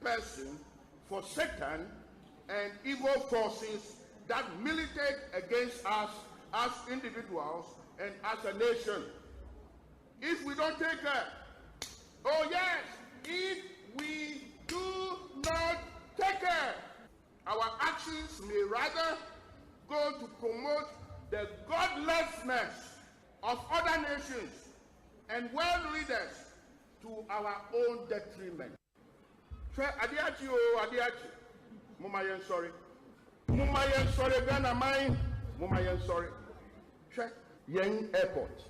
person for Satan and evil forces that militate against us as individuals and as a nation. If we don't take care, oh yes, if we do not take care, our actions may rather go to promote the godlessness of other nations and world leaders to our own detriment. Adiachi o adiachi, mumayen sorry. Mumayen sorry, Ghana mine, mumayen sorry. Yen airport.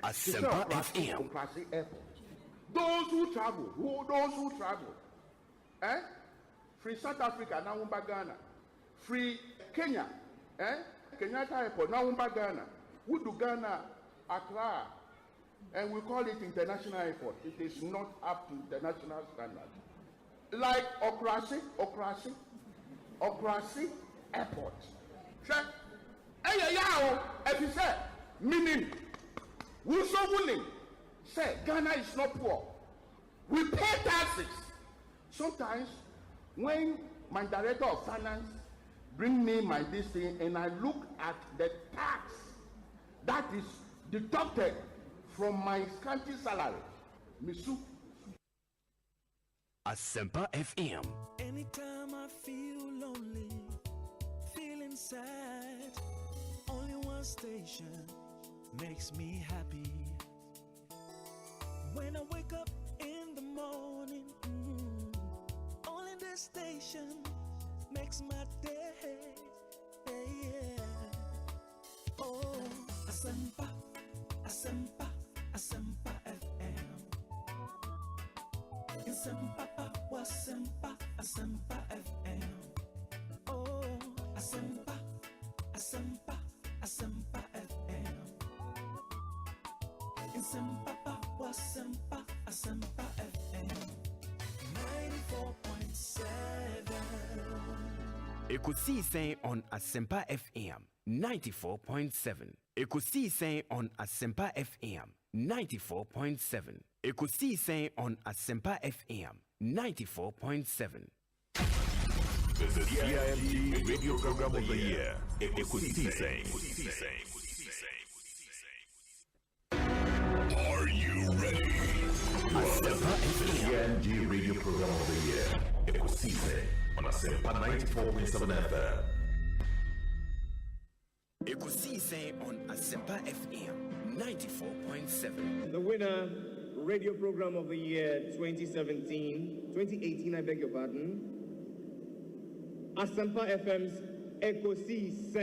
Asempa FM. Airport. Those who travel, free South Africa, now Ghana. Free Kenya, Kenyatta Airport, now Ghana. We do Ghana, Accra, and we call it international airport. It is not up to international standard. Like Okrasi Airport. If you say, meaning, we're so willing. Say, Ghana is not poor. We pay taxes. Sometimes, when my director of finance bring me my this thing and I look at the tax that is deducted from my scanty salary, Misu. Asempa FM. Anytime I feel lonely, feeling sad, only one station makes me happy. When I wake up in the morning, only this station makes my day. Yeah. Oh, Asempa, Asempa, Asempa FM. Asempa, Asempa, Asempa FM. Oh, Asempa, Asempa, Asempa FM. Asempa, Asempa, Asempa FM. 94.7. Ekosiisen on Asempa FM 94.7. Ekosiisen on Asempa FM 94.7. Ekosiisen on Asempa FM 94.7. The CIMT Radio Program of the Year, Ekosiisen. Are you ready? Asempa FM. CIMT Radio Program of the Year, Ekosiisen on Asempa 94.7 FM. Ekosiisen on Asempa FM 94.7. The winner, Radio Program of the Year 2018, I beg your pardon. Asempa FM's Ekosiisen.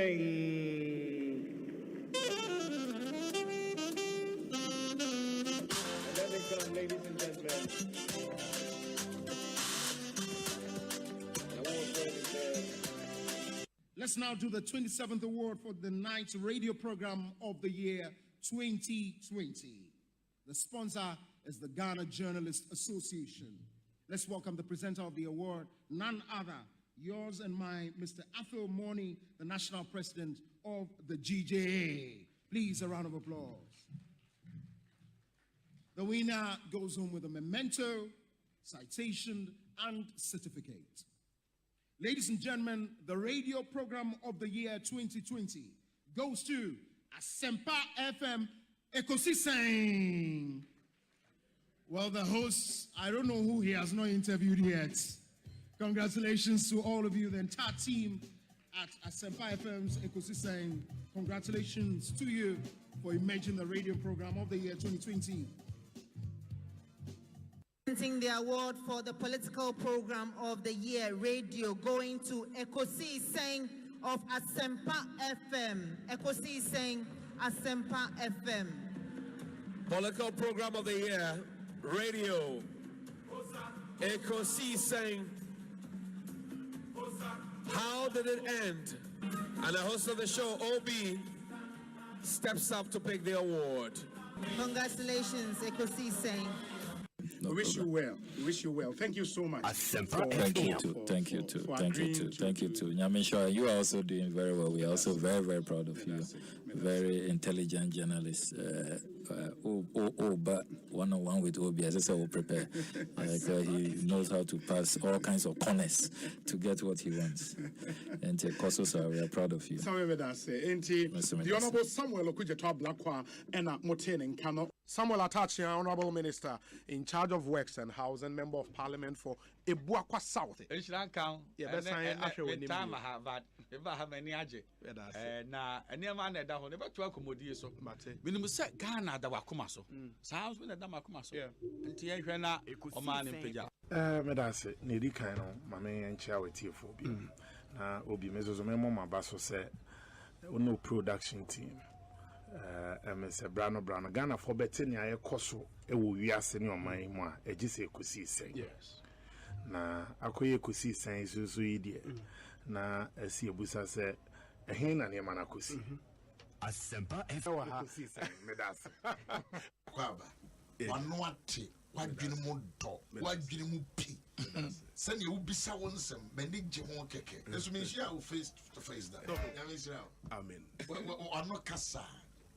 Let it come, ladies and gentlemen. Let's now do the 27th award for the Night Radio Program of the Year 2020. The sponsor is the Ghana Journalists Association. Let's welcome the presenter of the award, none other, yours and mine, Mr. Athol Morni, the National President of the GJA. Please, a round of applause. The winner goes home with a memento, citation, and certificate. Ladies and gentlemen, the Radio Program of the Year 2020 goes to Asempa FM Ekosiisen. Well, the host, I don't know who he has not interviewed yet. Congratulations to all of you, the entire team at Asempa FM's Ekosiisen. Congratulations to you for emerging the Radio Program of the Year 2020. Presenting the award for the Political Program of the Year Radio going to Ekosiisen of Asempa FM. Ekosiisen, Asempa FM. Political Program of the Year Radio. Ekosiisen. How did it end? And the host of the show, OB, steps up to pick the award. Congratulations, Ekosiisen. We wish you well. We wish you well. Thank you so much. Asempa Thank you FM. too. Thank you too. Thank you too. Thank you too. Nyamisha, you are also doing very well. We are also very, very proud of you. very intelligent journalist. But one-on-one with Obi, as I said, will prepare. Because he knows how to pass all kinds of corners to get what he wants. And Kososa, we are proud of you. The Honorable Samuel Okujeto Blakwa and Moten and Kano. Samuel Atachi, Honorable Minister in charge of Works and Housing, Member of Parliament for Ebuakwa South. Yeah, that's time I have that. If I have any aje, na any man that down never to accommodate so. Minimum set Ghana that Wakumaso. Sounds when the Damakumaso. And Tiana, or man in Pija. Medase, Nidika, Mamma and Charity for B. Now, Obi Mezomemo, my basso said, no production team. Mr. Brano Ghana for Betania, a coso, a woo senior my moi, a gise Ekosiisen. Yes. Na akoye Ekosiisen so idiot. Na esi ebusa se ehin na niam na kosi. Asempa FM. Medase. Kwaba. Wano ate, wadwene mu do, wadwene mu pi. Send you bisa wonsem, many jemo keke. This means you face to face that. Amen. Wano kasa.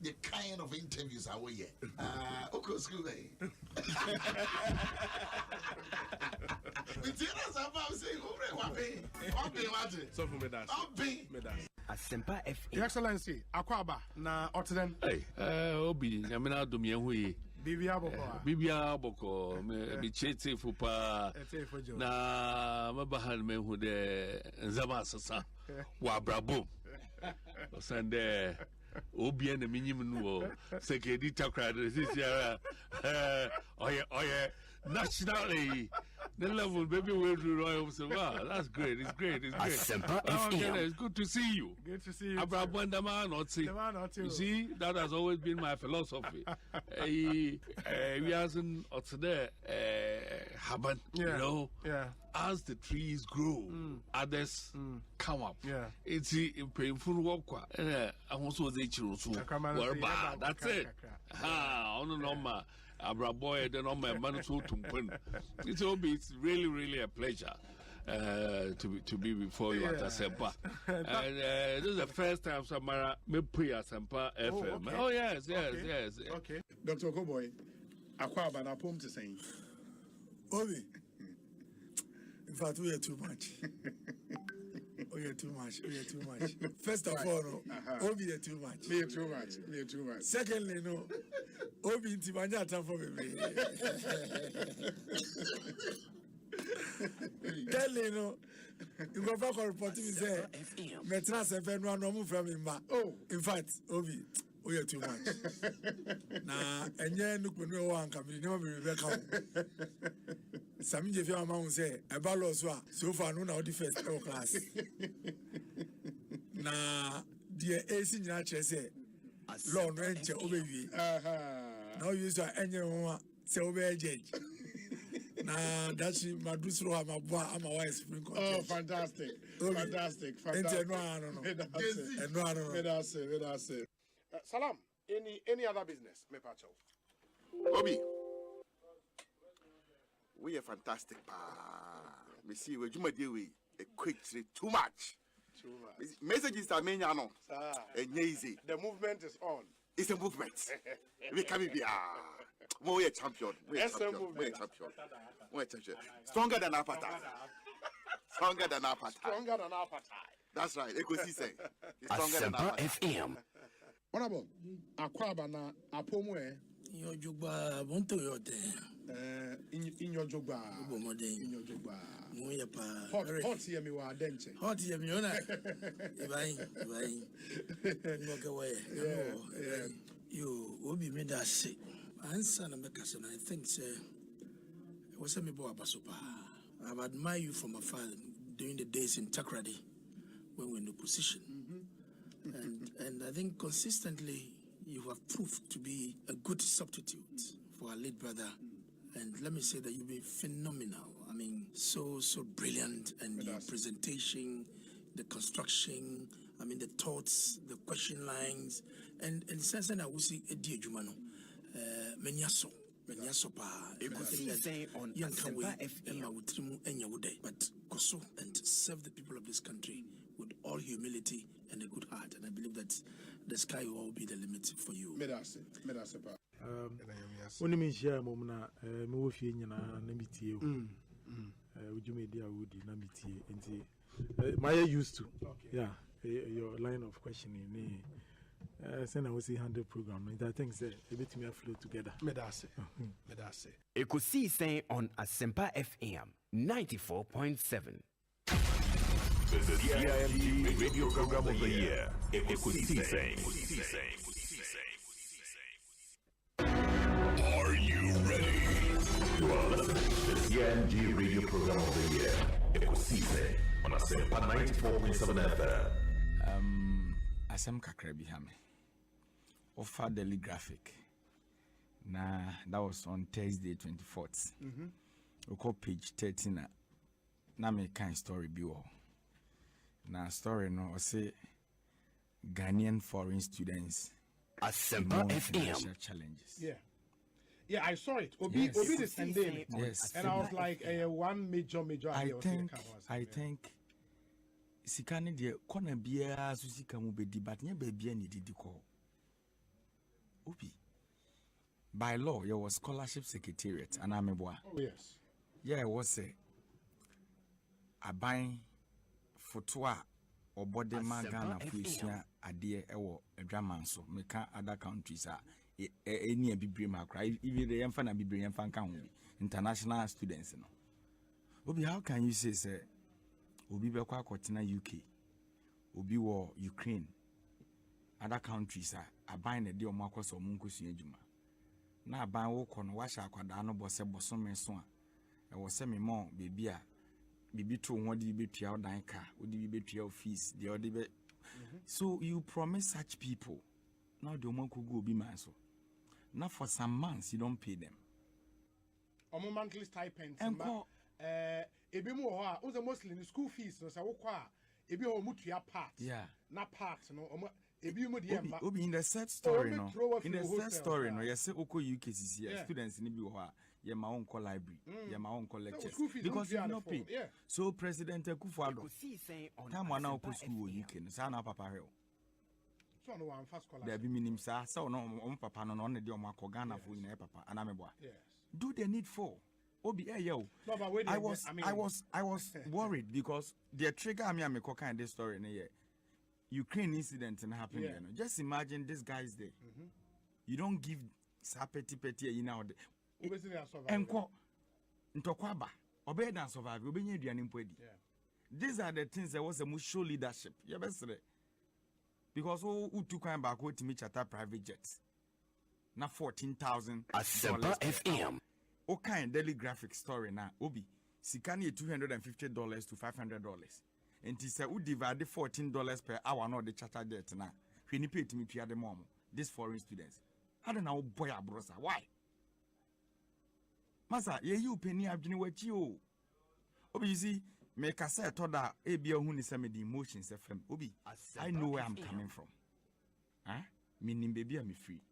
The kind of interviews are we here. Okay, school day. Asempa FM. Your Excellency, Akwaba, na Otten. Hey, Obi, I mean, I'll do me a way. Bibia Boko, me chete fupa. Na mabahan me who de Zamasa, Wabrabo. Sunday. Obi and the minimum war, Secretary Takra, this year, oh yeah, nationally, the level baby will do royal. So, wow, that's great, it's great. It's good to see you. Good to see you. Abraham, not see. You see, that has always been my philosophy. We hasn't there, happen, you know. Yeah. As the trees grow, others come up. Yeah. It's painful work. I also say that's it. On number, Abraboy, the number, Manu Tumpen. It's really a pleasure to be before you at Asempa. And this is the first time Samara me pre Asempa FM. Okay. Oh, yes. Okay. Dr. Koboy, Akwaba na pom to say. Obi. In fact, we are too much. We are too much. First of all, Obi are too much. Me too much. Secondly, no. Obi inti manja time for me. Thirdly, no. You go back and report to me say, Metna Seven no move from him. Oh, in fact, Obi. We are too much. Nah, and yeah, look when we want to never be back. Some of your mom say, a balloon so far, no, now the first class. Nah, dear AC Nature say, Lord, rent your over you. Now you saw any one, say over judge. Nah, that's my dusro, I'm a wise spring. Oh, fantastic. Salam, any other business, me pacho? Obi, we are fantastic, pa. We see we do a quick too much. Messages are many, no. Easy. The movement is on. It's a movement. We can be we are champion. We are champion. Stronger than apartheid. That's right. Ekosiisen. Stronger than FM. Honorable, Akwaba na apomwe. In your jugba, won't you In your jugba. Hot here me wa denche. Hot here me ona. Ibai. Walk away. You will be made that sick. Answer na make us, and I think say it was a me boy basupa. I've admired you from afar during the days in Takrady when we were in opposition. And I think consistently you have proved to be a good substitute for our late brother. And let me say that you've been phenomenal. I mean, so brilliant. And your presentation, the construction, I mean, the thoughts, the question lines. And sense that we see a dear Jumano. Menyaso pa. Ekosiisen On Asempa FM. But Koso and serve the people of this country with all humility and a good heart. And I believe that the sky will all be the limit for you. Only means share Momna, Mofi in Namiti. Would you make the Woody Namiti? And Maya used to. Yeah, your line of questioning. Send I was a 100 program. I think say a bit me flow together. Medase. Ekosiisen on Asempa FM 94.7. The CIMG Radio Program of the Year, Ekosiisen. Are you ready? You are listening to the CIMG Radio Program of the Year, Ekosiisen on Asempa 94.7 FM. Asem kakra bi ha me. Offer daily graphic. That was on Thursday 24th. We call page 13 na me kind story bi wo. Na story no say Ghanaian foreign students Asempa FM challenges. Yeah, I saw it. Obi the Sunday. Yes. And I was like, one major I think sikane de kona bia so sika mu bedi but nya ba bia ne didi ko. Obi. By law, there was scholarship secretariat and ameboa. Oh yes. Yeah, it was a buying photo or body magana fusia ade ewo adwaman so meka other countries any bibre makra even the yemfa na bibre yemfa nka ho international students no. Obi, how can you say Obi be kwa kotina UK, Obi wo Ukraine, other countries are buying a deal more cost or munkusi ejuma. Na buy wo kono washa akwada no bose bosome so a. E wo se me mo baby a bibi to wodi betua odan ka, odi betua fees, the odi be. So you promise such people. Now the omo ko go obi man so. Now for some months you don't pay them. Omo monthly stipends. Ebi mu ho a unze mostly in school fees no say wo kwa ebi o mu tua part na part no ebi mu de emba obi in the set story no in the set story no yes oko UKCC students ni bi ho a ye ma won call library ye ma won call lectures because you not pay so President Akufo-Addo time wana oko school UK no sa na papa he so no one fast call there be minim sa no papa no no de o ma ko Ghana fo ina papa ana meboa do the need for Obi yo. No, but wait, I was worried because the trigger me ko kind this story na Ukraine incident and happened there. No? Just imagine this guy's there. You don't give sapeti you know enko ntokwaba obey dan survive obenye aduane mpodi. These are the things that was a show leadership. Yeah, best because who took kind back to me charter private jets. Na $14,000 Asempa FM. Okay, daily graphic story now. Obi, sikani $250 to $500. And he said, "We divide $14 per hour, not the charter debt now. When you pay to me, pay the mom. These foreign students. I don't know, boy, brosa. Why? Masa, you penny I've been with you. Obi, you see, make a set to that. Abi, who is some the emotions of him. Obi, I know where I'm coming from. Huh? Meaning, baby, I'm free.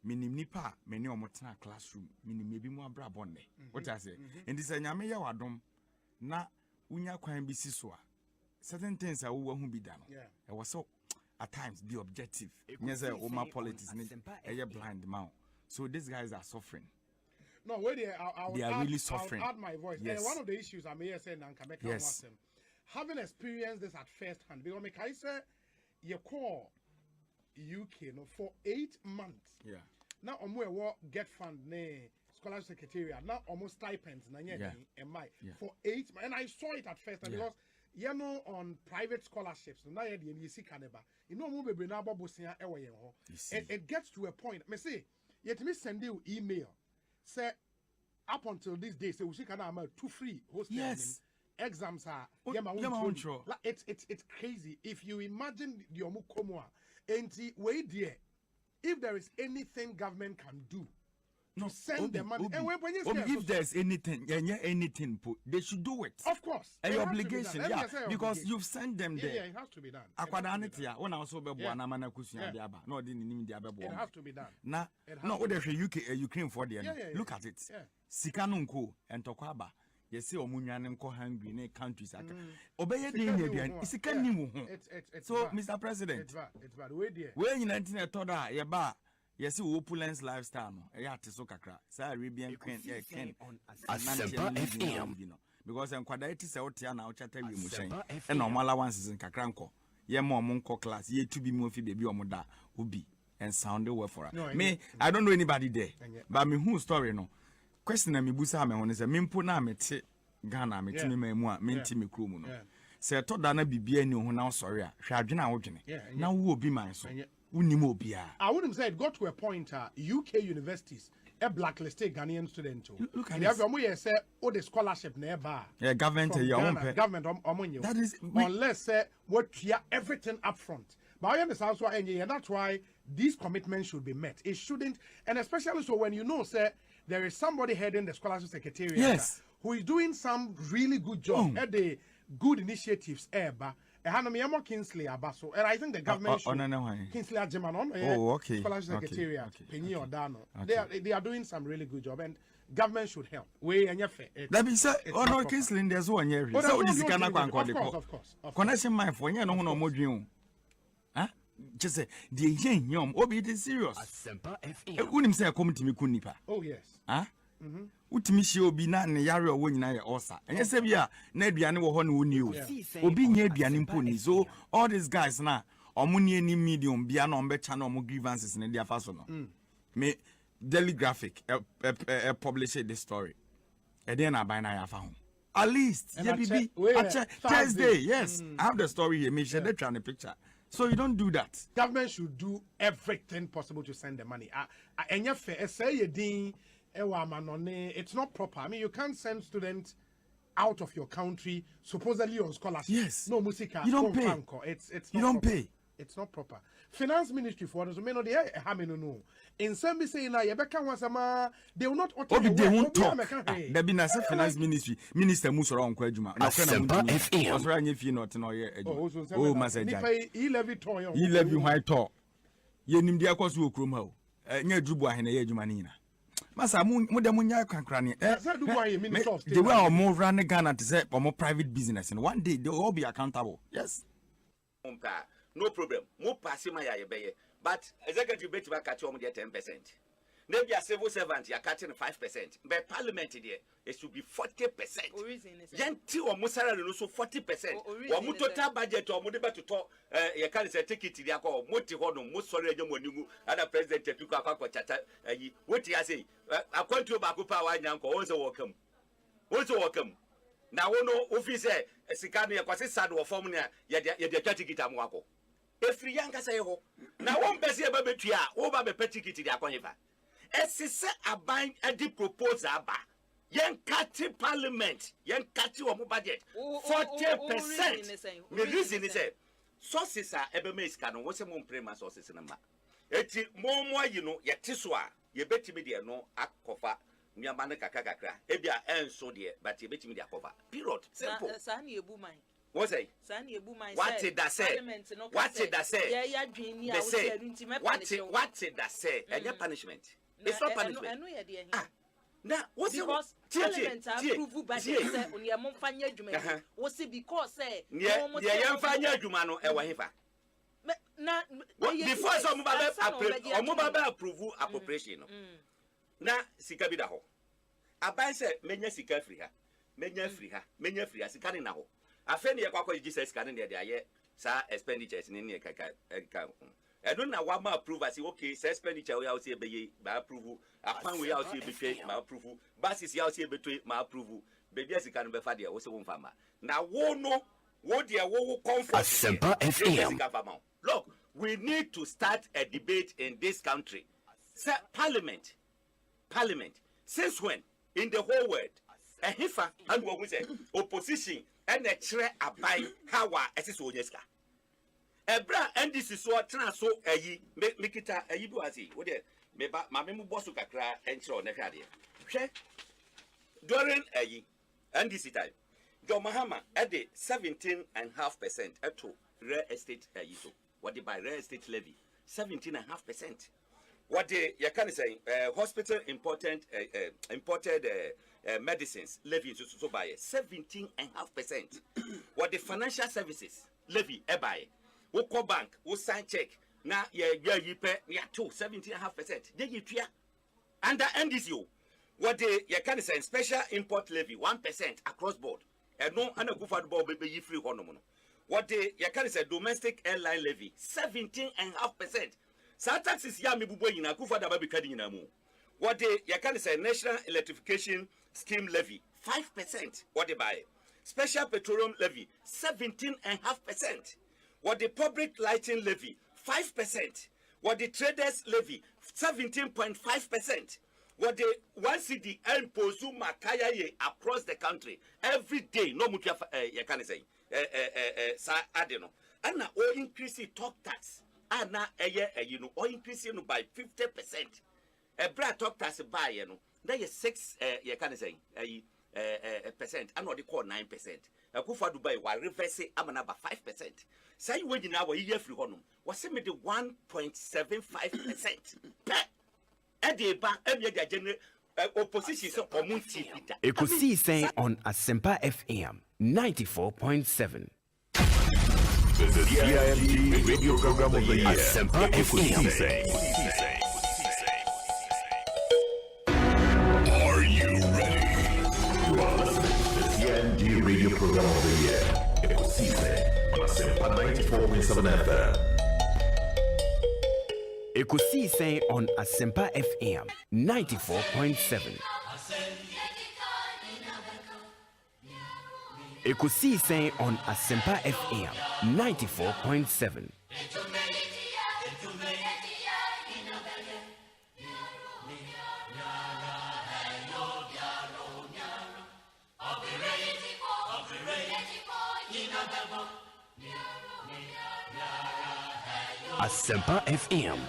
Minim nipa many omotena classroom minim maybe mo abra bonne what I say and this nyame ya wadom na unya kwan bi siso a certain things are wo hu bi da no e was so at times be objective yes o ma politics ni e blind man so these guys are suffering. No, wait there. They are really suffering. I'll add my voice. Yes. One of the issues I may say yes. Having experienced this at first hand, because I say you call UK for 8 months. Yeah. Now get fund ne scholarship secretariat. Now almost stipends for 8 months. And I saw it at first because you know on private scholarships. Now you see kaneba. You know mo be na babo sia ewo yen ho. It gets to a point. Me say yet me send you email. Say up until this day, say we see kana am too free hosting. Yes. Exams are it's crazy. If you imagine the omukomoa enti we there, if there is anything government can do to send the money, and when you if there's anything, they should do it. Of course, an obligation, because you've sent them there. Yeah, it has to be done. When I also be born, I'm an akusia diaba. No, didn't need diaba. It has to be done. Now, no, what if UK, Ukraine for the Look at it. Sikanunko and Tokwaba. You see, Omunyan and hungry in countries. Obey the Indian. It's a canoe. So, Mr. President, it's bad. Where you 19 ya ba. Yes, opulence lifestyle. Ya tiso kakra. Sa Arabian queen ken. Asempa FM. Because I'm quite say out here now chatter we mushen. And normal allowances in kakranko. Ye more monko class. Ye to be movie baby or moda ubi and sound the word for her. Me, I don't know anybody there. But me who story no. Question na me busa me hon is a mimpo na me te Ghana me timi me mu a me ntimi kru mu no. Se to da na bibia ni ho na sorry a hwa adwena wo dwene. Na wo obi man so. I wouldn't say it got to a point UK universities a blacklisted Ghanaian student too. Look at this. Say the scholarship never. Yeah, government government that is unless what everything up front. But I understand so and that's why these commitments should be met. It shouldn't, and especially so when you know say there is somebody heading the scholarship secretariat who is doing some really good job at the good initiatives Kingsley Abaso, and I think the government should Kingsley Ajiman scholarship secretariat Penny Odano. They are doing some really good job and government should help. That be said, no Kingsley there's one here. So this is of course. Connection my phone, you know no more dream. Huh? Just say the young obi it is serious. Asempa FM. Unim say come to me kunipa. Oh yes. Huh? Utimi shi obi na ne yare owo nyina ye osa. Enye se bia na aduane wo ho ne woni o. Obi nya aduane mpo ni. So all these guys na omuni any medium bia na ombe cha na omo grievances ne dia faso no. Me Daily Graphic publish this story. E den na buy na ya fa ho. At least Thursday, yes. I have the story here. Me share the picture. So you don't do that. Government should do everything possible to send the money. It's not proper. I mean, you can't send students out of your country supposedly on scholarship. Yes. No musica. You don't pay. It's you not don't proper. pay. It's not proper. Finance Ministry for us, may not no. In some be saying na yebeka wasama, they will not utter they won't talk. There be na Finance Ministry Minister Musoro on kwajuma. Asempa FM. Osra nye fi not no ye ejuma. Oh maseja. He levy toy. He levy white talk. Ye nimdi akwasu okrom ha o. Nye drubu ahene ye ejuma ni na. Masa mu de munya kankra ni. The way omo run Ghana to say omo private business and one day they will all be accountable. Yes. No problem. Mo pass my yebeye. But executive bet back at 10%. Maybe a civil servant you are cutting 5%. By parliament there, it should be 40%. Yanti or Musara also 40%. Or Mutota budget or Mudiba to talk you can say take it to the call Moti Hono, Musori Monimu, other president to Chata. What you say? According to Bakupa Wanyanko, also welcome. Also welcome. Now no officer Sikani Kwasi or Formula Yadiatikitamuako. If you young say ho, now one besi ebe betua, over be petikiti dia kwanyeva. Esise aban edi propose aba. Yen kati parliament, yen kati omo budget 40%. The reason is sources are ebe me iska no, wose mo prema sources na ma. Eti mo you know, ye tiswa, ye betimi de no akofa. Nyama ne kakakakra. Ebia enso de, but ye betimi de akofa. Period. Simple. Sa ni ebu man. What's say? What did that say? What did that say? They say, what did that say? And your punishment. It's not punishment. Now, what's because Parliament approve by the on your monfanya juman. What's it because say? Yeah, fanya jumano, ewahifa. Before some approve appropriation. Now, Sikabidaho. Abai said, Menya Sika free her. Menya free her, Sikani now. Afeni yakwa Jesus can there there sa expenditures in any kaka. I don't know what my approve as okay, say expenditure we out here be approval. Upon we out here betray my approval. Basis out here betray my approval. Baby as you can be fadia also one farmer. Now no what dear wo comfort. Asempa FM. Look, we need to start a debate in this country. Say Parliament. Since when in the whole world a hifa and what we say opposition and a tre abai hawa esiso onyeska ebra and this is what transfer ayi make it ayi do asi wo de me ba ma me mu bosu kakra enchre on hwade hwe during ayi and this time John Mahama at the 17.5% to real estate ayi so what they buy real estate levy 17.5%. what they you can say hospital imported medicines levy so by 17.5%. What the financial services levy by wo call bank wo sign check na you pay 17.5%. They you under NDCO what they you can say special import levy 1% across board and no and go for the board be free honomono. What they you can say domestic airline levy 17.5%. Sa taxes ya me bubo yina ku fada ba bi kadi yina mu. What they you can say national electrification scheme levy 5%. What they buy special petroleum levy 17.5%. What the public lighting levy 5%. What the traders levy 17.5%. What the 1 cedi and Bonsu makaya ye across the country every day no mutia you can say sa adeno and now all increase talk tax and now you know all increase by 50%. A bra talk tax by you know there is 6 you can say percent and what they call 9%. A kufa Dubai while reverse amana by 5%. Say you wait in our year free honum was send me the 1.75%. Ekosiisen on Asempa FM 94.7. The CIMG radio program of the year. Asempa FM. Are you ready? You are listening to the CIMG radio program of the year. Ekosiisen on Asempa 94.7 FM. Ekosiisen on Asempa FM 94.7. Ekosiisen on Asempa FM 94.7. Asempa FM.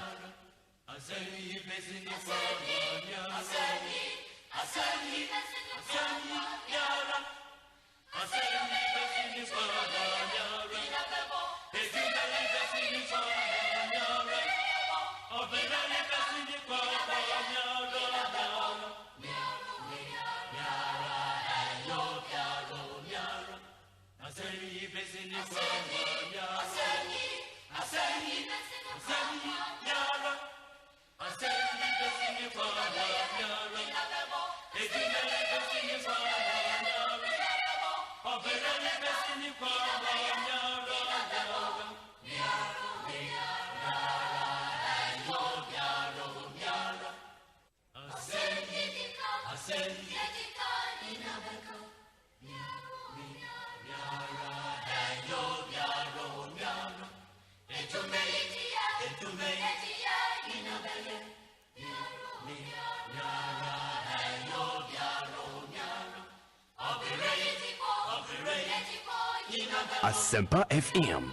Asempa FM.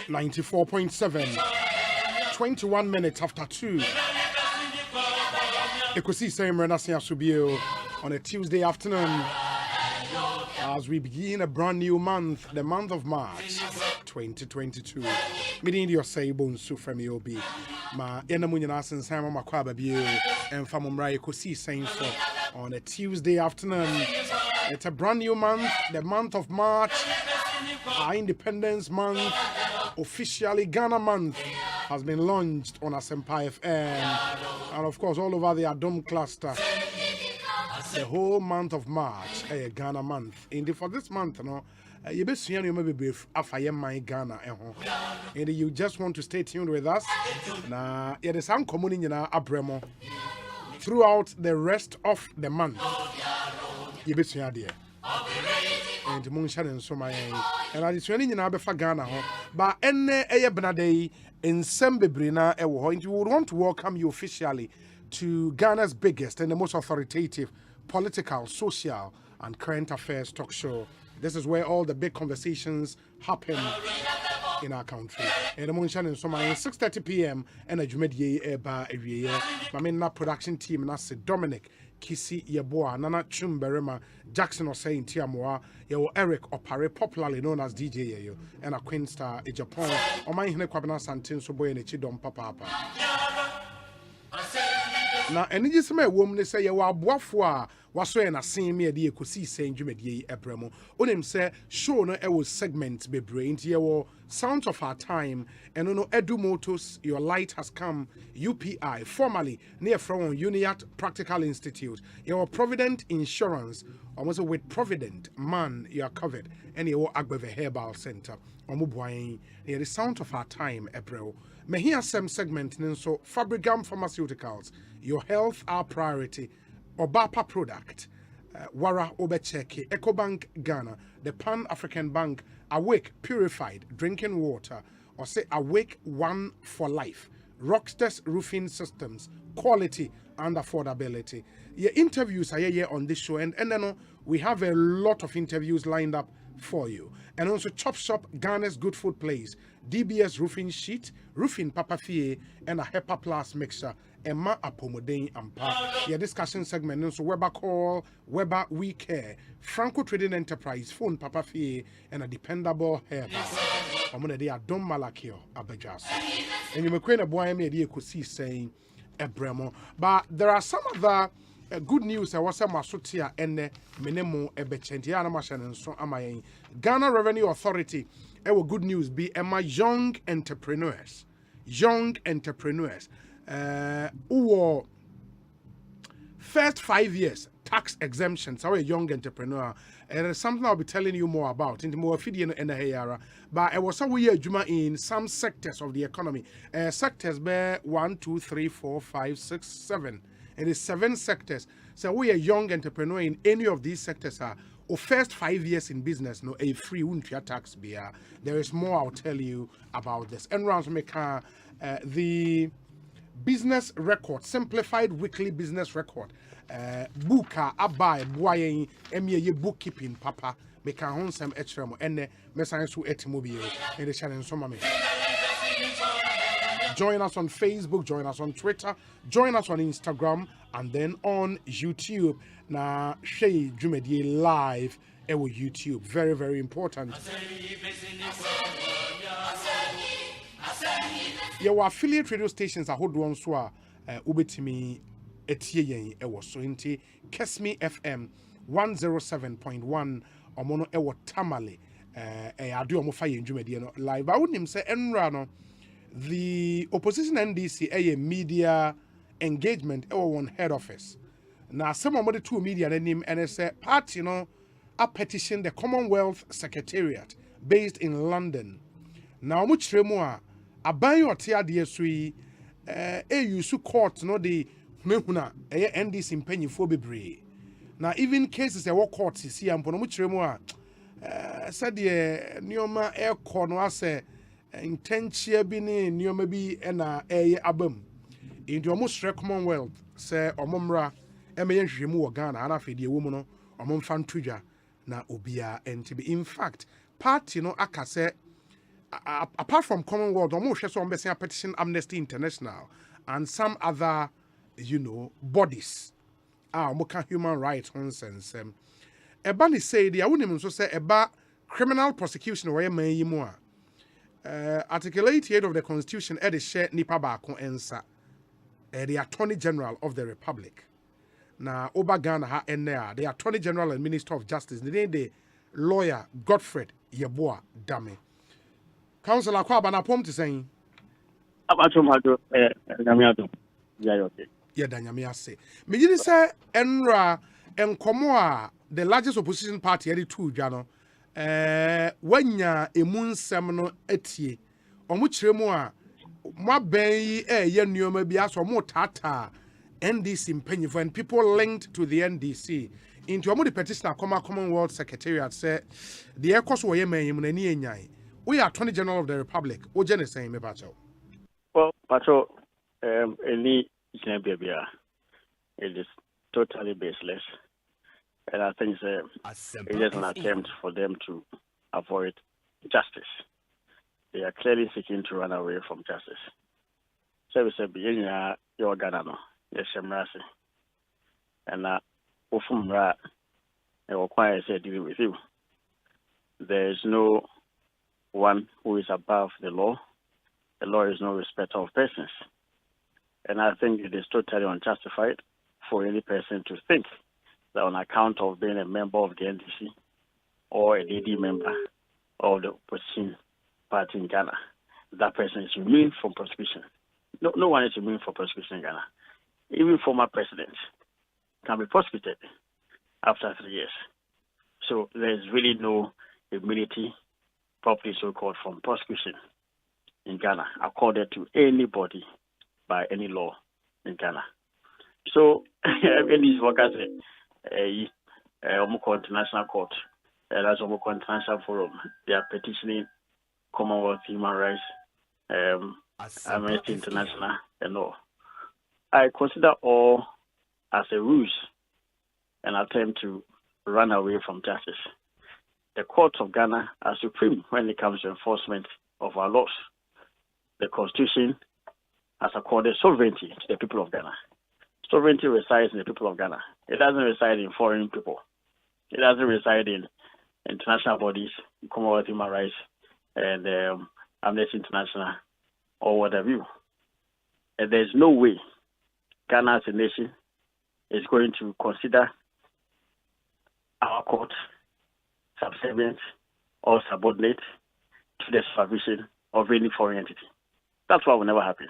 .7 21 minutes after 2. Ekosiisen Subio on a Tuesday afternoon as we begin a brand new month, the month of March 2022. Meeting your say Bonsu from Obi. Ma Enamunya Sama Makwaba Bio and Famumra Ekosiisen on a Tuesday afternoon. It's a brand new month, the month of March, our Independence Month. Officially, Ghana Month has been launched on Asempa FM and of course all over the Adom cluster. The whole month of March, Ghana Month. Indeed, for this month, you be seeing you maybe brief after my Ghana. And you just want to stay tuned with us. Now, it is uncommon in Abremo throughout the rest of the month. You be seeing there. And Munshan and so my and I just running in Abefa Ghana, but any Benade in Sembebrina, and you would want to welcome you officially to Ghana's biggest and the most authoritative political, social, and current affairs talk show. This is where all the big conversations happen in our country. and I'm on channel so my 6:30 p.m. and a Jumedi eba every year. My main production team na se Dominic Kisi Yeboa, Nana Chumberema, Jackson Osei in Tiamoa, Yo Eric Opare, popularly known as DJ Yayo, and a Queen Star in Japan. O my hine kwabena santin so boy ne chidom papa. Na eni ji sema ewom ne say yewa aboafo a waso e na sen me de Ekosiise ndwumedie ebremo onim say show no e segment bebre nti yewo sounds of our time and no Edu Motors your light has come UPI formerly near from Uniat Practical Institute your Provident Insurance almost with Provident man you are covered and your Agbeve Herbal Center omubuan near the sound of our time ebreo me here some segment so Fabricam Pharmaceuticals your health our priority Obapa product Wara Obecheke Ecobank Ghana the Pan-African Bank Awake Purified Drinking Water or say Awake One for Life Rockstars Roofing Systems Quality and Affordability. Your interviews are here on this show and then we have a lot of interviews lined up for you. And also Chop Shop, Ghana's Good Food Place, DBS Roofing Sheet, Roofing Papafie, and a HEPA Plus mixture. Emma Apomodeng Ampa. Your discussion segment so Weber Call, Weber We Care, Franco Trading Enterprise, Phone Papafie, and a dependable hair. Omone de Adom Malakio Abejas. And you may queen a boy me de Ekosiise saying Ebremo. But there are some other good news I was a masutia ene menemo ebechenti ana mashan so amayen Ghana Revenue Authority good news be Emma young entrepreneurs who first 5 years tax exemptions our young entrepreneur and it's something I'll be telling you more about in the more feeding in the hayara but I was a juma in some sectors of the economy sectors bear 1 2 3 4 5 6 7 and it's 7 sectors. So we are young entrepreneur in any of these sectors are or first 5 years in business no a free untia tax beer. There is more I'll tell you about this. And rounds make the business record, simplified weekly business record. Buka abai boy emye bookkeeping papa make a honsam extra and message to etimobile in the channel so mama. Join us on Facebook, join us on Twitter, join us on Instagram, and then on YouTube. Na Shey Jumedie live ewo YouTube. Very, very important. Your affiliate radio stations are hold one so ubetimi etie yen ewo so inti Kesmi FM 107.1 omono ewo Tamale adu omo fa yen Jumedie no live. Ba wonim se enra no the opposition NDC a media engagement one head office. Now some of the two media name and it's a party a petition the Commonwealth Secretariat based in London. Now much remua aban your tia DSE use court no the mehuna NDC impenyi for bebre. Now even cases a walk court see ampono much remua said the Nioma air corner say intentia bi ne nioma bi na abam into almost Commonwealth say omomra emeyen hwemu wo Ghana ana afedi ewo mu no omomfa ntodwa na obia entibe in fact party no aka say apart from Commonwealth omo hwe so ombese petition Amnesty International and some other bodies omo ka human rights nonsense eba ni say dia wonim so say eba criminal prosecution where man yi mu a Article 88 of the Constitution is share nipa baako ensa the Attorney General of the Republic. Na Oba Ghana ha ene the Attorney General and Minister of Justice the lawyer Godfred Yeboah Dame. Councillor Kwaba na pom to saying abatomado nyamiado yayote. Yeah danyame ase. Me yiri say enra enkomo a the largest opposition party edi two dwa no wanya emunsem no etie omo kiremu a mo ben yi ye nneoma bi aso mo tata NDC mpanyifo and people linked to the NDC into omo the petition Commonwealth Secretariat say the ekos wo ye manyim na ni enyan we are Attorney General of the Republic o je ne say me pacho well pacho any bia it is totally baseless. And I think it is an attempt for them to avoid justice. they are clearly seeking to run away from justice. So we say, beginning your Ghana, yes, mercy. And Ofumra, I require to deal with you. There is no one who is above the law. The law is no respecter of persons. And I think it is totally unjustified for any person to think that on account of being a member of the NDC or a DD member of the opposition party in Ghana, that person is immune from prosecution. No one is immune from prosecution in Ghana. Even former presidents can be prosecuted after 3 years. So there is really no immunity, properly so-called, from prosecution in Ghana, accorded to anybody by any law in Ghana. So, when these workers, International Court, that's International Forum, they are petitioning Commonwealth Human Rights, Amnesty International, and all. I consider all as a ruse, an attempt to run away from justice. The courts of Ghana are supreme when it comes to enforcement of our laws. The Constitution has accorded sovereignty to the people of Ghana. Sovereignty resides in the people of Ghana. It doesn't reside in foreign people. It doesn't reside in international bodies, Commonwealth Human Rights, and Amnesty International, or whatever. And there's no way Ghana as a nation is going to consider our court subservient or subordinate to the supervision of any foreign entity. That's what will never happen.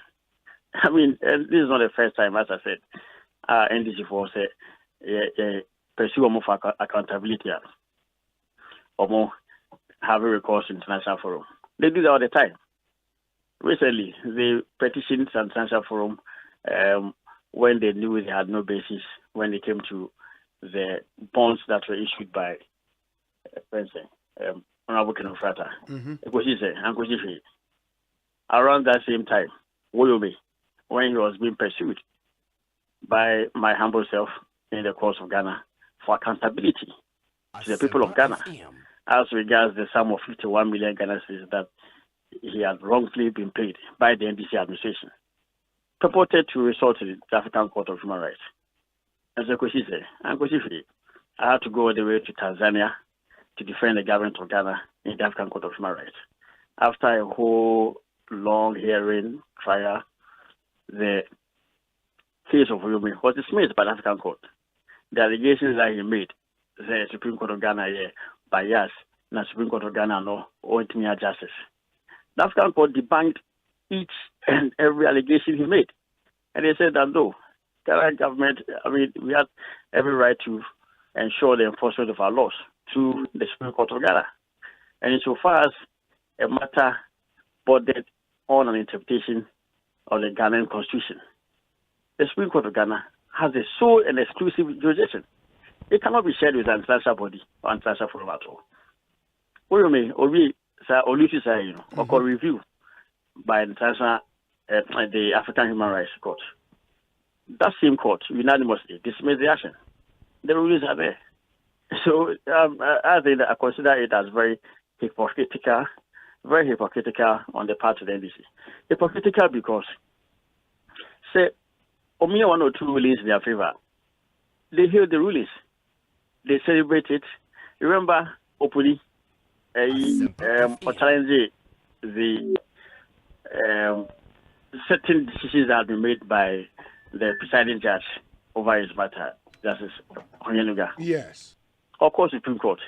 I mean, and this is not the first time, as I said, NDC for pursue more accountability or more having recourse to international forum. They do that all the time. Recently, they petitioned the international forum when they knew they had no basis when it came to the bonds that were issued by Honorable Kenofrata. Ekosiise, around that same time, Woyobe, when he was being pursued by my humble self in the courts of Ghana for accountability to the people of Ghana as regards the sum of 51 million Ghana cedis that he had wrongfully been paid by the NDC administration, purported to resort to the African Court of Human Rights. As Ekosiise, I had to go all the way to Tanzania to defend the government of Ghana in the African Court of Human Rights. After a whole long hearing trial, the case of Uyumi was dismissed by the African Court. The allegations that he made, the Supreme Court of Ghana, bias, and the Supreme Court of Ghana, no, or justice. The African Court debunked each and every allegation he made. And they said that no, Ghana government, we have every right to ensure the enforcement of our laws through the Supreme Court of Ghana. And insofar as a matter bordered on an interpretation of the Ghanaian Constitution, the Supreme Court of Ghana has the sole and exclusive jurisdiction. It cannot be shared with an international body or international forum at all. Or review by international, the African Human Rights Court. That same court unanimously dismissed the action. The rulings are there. So I think that I consider it as very hypocritical on the part of the NDC. Hypocritical because, say, only one or two rulings in their favor. They hear the rulings. They celebrate it. Remember, openly, challenge the certain decisions that have been made by the presiding judge over his matter, Justice Onyenuga. Yes. Of course, Supreme Court.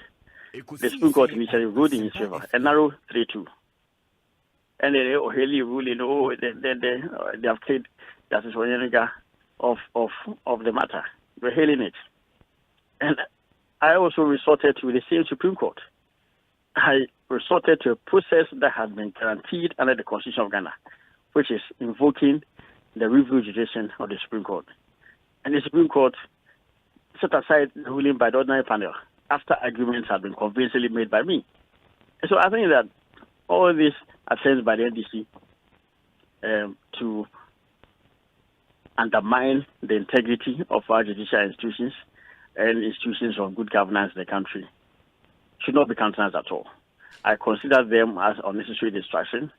The Supreme Court initially ruled in his favor, a narrow 3-2. And then O'Haley ruling, they have cleared Justice Onyenuga of the matter. We're hailing it. And I also resorted to the same Supreme Court. I resorted to a process that had been guaranteed under the Constitution of Ghana, which is invoking the review jurisdiction of the Supreme Court. And the Supreme Court set aside the ruling by the ordinary panel after arguments had been convincingly made by me. And so I think that all these attempts by the NDC to undermine the integrity of our judicial institutions and institutions of good governance in the country should not be countenanced at all. I consider them as unnecessary distraction.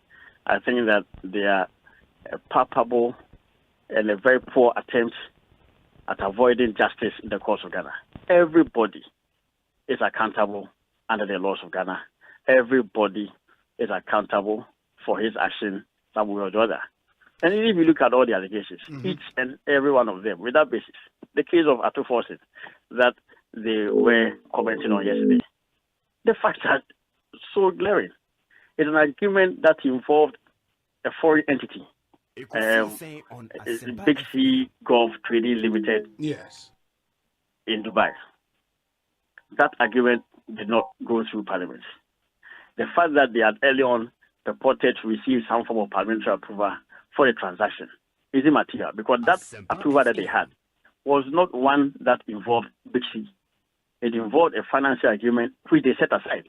I think that they are a palpable and a very poor attempt at avoiding justice in the courts of Ghana. Everybody is accountable under the laws of Ghana. Everybody is accountable for his action some way or the other. And if you look at all the allegations, each and every one of them, without basis, the case of Ato Forces that they were commenting on yesterday, the facts are so glaring. It's an agreement that involved a foreign entity, Big C Gulf Trading Limited, in Dubai. That agreement did not go through Parliament. The fact that they had early on purported to receive some form of parliamentary approval for the transaction is immaterial, because that approval that they had was not one that involved Big C. It involved a financial agreement which they set aside.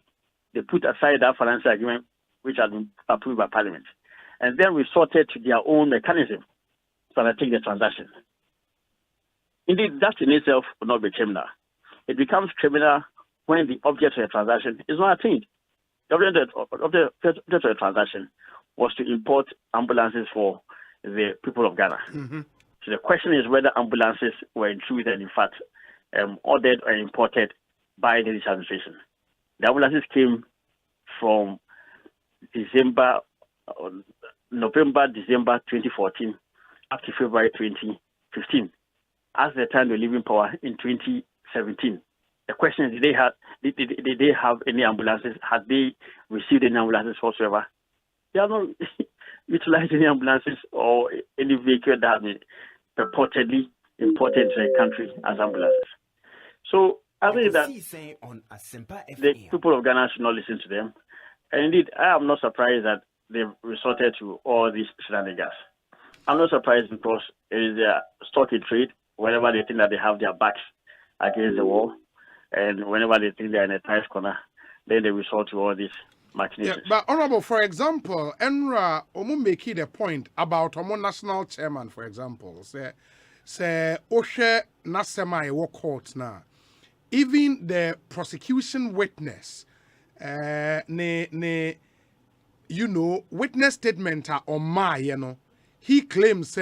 They put aside that financial agreement which had been approved by Parliament, and then resorted to their own mechanism to undertake the transaction. Indeed, that in itself would not be criminal. It becomes criminal when the object of the transaction is not attained. The object of the transaction was to import ambulances for the people of Ghana. So the question is whether ambulances were included, in fact, ordered or imported by the administration. The ambulances came from November, December 2014 up to February 2015, as the time they were in power in 2017. The question is, did they have any ambulances? Had they received any ambulances whatsoever? They have not utilized any ambulances or any vehicle that have been purportedly imported to the country as ambulances. So I think that the people of Ghana should not listen to them. And indeed, I am not surprised that they've resorted to all these shenanigans. I'm not surprised because it is their stock in trade. Whenever they think that they have their backs against the wall, and whenever they think they're in a tight corner, then they resort to all these machinations. Yeah, but Honorable, for example, Enra Omu making a point about Omo national chairman, for example, say Osei Nasema Ewo court now. Even the prosecution witness, witness statement on my, he claims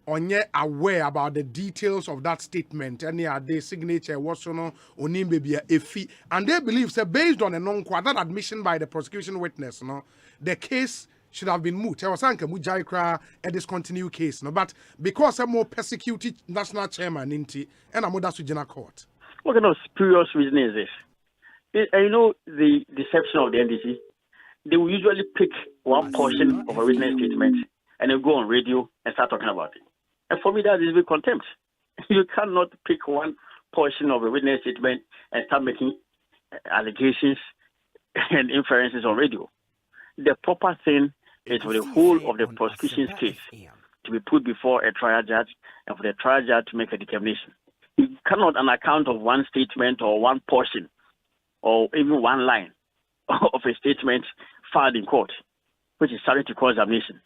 onye aware about the details of that statement, any the signature was onim baby efi, and they believe based on a that admission by the prosecution witness, the case should have been moot. I was saying a discontinued case, but because I'm more persecuted national chairman inti and I'm more general court. What kind of spurious reasoning is this? The deception of the NDC. They will usually pick one portion of a witness statement and then go on radio and start talking about it. And for me, that is with contempt. You cannot pick one portion of a witness statement and start making allegations and inferences on radio. The proper thing is for the whole of the prosecution's case to be put before a trial judge and for the trial judge to make a determination. You cannot, on account of one statement or one portion or even one line of a statement filed in court, which is subject to cross-examination,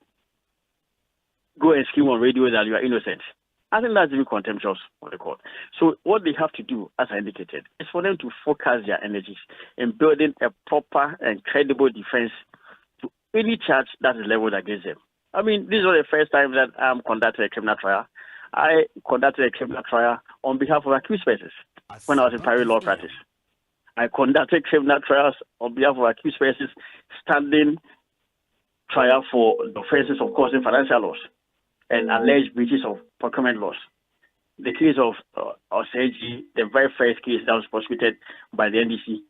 go and scream on radio that you are innocent. I think that's even contemptuous of the court. So what they have to do, as I indicated, is for them to focus their energies in building a proper and credible defense to any charge that is leveled against them. I mean, this is not the first time that I'm conducting a criminal trial. I conducted a criminal trial on behalf of accused persons when I was in private law practice. I conducted criminal trials on behalf of accused persons standing trial for the offenses of causing financial loss and alleged breaches of procurement laws. The case of Osei, the very first case that was prosecuted by the NDC.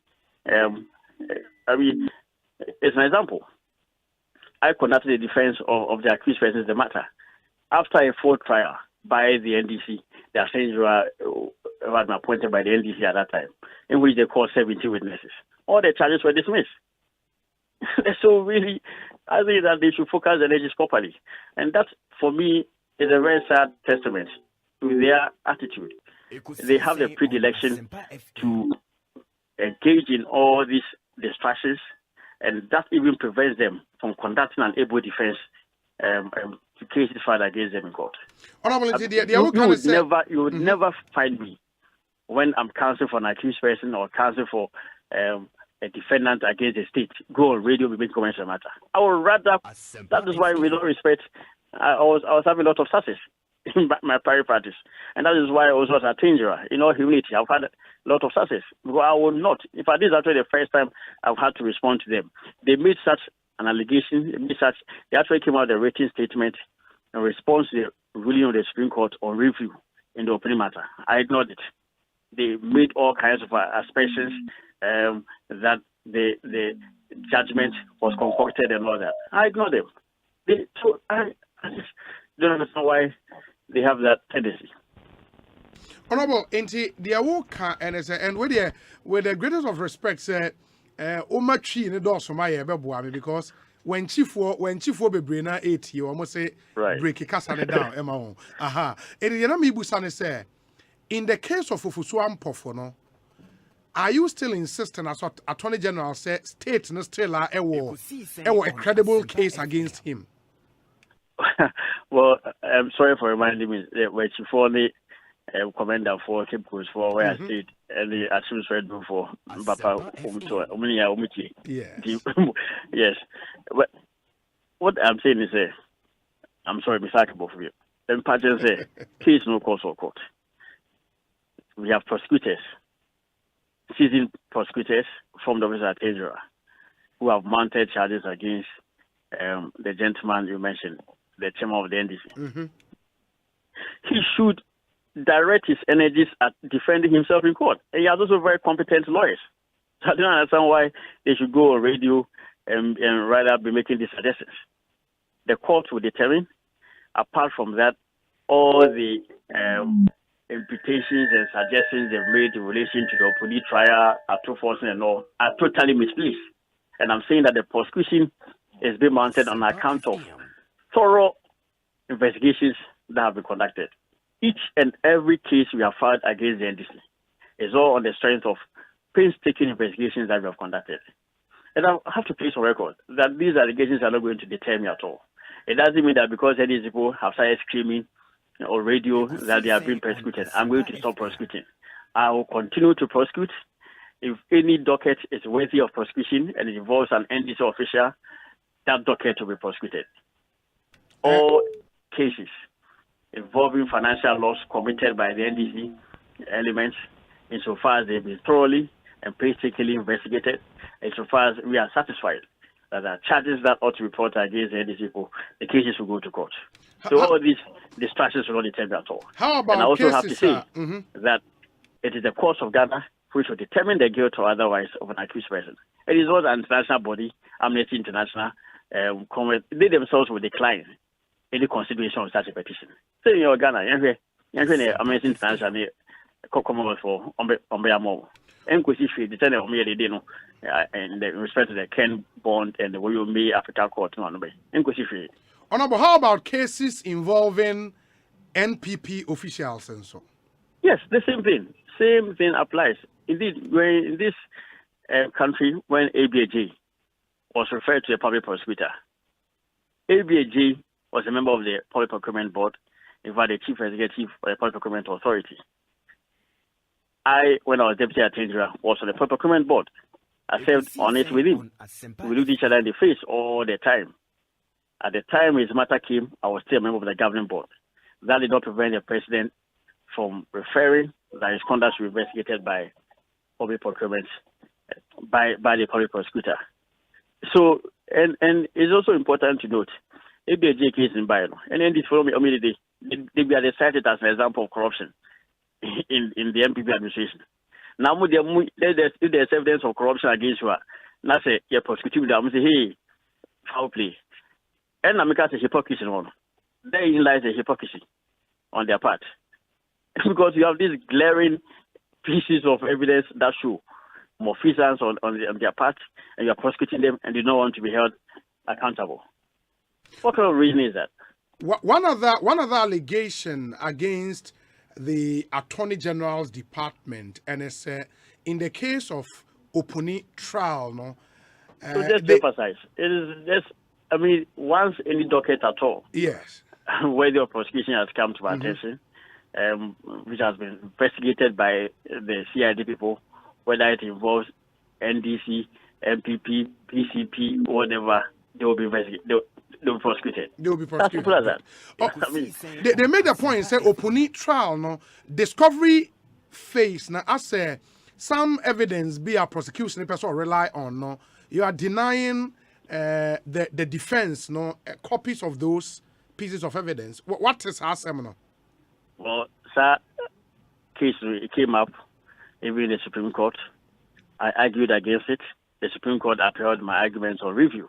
It's an example. I conducted the defense of the accused persons in the matter. After a full trial by the NDC, the attorneys who had been appointed by the NDC at that time, in which they called 70 witnesses. All the charges were dismissed. So really, I think that they should focus their energies properly. And that, for me, is a very sad testament to their attitude. They have the predilection to engage in all these distractions, and that even prevents them from conducting an able defense to cases filed against them in court. You would never find me when I'm counsel for an accused person or counsel for a a defendant against the state go on radio be making comments on the matter. I would rather. That is why we don't respect. I was having a lot of success in my prior practice, and that is why I was not a danger. In all humility, I've had a lot of success. Because I will not. In fact, this is actually the first time I've had to respond to them. They made such an allegation. They actually came out with a written statement in response to the ruling of the Supreme Court on review in the opening matter. I ignored it. They made all kinds of aspersions that the judgment was concocted and all that. I ignored them. I just don't understand why they have that tendency. Honorable, into the awoka and with the greatest of respect, say, Omachi in the doors for my ever because when chief be brainer 8 you almost say break a casane down, Emma. Aha. And the enemy busane say, in the case of Ufusuam Pofono, are you still insisting, as what Attorney General said, state no still a credible case against him? Well, I'm sorry for reminding me that when she for the commander for Cape Coast for where I stayed and the assumes read before Papa Umiti. Yes. But what I'm saying is I'm sorry, misakable for you. Then Patrick say case no cause for court. We have prosecutors, seasoned prosecutors from the office at Adra, who have mounted charges against the gentleman you mentioned, the chairman of the NDC. He should direct his energies at defending himself in court. And he has also very competent lawyers. So I don't understand why they should go on radio and rather be making these suggestions. The court will determine. Apart from that, all the imputations and suggestions they've made in relation to the Opudi trial, atrophy and all, are totally misplaced. And I'm saying that the prosecution is being mounted on account of thorough investigations that have been conducted. Each and every case we have filed against the NDC is all on the strength of painstaking investigations that we have conducted. And I have to place on record that these allegations are not going to deter me at all. It doesn't mean that because any people have started screaming on radio that they are being persecuted, I'm going to stop prosecuting. I will continue to prosecute. If any docket is worthy of prosecution and it involves an NDC official, that docket will be prosecuted. All cases involving financial loss committed by the NDC elements, insofar as they've been thoroughly and painstakingly investigated, insofar as we are satisfied that there are charges that ought to be brought against the NDC people, the cases will go to court. So all these distractions will not deter me at all. How about and I also cases, have to say that it is the courts of Ghana which will determine the guilt or otherwise of an accused person. It is not an international body, Amnesty International, Commonwealth. They themselves will decline any consideration of such a petition. So in your Ghana, Amnesty International, Commonwealth for Ombeamo, Ekosiise, the tenor of me, they know, and respect to the Ken Bond and the Woyome Africa Court, Ekosiise. Honorable, how about cases involving NPP officials and so? Yes, the same thing. Same thing applies. Indeed, when in this country, when ABAG was referred to a public prosecutor, ABAG was a member of the Public Procurement Board, in fact, the Chief Executive of the Public Procurement Authority. When I was Deputy Attorney General, was on the Public Procurement Board. I served on it with him. We looked each other in the face all the time. At the time his matter came, I was still a member of the governing board. That did not prevent the president from referring that his conduct should be investigated by public procurement, by the public prosecutor. So, and it's also important to note, ABAG case in Bayern, and then this forum immediately, they are cited as an example of corruption in the MPP administration. Now, if there's evidence of corruption against you, now say, you're prosecuting them, say, hey, foul play. And America is hypocrisy on. Therein lies a hypocrisy on their part. Because you have these glaring pieces of evidence that show malfeasance on their part, and you are prosecuting them and you don't want to be held accountable. What kind of reason is that? One other allegation against the Attorney General's department, and it's in the case of Opuni trial, no? So just to emphasize, it is just, I mean, once any docket at all, yes, where the prosecution has come to my attention, which has been investigated by the CID people, whether it involves NDC, MPP, PCP, whatever, they will be investigated. They will be prosecuted. They will be prosecuted. As simple as that. Oh, I mean, they made the point, say, Opuni trial, no, discovery phase, now, as some evidence be a prosecution, the person rely on, no, you are denying the defense, no, copies of those pieces of evidence. What is our seminar? Well, sir, case came up even in the Supreme Court. I argued against it. The Supreme Court upheld my arguments on review.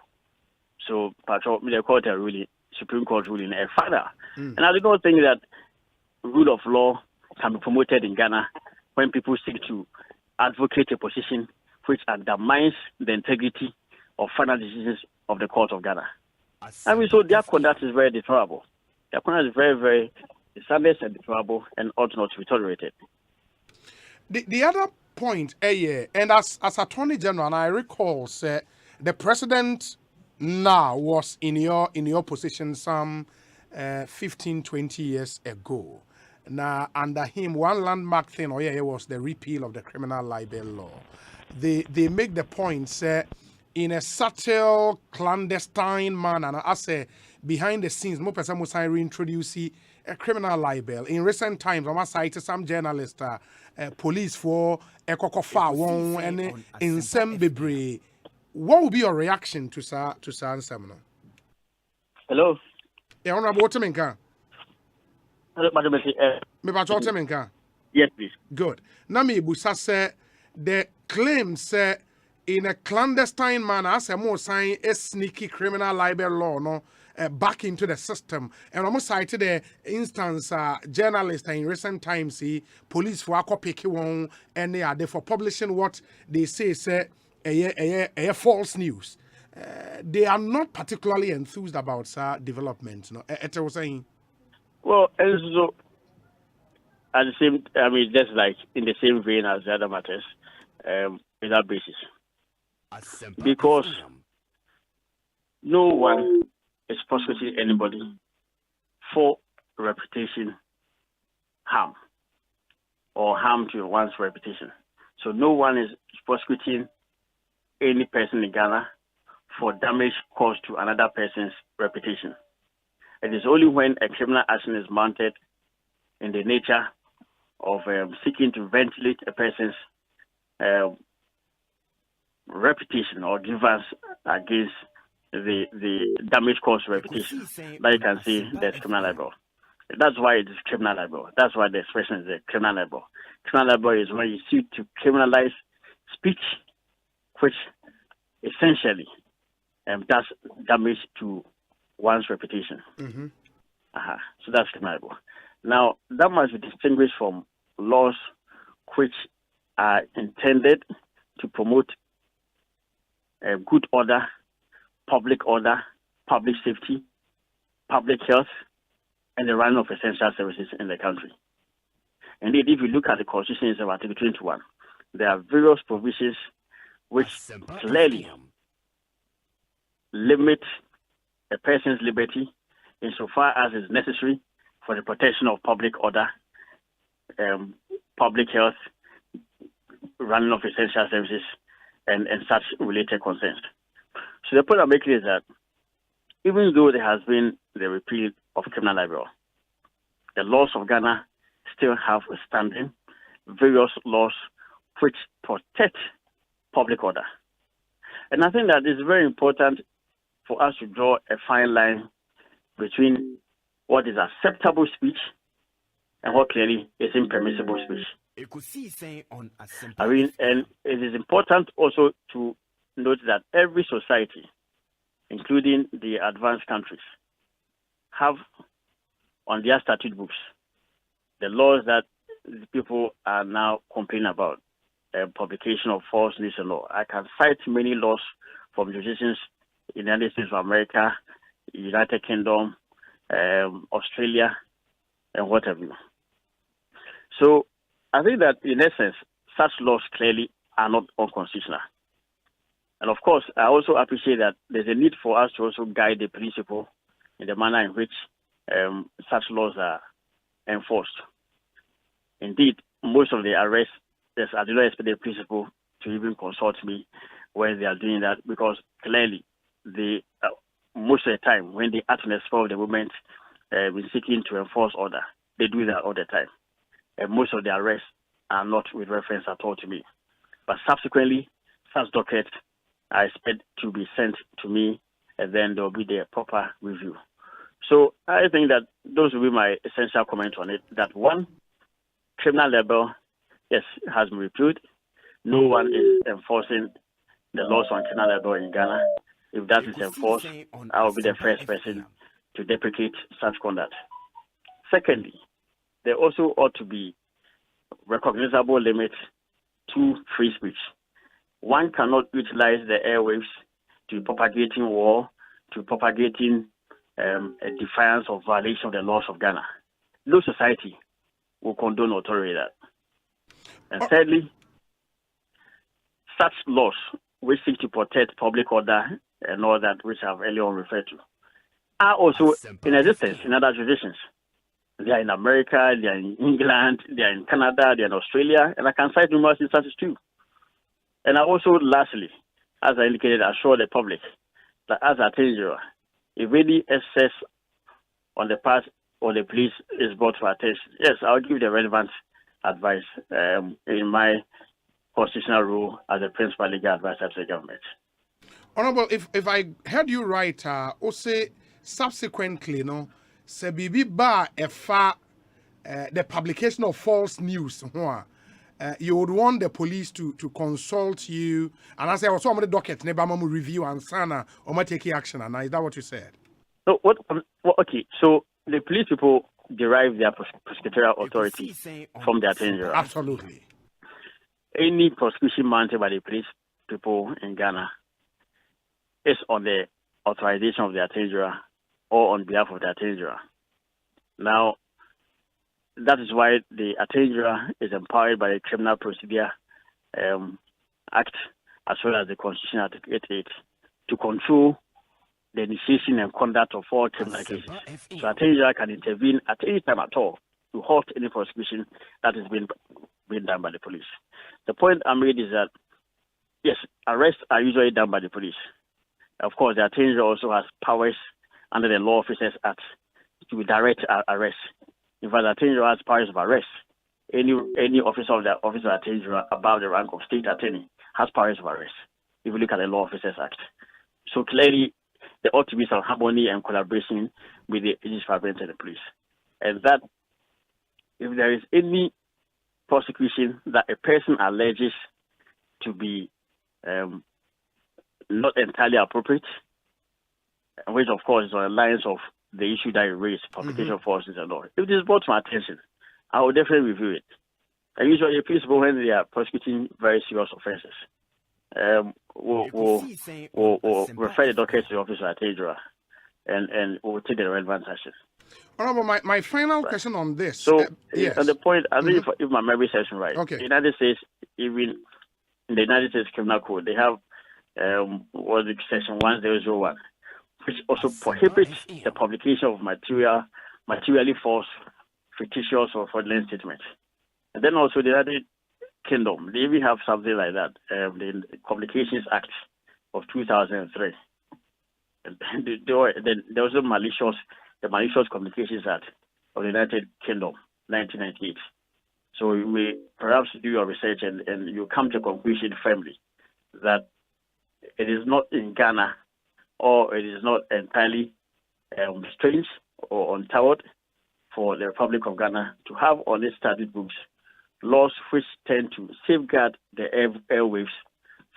So, the court ruling, Supreme Court ruling, a father. And I do not think that rule of law can be promoted in Ghana when people seek to advocate a position which undermines the integrity of final decisions of the court of Ghana. I mean, so their conduct is very deplorable. Their conduct is very, very dishonest and deplorable and ought not to be tolerated. The other point, and as Attorney General, and I recall, the president now was in your position some 15, 20 years ago. Now, under him, one landmark thing was the repeal of the criminal libel law. They make the point, in a subtle, clandestine manner, and I say behind the scenes, more person must reintroduce a criminal libel. In recent times, I cited some journalists, police for Ekokofa, and in Sembebre. What would be your reaction to Seminar? Hello. Honorable Otemenka. Hello, Madam. Yes, please. Good. Nami Busa said the claim said in a clandestine manner, as a more sign a sneaky criminal libel law, no, back into the system. And almost cited the instance, journalists in recent times, see police for copy one, and they are there for publishing what they say a false news. They are not particularly enthused about development. No, I was saying. Well, and so at the same, I mean, just like in the same vein as the other matters, without basis, because no one is prosecuting anybody for reputation harm or harm to one's reputation. So no one is prosecuting any person in Ghana for damage caused to another person's reputation. It is only when a criminal action is mounted in the nature of seeking to ventilate a person's reputation or grievance against the damage caused reputation that you can see there's criminal libel. That's why it is criminal libel. That's why the expression is criminal libel. Criminal libel is when you seek to criminalize speech which essentially does damage to one's reputation. So that's criminal. Now, that must be distinguished from laws which are intended to promote good order, public safety, public health, and the running of essential services in the country. Indeed, if you look at the Constitution of Article 21, there are various provisions which clearly limit a person's liberty insofar as is necessary for the protection of public order, public health, running of essential services, and such related concerns. So the point I'm making is that even though there has been the repeal of criminal libel, the laws of Ghana still have a standing, various laws which protect public order. And I think that it's very important for us to draw a fine line between what is acceptable speech and what clearly is impermissible speech. Ekosiisen On Asempa. I mean, and it is important also to note that every society, including the advanced countries, have on their statute books the laws that the people are now complaining about, publication of false news and law. I can cite many laws from jurisdictions in the United States of America, United Kingdom, Australia, and what have you. So I think that in essence, such laws clearly are not unconstitutional. And of course, I also appreciate that there's a need for us to also guide the principle in the manner in which such laws are enforced. Indeed, most of the arrests, I do not expect the principle to even consult me when they are doing that, because clearly most of the time when they act in the spur of the moment, when seeking to enforce order, they do that all the time. And most of the arrests are not with reference at all to me. But subsequently, such dockets I expect to be sent to me, and then there will be the proper review. So I think that those will be my essential comment on it. That one, criminal libel, yes, has been repealed. No one is enforcing the laws on criminal libel in Ghana. If that is enforced, I will be the first person to deprecate such conduct. Secondly, there also ought to be recognizable limits to free speech. One cannot utilize the airwaves to propagating war, to propagating a defiance or violation of the laws of Ghana. No society will condone or tolerate that. And thirdly, such laws which seek to protect public order and all that, which I've earlier on referred to, are also in existence in other jurisdictions. They are in America, they are in England, they are in Canada, they are in Australia, and I can cite numerous instances too. And I also, lastly, as I indicated, assure the public that as Attorney General, if any excess on the part of the police is brought to attention, yes, I'll give the relevant advice in my constitutional role as a principal legal advisor to the government. Honorable, if I heard you right, Osei, subsequently, Sebibi ba efa the publication of false news. You would want the police to consult you, and I say, also I'm the docket, Nebamamu review and sana, or take action. And is that what you said? So okay, so the police people derive their prosecutorial authority from the Attorney General. Absolutely. Any prosecution mounted by the police people in Ghana is on the authorization of the Attorney General or on behalf of the Attorney General. Now, that is why the Attorney General is empowered by the Criminal Procedure Act as well as the Constitution Article 88 to control the initiation and conduct of all criminal cases. So Attorney General can intervene at any time at all to halt any prosecution that is being done by the police. The point I made is that, yes, arrests are usually done by the police. Of course, the Attorney General also has powers under the Law Officers Act to direct arrests. In fact, the Attorney General has powers of arrest. Any officer of the Office of Attorney General above the rank of State Attorney has powers of arrest, if you look at the Law Officers Act. So clearly, there ought to be some harmony and collaboration with the agency and the police. And that, if there is any prosecution that a person alleges to be not entirely appropriate, which of course is on the lines of the issue that you raised, publication forces and all. If it is brought to my attention, I will definitely review it. And usually people, when they are prosecuting very serious offenses, will refer the docket to the Office of Attorney General and will take the relevant action. Honorable, my final question on this. So, yes. On the point, I think if my memory serves me right, okay. the United States, even in the United States Criminal Code, they have Section 1001, which also prohibits the publication of materially false, fictitious, or fraudulent statements. And then also the United Kingdom, they even have something like that, the Communications Act of 2003. And there was the Malicious Communications Act of the United Kingdom, 1998. So you may perhaps do your research and you come to a conclusion firmly that it is not in Ghana or it is not entirely strange or untoward for the Republic of Ghana to have on its statute books laws which tend to safeguard the airwaves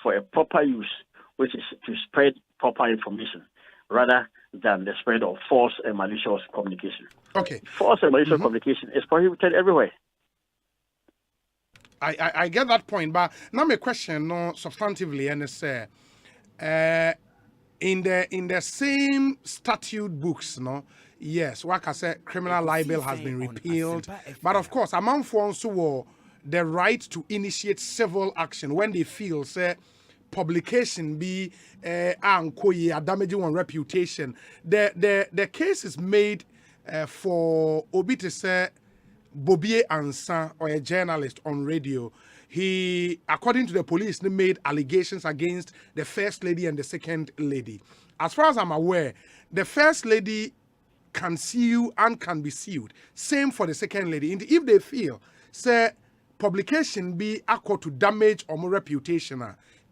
for a proper use, which is to spread proper information rather than the spread of false and malicious communication. Okay. False and malicious communication is prohibited everywhere. I get that point, but now my question, substantively, and it's in the same statute books, yes, like I said, criminal libel has been repealed, but of course, among forms who the right to initiate civil action when they feel say publication be damaging one reputation. The case is made for Obi to say Bobie Ansa or a journalist on radio. he, according to the police, made allegations against the first lady and the second lady. As far as I'm aware, the first lady can sue and can be sued. Same for the second lady. If they feel, say, publication be equal to damage or more reputation,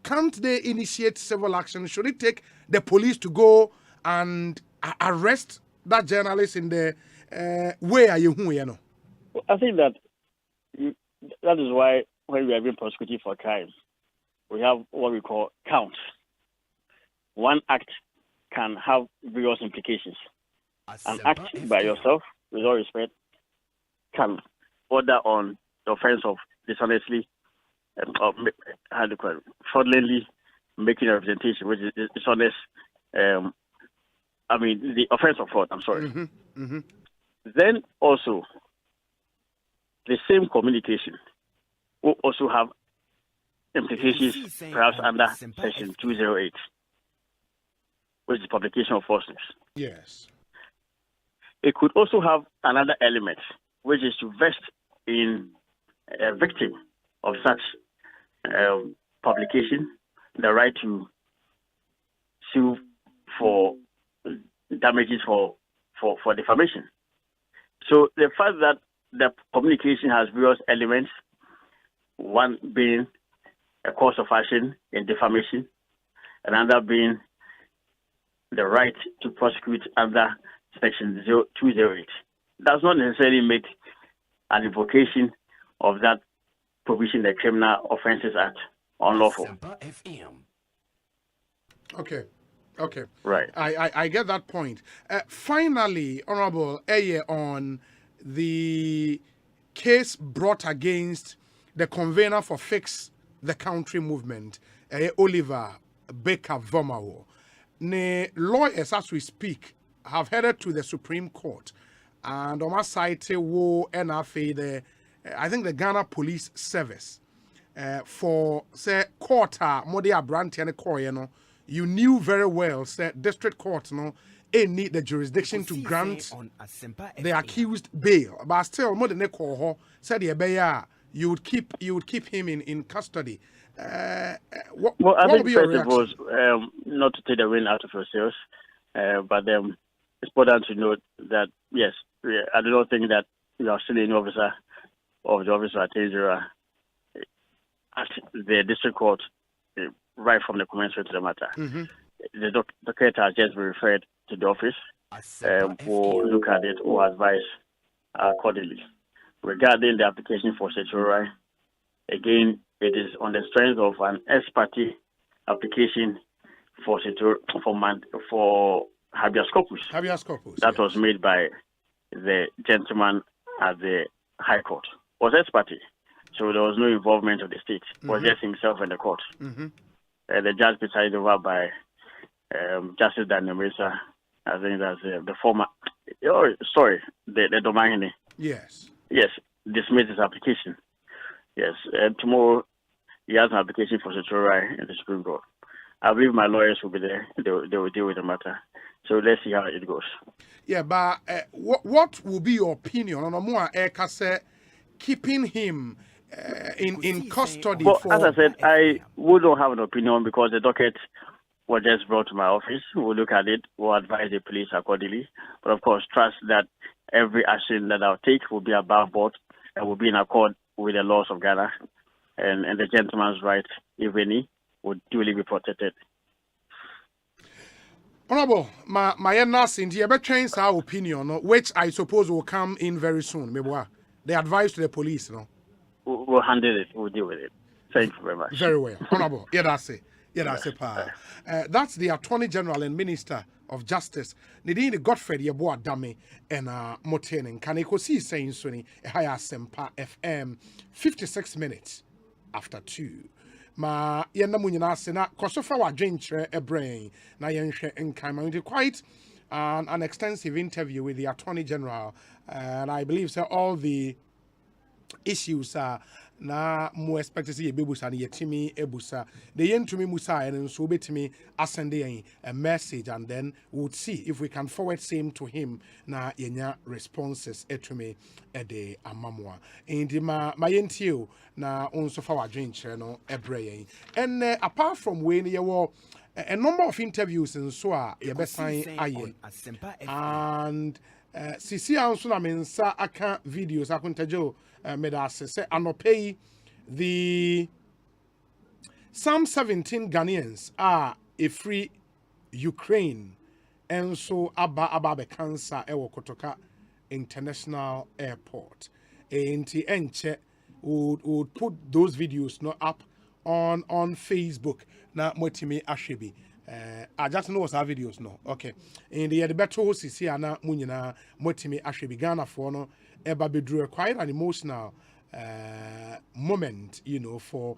can't they initiate civil action? Should it take the police to go and arrest that journalist in the way are you know? I think that is why when we are being prosecuted for crimes, we have what we call counts. One act can have various implications. An act by yourself, with all respect, can order on the offense of dishonestly, fraudulently making a representation, which is dishonest. The offense of fraud. I'm sorry. Then also, the same communication will also have implications, perhaps under Section 208, which is publication of false news. Yes. It could also have another element, which is to vest in a victim of such publication the right to sue for damages for defamation. So the fact that the communication has various elements, one being a cause of action in defamation, another being the right to prosecute under Section 208, does not necessarily make an invocation of that provision, the Criminal Offences Act, unlawful. Okay. Right. I get that point. Finally, Honorable Eye, on the case brought against the convener for Fix the Country movement, Oliver Baker Vomawo. Ne lawyers, as we speak, have headed to the Supreme Court, and on my side, NFA, I think the Ghana Police Service, for say court, Modi Abranti and Koyeno, you knew very well, say district court, need the jurisdiction to grant the accused bail, but still, more than said you would keep him in custody. What I think would be your first it was not to take the wind out of your sails, but it's important to note that yes, I do not think that you are still an officer of the Office of Attorney at the district court right from the commencement of the matter. The docket has just been referred to the office for look at it or advise accordingly. Regarding the application for certiorari, again, it is on the strength of an ex parte application for habeas corpus. Habeas corpus. That was made by the gentleman at the High Court. It was ex parte, so there was no involvement of the state. It was just himself and the court. The judge presided over by Justice Daniel Mesa. I think that's the former. The Domahine. Yes. Yes, dismissed his application. Yes, tomorrow he has an application for certiorari in the Supreme Court. I believe my lawyers will be there. They will deal with the matter. So let's see how it goes. Yeah, but what will be your opinion on Omua Ekase keeping him in custody? Well, as I said, I wouldn't have an opinion because the docket was just brought to my office. We'll look at it. We'll advise the police accordingly. But of course, trust that every action that I'll take will be above board and will be in accord with the laws of Ghana. And the gentleman's rights, if any, would duly be protected. Honorable, my Nasin, you ever change our opinion, which I suppose will come in very soon. The advice to the police, We'll handle it. We'll deal with it. Thank you very much. Very well. Honorable, that's it. That's the Attorney General and Minister of Justice. Nidini Godfrey Yeboah Dame and Motenen. Can Ekosiise saying Sony Asempa FM 56 minutes after 2. Ma yenda munyina sena kosofa wa dwentre brain na yenhwe nkan quite an extensive interview with the Attorney General, and I believe so all the issues na mo expect say yebebusa na yetimi ebusa the yentumi musa and so betimi asende a message and then we would see if we can forward same to him na yenya responses etumi ede amamwa indi ma yentio na onso fa wadwen kire no ebre yen and apart from we ne yewo a number of interviews in so a yebesan aye and sisi anso na mensa aka videos akontajo medase say anopei the some 17 Ghanaians are a free Ukraine and so aba cancer ewo Kotoka International Airport enti enche would put those videos no up on Facebook na motimi ahwebi I just know our videos no okay in the better sisi ana munyina motimi ahwebi Ghana for no eba bedru quite an emotional moment, you know, for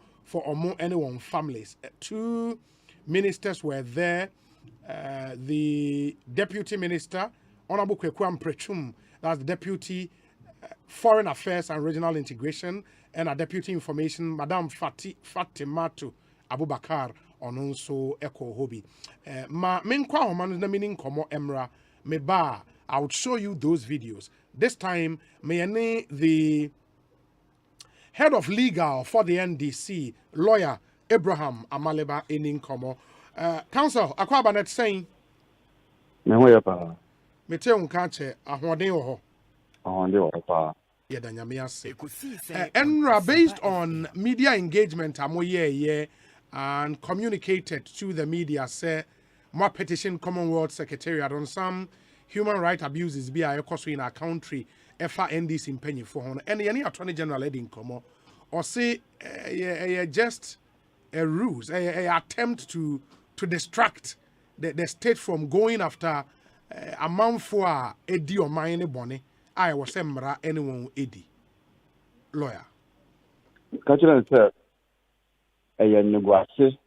anyone families. Two ministers were there. The deputy minister, Honorable Kwekuam Prechum, that's the deputy foreign affairs and regional integration, and a deputy information, Madam Fatimatu Abubakar, ononso Eko Hobi. Ma menkwa homan na meaning komo emra meba. I would show you those videos. This time, the head of legal for the NDC, lawyer Abraham Amaleba Eninkomo. Counsel, Akwaba net saying, Mete unkache, ahwade oho. Enra, based on media engagement, amoye and communicated to the media, say, more petition Commonwealth Secretariat on some human rights abuses be a cost in our country, FNDC in penny for hon, and any attorney general heading come or say just a ruse, a attempt to distract the state from going after a man for Eddie or mine bonnet. I was semra anyone Eddie. Lawyer. Cultural sir, a negotiation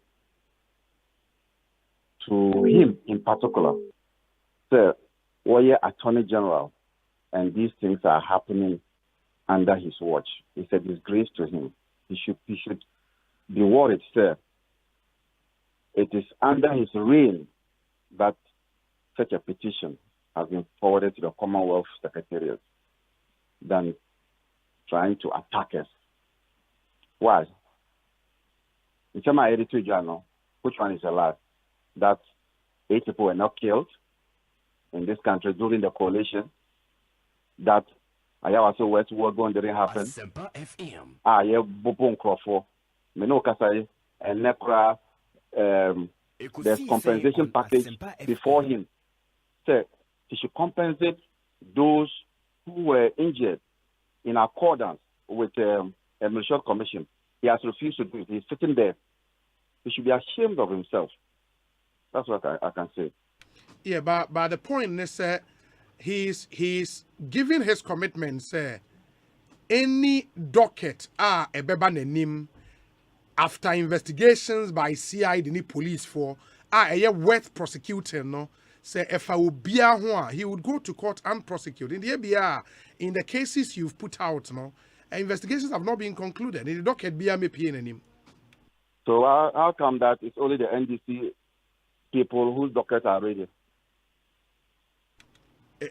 to him in particular, sir. Warrior Attorney General, and these things are happening under his watch. It's a disgrace to him. He should be worried, sir. It is under his reign that such a petition has been forwarded to the Commonwealth Secretariat than trying to attack us. Why? In my editorial journal, which one is the last? That 8 people were not killed in this country during the coalition, that I also west war going didn't happen. Asempa FM. Bopon Crawford, Menokasai, and Nekra, there's compensation package before him. So he should compensate those who were injured in accordance with a militia commission. He has refused to do it. He's sitting there. He should be ashamed of himself. That's what I can say. Yeah, but the point is, he's giving his commitment, sir. Any docket a beba nenim after investigations by CID ni police for worth prosecuting, no. Say if I would be he would go to court and prosecute. In the ABR, in the cases you've put out, no, investigations have not been concluded. In the docket be him. So how come that it's only the NDC people whose dockets are ready?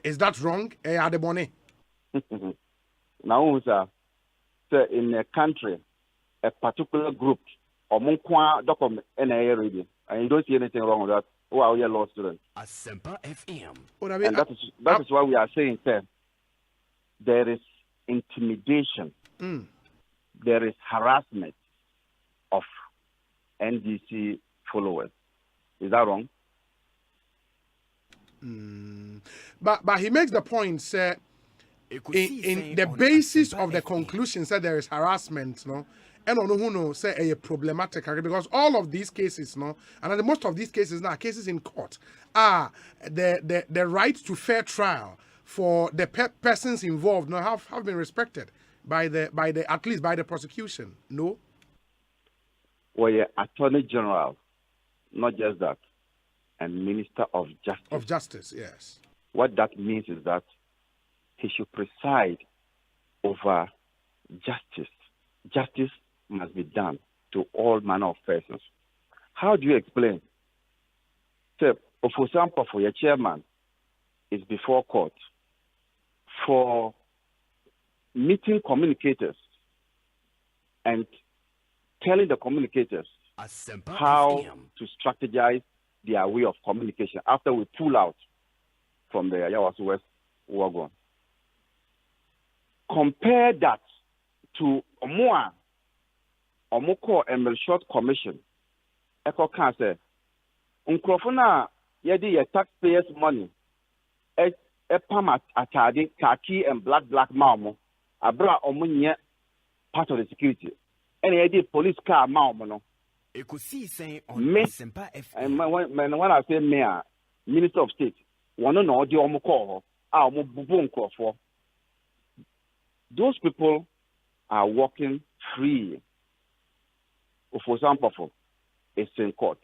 Is that wrong? Adebone? Now, sir, in a country, a particular group, or Munkwa document NIA ready, and you don't see anything wrong with that. Oh, are you law student? Asempa FM. And that is why we are saying, sir, there is intimidation, there is harassment of NDC followers. Is that wrong? But he makes the point, sir, in the basis of the conclusion, said there is harassment, no, and on who know say a problematic because all of these cases, no, and most of these cases now cases in court are the right to fair trial for the persons involved, no, have been respected by the at least by the prosecution, no. Well, yeah, Attorney General, not just that. And Minister of Justice. Of Justice, yes. What that means is that he should preside over justice justice must be done to all manner of persons. How do you explain? So, for example, for your chairman is before court for meeting communicators and telling the communicators how to strategize their way of communication after we pull out from the Ayawas West wagon. Compare that to Omoko and Short Commission. Eko can say, Unkrofuna yedi ye taxpayers' money. Pam atade khaki and black mamo. Abra omunye part of the security. And yedi police car mamo no. Ekosiisen On Asempa FM. And when I say mayor, Minister of State, one no the omoko omo bubu nkrofo. Those people are walking free. For example, it's in court.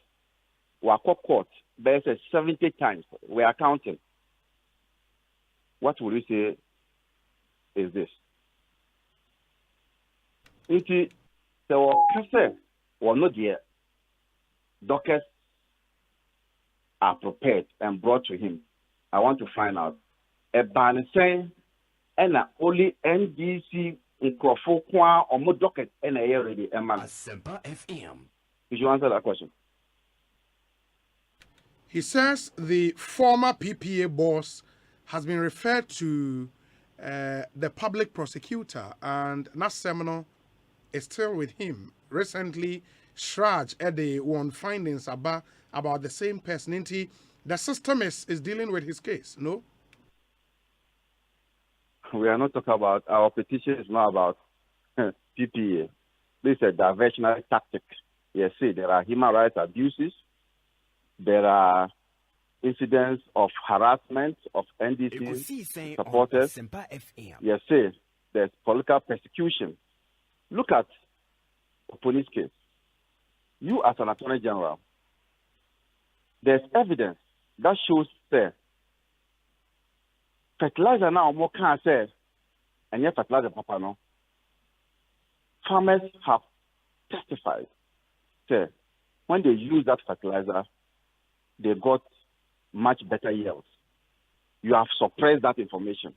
Wako court, there's 70 times. We are counting. What will you say is this? Inti there were kase or not yet. Dockets are prepared and brought to him. I want to find out. A ban saying and only NDC Nkrofo kwa or more docket and a year ready a man. Asempa FM. Did you answer that question? He says the former PPA boss has been referred to the public prosecutor, and that seminal is still with him. Recently, Shraj Ede won findings about the same person. The system is dealing with his case, no? We are not talking about, our petition is not about PPA. This is a diversionary tactic. Yes, see, there are human rights abuses. There are incidents of harassment of NDC supporters. Yes, see, there's political persecution. Look at the police case. You as an Attorney General, there's evidence that shows that fertilizer now more can say, and yet fertilizer papa no. Farmers have testified that when they use that fertilizer, they got much better yields. You have suppressed that information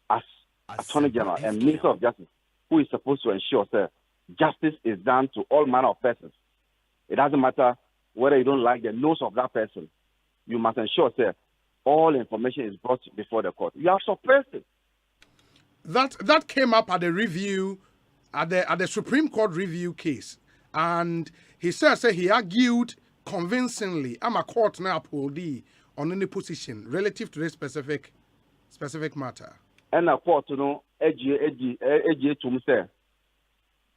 as Attorney General and Minister of Justice, who is supposed to ensure that justice is done to all manner of persons. It doesn't matter whether you don't like the nose of that person. You must ensure that all information is brought before the court. You have suppressed it. That came up at the review, at the Supreme Court review case, and he says he argued convincingly. I'm a court now upholdee on any position relative to this specific matter. And a court, you know,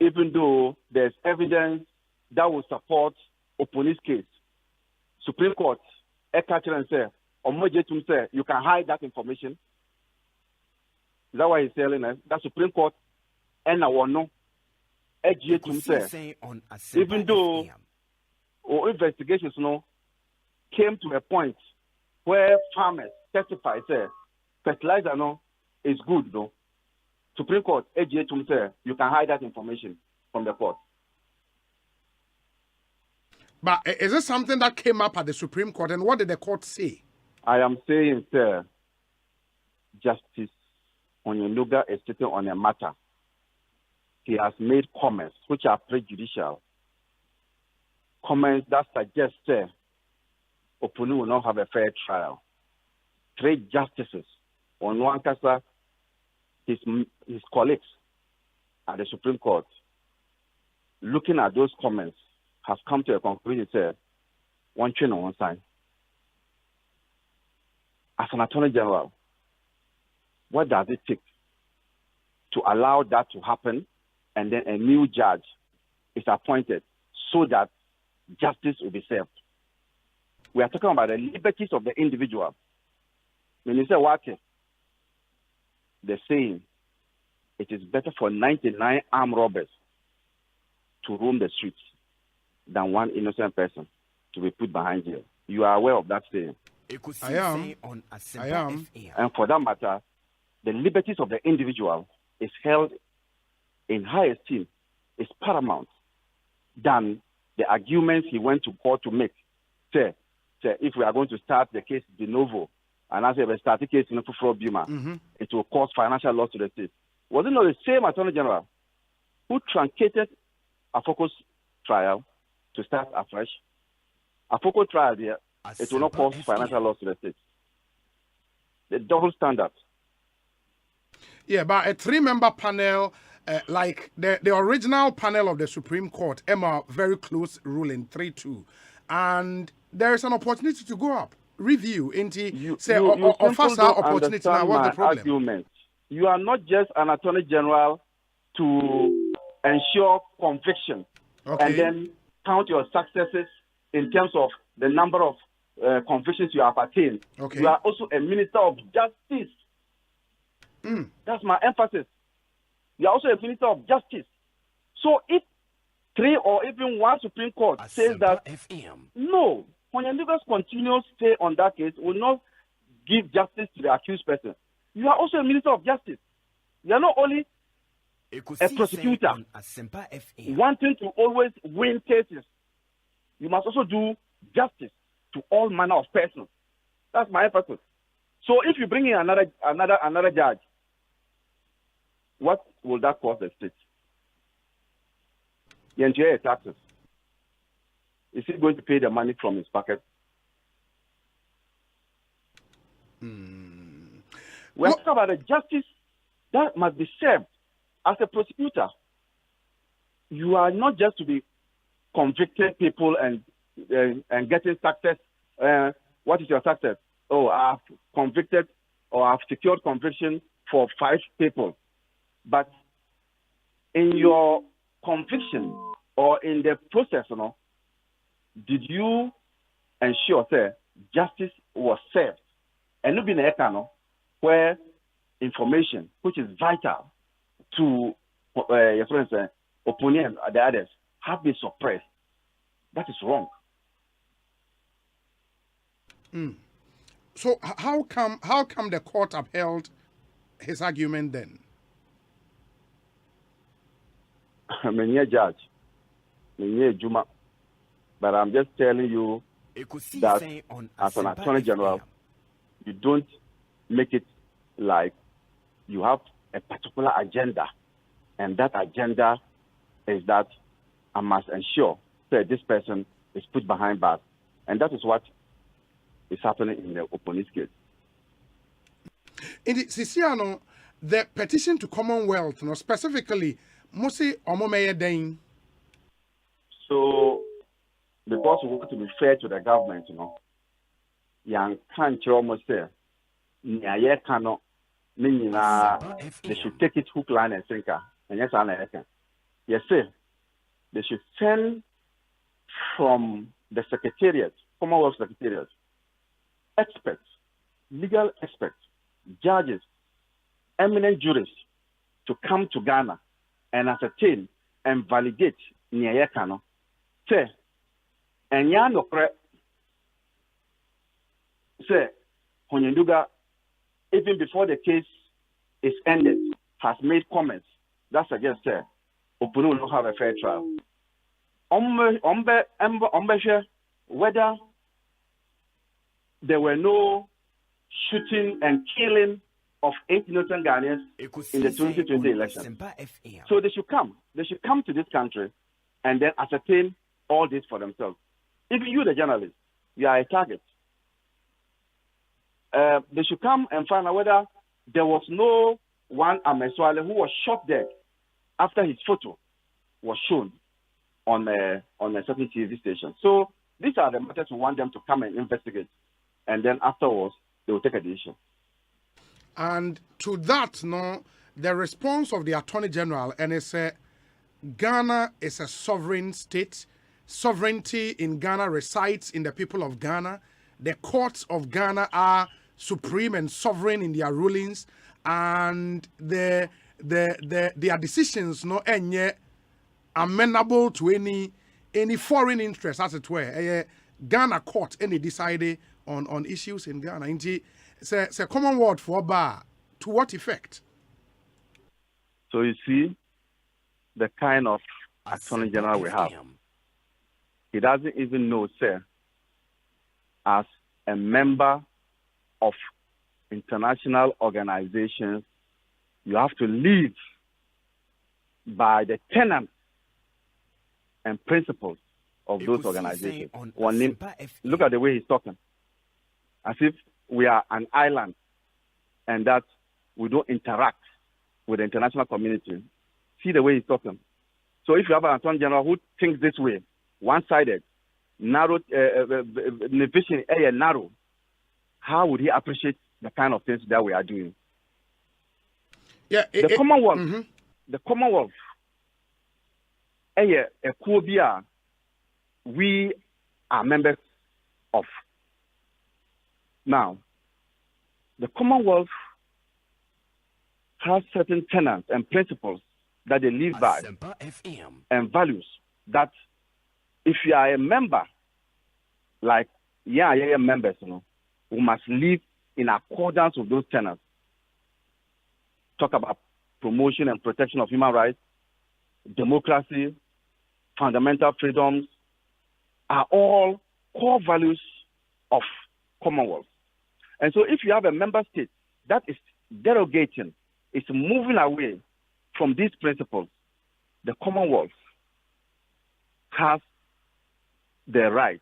even though there's evidence that will support a police case, Supreme Court, you can hide that information. Is that why he's telling us? That Supreme Court and I want no even though our investigations came to a point where farmers testify say fertilizer is good though. Supreme Court you can hide that information from the court. But is this something that came up at the Supreme Court, and what did the court say? I am saying, sir, Justice Onyenuga is sitting on a matter. He has made comments which are prejudicial. Comments that suggest, sir, Opunu will not have a fair trial. 3 justices, on one case, his colleagues at the Supreme Court, looking at those comments, has come to a conclusion, sir, one chain on one side. As an Attorney General, what does it take to allow that to happen, and then a new judge is appointed so that justice will be served? We are talking about the liberties of the individual. When you say what, they're saying it is better for 99 armed robbers to roam the streets than one innocent person to be put behind jail. You are aware of that saying? I am. And for that matter, the liberties of the individual is held in high esteem is paramount than the arguments he went to court to make. Say, if we are going to start the case de novo, and as we start the case in Buma, it will cause financial loss to the state. Was it not the same Attorney General who truncated a focus trial to start afresh? A focus trial there, it will not cause financial loss to the state. The double standard. Yeah, but a 3-member panel, like the original panel of the Supreme Court, Emma, very close ruling, 3-2. And there is an opportunity to go up, review, offer opportunity now. What's the problem? Argument. You are not just an Attorney General to ensure conviction and then count your successes in terms of the number of convictions you have attained. You are also a Minister of Justice. That's my emphasis. You are also a Minister of Justice. So if 3 or even 1 Supreme Court says that no, Honyandiga's continuous stay on that case will not give justice to the accused person, you are also a Minister of Justice. You are not only a prosecutor wanting to always win cases, you must also do justice to all manner of persons. That's my emphasis. So if you bring in another judge, what will that cost the state? The entire taxes. Is he going to pay the money from his pocket? We're talking about a justice that must be served. As a prosecutor, you are not just to be convicting people and getting success. What is your success? Oh, I've convicted or I've secured conviction for 5 people. But in your conviction or in the process, did you ensure that justice was served? And not be in a where information, which is vital to your friends, opponents, the others, have been suppressed. That is wrong. So how come the court upheld his argument then? I'm a judge, Juma, but I'm just telling you that as an Attorney General, you don't make it like you have a particular agenda, and that agenda is that I must ensure that this person is put behind bars, and that is what is happening in the opponent's case. In the Siciano, the petition to Commonwealth, specifically, Mose Omomeye Dane. So, because we want to be fair to the government, young country almost say, they should take it hook, line, and sinker. And yes, I reckon. Yes, sir. They should send from the Secretariat, Commonwealth Secretariat, experts, legal experts, judges, eminent jurists to come to Ghana and ascertain and validate Nyayekano. Say, and Yano say, Honyenduga, even before the case is ended, has made comments that suggest that Opunu will not have a fair trial. Whether there were no shooting and killing of 8 innocent Ghanaians in the 2020 election. So they should come. They should come to this country and then ascertain all this for themselves. If you, the journalist, you are a target, they should come and find out whether there was no one Ameswale who was shot dead after his photo was shown on a certain TV station. So these are the matters we want them to come and investigate, and then afterwards they will take a decision. And to that, the response of the Attorney General, and it's Ghana is a sovereign state. Sovereignty in Ghana resides in the people of Ghana. The courts of Ghana are supreme and sovereign in their rulings, and their decisions any amenable to any foreign interest, as it were. Ghana court any decided on issues in Ghana. It's a Commonwealth for bar. To what effect? So you see, the kind of Attorney General we have. He doesn't even know, sir, as a member of international organizations, you have to live by the tenets and principles of those organizations. Look at the way he's talking. As if we are an island and that we don't interact with the international community. See the way he's talking. So if you have an Attorney General who thinks this way, one-sided, narrow, vision narrow, how would he appreciate the kind of things that we are doing? Yeah, the Commonwealth, the Commonwealth, we are members of. Now, the Commonwealth has certain tenets and principles that they live by and values that if you are a member, like members, we must live in accordance with those tenets. Talk about promotion and protection of human rights, democracy, fundamental freedoms are all core values of Commonwealth. And so if you have a member state that is derogating, is moving away from these principles, the Commonwealth has the right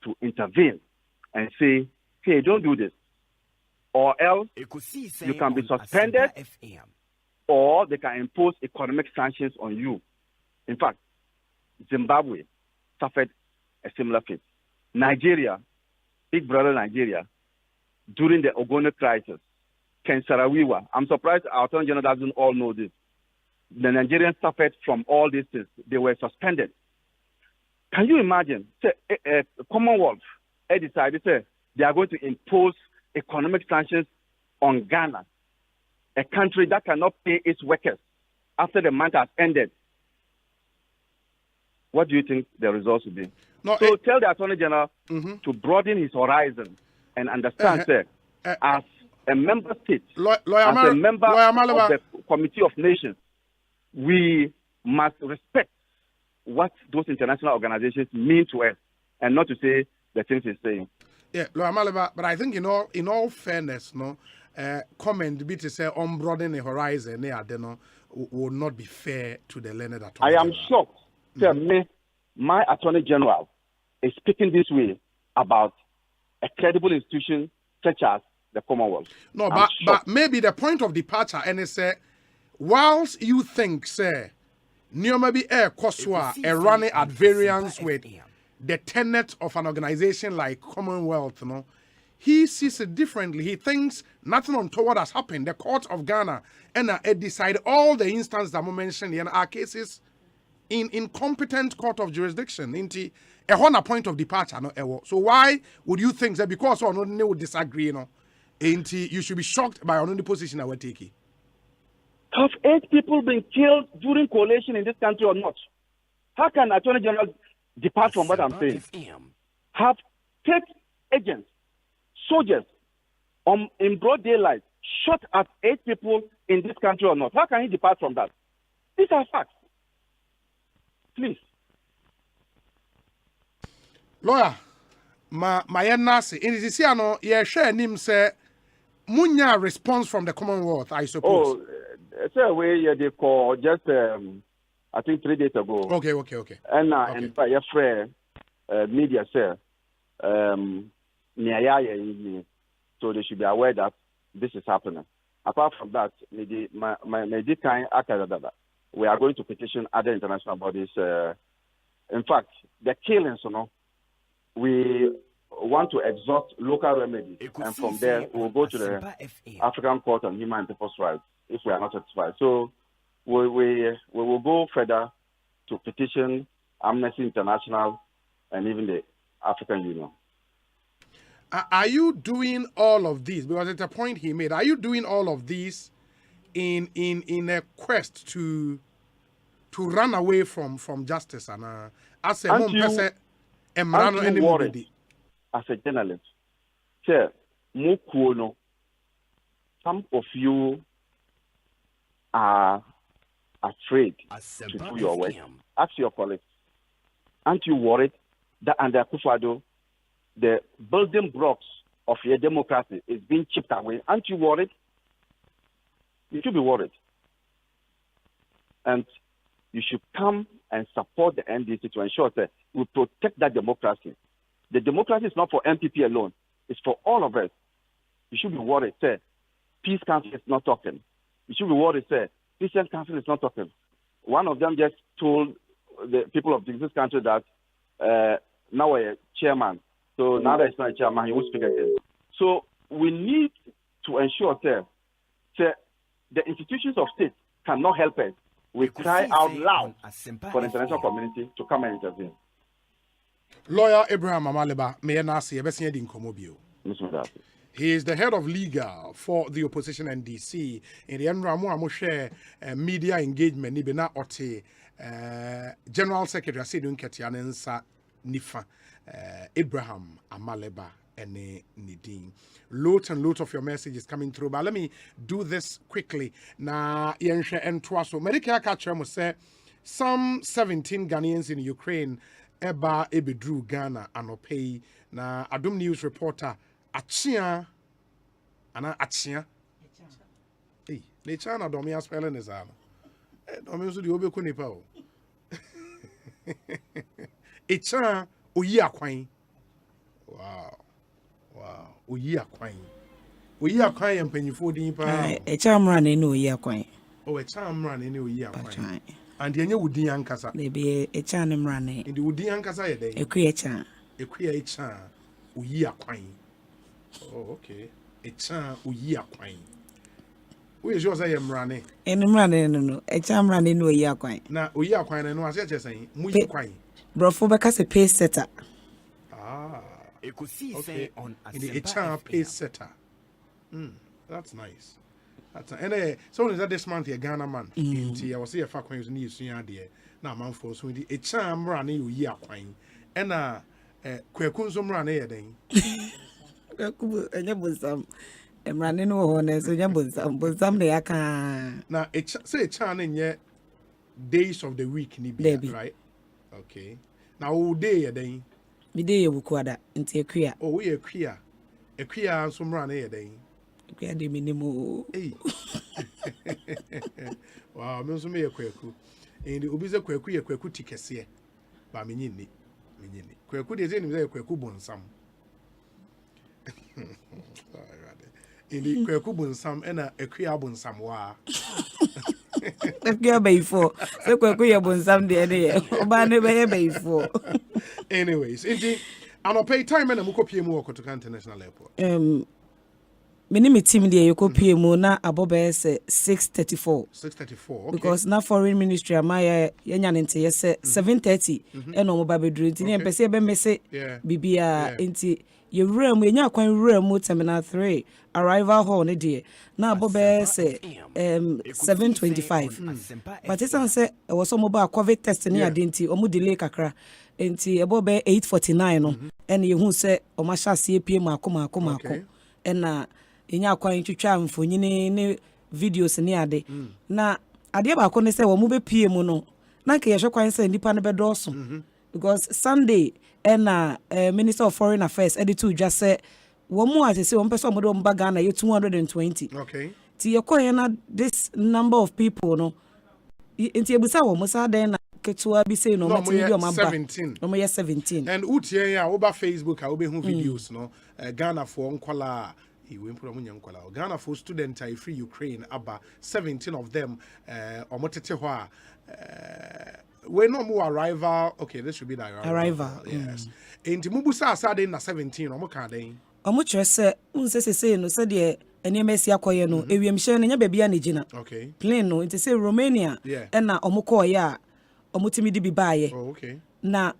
to intervene and say, hey, don't do this. Or else you can be suspended or they can impose economic sanctions on you. In fact, Zimbabwe suffered a similar fate. Nigeria, big brother Nigeria, during the Ogoni crisis, Ken Sarawiwa, I'm surprised our Attorney General doesn't all know this. The Nigerians suffered from all these things. They were suspended. Can you imagine? Say, Commonwealth decided they are going to impose economic sanctions on Ghana, a country that cannot pay its workers after the month has ended. What do you think the results will be? So tell the Attorney General to broaden his horizon and understand, as a member state, as a member of the Committee of Nations, we must respect what those international organizations mean to us and not to say the things he's saying. Yeah, but I think in all fairness, comment be to say on broadening the horizon, will not be fair to the learned Attorney I am General. shocked. My Attorney General is speaking this way about a credible institution such as the Commonwealth. No, but maybe the point of departure, and it's whilst you think, maybe a running at variance with the tenet of an organization like Commonwealth, he sees it differently. He thinks nothing untoward has happened. The court of Ghana and decide all the instances that we mentioned in our cases in incompetent court of jurisdiction. Into a point of departure, so why would you think that because or no disagree, you should be shocked by the position that we're taking? Have 8 people been killed during coalition in this country or not? How can Attorney General depart from what I'm saying? Have state agents, soldiers, in broad daylight shot at 8 people in this country or not? How can he depart from that? These are facts. Please. Lawyer, my nasi in this year share him say munya response from the Commonwealth, I suppose. It's a way they call just I think 3 days ago. Okay. And by your friend media say so they should be aware that this is happening. Apart from that, we are going to petition other international bodies. In fact, the killings, we want to exhaust local remedies, and from there we'll go to the African Court on Human and People's Rights if we are not satisfied. So we will go further to petition Amnesty International and even the African Union. Are you doing all of these? Because it's a point he made. Are you doing all of these in a quest to run away from justice? And as a person, as a journalist, sir, some of you are afraid to do your work. Ask your colleagues. Aren't you worried that under Akufo-Addo, the building blocks of your democracy is being chipped away? Aren't you worried? You should be worried. And you should come and support the NDC to ensure that we protect that democracy. The democracy is not for MPP alone. It's for all of us. You should be worried, sir. Peace Council is not talking. You should be worried, sir. Christian Council is not talking. One of them just told the people of this country that now we're a chairman. So now that it's not a chairman, he will speak again. So we need to ensure, sir, the institutions of state cannot help us. We cry out loud for the international community to come and intervene. Lawyer Abraham Amaleba, Mayor Nasi, he is the head of legal for the opposition NDC. In the Enramu share media engagement, Nibena Ote, General Secretary Asidun Ketianensa Nifa, Abraham Amaleba, and Nidin. Lot and lot of your messages coming through, but let me do this quickly. Na Yenshe and Twaso. Medicare catcher must say some 17 Ghanaians in Ukraine eba ebedru Ghana anopei. Na Adum News reporter Achia hey, le chana domia spelling is ana. Domia so di obe ko nipa o. Echa oyi akwan. Wow. Wow. Oyi akwan. Oyi akwan empanyifo din pa. Echa mra na no oyi akwan. Oh, echa mra na oyi akwan. And the enye wudi ankasa. Maybe echa ne mra na. Ndi wudi ankasa ye den. Ekuya echa. Ekuya echa oyi akwan. Oh, okay. Echa oyi akwan. We sure say mra na. Enu mra na no. Echa mra na no oyi akwan. Na oyi akwan na no ase che say mu yi akwan. Brofo beka se pay setter. Okay. In the HR pay setter. That's nice. That's and so is that this month a Ghana man. I was here for coins news there. Now man for so the HR run you year coin. And kwekun so run here then. Kwekun enye bonsam. Emrane no ho so enye bonsam de aka. Now say HR na days of the week ni be right? Okay. Now all day then. Bide ye bukwada nti ekua. Oh, we ekua. Ekua so mra na ye den. Ekua de minimo. Hey. Wow, me so me ekwaku. Ndi obi ze kwaku ye kwaku tikese. Ba menyini. Kwaku de ze ni ze kwaku bonsam. Ndi kwaku bonsam ena ekua bonsam wa. Ekua bayfo. Se kwaku ye bonsam de ene oba ne be bayfo. Anyways, I'll pay time and I'm going to go to International Airport. Me team there you go PMO na abobe say 6:34. 6:34. Okay. Because na foreign ministry amaya yenya nte yese 7:30 e no mo ba bedru nti ne pese be mese bibia nti ye wura mu yenya kwan wura mu terminal 3 arrival hall ne de na abobe say 7:25. But it's say e was some ba covid test ne ade nti omo delay kakra. Enti abobe 8:49 no ene ye hu se o ma sha se PM akoma ena enya kwan twitwa mfonyini ne videos ne ade na ade ba ko ne se wo mu be PM no na ke ye hwe kwan se nipa ne be doso because Sunday ena Minister of Foreign Affairs editor just say wo mu atese wo mpese wo do mbaga na ye 220. Okay. Ti ye ko ye na this number of people no enti ebusa wo musa den na ketua bi say no mati video mamba 17 no me 17 and utie ya over Facebook a obe hu videos no Ghana for nkwala we promo nyankwala Ghana for student I free Ukraine aba 17 of them omotete ho a we no more arrival. Okay, this should be the arrival. Yes. Enti mubusa asade na 17 omo ka den omo kire se unsese no se de ene mesi akoye no ewiemhye no nya bebia na gina. Okay. Plane no enti se Romania na omo koye a omutimi di bibaye. Oh, okay. Na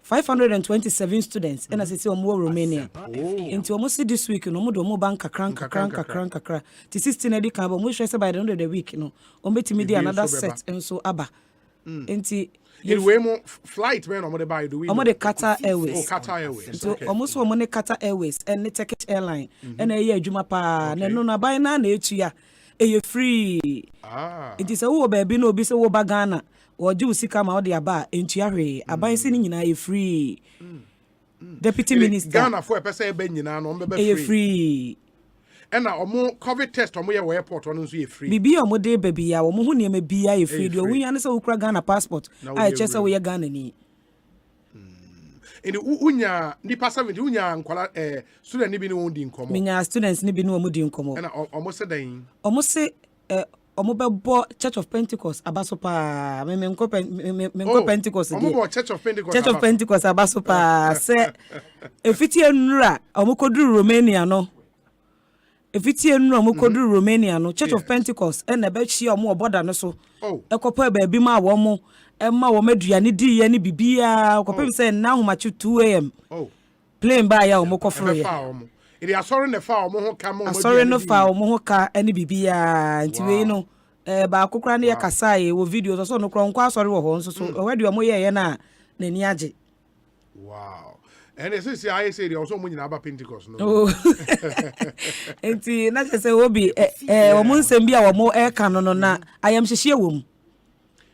527 students and as I say omo Romania. Into almost this week no mo do mo bank kakra. Ti 16 edi kan ba mo hwe say by the end of the week no ombetimi di another set and so aba. Enti we mo flight when omo dey buy do we omo dey Qatar Airways. Oh, Qatar Airways. So almost omo ne Qatar Airways and ne Turkish airline and e adwuma pa na no na buy na etua eye free it is a wo ba bi na obi se wo ba Ghana wo ji usika ma wo de aba entua hwe aban se ni nyina ye free deputy minister Ghana for a person e ba nyina no be free and na omo covid test omo ye airport ono nso ye free bibi omo de baby ya omo hu ne ma bia ye free do wunya ne se wo kura Ghana passport a che se wo ye Ghana ni in unya ni pasa me unya nkwala student ni bi ni won di nkomo minya students ni bi ni omo di nkomo and omo se dan omo se omo bebo Church of Pentecost abaso pa me nko Pentecost omo bo Church of Pentecost abaso pa se efiti enura omo koduru Romania no efiti enura omo koduru Romania no Church of Pentecost e na be chi omo oboda no so ekopa ba bi ma wo mo emma wo maduane di ye ni bibia ekopa se na homachi 2 am plane ba ya omo kofro ye It is sorry ne fa omo ho ka mo sorry no fa omo ho ka ani bibia nti we no ba kokra ne yakasa ye wo video so no kro nkwa sorry wo ho nso so wedi omo ye na nani age wow and it is I say also mo nyina ba Pentecost no nti na se obi omo nsem bia omo ka no na ayam hyehye wom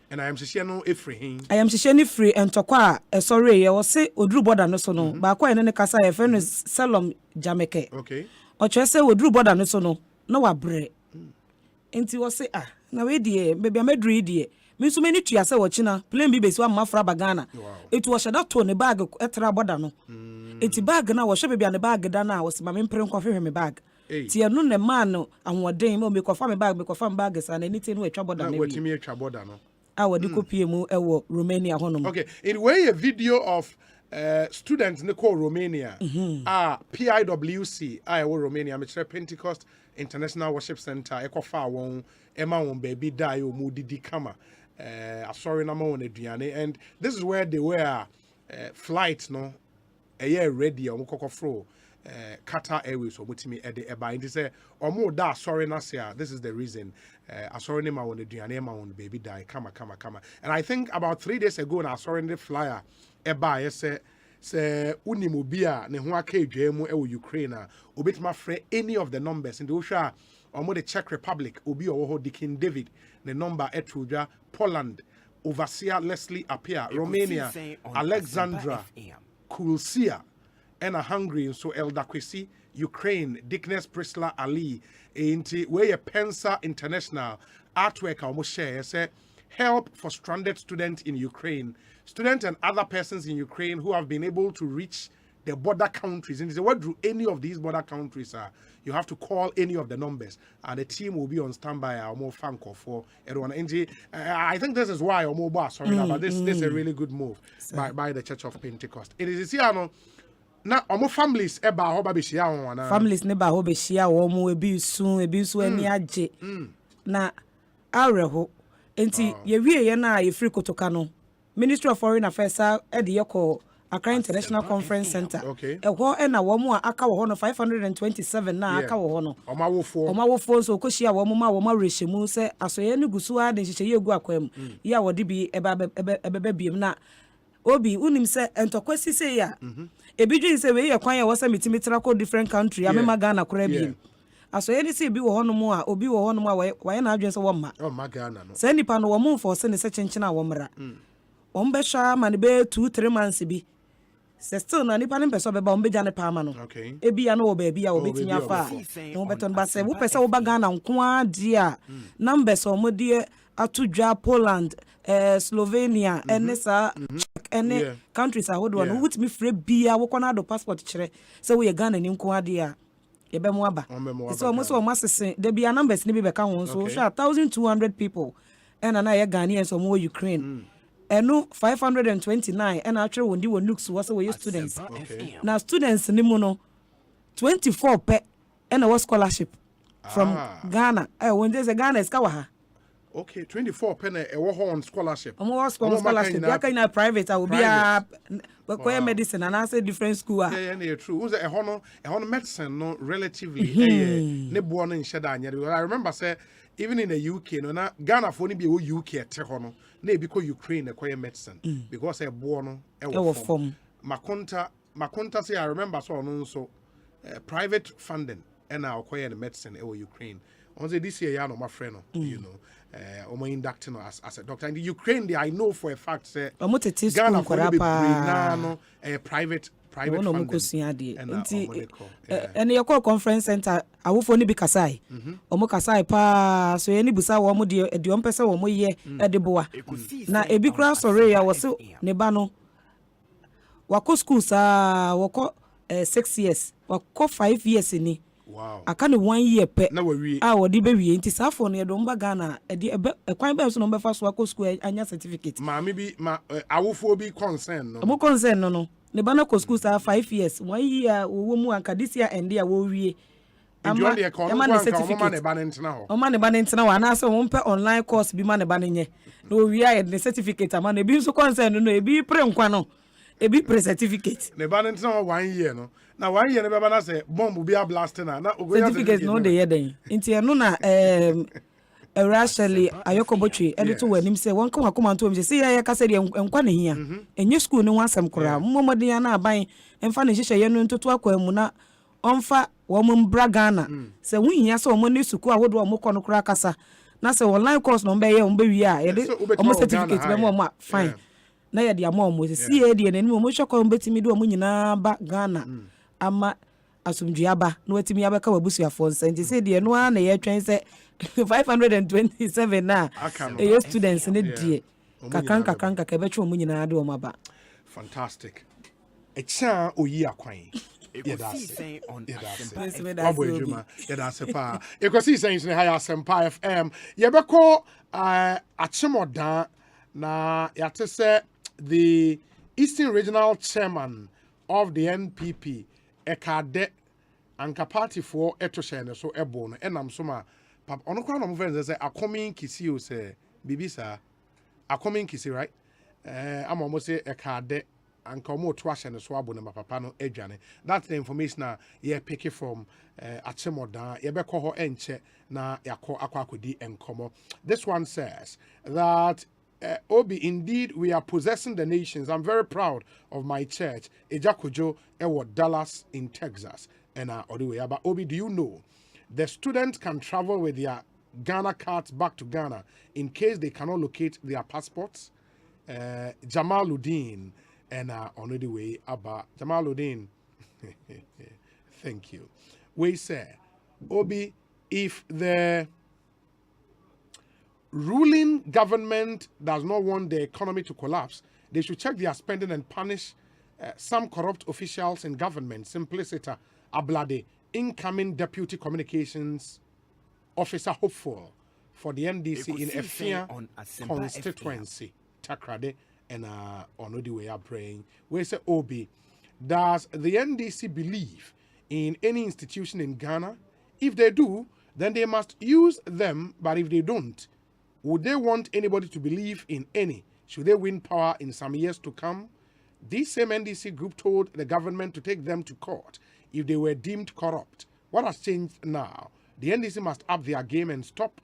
and I am shishia no efrihin I am shishia ni free entokwa sorry ye wo se oduru border no so no ba kwa ne kasa ye fe no Salom Jameke okay o che se oduru border no so no na wa bre enti wo se na we die baby amedru die me so many tua se wo china plane bi besi wa mafra bagana it was that to ne bag etra border no enti bag na wo hwe baby ne bag da na wo se ma me mpre nkwa hwe me bag ti enu ne man no ahoden mo me kofa me bag sa na anything we twa border na we wetimi etwa border no awadi kopie mu ewo Romania honom okay in way a video of students in Romania PIWC Romania me Pentecost International Worship Center ekofa won ema won baby die o mu didi kama sorry na ma won aduane and this is where they were flight no ready o kokofro Qatar Airways or mutimi ede eba indi say omo da sorry na say this is the reason sorry ne ma won aduane ma won baby die kama and I think about 3 days ago na sorry the flyer eba ye say unimobia ne ho aka edwam e Ukraine obetima frɛ any of the numbers in the osha omo the Czech Republic obi owo Dikin David the number etrodwa Poland Overseer Leslie Apia Romania Alexandra Kulsia and a Hungary so Elder Kwesi Ukraine Dickness Priscilla Ali into where a Pensa International artwork almost share say help for stranded students in Ukraine, students and other persons in Ukraine who have been able to reach the border countries. And what do any of these border countries are? You have to call any of the numbers, and the team will be on standby. Or more fan call for everyone. I think this is why more boss. Sorry, but this is a really good move by the Church of Pentecost. It is here na omo families eba ho ba be hia won na families ne ba ho be hia wo mo ebi su ani age na areho enti ye wie ye na ye free kotoka no Ministry of Foreign Affairs e de yeko Accra International Conference Center ho e na wo mo aka wo ho no 527 na aka wo ho no omawofo so ko hia wo mo ma wo ma rehemu se asoye ne gusu a de hye ye gu akwam ya wo de bi ebe biem na obi unim se entokwesi se ya ebidwin se we ye kwan ya wo se metimitra ko different country amema Ghana kora bi aso ye se bi wo honom a obi wo honom a waye na adwen se wo ma Ghana no se nipa no wo mo for se ne se chenchena wo mra wo mbe hwa ma ne be 2-3 months bi se still na nipa ne peso be ba wo mbe jane pa ma no ebi ya no wo ba bi ya wo betimi afa no beton ba se wo pese wo ba Ghana nko a dia numbers o mo die atudwa Poland Slovenia enesa ene countries ahodo no with me free bia wo kona do passport kire se wo ye Ghana ni nko ade a ye be mo aba so mo so masese de bia numbers ni bi be ka ho so sure 1200 people ena na ye Ghanaians so mo Ukraine eno 529 ena atwere wondi wo nukes wo se wo students na students ni mu no 24 pe ena wo scholarship from Ghana when there's a Ghana is kawa okay 24 pen e wo on scholarship scholarship ya kan na private I will be a medicine and I say different school yeah true who's a hono medicine no relatively ne bo no nheda anya I remember say even in the UK no na Ghana for ni be wo UK te hono na e bi ko Ukraine e medicine because e bo no e wo form makonta say I remember so no so private funding and now acquire the medicine e wo Ukraine On say this year, yeah, no, my friend, you know. Inducting as a doctor. In the Ukraine, I know for a fact say Ghana for the private funding. And your call conference center, I will only be Kasai. Omo Kasai pa so any busa wo mo de ompese wo mo ye e de boa. Na ebi kra sorry ya wo so ne ba no. Wako school sa wako 6 years, wako 5 years ni. Wow. Aka ne 1 year pe. Na we wodi be wie nti safo ne do mba Ghana e de kwan be so no be fa so wako school anya certificate. Ma me bi ma awofo bi concern no. Mo concern no. Ne ba na ko school sa 5 years. 1 year wo mu anka this year end year wo wie. Ama ne certificate. Oma ne ba ne ntena wa na se wo mpe online course bi ma ne ba ne nye. No wie ya ne certificate ama ne bi so concern no e bi pre nkwa no. E bi pre certificate. Ne ba ne ntena 1 year no. Na 1 year ne be ba na say bomb be a blast na certificate no dey here den. Nti eno na Rashali ayokobotwe edito wanim say won ka wakoma ntom say ya ka say enkwa ne hia. Enye school no wasem kora. Mmomode ya na aban emfa ne hihye ye no ntoto akwa mu na onfa wo mbra Ghana. Say wunhia say omo ne suku awodo omo kɔ no kora kasa. Na say online course no be ye omo be wi a ye de omo certificate be mo fine. Na ye de ama omo say ye de ne omo hwekɔ omo betimi de omo nyina ba Ghana. Ama asumdua no watimi abeka wabusuafo nsa nti se de no na ye twen se 527 na e students ne die kakanka ka betwe omu nyina de o maba. Fantastic. A cha oyi akwan. Ekosiisen On Asempa. Ekosiisen ne high Asempa FM. Ye beko achemodan na yate se the Eastern Regional Chairman of the NPP ekade anka party for etoshene so ebo no enam so ma pap ono kwa no mfense say akomin kisi o say bibisa akomin kisi right ama mo say ekade anka mo to ahye so abo no ma papa no adwane. That's the information na ye pick it from achemodan ye beko ho enche na yakọ akodi enkomo. This one says that Obi, indeed, we are possessing the nations. I'm very proud of my church, Ejakojo, Ewo, Dallas in Texas. And but Obi, do you know the students can travel with their Ghana cards back to Ghana in case they cannot locate their passports? Jamaluddin and on the way, Abba Jamaluddin. Thank you. We say, Obi, if the ruling government does not want the economy to collapse, they should check their spending and punish some corrupt officials in government. Simpliciter Ablade, incoming deputy communications officer hopeful for the NDC in Efia constituency. Takrade and on the way are praying. We say Obi, does the NDC believe in any institution in Ghana? If they do, then they must use them, but if they don't, would they want anybody to believe in any? Should they win power in some years to come? This same NDC group told the government to take them to court if they were deemed corrupt. What has changed now? The NDC must up their game and stop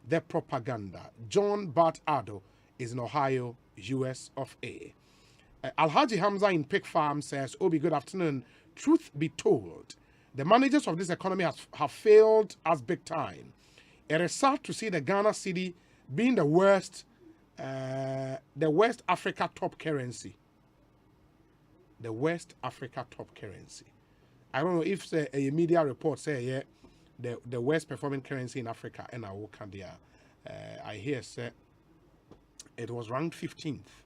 their propaganda. John Bart Ado is in Ohio, US of A. Alhaji Hamza in Pig Farm says, Obi, good afternoon. Truth be told, the managers of this economy have failed us big time. It is sad to see the Ghana cedi being the West Africa top currency. The West Africa top currency. I don't know if a media report say the worst performing currency in Africa and I hear say it was ranked 15th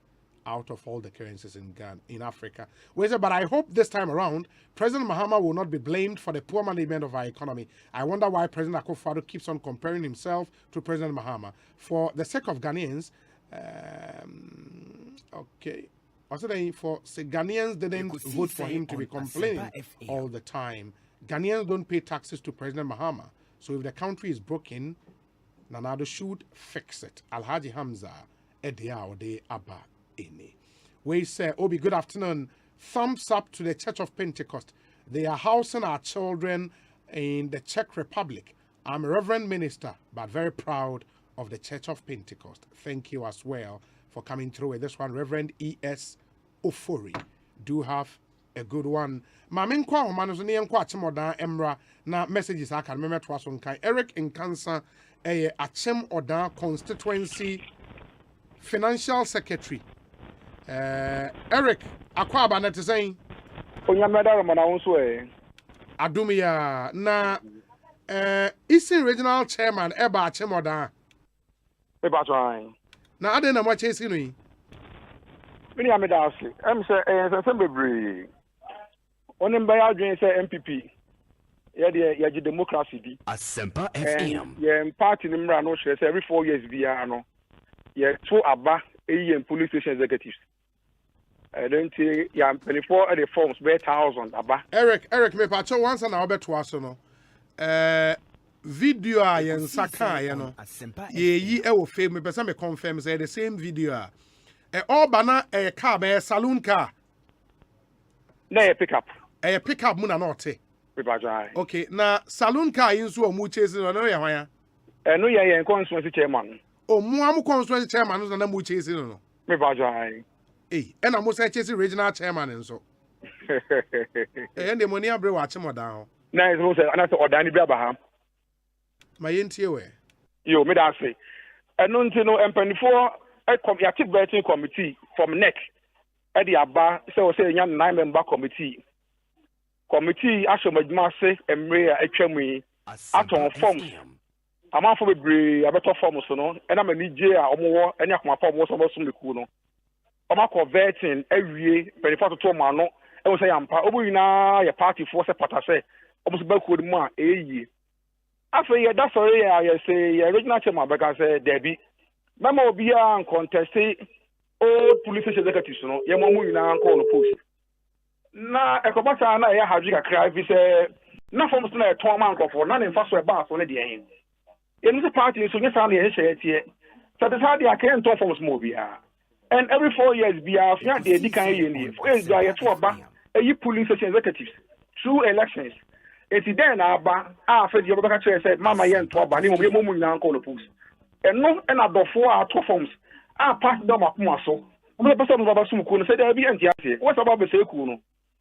out of all the currencies in Ghana, in Africa. But I hope this time around, President Mahama will not be blamed for the poor management of our economy. I wonder why President Akufo-Addo keeps on comparing himself to President Mahama. For the sake of Ghanaians, okay. Also, for Ghanaians didn't vote for him to be complaining all the time. Ghanaians don't pay taxes to President Mahama. So if the country is broken, Nanado should fix it. Alhaji Hamza, Edia Ode Abba. We say, Obi, good afternoon. Thumbs up to the Church of Pentecost. They are housing our children in the Czech Republic. I'm a reverend minister, but very proud of the Church of Pentecost. Thank you as well for coming through with this one. Reverend E.S. Ofori. Do have a good one. Mamin kwa manos ni enkwa chimoda emra na messages aka me metwa so nkan. Eric in Cancer Achem Oda constituency financial secretary. Eric akwa aba na tesen. Onyameda Romana wonso Adumia na Eastern Regional Chairman Eba Achem Oda. Eba try. Na ade na mo chesi no yi. Mini ameda ase. Em say sense bebre. Onim ba ya adwen say MPP. Ya di democracy bi. Asempa FM. Yeah, party ni mra no share say every 4 years bi no. Yeah, to aba and police station executives. Don't say ya 24 at the forms be 1,000 aba. Eric me pacho once na obeto aso no. Video a yen saka ye no. Ye yi e wo fame me pesa me confirm say the same video a. All bana car be saloon car. Na e pick up. E pick up mu na no te. Okay, na saloon car yin so mu chase no no ye hwan ya. No ye constituency chairman. O mu am constituency chairman no na mu chase no. Me ba jai. E na mo say chase regional chairman nso. Ende money abre wa chemo down. Na is mo say ana say odani bi aba ha. Ma yentie we. Yo me da say. Eno nti no empanifo active vetting committee from NEC at the Aba, so say, young 9-member committee. Committee, Ashomadma say, and Maria HME, Atom forms. I'm off of a better form, and I'm a DJ or more, and my form was about some Kuno. I'm a vetting every year, 24 to 2 mano, and we say, I'm probably now a party force a patase, almost back with more a year. After that's all I say, original chairman, because Debbie. Mama obi a contested old police executives no ye mo nyina anko no post na ekobata na ye haji kakra bi se na forms na eton man nkofo na ne mfa so e ba so ne de hen ye no party so nyesa na ye hye tie so the side ya can ton forms mo bia and every 4 years bia so ya de di kan ye ni for is ya to ba e police executives through elections eti den na aba a fa di obaka chere say mama ye nto ba ni mo nyina anko no post and no and adofo a to forms a pass them akuma so mo be person baba sum ku no say there be antiase what about be say ku no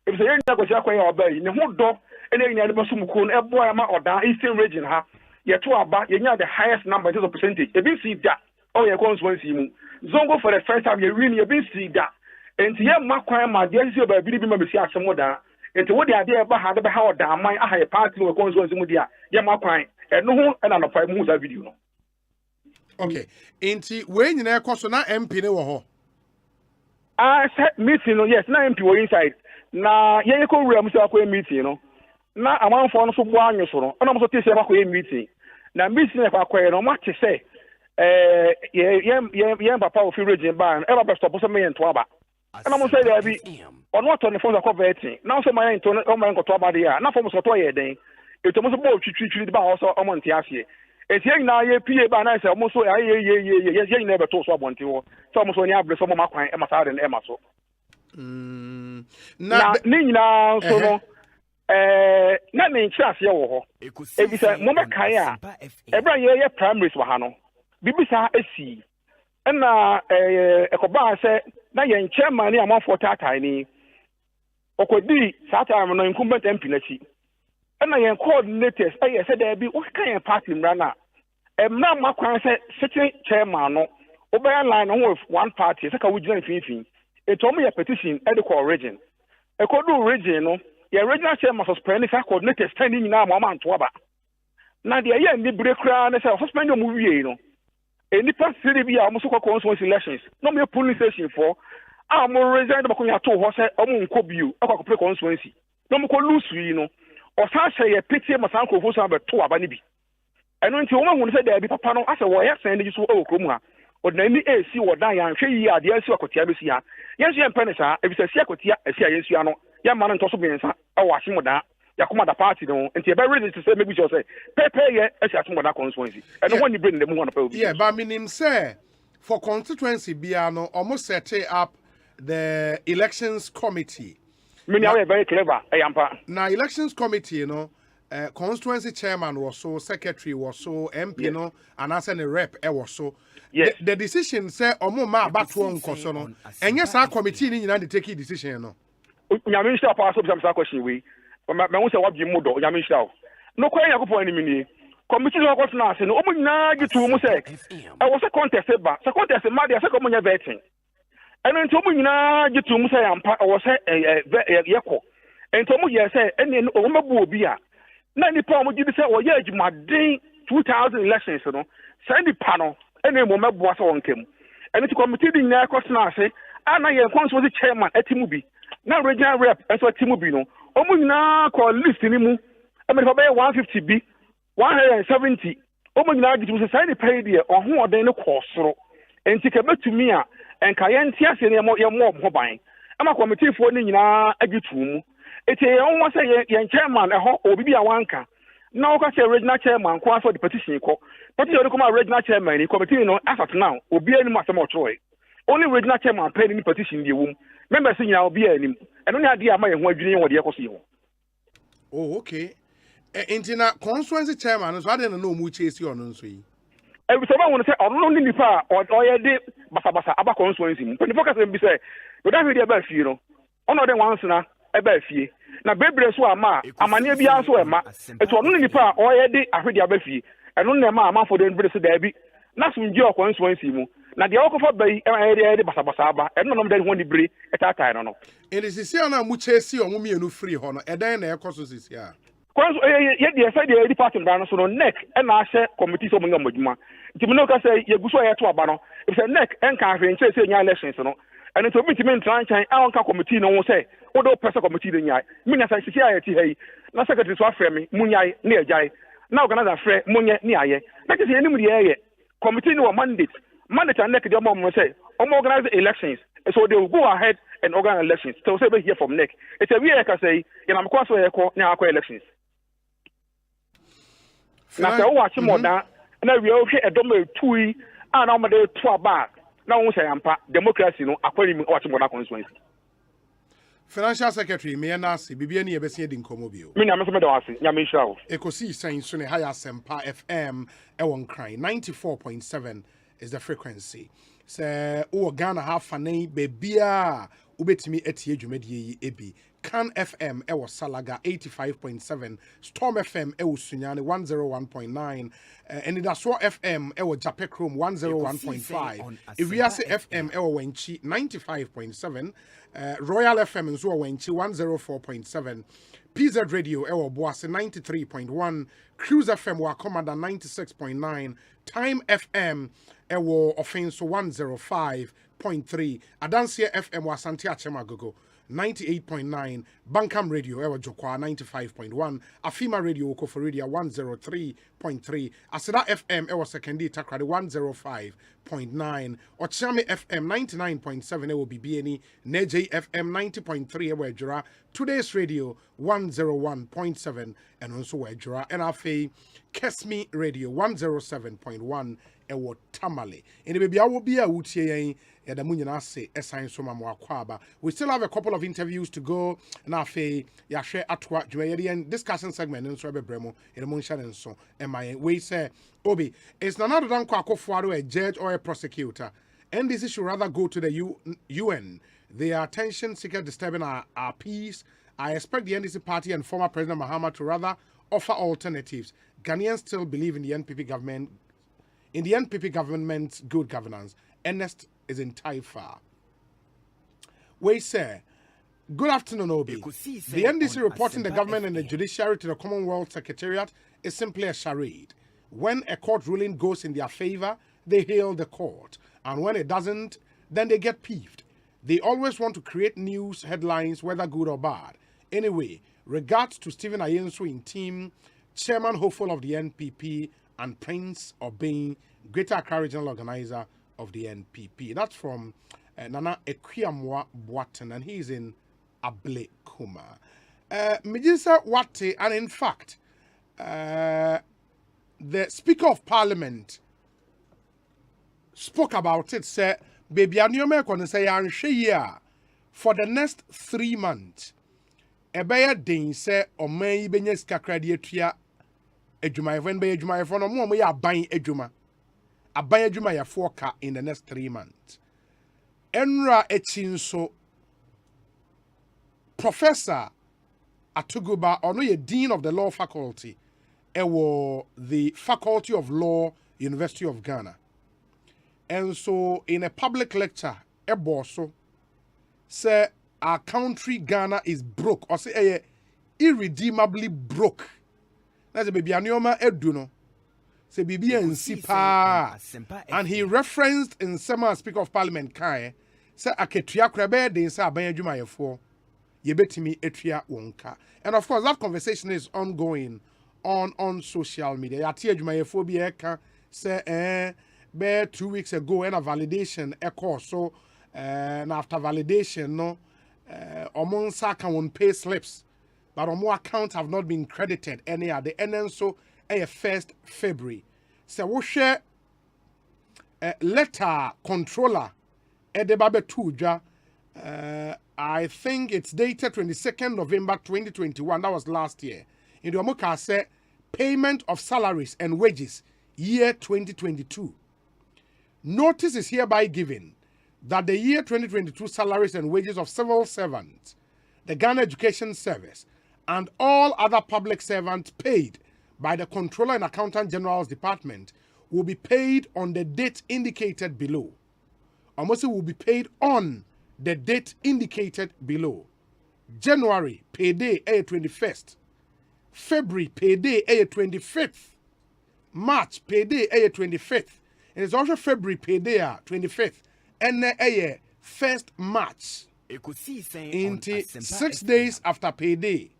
if say nya go sia kwa ya oba yi ne ho do ene nya ne basum ku no e boy ma odan eastern region ha ye to aba ye nya the highest number in terms of percentage e be see that oh ye constituency mu zongo for the first time ye win ye be see that and ye ma kwan ma de see oba bi ma be see asem da enti wo de ade e ba ha de be ha odan man aha ye party no constituency mu dia ye ma kwan e no ho e na no fa mu za video no. Okay, enti we nyina ekoso na MP ne wo ho. Meeting no yes, na MP wo inside. Na ye ko wura mu se akwa meeting no. Na amanfo no so bo anyo so no. Na mo so tese akwa meeting. Na meeting e akwa no ma te se ye papa o fi region ban e ba be stop so me ento aba. Na mo say there bi ono to ne phone akwa vetting. Na so my ento o my nkoto aba de ya. Na fo mo so to ye den. E to mo so bo twitwi ba ho so o mo nte ase. Eti na ye pie ba na se mo so ye na be to so abonte wo so mo so ni abre so mo makwan e masare na e maso na ni nyina so no na me nchase ye wo ho e bi se mo be kan a e bra ye primaries wa ha no bibisa esi na ekoba se na ye chairman ni amafo tatai ni okodi sa time no incumbent MP na chi na yen coordinators say there be what kind of party mrana na makwan say sitting chairman no obey line on with one party say ka we join finfin e to mo your petition e de call region e ko do region no your regional chairman suspend say coordinators standing na mo man to aba na de ye ni break kra na say suspend mo wie no e ni party bi a mo so ko elections no me police station for a mo resign ba ko ya to ho say o mo nko biu akwa ko pre constituency no mo ko lose yi no o sa say ye pity masan ko fo so ba to aba ni bi eno nti wo ma hu no say there bi papa no ase wo ye send ji so o krom ha o na ni AC wo dan ya hwe yi ade asi akotia be si ha yenso ye mpene sa e bi se si akotia asi a yenso ano ya ma no ntoso bensa e wo ahye moda ya kuma da party no nti e be ready to say maybe you say pepe ye asi aso moda constituency eno ho ni brain dem ho no pa obi yeah but minim say for constituency bia no almost set up the elections committee. Many are very clever. Now elections committee, you know, constituency chairman was so, secretary was so, MP, you know, and as a rep, was so. Yes. The decision say, "Omo ma batu on kosono." And yes, our committee ni na take decision, no. nyame nhyira pa so bisa question we me hu say what be mu do nyame nhyira no kwa yakopon anim ni committee no go na ase no omo nyina gitu mu say e wo say contest ba say contest ma dey say ko nya vetting eno nti omo nyina gitu mu say ampa wo say yekọ ento omo ye say ene omo mabu obi a na nipa omo gidi say wo ye adwumaden 2000 elections no say nipa no ene mo mabu asa won kem eno ti committee di nyina ko na ase ana ye konso the chairman atimu bi na regional rep enso atimu bi no omo nyina ko list ni mu e me fa be 150 bi 170 omo nyina gitu say say nipa di e ohun oden ne ko soro enti ka betumi a enka ye ntia se ne ye mo ban ama committee fo ni nyina agitu mu eti ye won say ye chairman eho obi bia wanka na o ka say regional chairman ko aso the petition ko petition ko ma regional chairman ni committee no as at now obi ani ma say mo troy only regional chairman pay ni petition di wom members nyina obi ani eno ne ade ama ye ho adwene wo de ko so ye ho oh okay intina constituency chairman so ade no mu chesi ono nso yi every time I want to say ono ni nipa o ye de basa aba constituency mu ni focus be say we don't hear about fie no ono de once na e ba fie na bebre so ama amane bia so e ma eto ono ni nipa o ye de ahwede aba fie eno na ma amafo de bebre so da bi na sumji o constituency mu na de okofa bai e de basa aba eno no de ho ni bre etata no it is see na mu chesi o mu mienu free ho no edan na ekoso sisi a kwanso ye de say the department ban so no neck e na ahye committee so mo ngam adwuma ntimi no ka say ye guso ye to aba no if say neck en ka ahwe nche say nya elections no and to be timi ntran chan a onka committee no wo say wo do person committee de nya me nya say sisi aye ti hey na secretary so afre me munyai na ejai na organizer afre munye ni aye na ke say enim de ye committee no mandate and neck de mo say organize elections so they will go ahead and organize elections so say be here from neck it's a we ka say you na mkwa so ye ko nya akwa elections na se wo achi moda na we o hwe edom etui a na mo de to aba na wo say ampa democracy no akwani mi o achi moda constituency financial secretary me na se bibia ni yebese di nkomo bio me na me so me da wase nya me hira wo Ekosiisen so ne high Asempa FM e won kran 94.7 is the frequency se o Ghana ha fanen bebia ubetimi etie dwumadie yi ebi Can FM ewo Salaga 85.7, Storm FM ewo Sunyane 101.9, Enidaso FM ewo Japekrom 101.5, Aviation FM ewo Wenchi 95.7, Royal FM nso Wenchi 104.7, PZ Radio ewo Boase 93.1, Cruise FM wa Commander 96.9, Time FM ewo Offenso 105.3, Adansia FM wa Santi Achemagogo 98.9, Bankam Radio ewa Jokwa 95.1, Afima Radio Okofo Radio 103.3, Aseda FM ewa Sekendi Takrade 105.9, Ochame FM 99.7 ewa BBNE, Neje FM 90.3 ewa Ejura, Today's Radio 101.7 and also Ejura, and Afe Kesmi Radio 107.1 ewa Tamale. In the baby I will be a utie we still have a couple of interviews to go. Now, Yashe Atwa, Julian discussion segment in Swebe Bremo, in Munshan and so. And my way say, Obi, it's not another Kwako a judge or a prosecutor. And this should rather go to the UN. Their attention seeker disturbing our peace. I expect the NDC party and former President Mahama to rather offer alternatives. Ghanaians still believe in the NPP government's good governance. Ernest is in Taifa. We say, good afternoon, Obi. The NDC reporting the government and the judiciary to the Commonwealth Secretariat is simply a charade. When a court ruling goes in their favor, they hail the court. And when it doesn't, then they get peeved. They always want to create news headlines, whether good or bad. Anyway, regards to Stephen Ayensu in team, chairman hopeful of the NPP, and Prince Obeng, Greater Accra Regional Organizer of the NPP. That's from Nana Equiamwa Boaten, and he's in Able Kuma. Mijisa Wate, and in fact, the Speaker of Parliament spoke about it, said, Baby, and say, for the next 3 months, Ebaya Dane say, or may be Skakradia Ejuma, when be Ejuma, for no more, we are buying Ejuma. Abaya Juma ya foka in the next 3 months. Enra Echinso Professor Atuguba, or no, Dean of the Law Faculty, the Faculty of Law, University of Ghana. And so, in a public lecture, Bonsu say our country, Ghana, is broke, or say irredeemably broke. That's a baby Anioma Eduno. Say Bibi and Sipa. And he referenced in Sema Speaker of Parliament Kai, say Aketua Krabe, de Sa Banjuma Yefo. Yebetimi Etria Wonka. And of course, that conversation is ongoing on social media. Yatia Jumayephobia say be 2 weeks ago and a validation course. So and after validation, no among Saka on pay slips, but on more accounts have not been credited any other. And then so 1st February. So we share letter controller Edebabe Tuja. I think it's dated 22nd November 2021. That was last year. In the Omoka said payment of salaries and wages year 2022. Notice is hereby given that the year 2022 salaries and wages of civil servants, the Ghana Education Service, and all other public servants paid by the Controller and Accountant General's Department will be paid on the date indicated below. Almost will be paid on the date indicated below. January payday 21st. February payday 25th. March payday 25th. And it's also February payday 25th. And 1st March. Into 6 days after payday.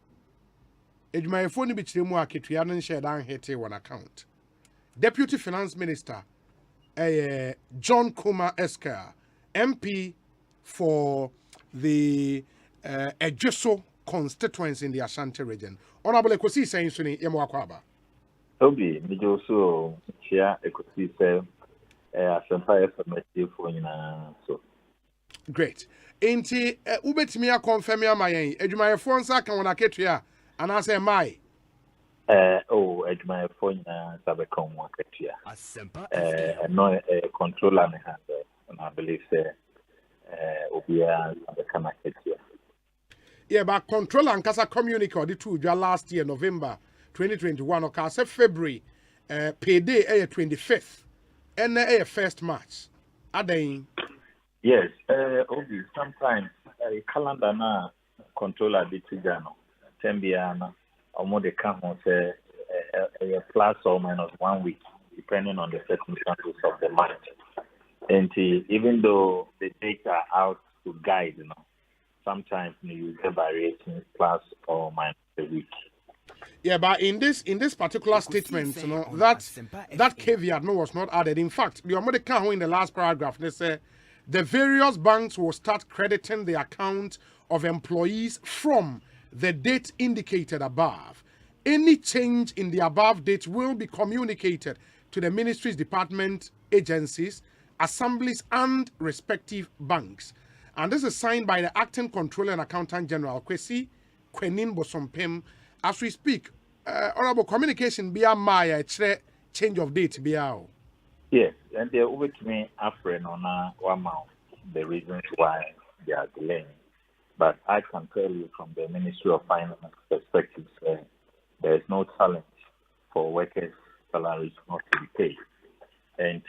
My phone be shared one account. Deputy Finance Minister John Kuma Esker, MP for the Judicial constituency in the Ashanti region. Honorable Ekosiise Suni Yemwakwaba. Obi, me also share Ekosiise Asempa FM for so. Great. Inti ubetimi a confirm ya mayen. Edwumayefo nsa kan wona ketua anase mai. Edwumayefo nyina sabe kan wona ketua. Asempa no controller me have and I believe say obia sabe kan ketua. Yeah, but controller and kasa communicate the two last year November 2021 or say February payday 25th and 1st March. Adain. Yes, Obi, sometimes a calendar na controller the Tigano, Tembiana, or more they come on say a plus or minus 1 week, depending on the circumstances of the month. And even though the data are out to guide, sometimes you get variations plus or minus a week. Yeah, but in this particular statement, that caveat was not added. In fact, the American in the last paragraph they say the various banks will start crediting the account of employees from the date indicated above. Any change in the above date will be communicated to the ministry's department, agencies, assemblies, and respective banks. And this is signed by the Acting Controller and Accountant General, Kwesi Kwenin Bosompem. As we speak, honorable communication be a Maya change of date be out. Yes, and they're over to me after on one month the reasons why they are delaying. But I can tell you from the Ministry of Finance perspective, there is no challenge for workers' salaries not to be paid. And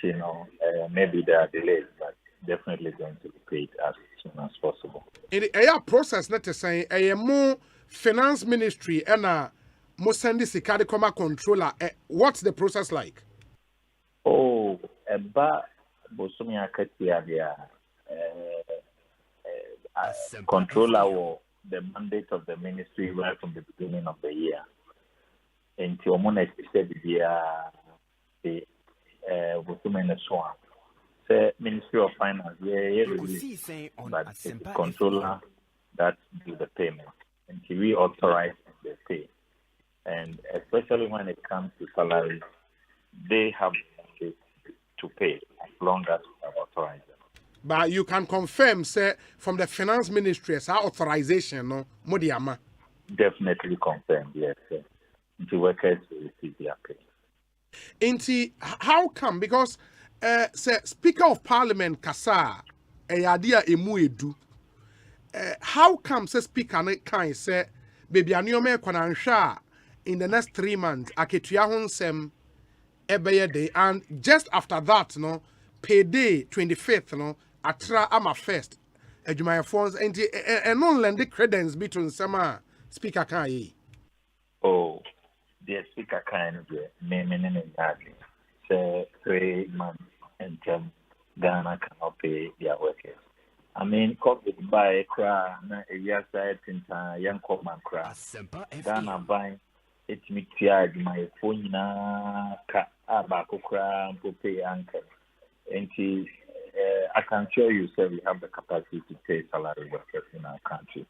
maybe there are delays, but definitely going to be paid as soon as possible. In a process, let us say, a more finance ministry and a more send this controller. What's the process like? Oh, but Bosumia Katia, controller or the mandate of the ministry right from the beginning of the year. And to Omona said the Bosumia Swan. The Ministry of Finance, but the controller that do the payment. And we authorize the pay. And especially when it comes to salaries, they have to pay as long as we have authorized them. But you can confirm, say, from the finance ministry, as our authorization, no, Modiama. Definitely confirmed, yes. The workers will receive their pay. Inti, how come? Because, say, Speaker of Parliament, Kasa, idea emu edu. how come say speaker can say baby aniome kwanansha in the next 3 months aketua ho nsem ebeye day, and just after that no payday 25th no atra ama first adwumaya phones and no lend credence between sama speaker can yi. Oh, the speaker kind of exactly. So 3 months until Ghana cannot pay their workers. I mean, COVID by cry, a year side in young common cry. Ghana buying it me tired my phone na abako cry and pay anchor. And I can assure you, sir, we have the capacity to pay salary workers in our country.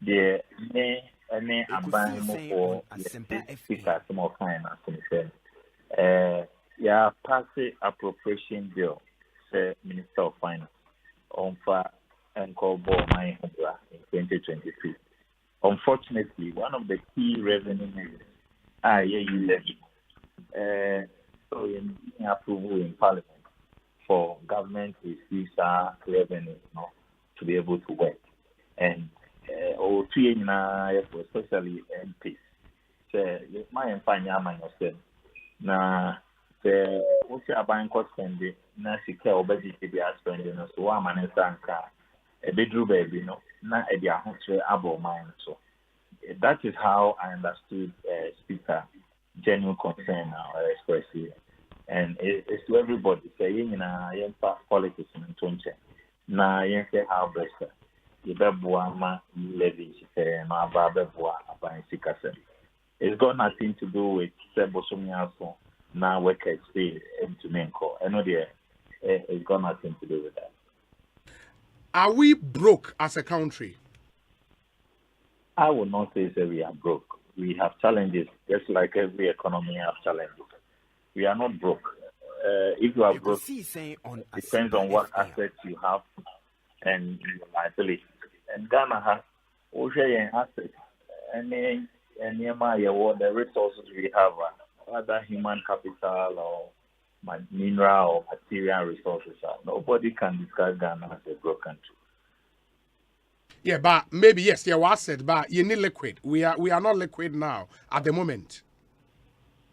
The I'm buying more for speaker some more kind of yeah, pass appropriation bill, say Minister of Finance, on for and call ball my in 2023. Unfortunately, one of the key revenue measures, you levy. So in approval in Parliament for government to receive revenue, to be able to work. And or 2 years, especially MPs. So my empire yourself. Now, the what's your buying cost spending? Na secure obedi to be spending. So one man is a bedroom baby, na a dia hustle abo mine. So that is how I understood Speaker genuine concern or expressing, and it's to everybody saying in politics in Tunche. Na yen say how best. Ibebua ma levy ma babebua buying sikase. It's got nothing to do with Sebosomiaso, now workers stay into Menko. I know it's got nothing to do with that. Are we broke as a country? I would not say that we are broke. We have challenges, just like every economy has challenges. We are not broke. If you are broke, depends on what assets you have and your liability. And Ghana has assets. And nearby the resources we have, other human capital or mineral or material resources, nobody can describe Ghana as a broke country. Yeah, but maybe yes, you asset, but you need liquid. We are not liquid now at the moment.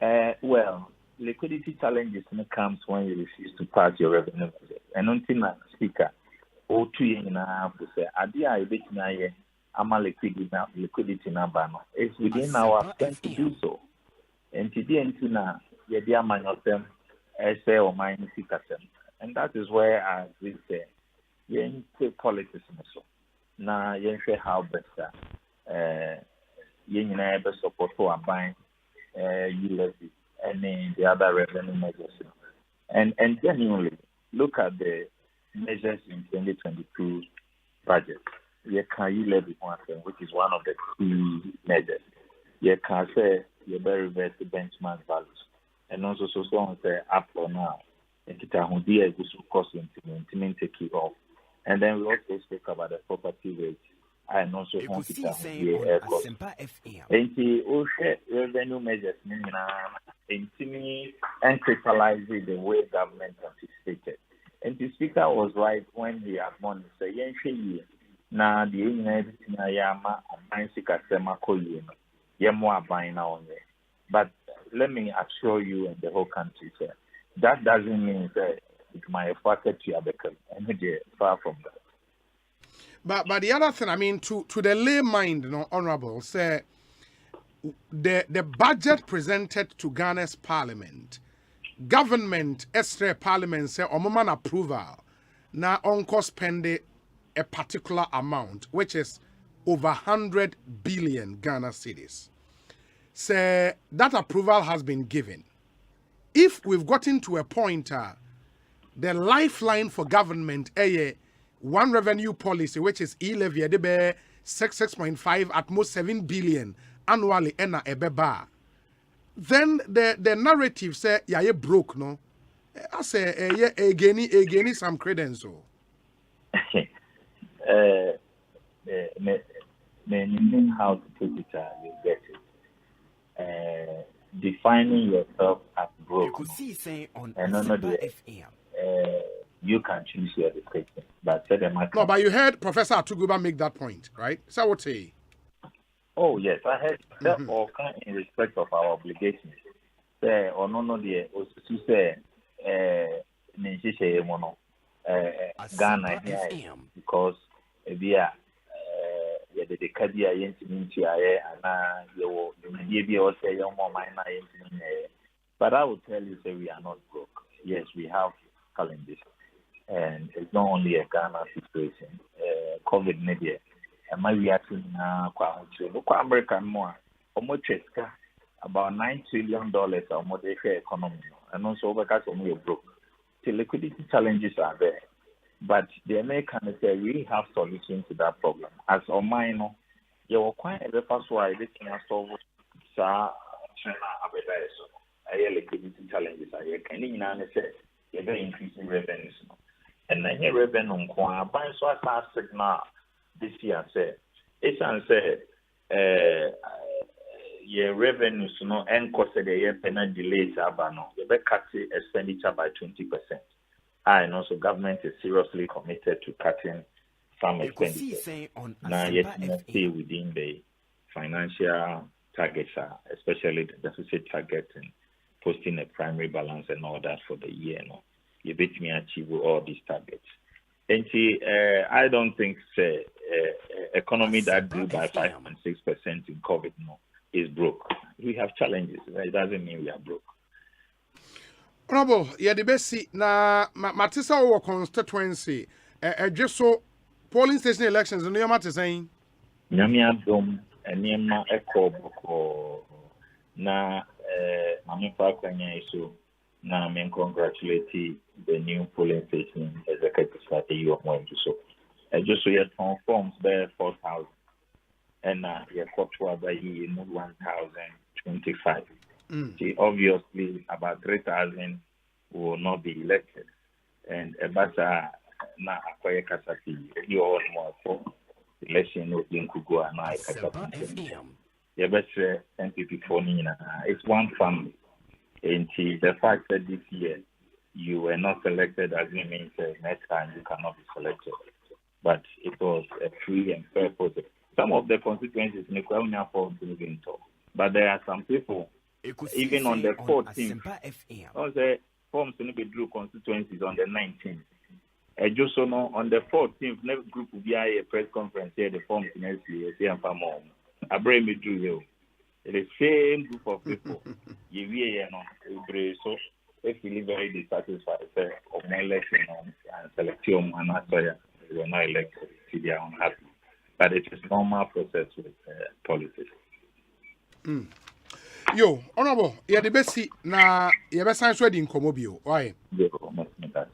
Well, liquidity challenges comes when you refuse to pass your revenue budget. And until now, speaker, 2 years and a half to say, I bet you ama liquidity number. It's within our strength to do so. And today, na yedia manyotem, essay or mine sikasem. And that is where I agree say, yen politics so. Na yen share how better. Yen able support for buying you levy and the other revenue measures. And genuinely look at the measures in 2022 budget. You can levy one thing, which is one of the key measures. You can say you reverse the benchmark values, and also so on say up or now. And it will be a good cost to take it off. And then we also spoke about the property rate. And also want to be a cost. And the revenue measures and crystallize the way government anticipated. And the speaker was right when he admonished say na the United Yama and Sikasema Koyeno. Yemwa buying now. But let me assure you and the whole country, sir, that doesn't mean that it might affect you and far from that. But the other thing, I mean, to the lay mind, honorable, say the budget presented to Ghana's parliament, government extra parliament say omoman approval na onko spend a particular amount, which is over 100 billion Ghana cedis. Say that approval has been given. If we've gotten to a point, the lifeline for government, one revenue policy, which is e-levy, 6.5 at most 7 billion annually, ena ebeba. Then the narrative say, yeah, broke, no? I say, again, some credence. Meaning how to put it, you get it. Defining yourself as broke. And none of the you can choose your discretion. But said no, but you heard Professor Atuguba make that point, right? So what say? Oh yes, I heard that all kind in respect of our obligations. Say or no dear to say Ghana here because we are the Kadia Yentinti and you will say your more minor. But I will tell you, say we are not broke. Yes, we have challenges. And it's not only a Ghana situation. COVID media. And my reaction now, American more, about $9 trillion or more economy. And also because we are broke. The liquidity challenges are there. But the Americans say we have solutions to that problem. As a minor, you will quite a first why this can solve China liquidity challenges. I can say you're increasing revenues. And then your revenue by so as signal this year say it's say your revenues and cost the year penal delays abano you better cut expenditure by 20%. And also government is seriously committed to cutting some expenditure. Now yet not stay within the financial targets, especially the deficit target and posting a primary balance and all that for the year. You bet me achieve all these targets. And I don't think economy that grew by 5.6% in COVID is broke. We have challenges. It doesn't mean we are broke. Honorable, the best na Matisa or constituency, just so polling station elections, and you're saying? Nyamia Dom and Nema Echo Boko na Mamifa Kanya so na men congratulate the new polling station executive strategy you are so. Just so you have forms there 4,000 and your quota by you 1,025. See, obviously, about 3,000 will not be elected. And Ebasa na Akoye Kasaki, you all more for election in Kugo and I Kasaki. Yebese MPP for Nina. It's one family. And the fact that this year you were not selected as it means next time you cannot be selected. But it was a free and fair process. Some of the constituencies in the Kwame form to begin to. But there are some people. Even on the 14th, the forms to be drew constituencies on the 19th. Just so now on the 14th, next group will be a press conference here. The forms in SCA and Famom. I bring me through you. The same group of people. So if you very dissatisfied of my election and selection and answer, you were not elected. They are unhappy. But it is normal process with politics. Yo, honorable, the best na best science ready in Comobio. Why?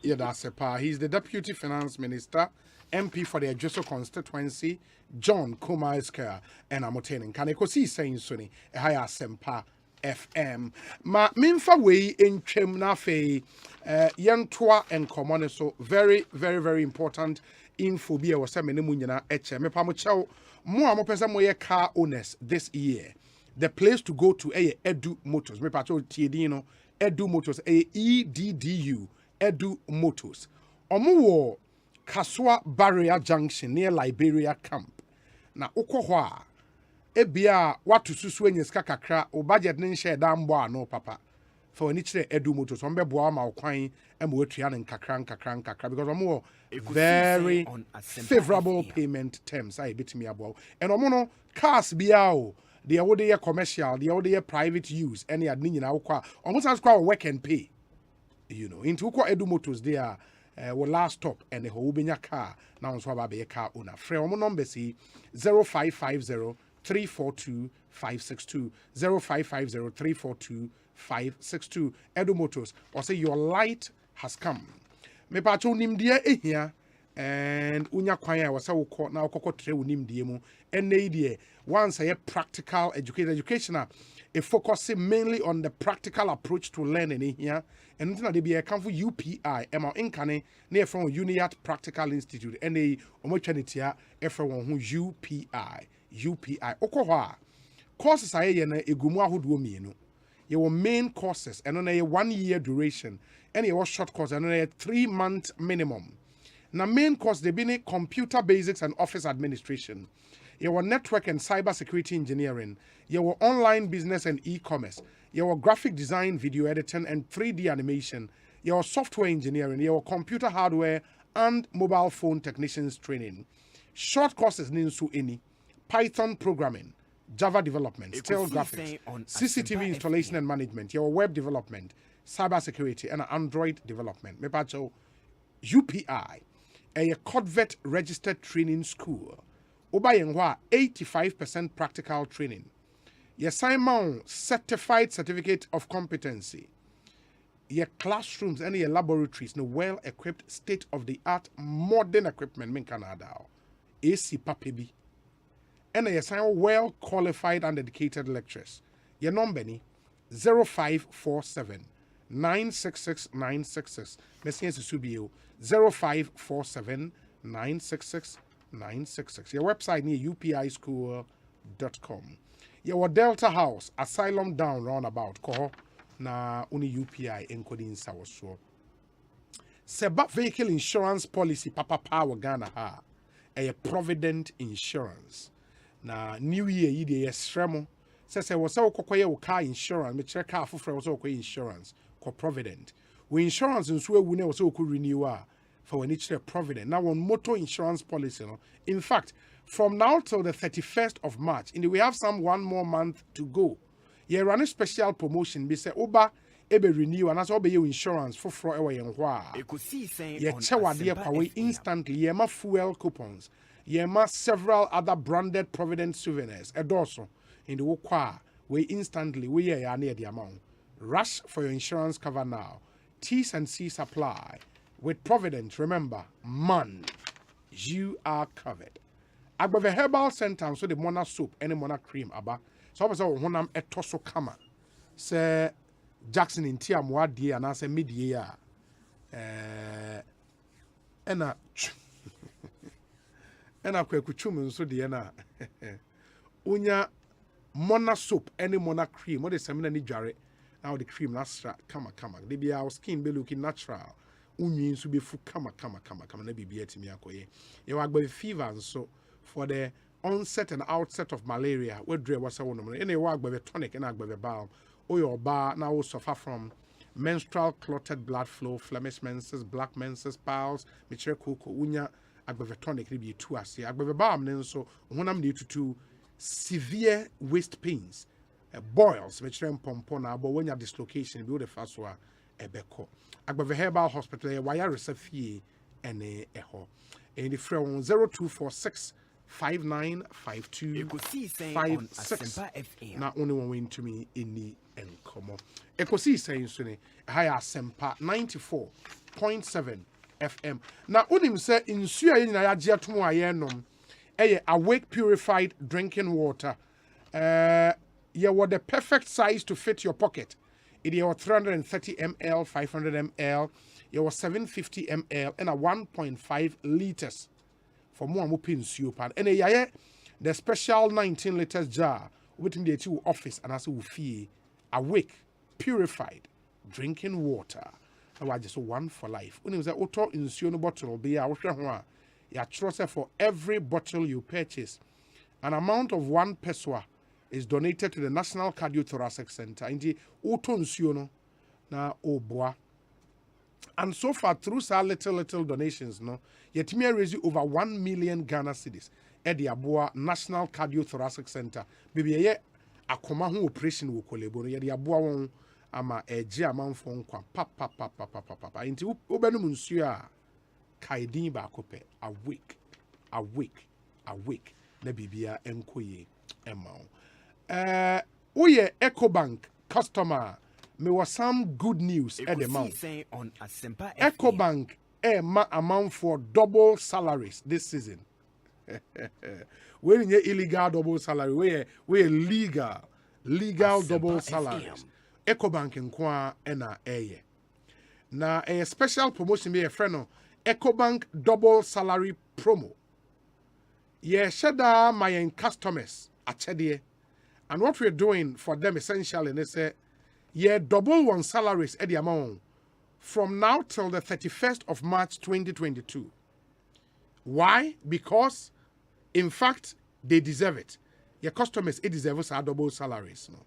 That's a pa. He's the Deputy Finance Minister, MP for the Judicial constituency, John Kumaiska, and Amotene. Can Ekosiise Sonny, a higher Asempa FM. Ma minfa way in Chemnafe, Yantua and Common. So very, very, very important info. Be our Semenemunyana, me pamuchao, more mopesa moye car owners this year. The place to go to Edu Motors. Me patrol Tiedino, Edu Motors, EDDU, Edu Motors. Omuwo Kaswa Barrier Junction near Liberia Camp. Na ukohwa ebia watu susu enyeska kakra o budget ne share dambo no papa. For any chire Edu Motors, ombe boa ma okwan ema wetua ne kakra because omuwo very favorable payment terms. I bit me about. And omuno cars biao. The other commercial, the other private use, any admin almost as quite work and pay. Into Edu Motors there will last stop and the whole be car now so be a car owner. From number C 0550 342 562 0550 342 562 Edu Motors or say your light has come. Me pacho nim dia here and unya kwanya wasa wo na okoko tre unim die mu ene once a practical education it focuses mainly on the practical approach to learning here and until they be a come for UPI ema inkane near from Uniat Practical Institute and a omotwanitia efro won UPI okwa courses aye na egumu ahodo mienu Your main courses and on a 1 year duration, and your short course and on a 3-month minimum. Now, main course they be computer basics and office administration. Your network and cyber security engineering, your online business and e-commerce, your graphic design, video editing, and 3D animation, your software engineering, your computer hardware and mobile phone technicians training. Short courses ninsu any Python programming, Java development, still graphics, CCTV installation and management, your web development, cyber security, and Android development. Me pacho UPI, a Codvet registered training school. Obayengwa 85% practical training. Your Simon certified certificate of competency. Your classrooms and your laboratories, no well-equipped, state-of-the-art, modern equipment in Canada. AC Papebi. And your Simon well-qualified and dedicated lecturers. Your number ni 0547 966 966. Messieurs Subio 0547 966 966. Your website near upischool.com. Your Delta House, Asylum Down Roundabout, Koho, na uni UPI encoding Sawaso. Seba vehicle insurance policy, Papa Power Ghana ha, a Provident Insurance. Na New Year, ye Sremo, says I was so car insurance, me check car for also insurance, co Provident. We insurance in Swe Wune was so could renew for when it's Provident. Now on motor insurance policy, no? In fact, from now till the 31st of March, we have some 1 more month to go. You run a special promotion. We say, Oba, ebe renew, and that's all your insurance for ewa yenwa. You chewa dear pawe instantly. You ma fuel coupons. You ma several other branded Provident souvenirs. Edoso in the wokwa we instantly we ya near the amount. Rush for your insurance cover now. T's and C's apply. With Provident, remember, man, you are covered. Agbave herbal center so the mona soap any mona cream aba so I say honam etoso kama say Jackson in tia mo adie and say media ena kwakutwum so de na unya mona soap any mona cream what the semina ni dware now the cream natural kama they be our skin be looking natural unyi so be fu kama na bibia timi akoye ye Agbave fever so for the onset and outset of malaria, where Dre was a woman, any work by the tonic and Agbave balm, or your bar now suffer from menstrual clotted blood flow, flemish menses, black menses, piles, mature cocoa, unya, Agbave tonic, be 2 as here. Agbave balm, then so when I'm due to severe waist pains, boils, which then pompona, but when your dislocation, be the first one, a beco. Agbave herbal hospital, wire receive and a echo. And the phone 0246 595256. Now only one win to me in the encomo. Ekosiisen sune higher Asempa 94.7 FM. Now unim say in suya na ya jia tumu ayenom awake purified drinking water. You were the perfect size to fit your pocket. It is 330 ml, 500 ml, you was 750 ml and a 1.5 liters. For more pin soup and the special 19 liters jar within the 2 office and as we fee awake purified drinking water. Now just one for life. When it was a auto insuno bottle be a ya trust for every bottle you purchase. An amount of 1 peso is donated to the National Cardiothoracic Center. In the auto insuno na oboa. And so far, through our little donations, no, yet me raise over 1 million Ghana cedis at the Aboa National Cardiothoracic Center. Baby, a command operation will collabor. Yet the Aboa won ama a German phone qua papa. Into Ubenu Monsieur Kaidin Bakope, a week. Nebibia Enkoye Emma. Oye EcoBank customer. Me was some good news at the mount. EcoBank amount for double salaries this season. When you illegal double salary, we legal double salaries. EcoBank in kwa ena eye. Na a special promotion be a friend of EcoBank double salary promo. Ye shada my customers at Chedie. And what we're doing for them essentially, they say ye double one salaries at the amount from now till the 31st of March 2022. Why? Because in fact they deserve it. Your customers deserve our double salaries. No.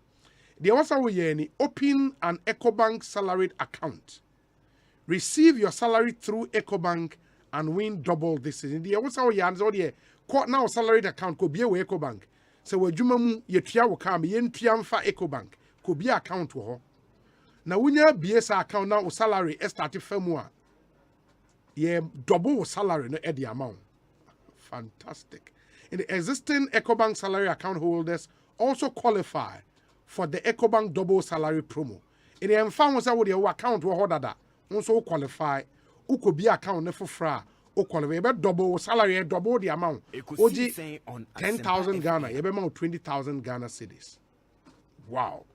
The also we open an EcoBank salaried account. Receive your salary through EcoBank and win double this season. The also we answer the now salaried account could be a EcoBank. So we jumamu ye tia wo kam ye ntua mfa EcoBank could be account wo. Na wunya BS account now salary start famu a ye double salary no at the amount. Fantastic. And the existing EcoBank salary account holders also qualify for the EcoBank double salary promo. In the enfound with your account will hold that also qualify. Who could be account for fra or qualify but double salary, double the amount. Oji 10,000 Ghana, you about 20,000 Ghana cedis. Wow.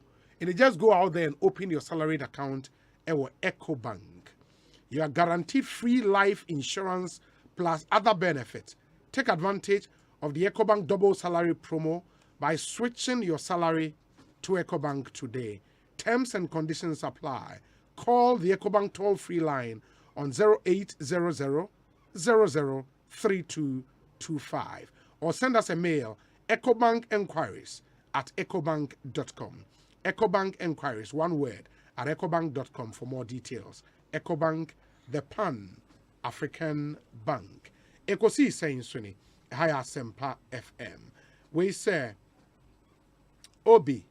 And you just go out there and open your salaried account at EcoBank. You are guaranteed free life insurance plus other benefits. Take advantage of the EcoBank double salary promo by switching your salary to EcoBank today. Terms and conditions apply. Call the EcoBank toll-free line on 0800 003225 or send us a mail, ecobankenquiries@ecobank.com. EcoBank Enquiries, one word, at ecobank.com for more details. EcoBank, the Pan-African Bank. Ekosiisen Suni, High Asempa FM. We say, Obi,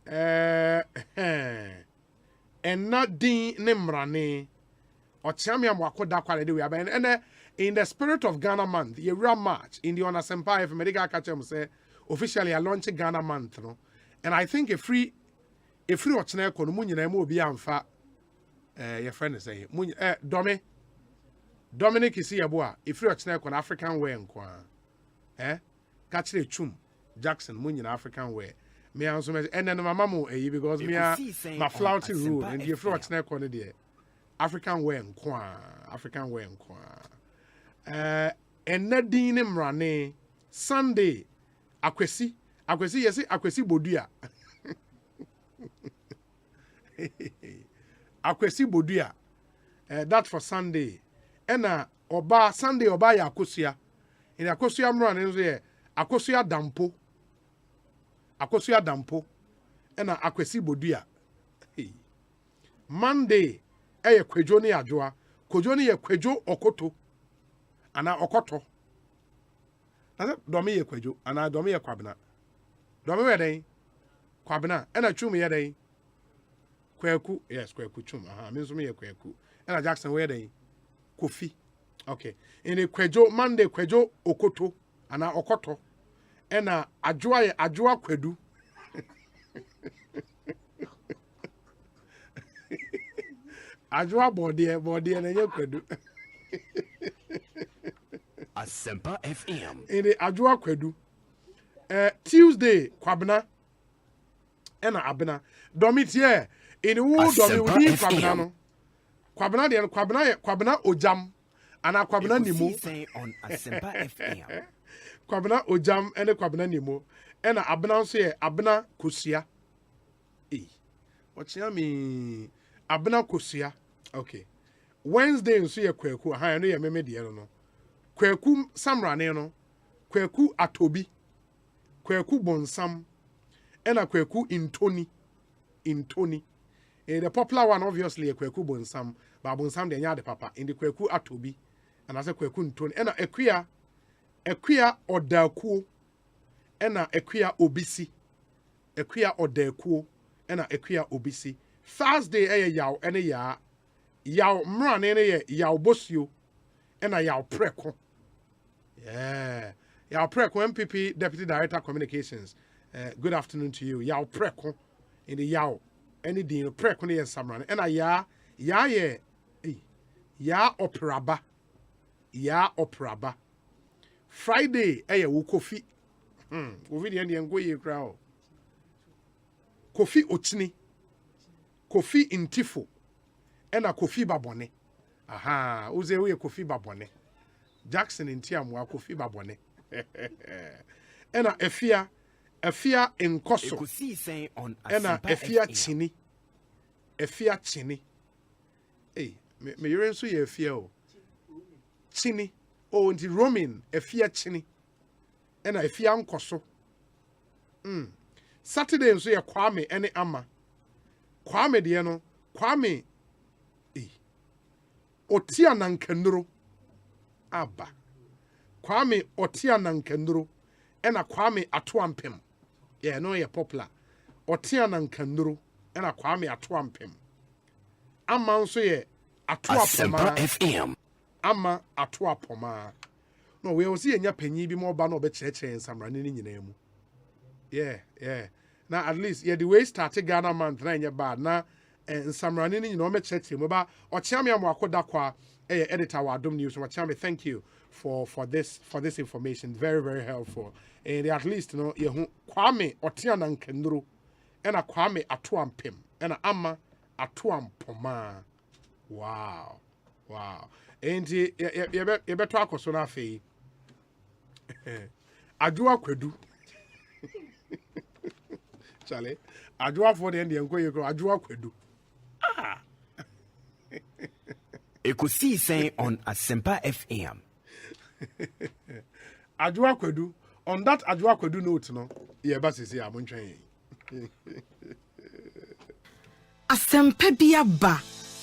and not Dean Nimrane, or Chamiam Wakoda quality we have. And in the spirit of Ghana month, you run March in the On Asempa FM, Medical Catchem say, officially I launched Ghana month, no? And I think a free watch na ko no munyina mo bi amfa your friend is saying Dominic is here boa a free watch na ko African way nko catch the chum Jackson munyina African way me anso me and then mama mo because me my flouty rule and the free watch na ko no there African way nko and nadin mrane Sunday akwesi yes, Akwesi Bodua. Akwesi Bodua. That for Sunday. And Oba Sunday Oba ya Akosia. In Akosia Mran is Akosia Dampo. Akosia Dampo. And Akwesi Bodua. Monday, Kwejo ni Ajwa. Kwejo ni Kwejo Okoto. Ana Okoto. Ana domi ye Kwejo. Ana domi ye Kwabena. Domi wedeng Kwabena ena chum yedeng Kweku yes Kweku chum me so me ye Kweku ena Jackson wedeng Kofi okay in the Kwejo Monday Kwejo Okoto ana Okoto ena Ajwa Kwedu Ajwa body na ye Kwedu Asempa FM in the Ajwa Kwedu Tuesday, Kwabena, Ena Abena, Domitie, in the wood Domi Kwabena, no Kwabena Ojam, and a Kwabena Nimo on Asempa FM. Kwabena Ojam and a Kwabena Nimo, and a Abena say Abena Kusia. What's your mean? Abena Kusia. Okay. Wednesday, you see a Kweku, I know your memory, no. Kweku Samraneno, Kweku Atobi. Kweku Bonsam and a Kweku Intoni. The popular one, obviously, a Kweku Bonsam, but Bonsam the Yard Papa in the Kweku Atobi, and as a Kweku Intoni, and a queer or Delku, and a queer Obisi, a queer or Delku, and a queer Obisi. Thursday, a yaw, and a yaw mran, and a yaw bosio, and a yaw preko. Yeah. Yao Preko, MPP Deputy Director Communications. Good afternoon to you. Yao Preko in the Yao. Any deal Preko near Samran. And ya operaba. Friday, Kofi. Kofi the Indian go crowd. Kofi Ochni. Kofi Intifo. And a Kofi Babone. Aha, Uze Kofi Babone. Jackson in Tiamwa Kofi Babone. Ena efia Efia Nkoso. Ekosiise On Ena Asempa Efia FM. Chini. Efia Chini. Hey, me yerenso ye Efia o. Chini. Oh, nti Roman Efia Chini. Ena Efia Nkoso. Saturday nso ye Kwame ene Ama. Kwame de no, Kwame Otia Nankendro. Aba. Kwame Otia Nankendro. Ena Kwame Atuampem. Yeah, no, you're popular. Otia Nankendro. Ena Kwame Atuampem. Ama nso ye Asempa FM. Ama Atuapoma. No, we also nya panyi bi mo ba no be cheche nsamrane ni nyina mu. Yeah. Now at least the way started Ghana month na nya bad na nsamrane ni nyina o me cheche mu ba o chiame am akoda kwa editor wa Adom News. Chiame, thank you for this information. Very, very helpful. And at least you Kwame Otia Nankendro ena Kwame Atuampem ena Ama Atuampoma. Wow. And you better akoso na fe. Adua Kwedu. Chale. Adua for the end yenko Adua Kwedu. Ekosiise On Asempa FM. Adua Kwedu. On that Adua Kwedu note, no, yeah, sisi amontwen. Asempa bia ba.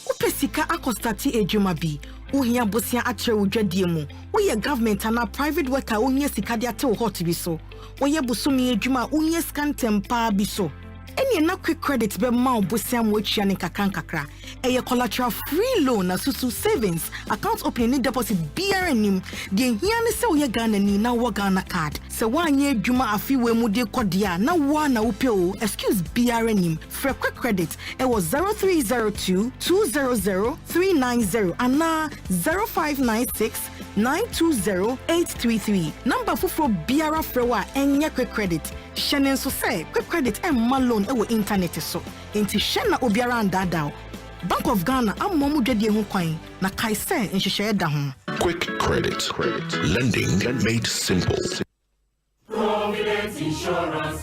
Upesika akostati ejuma bi. Uhia bosia atre udwadie mu. Uye government ana private worker uhia sika de ate wo hot bi so. Uye busumi ejuma uhia scan tempa bi so. Eni na quick credit be ma obosia mo atwa ne kakra. Eye collateral free loan na susu savings account opening deposit BRNim de hia ne se uye Ghana ni na wo Ghana card. Se wanye adwuma afiwe mu de kodia na wa na upe o excuse BRNim for quick credit it was 0302 200 390 and 0596 920 833 number fufro BRA frewa enye quick credit shenen so say quick credit and loan e wo internet so enti shena obiara ndada Bank of Ghana amomu dwede hu kwan na kaise nhihye da ho. Quick credit. Lending made simple. Providence Insurance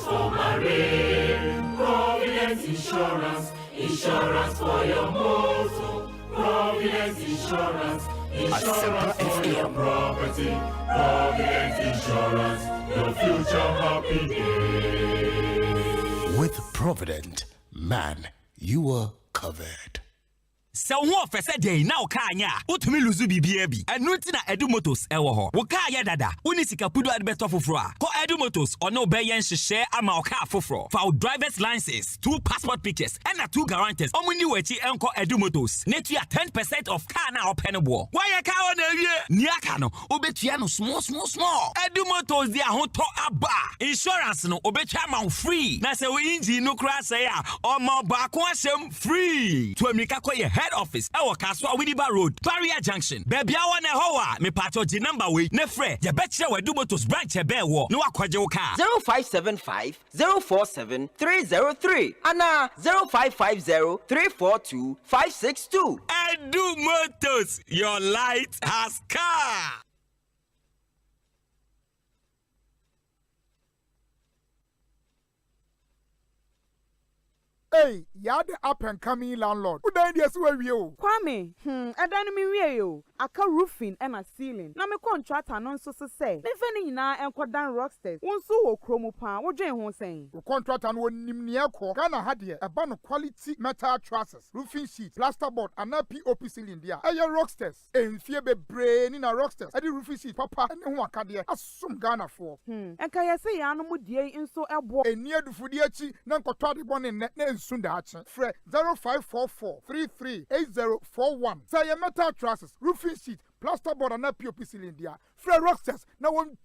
for marine. Providence Insurance for your motor. Providence Insurance for your property. Providence Insurance, your future happy day. With Provident, man, you are covered. So wo fese dey na o ka anya utumi luzu bibia bi enu nti na Edu Motors ewo ho wo ka ya dada uni sika pudu adbeto foforo a ko Edu Motors ono be yen hyehyɛ ama o ka foforo for our driver's license 2 passport pictures and 2 guarantors omuni wachi enko Edu Motors netu ya 10% of car na o pene bo wa ya ka o na wie ni aka no obetua no small Edu Motors dia ho to aba insurance no obetwa ma free na se wo engine no kra say a o ma ba ko asem free to amika koye head office ewo Kaswa Widiba Road Barrier Junction baby awa na howa me pato ji number we ne frɛ ye betche we Edu Motors branch e be wo no akwaje wo car 0575 047 303 ana 0550 342 562 Edu Motors, your light has car. Hey, you're the up and coming landlord. Who died yes where you? Kwame, I me we aka roofing and a ceiling. Na me contractor non so say. Me fani na enko dan rocksters. Won so wo kromo pa, wo dwen ho sen. The contractor no nim ne ekọ. Ghana ha de eba no quality metal trusses, roofing sheet, plasterboard and POP ceiling dia. Eye rocksters. Enfie bebre ni na rocksters. Ade roofing sheet papa ne ho aka de asum Ghana for. Enka ye say ya no mu die nso ebo. Eni adufudi achi na nkotọ ade bọ ne Sundache, Fred 0544 338041. Say your metal trusses, roofing sheet, plasterboard and POP ceiling dia. Fred Rocksters, now one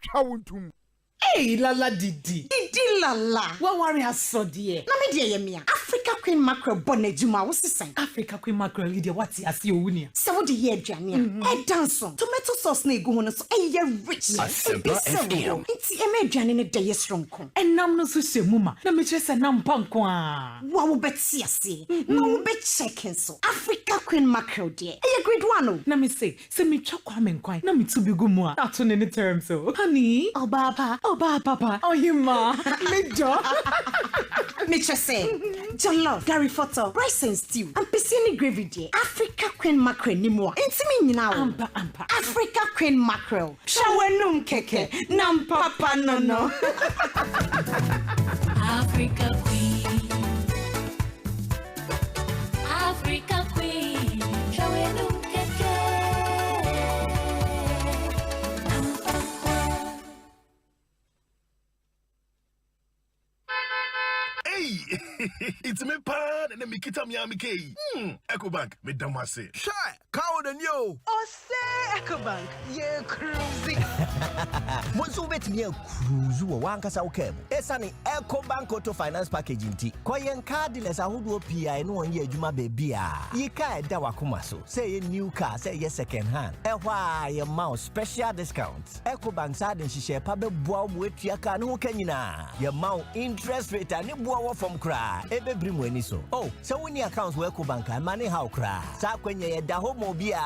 Hey, lala didi. Didi lala. What worry has so dear? Na me dear yemia. Africa Queen Mackerel bonnet juma was the same. Africa Queen Mackerel, you what's your unia? So the year, Jania. I dance on tomato sauce, negonas, a year rich. Asempa FM. It's a major in a day strong. And nam no so muma, na me just a nam pankwa. Wow, bet see, no bet checking so. Africa Queen Mackerel, dear. A great one. Na me say, send me chocolate quite, na me to be good more. That's on any term so. Honey, oh papa, oh you ma, me jaw. Me just say, John Love, Gary Photo, rice and stew, and piscine gravy, dear. Africa Queen Mackerel, ni more. Intimate now. Ampa. Africa Queen Mackerel. Shawanum keke, nam papa no. Africa Queen. Africa Queen. Shawanum keke. Nam papa. Hey, it's me pan and me kita mi amike. Ecobank me damase. Shy, cow than you. Osei Ecobank, ye cruising. Bonsu bet me a cruise one kasa ukem. Esani Ecobank auto finance packaging tea. Koyen cardless ahudu PI no one ye juma bebia. Ye ka da wakuma so. Say a new car, say ye second hand. Why ye mouse special discounts. Ecobank side and she share pabe boa with ya can who can ye mount interest rate and boa from cry. Ebe brim weni so. Oh, so when your accounts were Ecobank and money how cry. Sa kwenye da homo bia.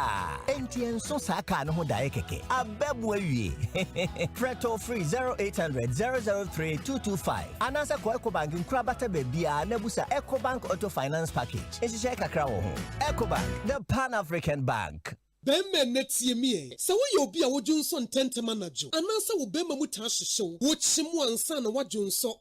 NTN so saka no da ekeke. Abebwe Preto free 0800 003 225. Anasa kwa Ecobank nkrabata bebia nebusa Ecobank Auto Finance Package. Esi kakra wo ho. Ecobank, the Pan-African Bank. Bema netie mie. Sa wo ye obi a wodwunso ntentema najo. Anasa wo bema mu ta hyehyew. Wo chimu ansa na wodwunso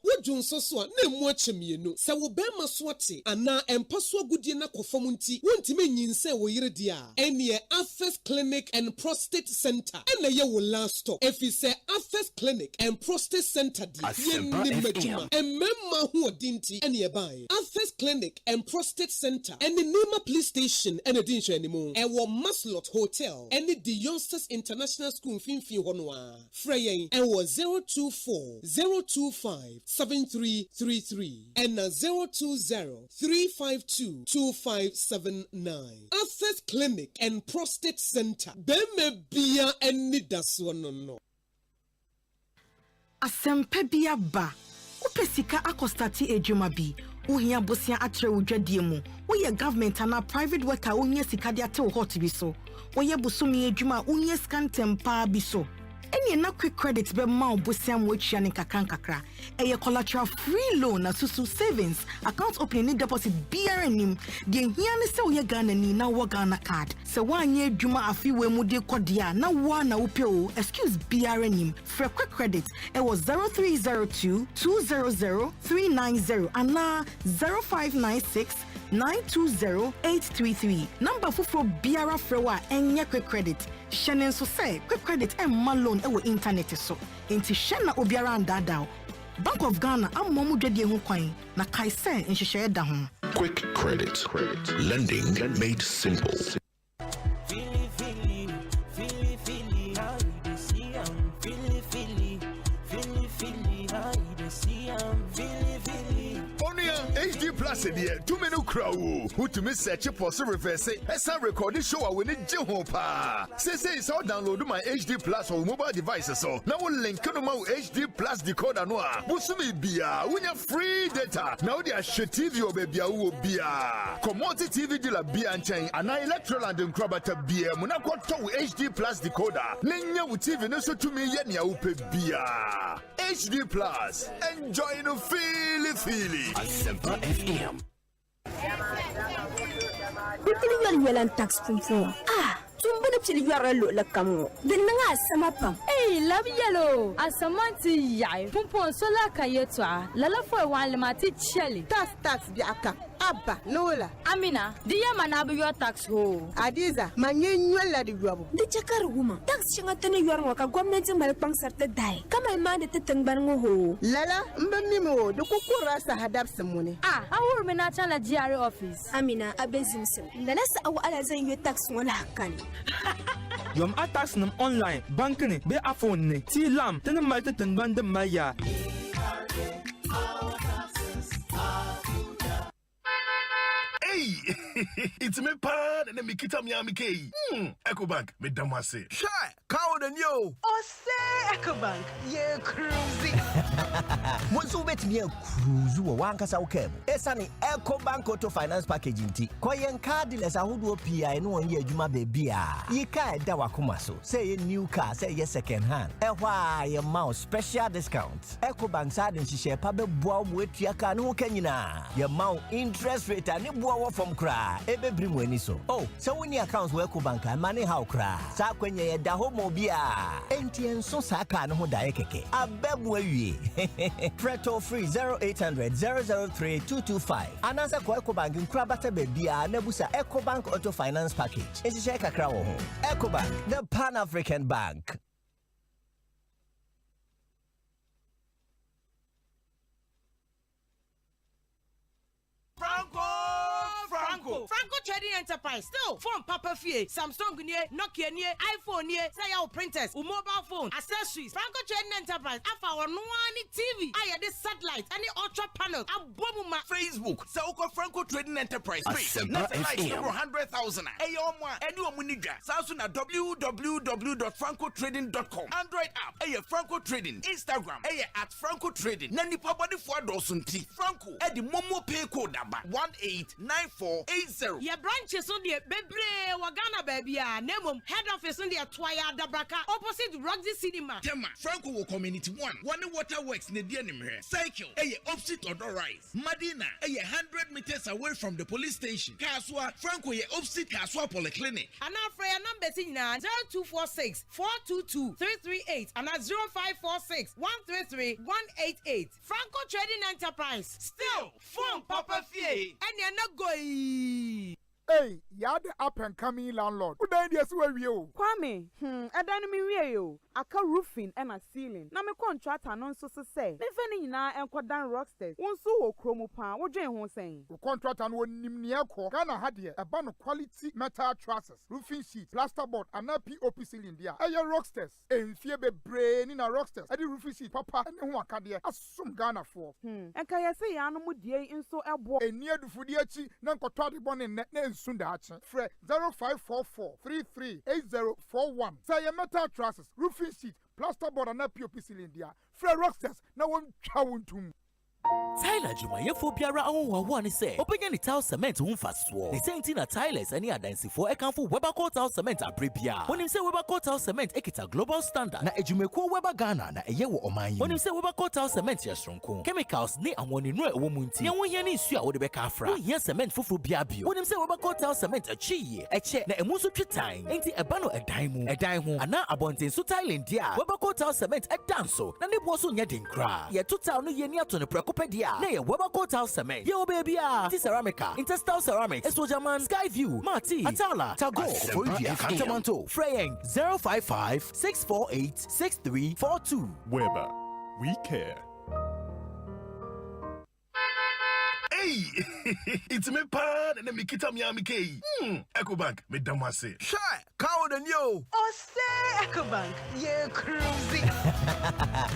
so a na emu achemienu. Sa wo bema so ate ana empaso agudie na kofam nti wontime nyinse wo yire dia. Ene Access Clinic and Prostate Center. Ene ye wo last stop. Efi se Access Clinic and Prostate Center di. Ye ni meduma. Emema ho odinti ene ye bai. Access Clinic and Prostate Center. Ene Nima Police Station ene din hwe animo. Ewo Maslot Hotel any the Youngsters International School Finfi Honwa Freyen and was 024-025-7333 and 020-352-2579. Access Clinic and Prostate Center. Beme bia and nidaswono. Asempa bia ba. Upesika akostati ejuma bi. Uhia bosia atre udwadie mu. Woye government ana private worker unya sikade ate wo hot bi so. Woye busumi ejuma unya scan tempa bi so. Eni na quick credit be ma obosia mo atwa ne kakra. Eye collateral free loan na susu savings account opening deposit BRNim. De hia ne se woye Ghana ni na wo Ghana card. Se wanye ejuma afi we mu de kodia na wa na upeo excuse BRNim. For quick credit it was 0302 200 390 and 0596 920-833. Number for Biara Frewa and quick credit. Shannon so say quick credit and malone ewo internet so. Inti Shanna Obiara and Dadao. Bank of Ghana am momu dwedie ho kwan na kai say nhyehyɛ da ho. Quick credit. Lending made simple. HD Plus here, too many crowd. Who to miss search for so reverse as I record the show when it Jehopa. Say so download my HD Plus on mobile devices so now we'll link to my HD Plus decoder noa. Busumi bia, when you free data. Now they are shit TV or baby bia. Commodity TV de la bia and chain and electoral and crabata bia. Monaco to HD Plus decoder. Nenya with TV no so to me yenya upe bia. HD Plus. Enjoy the feely. Asempa FM. Bibili wala tax funfun. Tumbana pili yara lo la kamo. Denanga sama pam. Love yellow. Asamanti yai. Pumpon sola kayetwa. Lala for one lemati cheli. Tax biaka. Abba Lola. Amina, diya manabu your tax ho. Adiza, manyenywela di yuabu. The chakar woman. Tax changatani yuarwaka governmental malpang sarte dai. Kama imande tetengbango ho. Lala, mbamimo, the kukura sa hadap samuni. Our menachala GRA office. Amina, abezimsim. The less our alazan you tax wala kan. Yom atax num online, banking, be a phone, tea lamp, then a mighty tengban the maya. Hey, it's me pan and me kita mi amike. Ecobank, me damase. Shy, cow than you. Osei Ecobank, yeah, cruising. Once you bet me a cruise, you want to say, Esani Ecobank Auto Finance Packaging Tea. Koyen car dealers are who do PI no one year Juma baby. Ye ka dawa kumaso. Say a new car, say yes second hand. Why your mouse special discount. Ecobank side and she share pabe boa with your car no kenyina. Your mount interest rate and you boa from cry. Ebe bring when so. Oh, so when your accounts were Ecobank and money how cry. Sa when ye da homo bia. NTN so saka no daekeke. Abebwe. Preto free 0800 003 225. Anasa kwa Ecobank in Krabata Bebia Nebusa Ecobank Auto Finance Package. It's a shake a Ecobank, the Pan-African Bank. Franco Trading Enterprise still phone Papa Fie, Samsung near, Nokia near, iPhone near, say our printers, mobile phone, accessories. Franco Trading Enterprise, our no TV, I had this satellite, any ultra panel, a bomb Facebook, Sauko Franco Trading Enterprise. Nothing like 100,000. Ayoma, anyone munija. Samsung at www.francotrading.com. Android app, Franco Trading. Instagram, at Franco Trading. Nani pabadi for dosunti. Franco, the Momo pay code number 189480. Your branches on the Bebre Wagana baby, Nemum, head office on the Twaya Dabraka, opposite Roxy Cinema. Tema, Franco Community 1. One waterworks near the enemy. Cycle, opposite Odor Rise. Madina, 100 meters away from the police station. Kaswa, Franco, opposite Kaswa Polyclinic. And our prayer number is 0246 422 338 and 0546 133 188. Franco Trading Enterprise. Still, phone Papa Fie. And you're not going. Hey, you're the up and coming landlord. Who died yes where you? Kwame, I don't mean you. I can roofing and a ceiling. Na me contract announce so say. Me feni na enko dan rocksters. Won so wo kromo pan. Wo dwen ho sen. The contract and won nimni ekọ. Ghana had here a ban of quality metal trusses, roofing sheet, plasterboard and a POP ceiling dia. Aye rocksters. Enfie be brain in a rocksters. Adi roofing sheet papa and ho akade asum Ghana for. Enka ye say ya no mu die nso ebo. Eni adufudi achi na nkotwa de bon ne Sunda Fre 0544 338041. Say a metal trusses, roofing sheet, plasterboard and a POP cylinder. Fre Rocksters, now one chawuntum. Tyler Jumayefo biara awon wa ni say open any tile cement unfa so. The same thing na tilers any adansi for account for Weber tile cement abrebia. When him say Weber tile cement ekita global standard na ejumeko Weber Ghana na eye wo oman yi. When him say Weber tile cement ya stronko chemicals ni awon nu e wo munti. Yan wo hia ni isu a wo de beka afra. Wo hia cement fufuru bia bio. When him say Weber tile cement achi eche na emu so twitan. Enti eba no edan ho ana abonten so tile ndia. Weber tile cement edanso na ne bo so nya den kra. Ye total no ye ni ato ne prekopedia. Na ye Weber tile cement. Yo baby ceramica, Interstyle ceramic, Esojaman, Skyview, Marti, Atala, Tago, Frugia, Cantamanto, Freyeng, 055 648 6342. Weber, we care. Hey, it's me pan and me kita mi amike. Ecobank, me damase. Shy, cow than you. Osei Ecobank, yeah, cruising.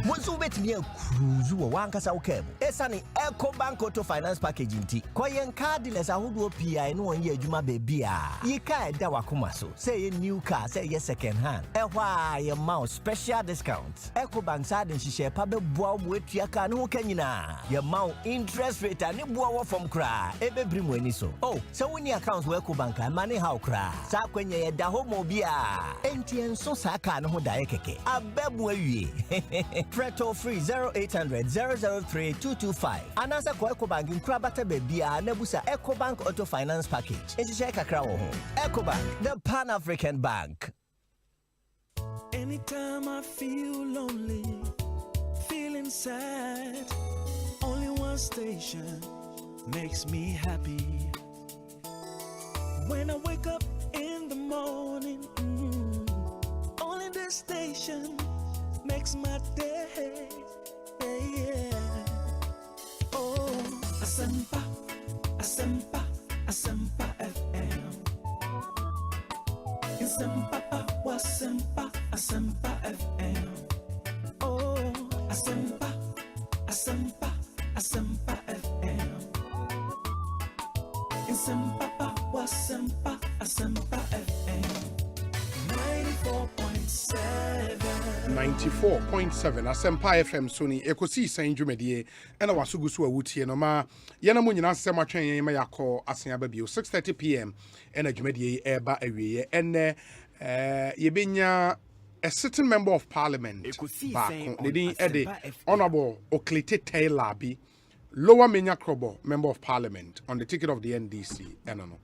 Once you bet me a cruise, you want to say, Esani Ecobank Auto Finance Packaging Tea. Koyen car dealers are who do PI no one year Juma baby. Ye ka dawa kumaso. Say a new car, say yes second hand. Why your mouse special discount. Ecobank side and she share pabe boa with your car no kenyina. Your mount interest rate and you boa from cry. Ebe bring when so. Oh, so when your accounts were Ecobank and money how cry. Sa when ye da homo bia. NTN so saka no daekeke. Abebwe. Preto free 0800 003 225. Anasa kwa Ecobank in Krabata Bebia Nebusa Ecobank Auto Finance Package. It's a shake a Ecobank, the Pan-African Bank. Anytime I feel lonely, feeling sad, only one station makes me happy. When I wake up in the morning, only this station makes my day. Yeah. Oh, Asempa, Asempa, Asempa FM. Asempa, Asempa, Asempa FM. Oh, Asempa, Asempa, Asempa FM. Asempa, Asempa, Asempa FM 94.7. 94.7 Asempa FM Sony Ekosiisen Dwumedie ena wasugu so awutie no ma yana mu nyina asem atwen yen ma yakọ asen aba bio 6:30 p.m. ena dwumedie eba awieye ene yebenya a sitting member of parliament back leading Eddie Honorable Oklete Taylor bi Lower Menya Krobo member of parliament on the ticket of the NDC no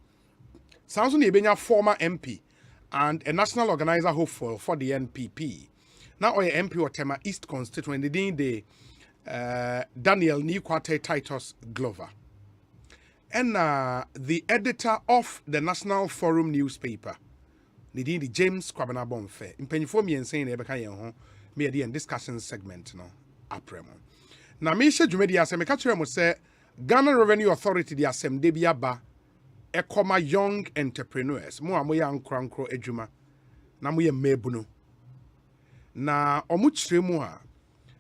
sounds on yebenya former MP and a national organizer hopeful for the NPP. Now, our MP or Tema East constituent, the Daniel Nikwate Titus Glover. And the editor of the National Forum newspaper, the James Kwabena Bonfe. In Pennyform and saying, me a discussion segment, no, apremo. Now, Misha Jumedia, Semekaturam say, Ghana Revenue Authority, the Asem Debiaba. Ekoma young entrepreneurs mo amoya nkwankro adwuma na mo ye mebuno na omu kyeremu a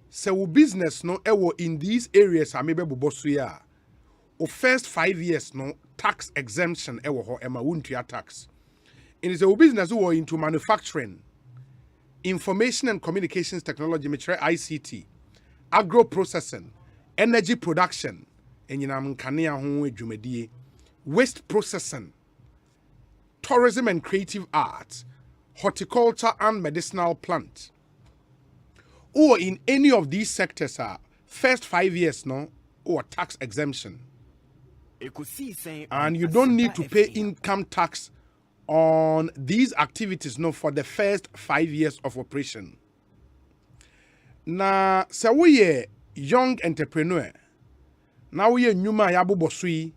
se wo business no ewo in these areas amebe boboso ya o first 5 years no tax exemption ewo ho ema wuntua tax in is a business wo into manufacturing, information and communications technology metre ICT, agro processing, energy production enyinam kanea ho adwumadie, waste processing, tourism and creative arts, horticulture and medicinal plant. Or in any of these sectors first 5 years no or tax exemption. And you don't need to pay income tax on these activities no for the first 5 years of operation. Na se we young entrepreneur, now we nyuma yabu bosui.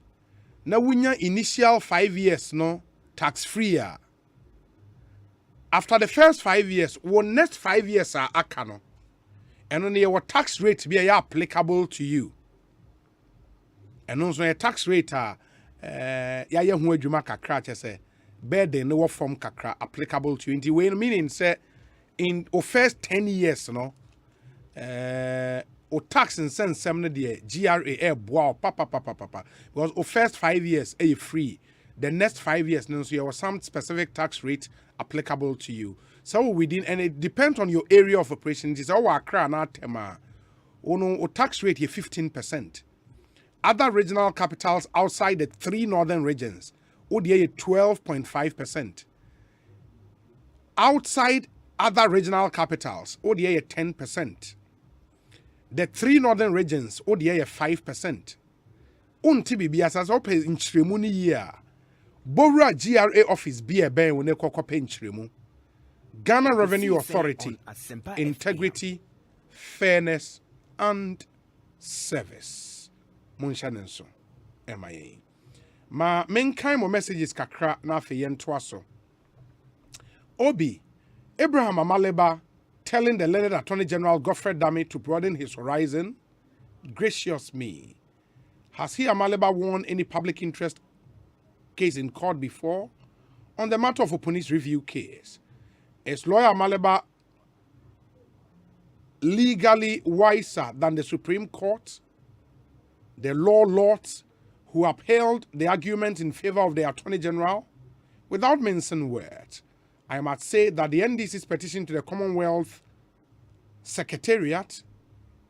Na wunya initial 5 years no tax free. After the first 5 years, one next 5 years are akano. And only your tax rate be applicable to you. And also your tax rate ya hu adwuma kakra say burden no form kakra applicable to you. Inti we meaning say in the first 10 years no o tax and send some the GRA wow papa because the first 5 years free, the next 5 years no so you have some specific tax rate applicable to you. So within, and it depends on your area of operation. It is our Accra na tema o tax rate is 15%. Other regional capitals outside the 3 northern regions ODA 12.5%. Outside other regional capitals ODA 10%. The 3 northern regions, ODA 5%. Unti bibias as open in Chiremuni year. Bora GRA office be a bear when they kokope in Chiremu. Ghana Revenue Authority, integrity, fairness, and service. Munshanenso, MIA. Ma menkai mo messages kakra na fe yentwaso. Obi, Abraham Amaleba, telling the learned Attorney General Godfrey Dami to broaden his horizon. Gracious me. Has he Amaleba won any public interest case in court before? On the matter of a police review case, is lawyer Amaleba legally wiser than the Supreme Court? The law lords who upheld the argument in favor of the Attorney General? Without mincing words, I must say that the NDC's petition to the Commonwealth Secretariat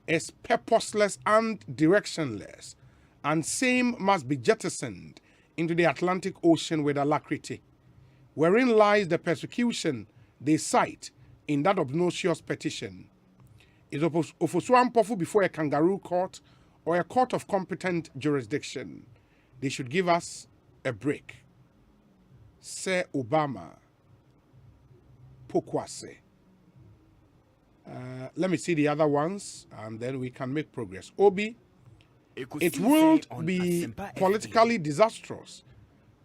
is purposeless and directionless, and same must be jettisoned into the Atlantic Ocean with alacrity, wherein lies the persecution they cite in that obnoxious petition. Is Ofoswan Pofu before a kangaroo court or a court of competent jurisdiction? They should give us a break. Say Obama. Pokwase. Let me see the other ones and then we can make progress. Obi, it will be politically disastrous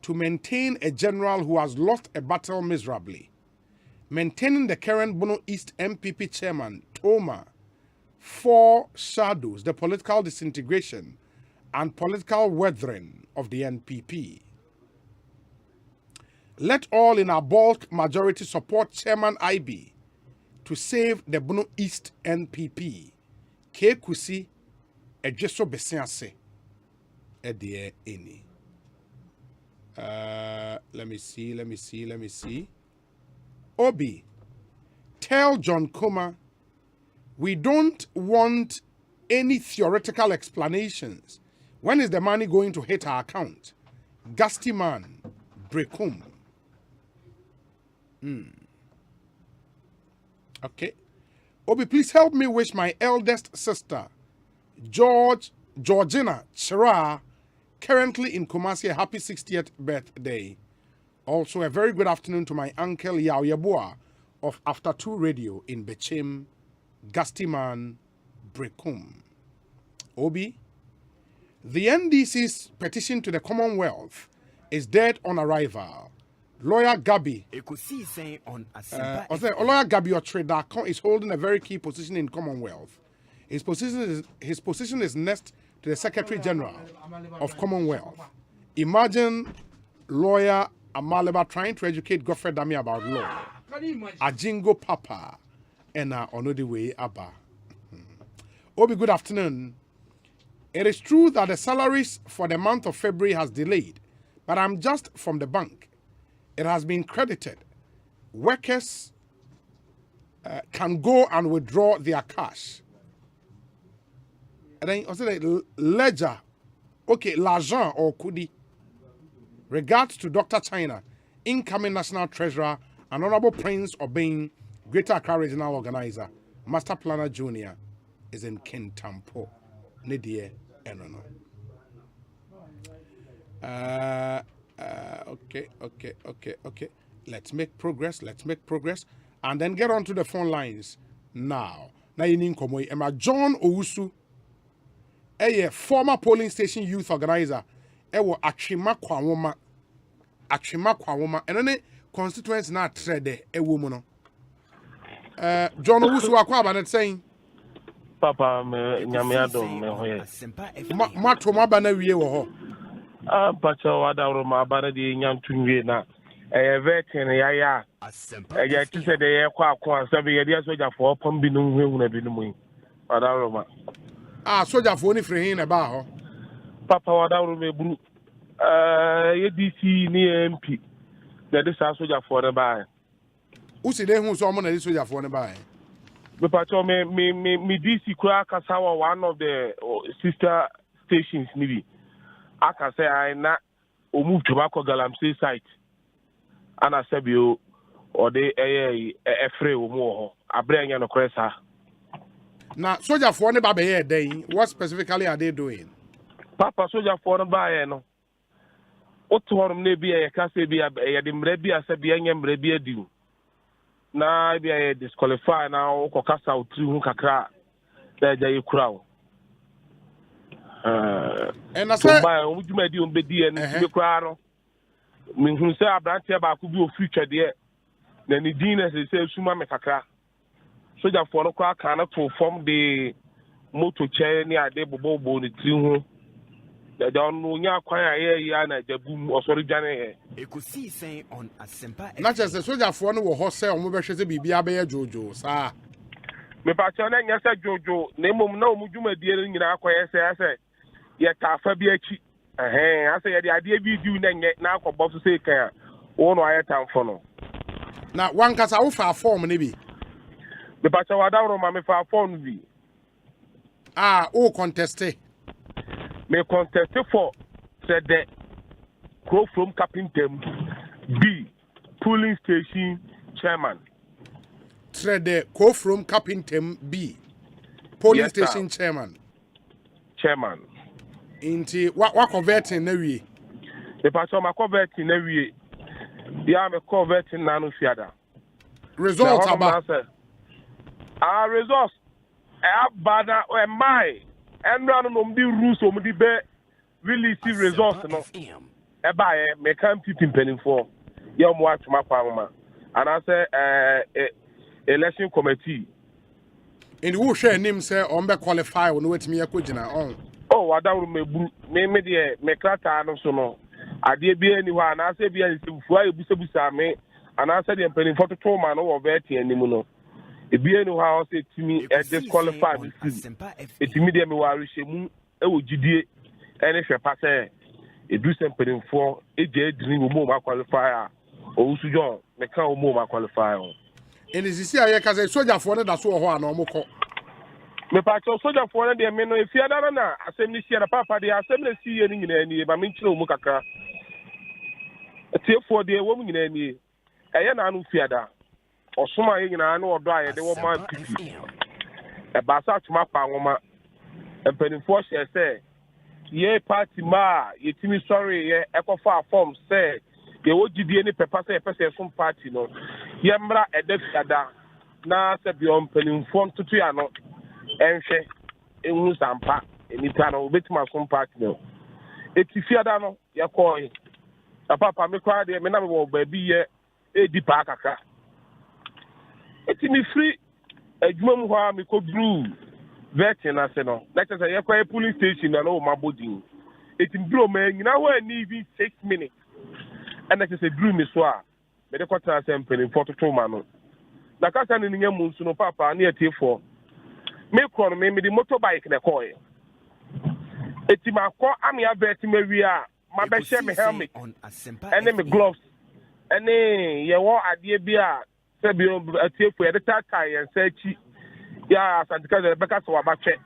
to maintain a general who has lost a battle miserably. Maintaining the current Bono East MPP chairman, Toma, foreshadows the political disintegration and political weathering of the NPP. Let all in our bulk majority support Chairman IB to save the Bono East NPP. Kekusi, Ejeso Besianse, Edie Eni. Let me see. Obi, tell John Kuma we don't want any theoretical explanations. When is the money going to hit our account? Gusty man, Brekum. Okay. Obi, please help me wish my eldest sister, Georgina Chira, currently in Kumasi, a happy 60th birthday. Also, a very good afternoon to my uncle Yao Yabua of After 2 Radio in Bechim, Gastiman, Brekum. Obi, the NDC's petition to the Commonwealth is dead on arrival. Lawyer Gabi, Ekosiisen On Asempa. Lawyer Gabi Otredakon is holding a very key position in Commonwealth. His position is next to the Secretary General of Commonwealth. Imagine Lawyer Amaleba trying to educate Godfrey Dami about law. Ajingo Papa and Onodiwe Abba. Obi, good afternoon. It is true that the salaries for the month of February has delayed, but I'm just from the bank. It has been credited. Workers can go and withdraw their cash. And then also the ledger, okay, l'argent or kudi. Regards to Dr. China, incoming National Treasurer, and Honorable Prince Obeng, Greater Accra Regional Organizer, Master Planner Junior, is in Kintampo. Nedie Enono. Okay. Let's make progress. And then get onto the phone lines now. Now you need Komoy. Emma John Owusu, a former polling station youth organizer. Ewo Achima Kwawoma. And then constituents na trade ewo mono. John Owusu akwa ba net saying. Papa me nyamiadom me hoye. Matro mabana wiye wo ho. Pacha wadawro mabana di nyantunwe na. Vetin ya. Ya ti se de ye kwa sabi ye dia soja fo pom bi no hu na bi no mu. Wadawro ma. Soja fo ni free na ba ho. Papa wadawro me buru. Ye DC ni MP. Na de sa soja fo na ba. Usi de hu so mo na de soja fo na ba. Pacha me DC kura kasawa one of the sister stations nibi. Aka say I na o move to Bako Galamsey site. Ana sebio or de efre o mo abranya no kwesa. Na soldier for ne ba be here then what specifically are they doing? Papa soldier for no ba here no. Otorum ne bia ye ka se bia ye de mra bia se bia nya mra bia di. Na bia ye disqualify na o kokasa otri hu kakra da ja ye kura. And I said, "We do not do be and be crowd. Me who say Abrantia ba could be a future there. Then the dean as they say Suma Mekaka. So that for the crack cannot perform the motor chair near the bobo the tree. They don't know ya choir yana the boom or sorry Jane. Ekosiisen On Asempa. Not just the soldier for no horse or mobile be Jojo, sir. Me patron and yes, Jojo, name no Mujuma dear in our choir say. Yet, Fabiachi, I say the idea we do now for Bob to say, oh, no, I town for no. Now, one cast out for a form, maybe. The Pachawada, mammy, for a phone be. Contested. May contest for, said that Crow from Capinton B, polling station chairman. Said the Crow from Capinton B, polling station chairman. Inti what converting na wie the pastor ma converting na wie ya me converting na no fiada result aba results abada o mai enra no mdi rules o mdi be really see results no e ba ye me kan pitin penin for ya mo atuma kwa ma and I say election committee in who share name say on be qualify no wetimi yakogina on. Oh, I don't me dear, me crata no so no. I dear be anyone, I say be a busa me, and I said the penny for the man over Betty and Nimuno. It be anyhow say to me, disqualified. It's immediately worry, she moon, oh, GD, and if you pass do something for a dream more qualify. Also, John, me can't more qualify. And is this here because a soldier for that's what no more. Me patch soldier for the men if you are na assembly see papa the assembly see any ba me chiro mu kakra. Tie for the woman any. Eye na anu fiada. Osoma ye nyina na odo aye de wo ma pipi. E ba sa tuma pa nwoma. Empenifo share say ye party ma ye timi sorry ye ekofa form say ye wo gidi any paper say person some party no. Ye mra e de fiada na se bi empenifo tutu ya no. Enhwe ehunu sampa enipa no obetima some party no. Eti fiada no ye call papa me kwa de me na me wo ba bi ye edi pa kaka. Eti mi free adwuma mu ha me ko blue vetting na se no. Like say ye kwa police station na no mabodi. Eti bro man nyina ho ani even 6 minutes. And that is a blue me so a me de kwata Asempa 94.7 ma no. Na kasa ni nya mu nsu no papa na ye for me kro no me the motorbike na call. Eti ma ko am ya vet me wi a ma be share me helmet and me gloves and ye wo ade bia se bi atiefo ye de takai en sechi ya santika de beka so abatwe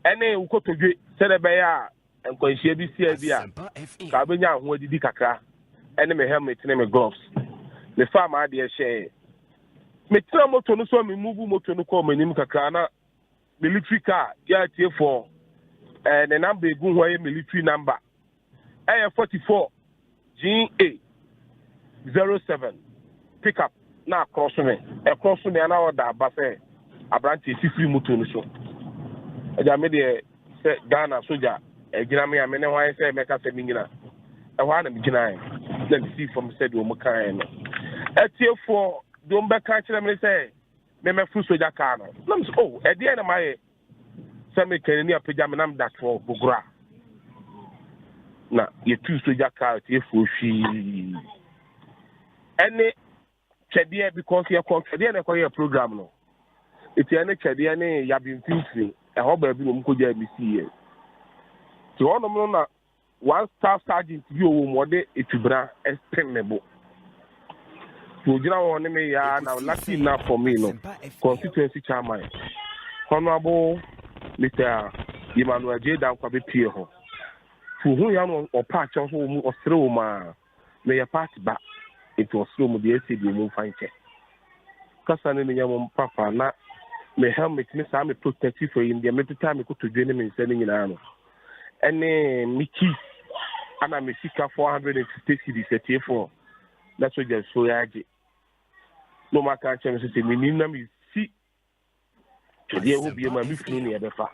ene ukotodwe se de be ya enkwanhia bi sia bia ka benya ho adidi kakra ene me helmet ne me gloves me farm ade share me tira moto no so me move moto no ko manim kakra na military car ya atiefo the number egu ho military number 44 GA 07 pickup na cross me na order ba say abranti sifri moto no so eja me de say Ghana soldier egina me amene ho ay say meka say mingina e ho na migina na see from said o mukan no etiefo do mbe ka kire me say me fu soldier car no na so oh e dey na my say me kan ni apagya me nam that for bugura na ye tu soldier car etiefo hwi ene chede because ye control na kwa program no eti ene chede ne ya bi mfimfini e ho ba bi no mkoja mi see ti ono no na one staff sergeant bi owo mo de etubra estimable to jira won ne me ya na lucky na for me no constituency chairman honorable Mr. Emmanuel J. Dan kwa be pie ho fu hu ya no opa cha so mu osere wo ma me ya party ba it was room the ACD mu fanche kasa ne nyam papa na me helmet me sa me protective for India me time me ko to dwene me nse nyina no ene miki ana me sika 450 cedis etifo na so je so yaje no maka cha me se me na me si tede wo bi ma me funu ne ebefa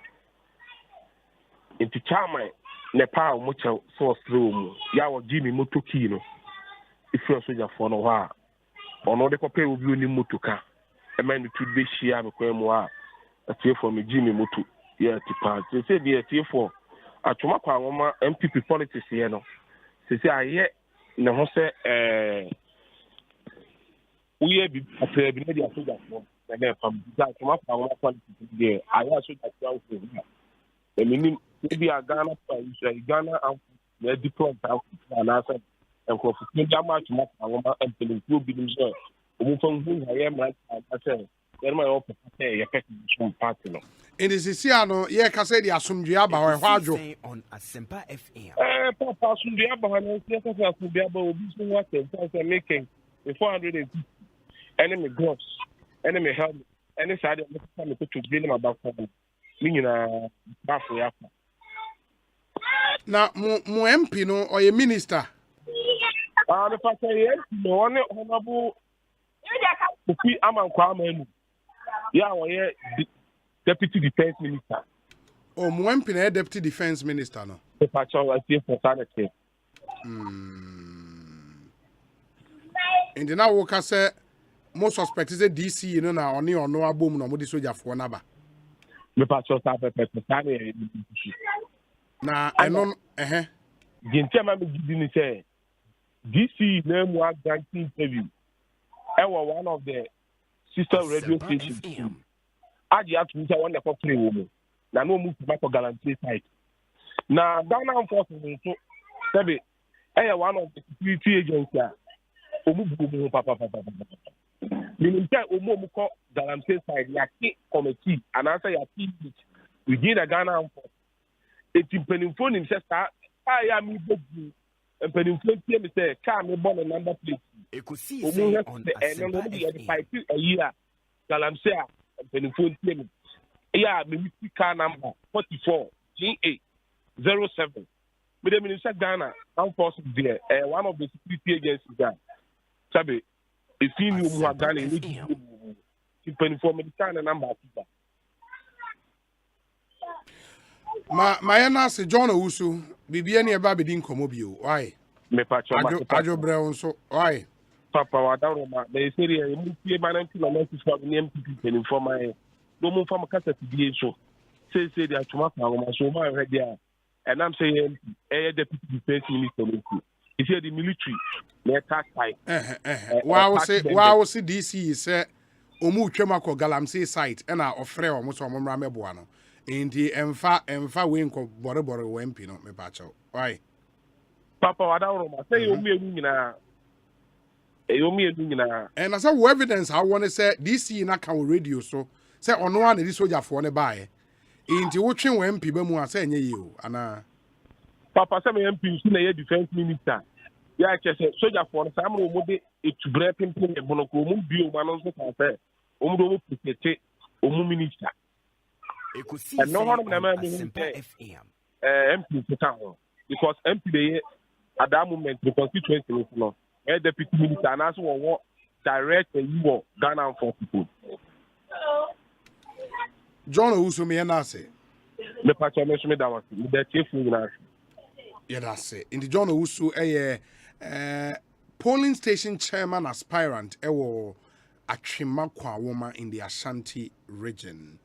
into chama ne pa mo cha so room ya wo gi me motoki no ifro soldier for no ha ono de kope obi oni motoka e man to be shia me kwa mu a atiefo me gi me moto ya tipa se de atiefo atuma kwa nwoma MPP politics ye no se aye ne ho se uye bi apre bi ne dia soldier for na pam da atuma kwa nwoma politics de aye soldier for so e minim bi a Ghana pa Ghana and the deployed na say enko fukin da ma tuma kwa nwoma empelin ku bi nim so omu fon hu ya ma ase yerma yo pete ya pete some party no in the sia no ye ka say the asumdwe aba ho adwo on Asempa FM papa asumdwe aba ho no se ka asumdwe aba obi so what say making 450 enemy gloves enemy helmet any side of me to be na ba for me nyina ba for ya na mu MP no or ye minister the pastor yes no one honorable Ofi amankwa amanu ya woye deputy defense minister o mu MP na deputy defense minister no the pastor was here for sanity and na wo ka say mo suspect say DC no na oni ono abom no mo di soldier for na ba the pastor sa pepe na eno ginchema me gidi ni say DC na mu guarantee interview one of the sister radio stations. Aji atu nja one for free woman. Na no move back for guarantee site. Now, Ghana Forces nso sɛbi ɛyɛ one of the security agency a ɔmu bu ɔmu ho papapapa. Meaning sɛ ɔmu kɔ galamsey side yɛate committee anaasɛ yɛate unit within the Ghana Forces. Eti mpanimfoɔ nim sɛ saa kaa yɛ a mi bɔ bu mpanimfoɔ tie mi sɛ kaa mi bɔ ne number plate. Ɔmu hɛ sɛ ɛnɛ no ɔmu de yɛde pipe ayi a galamsey a mpanimfoɔ tie mi. Ɛyɛ a mi ti car number 44 GA 07. But the Minister Ghana Armed Forces there, one of the security agencies there. Sabe, if you knew who are Ghana, you need for Minister number. My nurse John Owusu, Bibiani Babidin Comobio. Why? Me pacho Ajo Brown so why? Papa Wadaroma, they say you move here by 19 for the MPP for my no move from a cassette so. Say they are tomorrow, so my head there. And I'm saying, deputy defense minister, if you're the military, they're tax side. Wow, say DC is Omu Chemako Galamsey site, and I offer almost on Mramé Buano. In the Emfa wink of Boroboro Wempino, me pacho. Why? Papa, I don't know. Say you me a and as a evidence, I want to say DC in a radio so say on one of this soldier for ne buy. Inti wotwe wa MP ba mu asa enye yi o ana papa say me MP so na ye defense minister ya kese soldier for sa am mo de etubre pimpin e bono ko mo bi o ma no so ka say o mo do mo protect o mo minister Ekosiise no hono na ma mi Asempa FM MP ta ho because MP dey at that moment the constituency no deputy minister and also wo direct you Ghana for people. John Owusu me na say. Me pacho me so me da was. Me da chief na. Yeah, that's it. In the John Owusu polling station chairman aspirant ewo Atwimakwa woman in the Ashanti region.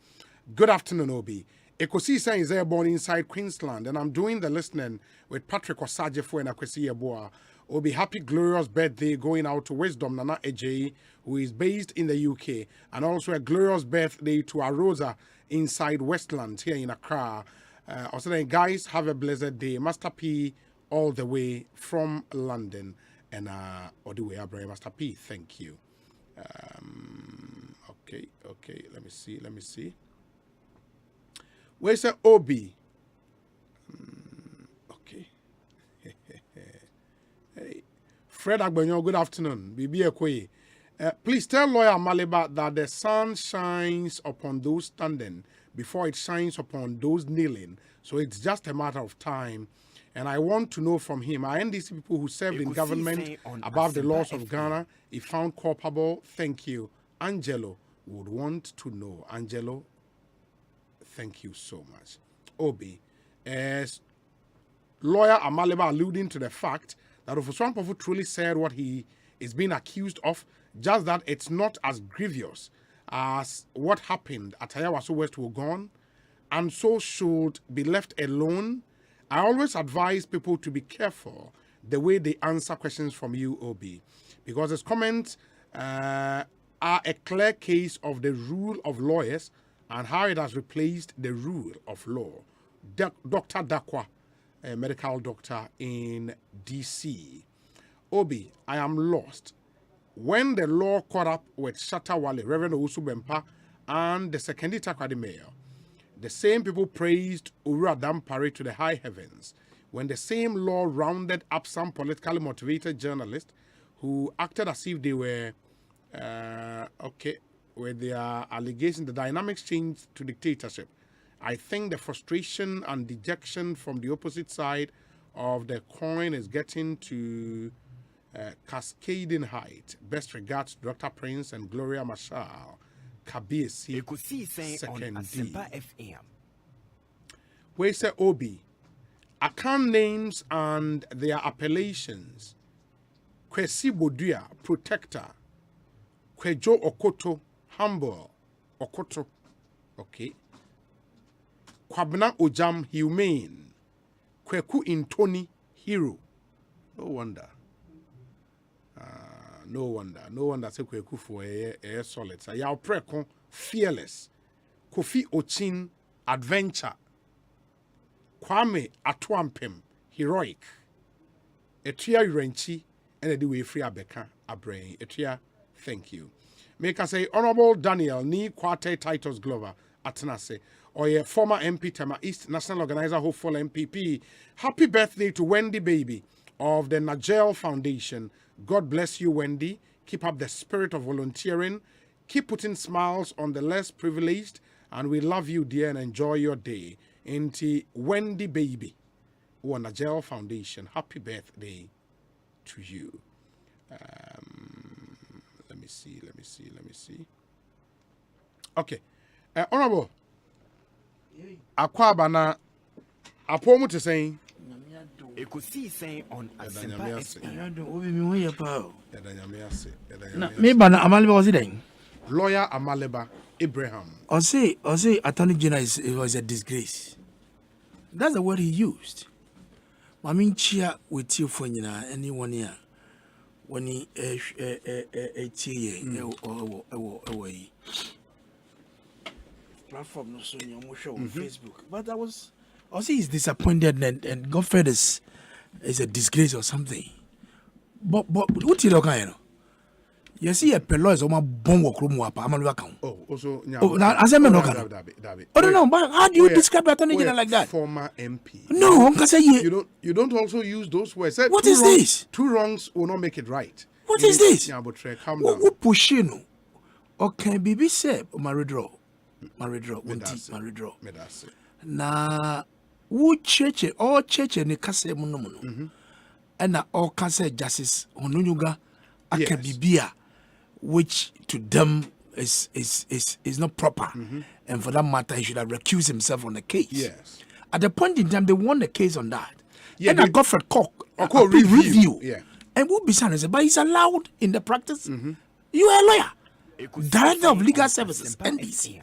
Good afternoon, Obi. Ekosiise is born inside Queensland, and I'm doing the listening with Patrick Osajefo and Akwesi Yeboah. Obi, happy glorious birthday going out to Wisdom Nana Ejeyi, who is based in the UK, and also a glorious birthday to Arosa inside Westland here in Accra. Also, then, guys, have a blessed day. Master P all the way from London, and all the way up, Master P. Thank you. Okay. Let me see. Where's the Obi? Okay. Hey, Fred Agbenyo, good afternoon. Bibi Ekwe. Please tell lawyer Maliba that the sun shines upon those standing before it shines upon those kneeling. So it's just a matter of time. And I want to know from him, are NDC people who served in government above the laws of Ghana, if found culpable? Thank you. Angelo would want to know. Angelo, thank you so much. Obi, as lawyer Amaliba alluding to the fact that Ofuswampofu truly said what he is being accused of, just that it's not as grievous as what happened at Ayawaso West Wugon, and so should be left alone. I always advise people to be careful the way they answer questions from you, Obi, because his comments are a clear case of the rule of lawyers and how it has replaced the rule of law. Dr. Dakwa, a medical doctor in DC. Obi, I am lost. When the law caught up with Shatawale, Reverend Owusu Bempah, and the Sekendi Takrady mayor, the same people praised Uru Adampare to the high heavens when the same law rounded up some politically motivated journalists who acted as if they were, with their allegations, the dynamics changed to dictatorship. I think the frustration and dejection from the opposite side of the coin is getting to cascading height. Best regards to Dr. Prince and Gloria Marshall. Kabiyesi Ekosiise On Asempa FM. Where say Obi, account names and their appellations. Kwesi Bodua, protector. Kwejo Okoto, humble. Okoto, okay. Kwabna Ojam, humane. Kweku Intoni, hero. No wonder. No wonder say Kweku for a solid. So Yao Preko, fearless. Kofi Ochin, adventure. Kwame Atuampem, heroic. Etia Urenchi, and the way free Abeka, Abrain. Etia, thank you. Make us say Honorable Daniel Ni Kwate Titus Glover, Atenase, or a former MP Tema East National Organizer Hopeful MPP. Happy birthday to Wendy Baby of the Nigel Foundation. God bless you, Wendy. Keep up the spirit of volunteering. Keep putting smiles on the less privileged. And we love you, dear, and enjoy your day. Into Wendy Baby, or Nigel Foundation. Happy birthday to you. Let me see. Okay. Honorable. Akwabana. Apomu to say. Ekosiisen On Asempa Me bana Amaleba was it? Lawyer Amaleba Abraham. Osei Attorney General was a disgrace. That's the word he used. I mean, cheer with you for anyone here. When he platform no so show on Facebook. But I was Osei is disappointed and Godfrey is a disgrace or something. But what you look at? You see a pello is almost bomb work room wapa amalu account. Oh, also now Asempa no can. Oh no, but how do you describe Attorney General like that? Former MP. No, you don't also use those words. What is this? Two wrongs will not make it right. What is this? Yeah, but calm down. Who push you? Okay, Bibi said Maridro. Na who church all church ni kase muno. And na all kase justice onunyuga akabibia, which to them is not proper. And for that matter, he should have recused himself on the case. Yes. At the point in time, they won the case on that. Yeah, and I got for review. Yeah. And what be saying is, but he's allowed in the practice. You are a lawyer, Director of Legal Services, NDC.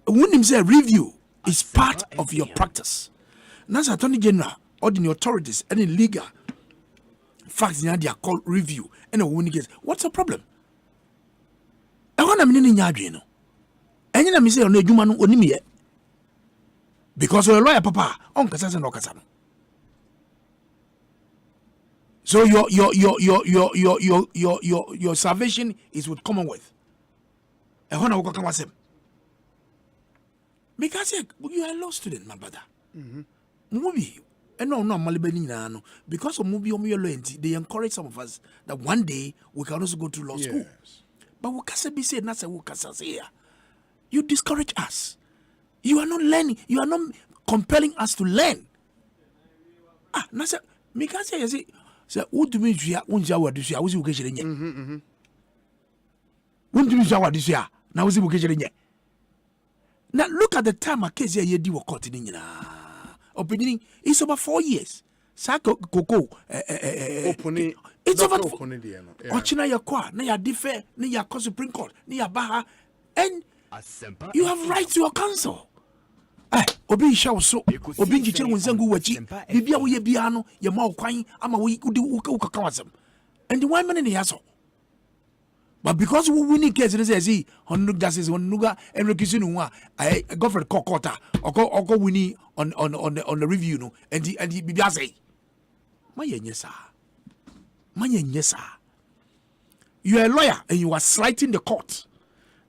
When him say review is part of your practice. Now, as Attorney General, or the authorities, any legal facts in they are called review. And a winning case. What's the problem? I want to mean in Yadrino. And you know, me say on the human only because you're a lawyer, Papa, on Cassan or Casano. So your salvation is with Commonwealth. And when I walk on him, because you are a law student, my brother. Movie. And no, Malibeni, because of movie loyalty, they encourage some of us that one day we can also go to law school. But we can't be said, not we can't say here. You discourage us. You are not learning. You are not compelling us to learn. Nasa, me can't say, say, what do you mean? Unja what this year? Who's you catching yet? When do you say what this year? Now, who's you catching yet? Now, look at the time a case here, you do a court in opinion. It's over 4 years. Sako Coco, it's over. Ochina Yakwa, Naya Defe, Naya Supreme Court, Naya Baha, and you have rights to your counsel. Obi shall so, Obi Chichen Zangu Wachi, Bibia we Biano, Yamau Quine, Ama we could do Ukawasam, and the 1 minute in the assault. But because we need cases, says he, on Justice, on Nuga, and Recusinu, I go for the Kokota, or go winning on the review, no, and the Bibiase. My yesa. You are a lawyer and you are slighting the court,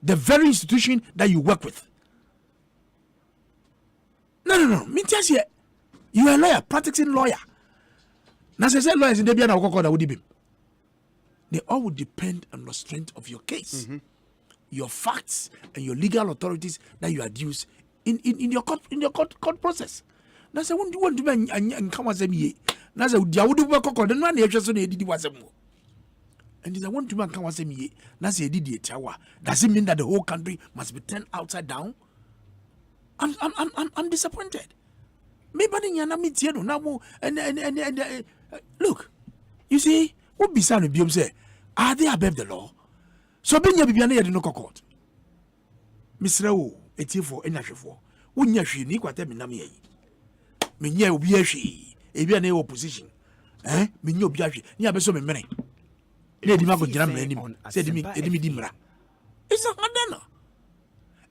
the very institution that you work with. No. Me tell you, you are a lawyer, practicing lawyer. Now, say lawyers in the Biana Okokoda would be. They all would depend on the strength of your case, your facts, and your legal authorities that you adduce in your court process. Now, say, what do you want to be and come as a me? Now, say, you would work on the one just so they did was a more. And if I want to be come as a me, now say, did it tower. Does it mean that the whole country must be turned upside down? I'm disappointed. Maybe now and look, you see. What be sound of say? Are they above the law? So being a bibiana no court. Mr. O, it's here for any for. Wouldn't you she need what I mean? Minya will be a she, a be an opposition. Minyo Biashi, near Besso Mene. Lady Margot Jam, said to me, Dimra. It's a Hadana.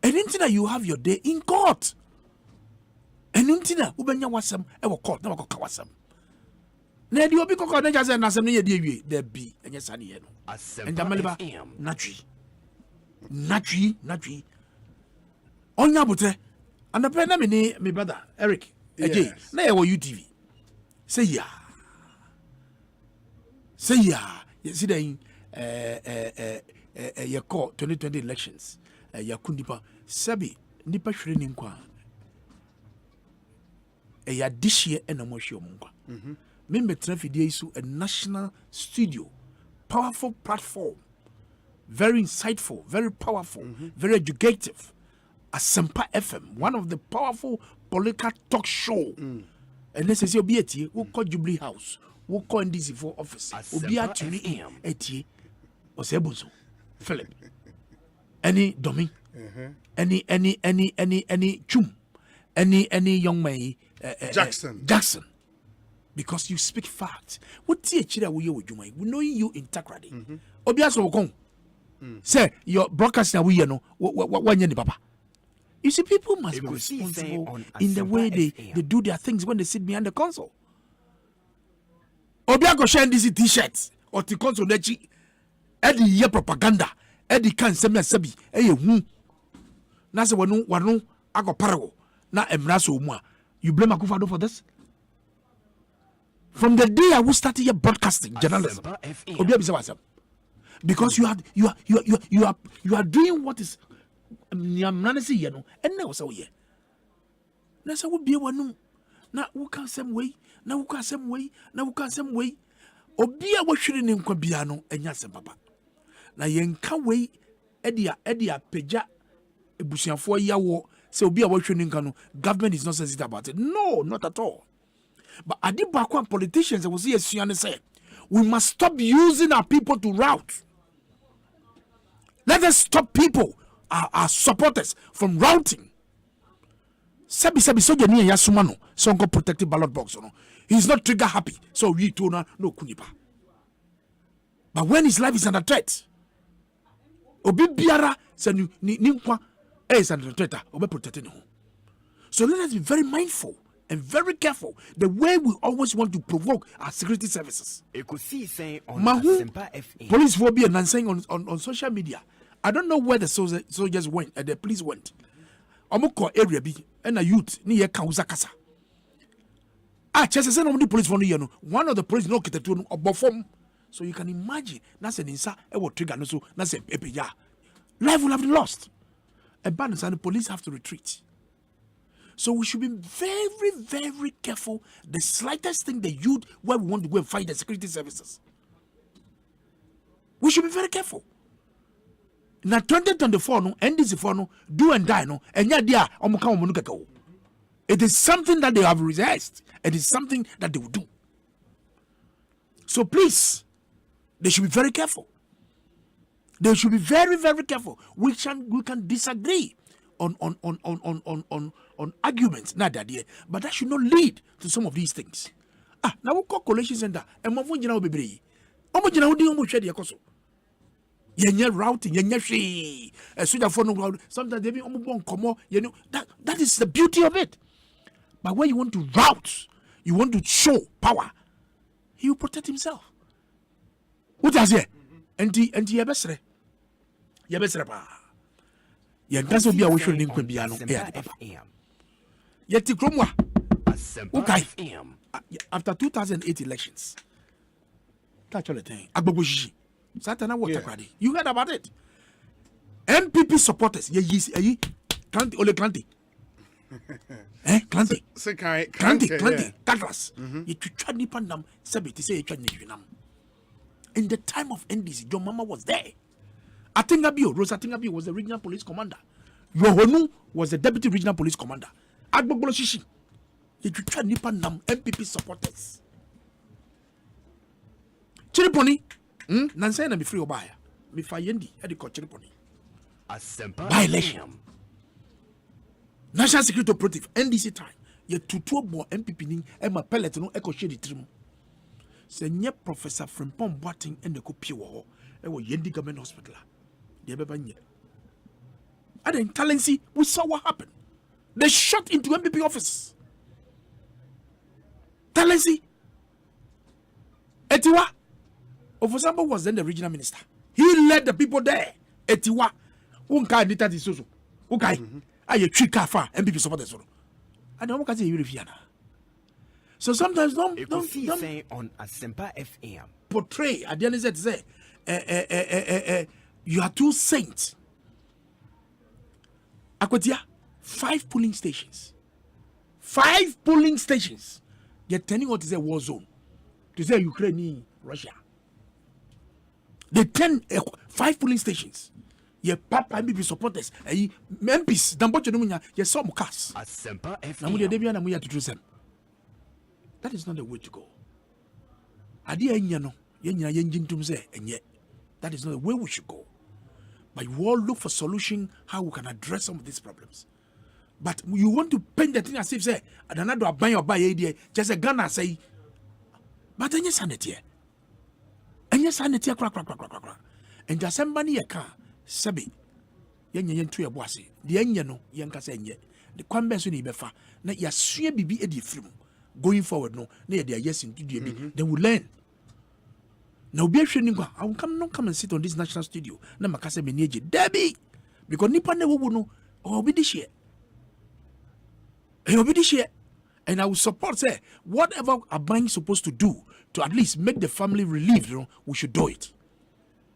And until you have your day in court. And nuntina ubenya wasam e wo court na wakoka wasam na di obi kokko na jase na asem ne ye di awie there be enye sane ye no endamaliba natwi onya botre anapɛ na me brother Eric eje na ye wo UTV say ya see then ye call 2020 elections ya kundipa sabi nipa hwere ni nkwa ya dishie na mo hwe omnkwa me metra fidie isu a national studio powerful platform very insightful very powerful very educative Asempa FM, one of the powerful political talk show. And let's say obi etie, we call Jubilee House, we call NDC for office. Obi atuni etie, Osei Bonsu, Philip, any Domi, any Chum, any young man, Jackson, because you speak facts. What tie chira we you we know you integrity. Obi aso wokon. Say your broadcast na we no, wanye ni papa. You see, people must be responsible in the way they do their things when they sit behind the console. Obiago share these t-shirts or the console nechi Eddie ye propaganda Eddie can semi sabi Nasa wanu ago parago na emraso umwa. You blame Akufo-Addo for this? From the day I was starting your broadcasting journalism, because you are doing what is Niamnanesi yano, and now so ye. Nasa would be one na who can some way, na who can some way, na who can some way. Obia was shooting in Quabiano and Yasen Papa. Na yenka way Edia Peja Ebusian 4 year war, so be a watching in Kano. Government is not sensitive about it. No, not at all. But I did back when politicians was here say we must stop using our people to route. Let us stop people. Our supporters from routing. Sabi so jeni ya sumano so go protected ballot box no. He's not trigger happy. So we to no kunipa. But when his life is under threat, obi biara se ni nkwa is under threat, obi protecting him. So let us be very mindful and very careful the way we always want to provoke our security services. Ekosiisen On Asempa FM. Police phobia and saying on social media. I don't know where the soldiers went and the police went. Omoko area bi and a youth ni ye kauza kasa. Chese say no police for no one of the police no kete to obofom. So you can imagine that's an insa e wo trigger no so na say epeja. Life will have been lost. And the police have to retreat. So we should be very, very careful. The slightest thing the youth where we want to go and fight the security services. We should be very careful. Na 2024 no NDC no do and die no enya dia omuka omunu keke. It is something that they have rehearsed. It is something that they will do. So please, they should be very careful. They should be very, very careful. We can disagree on arguments, not that idea, but that should not lead to some of these things. Now we call collation center and move on bebre. Omojina odi omo the akoso. Yenye routing, yenye she. Soja for no sometimes they be omo komo, you know. That is the beauty of it. But when you want to route, you want to show power, he will protect himself. What does he? Enti yebesre. Yebesre pa. Yenkaso bia wo hwere ne nkwa bia no yeti kromwa okay after 2008 elections catch all the thing agbogboshi satana water crowd you heard about it. MPP supporters ye Clanty ole Clanty Clanty Douglas you try nipa nam sabiti say you try nam in the time of NDC your mama was there. Rosa Atingabio was the regional police commander. Yohonu was the deputy regional police commander. Agbogbolo Shishi. You try nipa nam MPP supporters. Chiriponi, Nansay na be free obaya. Me fayendi e de ko Chiriponi. Asempa by election. National Security Operative NDC time. Ye tutu bo MPP ni e ma pellet no e ko hye di trim. Se nye Professor Frimpong Boateng en de ko pie wo e wo Yendi Government Hospital. And then Talensi, we saw what happened. They shot into MPP office. Talensi. Etiwa. Ofosambo was then the regional minister. He led the people there. Etiwa. Unka nita disoso. Okay. Aye trika fa MPP supporters. I don't want to say you refiana. So sometimes don't on Asempa FM. Portray at the end of the day, you are too saint. Akwatia, 5 polling stations. 5 polling stations. You're turning out to say war zone. To say Ukraine, Russia. They 5 polling stations. Ye papa MPP supporters. MPs, Dambocho Numunya, ye some cars. Asempa Namuya Debia Namuya to choose them. That is not the way to go. Adia Yano, Yenya Yenjin Tumse, and yet that is not the way we should go. But you all look for solution how we can address some of these problems. But you want to paint the thing as if say another buy or buy idea, just a Ghana say, but any sanity. And yes, sanity crack. And just somebody a car, Sabi, Yen to your bossy, the Enyano, Yanka say, the Quambesu Befa, na ya swear be a different. Going forward, no, near their yes into the they will learn. Now, be ashamed. I will come and sit on this national studio. Na makase menieje Debbie because Nipa never will know or be this year. And I will support say whatever a bank supposed to do to at least make the family relieved, we should do it.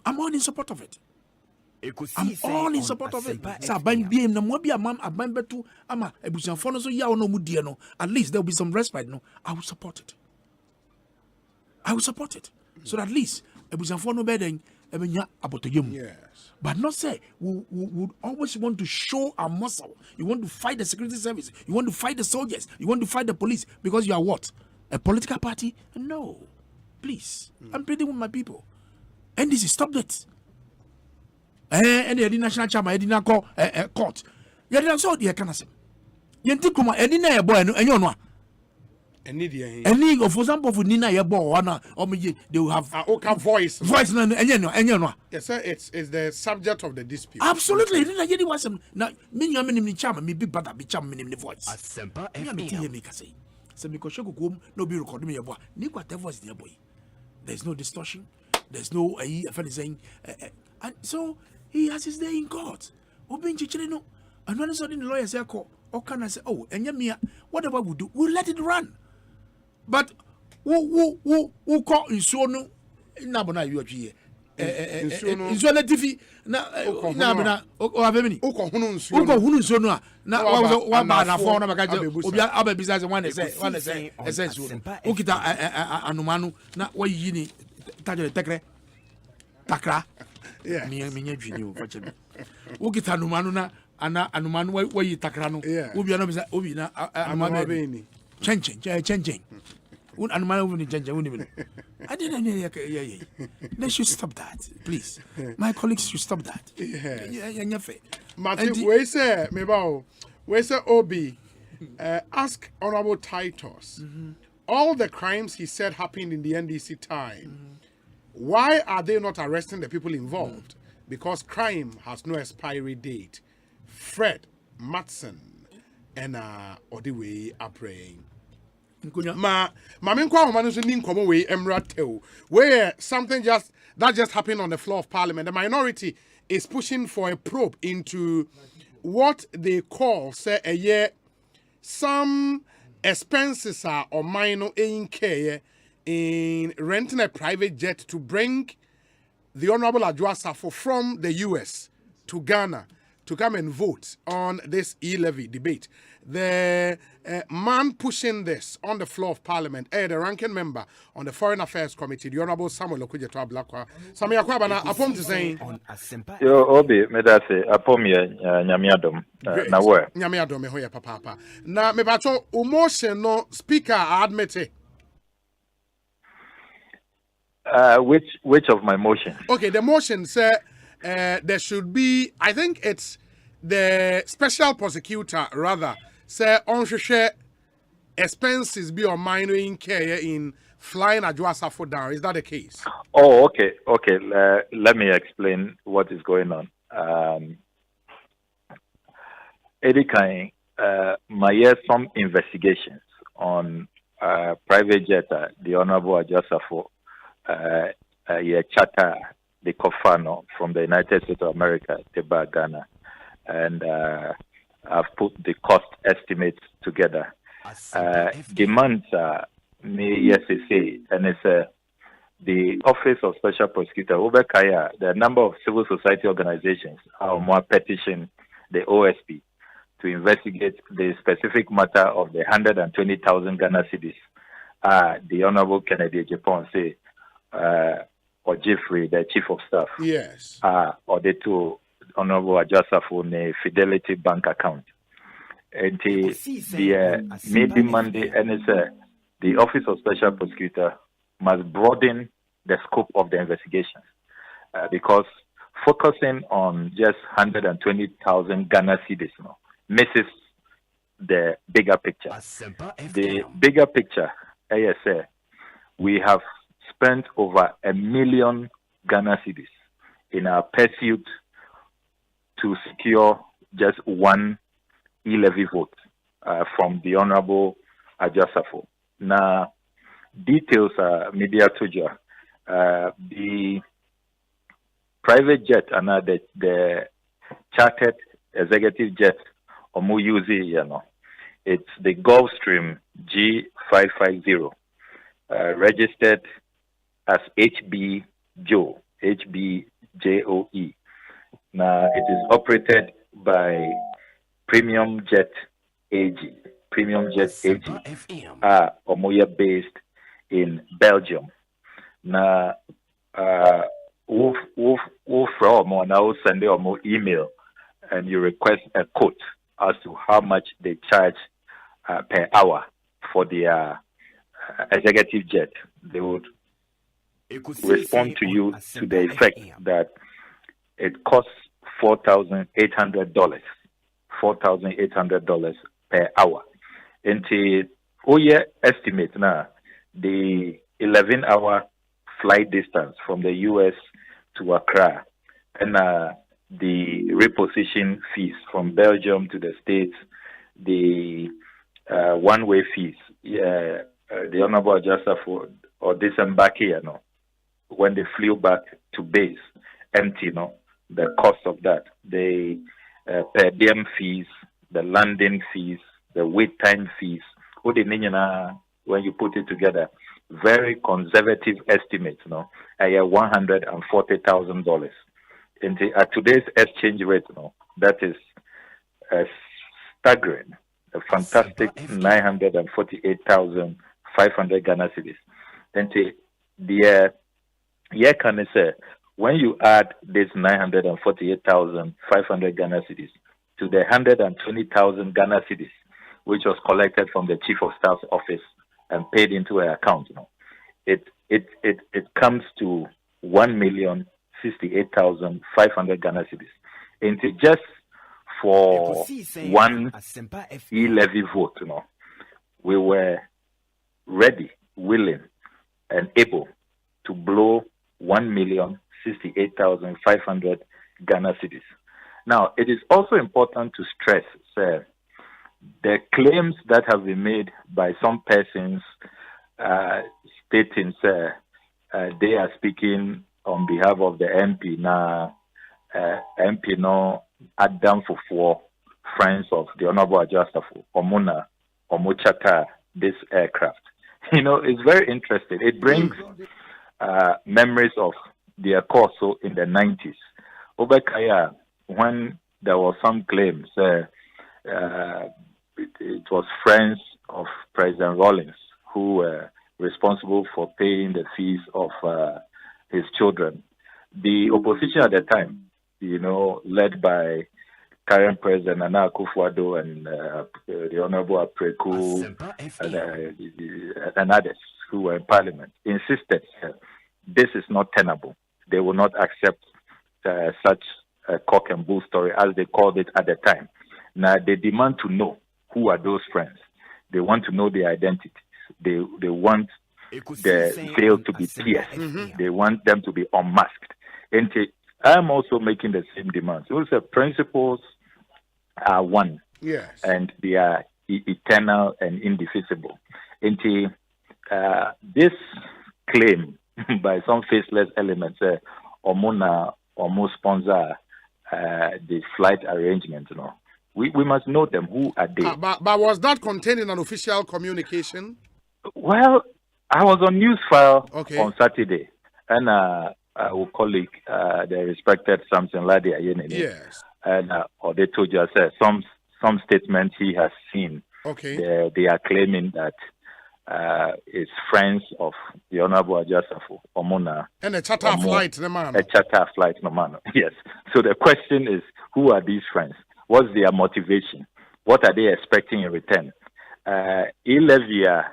I'm all in support of it. I'm all in support of it. So bang BM na mo bia mam aban betu ama ebusanfo no so ya no mu die no at least there will be some respite no. I will support it. So that at least ebusanfo no be den ebenya abotoyem. Yes. But not say we would always want to show our muscle. You want to fight the security service. You want to fight the soldiers. You want to fight the police because you are what? A political party? No. Please. I'm pleading with my people. And this is stop that. And the national chairman, the national court. You didn't saw the canasem. You think come any na boy and you know. Any of example for Nina Yabo or me they will have voice and you know. Yes, sir, it's the subject of the dispute. Absolutely. Didn't was now me in chairman, me big brother be chairman in the voice. Asempa FM. So me go no be record me yabo. Ni kwata voice there boy. There's no distortion. There's no saying and so he has his day in court. No. And when the lawyer say, or can I say, oh, and me, whatever we do, we'll let it run. But who call in Sono Nabona UG? In Sono TV, Nabana, or have any? Who Sono? Now, one bad phone, I'll be besides one say, Ukita Anumanu, not what you need, Takra. Yeah, me you watch me. Ukita Numanuna, Anuman, where you Takrano, Ubiana, Ubina, Amabini, changing. I didn't hear. They should stop that, please. My colleagues should stop that. Yeah. Martin, we say, Obi, ask Honorable Titus. All the crimes he said happened in the NDC time. Why are they not arresting the people involved? Because crime has no expiry date. Fred, Matson, and Odiwe are praying. Where something that just happened on the floor of Parliament. The minority is pushing for a probe into what they call, say, a year, some expenses are or minor in care in renting a private jet to bring the Honorable Adjuasafo from the US to Ghana to come and vote on this e-levy debate. The man pushing this on the floor of Parliament, the ranking member on the Foreign Affairs Committee, the Honorable Samuel Okudzeto Ablakwa. Samuel Akwabana, upon to saying, Yo, Obi, me da say, upon me, Nyamiadom, na where? Nyamiadom, hoya papa. Na me bacho emotion no speaker admit. Which of my motion? Okay, the motion said there should be, I think it's the special prosecutor rather, say on share expenses be on minor in care in flying Adjuasafo down. Is that the case? Oh, okay. Let me explain what is going on. Eddie Kain, my some investigations on private jet, the Honorable Ajasafo, charter, the Kofano from the United States of America, Teba, Ghana. And I've put the cost estimates together. Demands yes, and it's the Office of Special Prosecutor, Ubekaya, the number of civil society organizations are more petition the OSP to investigate the specific matter of the 120,000 Ghana cedis. The Honorable Kennedy Japan say, or Jeffrey, the Chief of Staff. Yes. Or the two Honorable Ajasafo ne Fidelity Bank account. And the maybe Monday, and it's the Office of Special Prosecutor must broaden the scope of the investigations because focusing on just 120,000 Ghana cedis misses the bigger picture. The bigger picture, ASA, we have spent over 1 million Ghana cedis in our pursuit to secure just one e-levy vote from the Honorable Ajasafo. Now, details are media toja. The private jet and the chartered executive jet Omuyuzi, it's the Gulfstream G550, registered as HBJOE. Now it is operated by Premium Jet AG. Omoya based in Belgium. Now, we'll now send you email and you request a quote as to how much they charge per hour for the executive jet. They would respond to you to the effect that it costs $4,800. $4,800 per hour. Into estimate now the 11-hour flight distance from the US to Accra and the reposition fees from Belgium to the States, the one-way fees. The Honorable Ajasafo or disembark when they flew back to base empty, the cost of that, the per diem fees, the landing fees, the wait time fees, when you put it together, very conservative estimates, $140,000. At today's exchange rate, that is staggering, a fantastic 948,500 Ghana cedis. And the year can say, when you add this 948,500 Ghana cedis to the 120,000 Ghana cedis, which was collected from the Chief of Staff's office and paid into an account, it comes to 1,068,500 Ghana cedis. And just for one e-levy vote, we were ready, willing, and able to blow 1,068,500 Ghana cedis. Now, it is also important to stress, sir, the claims that have been made by some persons stating, sir, they are speaking on behalf of the MP now. MP no Adam for friends of the Honorable Ajasafo, Omuna, Omochata, this aircraft. It's very interesting. It brings memories of the Corso in the 90s. Obekaya, when there was some claims, it was friends of President Rawlings who were responsible for paying the fees of his children. The opposition at the time, led by current President Nana Akufo-Addo and the Honorable Apreku and others who were in Parliament, insisted this is not tenable. They will not accept such a cock and bull story, as they called it at the time. Now they demand to know who are those friends. They want to know their identities. They want the veil to be pierced. They want them to be unmasked. And I'm also making the same demands. Also, principles are one. Yes. And they are eternal and indefeasible. This claim by some faceless elements, Omona almost sponsor the flight arrangement, we must know them. Who are they? But was that contained in an official communication? Well, I was on news file on Saturday, and our colleague, the respected Samson Ladi Ayene, yes, and or they told you, I said some statements he has seen. Okay, they are claiming that it's friends of the Honorable Ajasafu Omona and a charter flight, no man. A charter flight, no man. Yes. So the question is, who are these friends? What's their motivation? What are they expecting in return? Ilevia,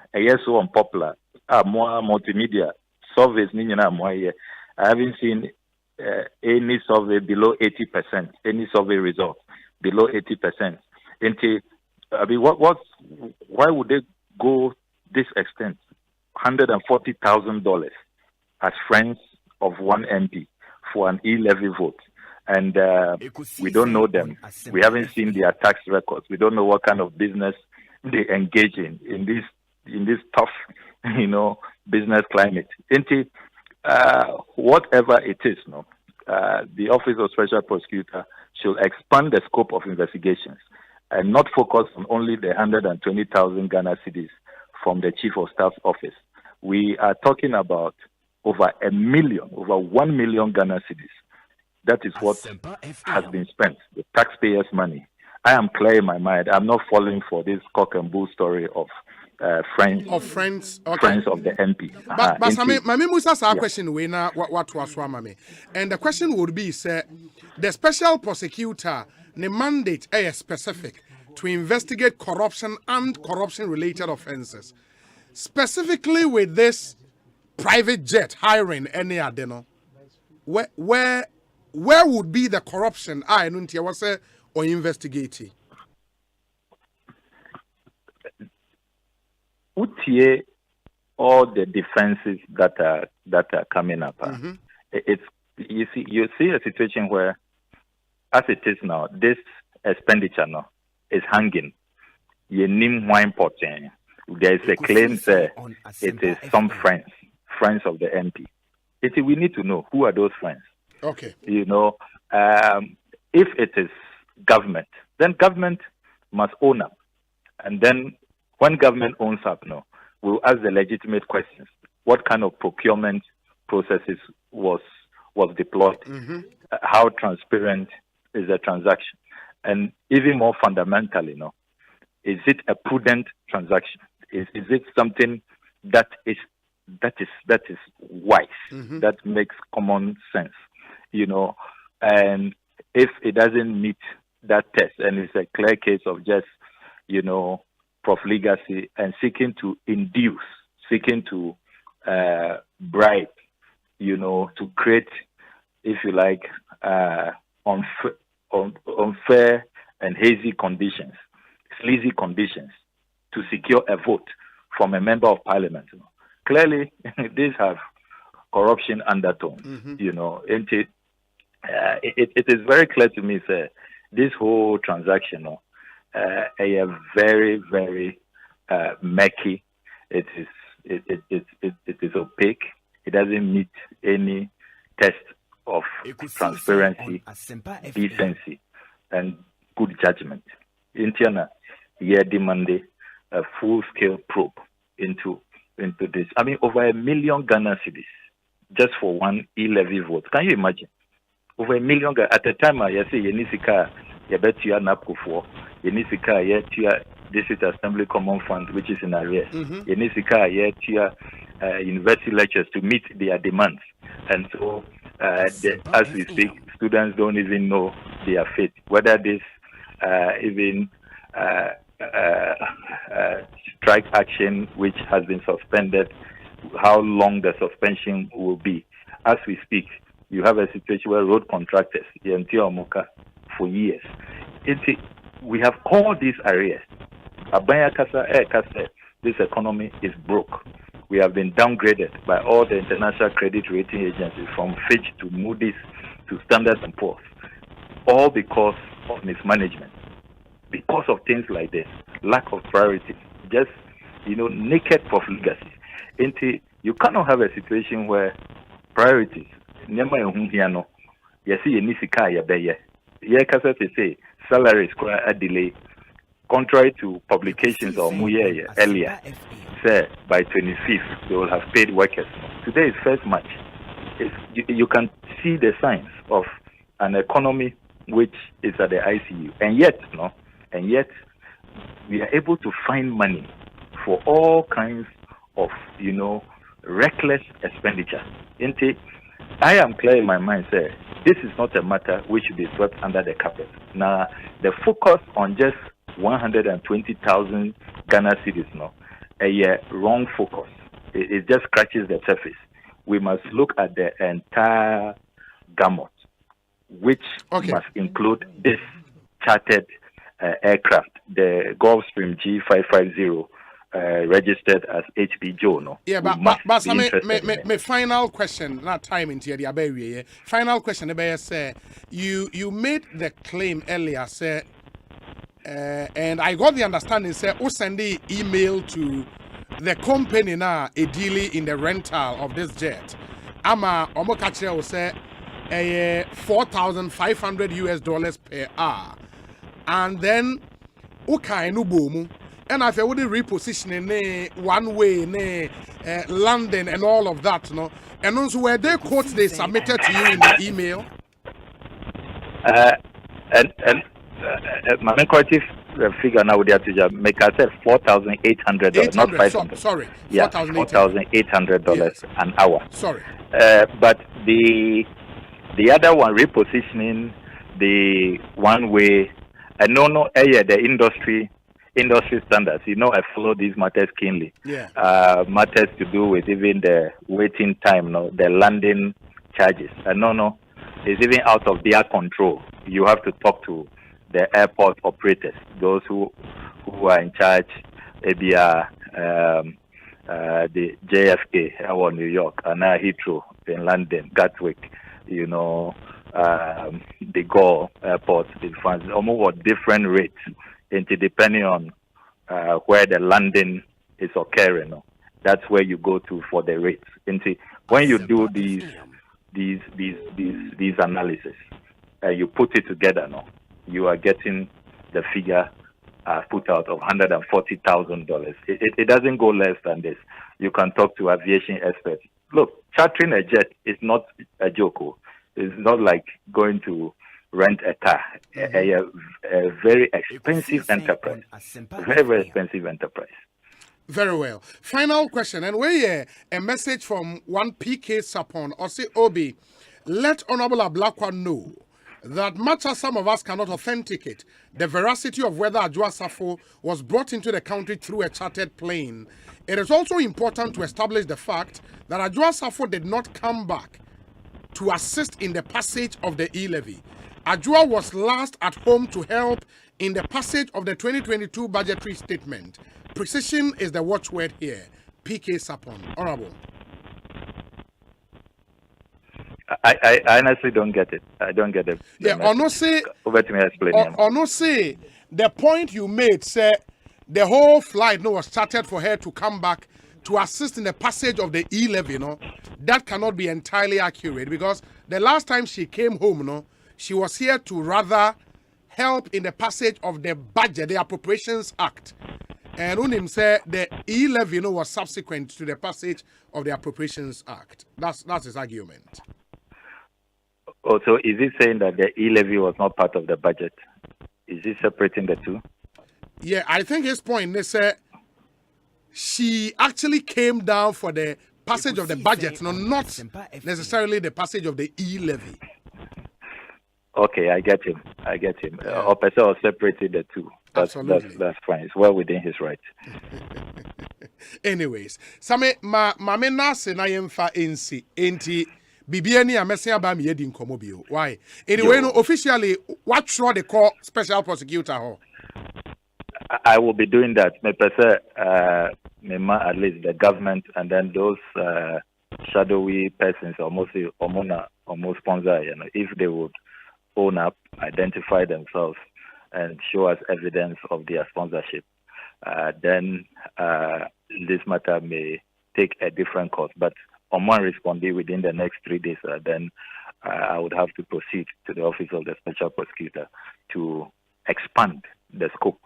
so unpopular, more multimedia surveys. I haven't seen any survey below 80%. Any survey result below 80%. I mean, why would they go this extent? $140,000 as friends of one MP for an E-levy vote. And we don't know them. We haven't seen their tax records. We don't know what kind of business they engage in this tough, business climate. Whatever it is, the Office of Special Prosecutor should expand the scope of investigations and not focus on only the 120,000 Ghana cedis from the Chief of Staff's office. We are talking about over 1 million Ghana cedis. That is what has been spent, the taxpayers' money. I am clear in my mind. I'm not falling for this cock and bull story of friends of the MP. But my Musa asked a question. We na what was mame, and the question would be: say, the special prosecutor, the mandate is specific to investigate corruption and corruption-related offences, specifically with this private jet hiring any adeno. Where would be the corruption? I don't know what or investigating. Utie all the defenses that are coming up. It's you see a situation where, as it is now, this expenditure now is hanging. You name why important. There is a claim that it is some friends of the MP. We need to know who are those friends. Okay. If it is government, then government must own up. And then when government owns up, we'll ask the legitimate questions. What kind of procurement processes was deployed? How transparent is the transaction? And even more fundamentally, is it a prudent transaction? Is it something that is wise, that makes common sense? And if it doesn't meet that test, and it's a clear case of just, profligacy and seeking to induce, seeking to bribe, to create, if you like, unfair and hazy conditions, sleazy conditions to secure a vote from a member of parliament. Clearly, these have corruption undertone, and it is very clear to me, sir, this whole transaction, a very, very murky. It is opaque. It doesn't meet any test of transparency, decency, and good judgment. Intiana, demanded a full-scale probe into this. I mean, over 1 million Ghana cedis just for one e-levy vote. Can you imagine? Over 1 million at the time, I say Yenisika, Yabetia Napko, Yenisika, Yetia District Assembly Common Fund, which is in arrears. Yenisika, Yetia university lectures to meet their demands. And so, as we speak, students don't even know their fate, whether this even strike action, which has been suspended, how long the suspension will be. As we speak, you have a situation where road contractors, for years. We have all these areas. This economy is broke. We have been downgraded by all the international credit rating agencies, from Fitch to Moody's to Standard & Poor's, all because of mismanagement. Because of things like this, lack of priority, just naked profligacy. You cannot have a situation where priorities, yes, you say salaries a delay, contrary to publications or earlier. Say by 25th they will have paid workers. Today is first March. You can see the signs of an economy which is at the ICU, and yet we are able to find money for all kinds of reckless expenditure. I am clear in my mind, sir. This is not a matter which should be swept under the carpet. Now, the focus on just 120,000 Ghana cedis, a wrong focus. It just scratches the surface. We must look at the entire gamut, which must include this chartered aircraft, the Gulfstream G550, registered as HB Joe. Yeah, but my final question, not time into the final question, say you made the claim earlier, say, and I got the understanding, say, who send the email to the company now a dealing in the rental of this jet. Ama omokache will say $4,500 per hour, and then okay no boom. And if I would repositioning one way, London and all of that, and also were they quotes they submitted to you in the email? And my corrective figure now would have to make ourselves $4,800, not $500. Sorry, yeah, $4,800 an hour. Sorry, but the other one repositioning the one way, the industry standards. I follow these matters keenly. Yeah. Matters to do with even the waiting time, the landing charges. It's even out of their control. You have to talk to the airport operators, those who are in charge, the JFK or New York, and Heathrow in London, Gatwick, the Gaulle airport in France, almost different rates, depending on where the landing is occurring. That's where you go to for the rates. When you do these analysis, you put it together. You are getting the figure put out of $140,000. It doesn't go less than this. You can talk to aviation experts. Look, chartering a jet is not a joke. It's not like going to rent a car. A very expensive enterprise. Very, very expensive enterprise. Very well. Final question, and we're a message from one PK Sapon, Osei Obi. Let Honorable Ablakwa know that much as some of us cannot authenticate the veracity of whether Adwoa Safo was brought into the country through a chartered plane, it is also important to establish the fact that Adwoa Safo did not come back to assist in the passage of the e-levy. Adwoa was last at home to help in the passage of the 2022 budgetary statement. Precision is the watchword here. PK Sapon. Honorable. I honestly don't get it. I don't get it. Yeah, Onosei. Over to me, explain. Onosei, the point you made, said the whole flight was chartered for her to come back to assist in the passage of the e-levy. That cannot be entirely accurate because the last time she came home, she was here to rather help in the passage of the budget, the Appropriations Act. And Unim said the e-levy was subsequent to the passage of the Appropriations Act. That's his argument. Also, is he saying that the e-levy was not part of the budget? Is he separating the two? Yeah, I think his point is she actually came down for the passage of the budget, not necessarily the passage of the e-levy. Okay, I get him. Opesa separated the two. That's fine. It's well within his right. Anyways, Same mame nase na yemfa ensi enti bibiani amese aba me yedi nkomo bio. Why? Anyway, officially, what should they call special prosecutor ho? I will be doing that. Me pese at least the government and then those shadowy persons almost sponsor, if they would own up, identify themselves and show us evidence of their sponsorship. then this matter may take a different course. But on one respondee within the next 3 days, then I would have to proceed to the office of the special prosecutor to expand the scope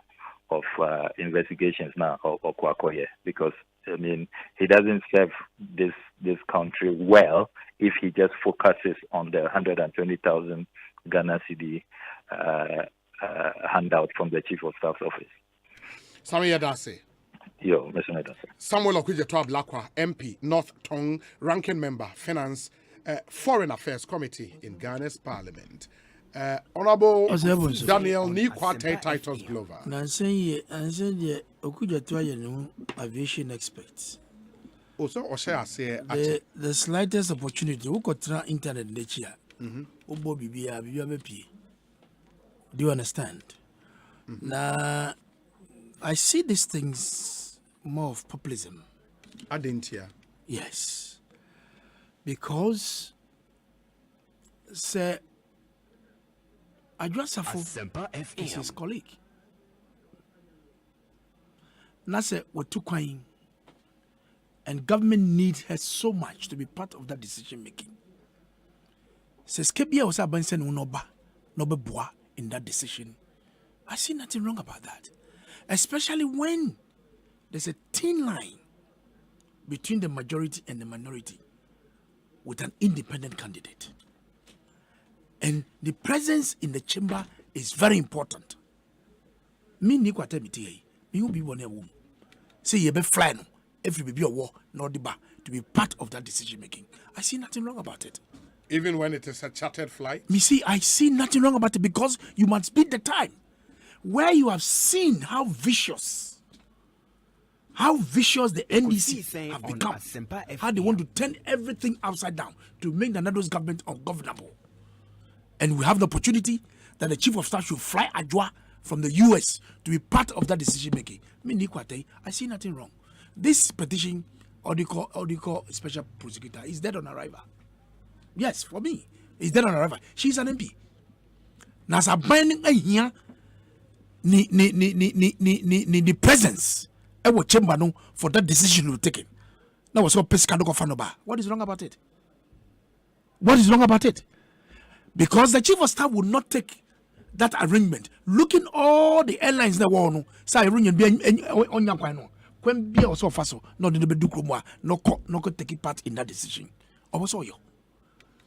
of investigations now of Kwakoye, because I mean he doesn't serve this country well if he just focuses on the 120,000 Ghana cedi handout from the Chief of Staff's office. Samuel Yadase. Yo, Mr. Yadase. Samuel Okudzeto Ablakwa, MP, North Tongue, ranking member, Finance, Foreign Affairs Committee in Ghana's Parliament. Honorable Daniel Nikwate Titus Glover. Nansen Okudzeto aviation experts. Also, Osei say the slightest opportunity, we could try internet nature. Do you understand? Now, I see these things more of populism. I didn't hear. Yes. Because, say, Asempa is his colleague. Now, say, we're too quiet. And government needs her so much to be part of that decision making. Says Kebia was abansen unoba, nobe bois in that decision. I see nothing wrong about that. Especially when there's a thin line between the majority and the minority with an independent candidate. And the presence in the chamber is very important. Me ni kwate miti me will be one a womb. Say you be fly no. Every baby or war, not the bar, to be part of that decision making. I see nothing wrong about it. Even when it is a chartered flight? Me see, I see nothing wrong about it because you must beat the time. Where you have seen how vicious the NDC have become, how they want to turn everything upside down to make the Nado's government ungovernable. And we have the opportunity that the Chief of Staff should fly Ajwa from the US to be part of that decision making. I see nothing wrong. This petition, or do you call special prosecutor, is dead on arrival. Yes, for me, is dead on arrival. She's an MP. Now, as a binding here, the presence of chamber no for that decision to take it. Now, what's called Pescado. What is wrong about it? What is wrong about it? Because the Chief of Staff would not take that arrangement. Looking all the airlines that were on, say, when be also faso, no the do kromwa, no take part in that decision. Also yo.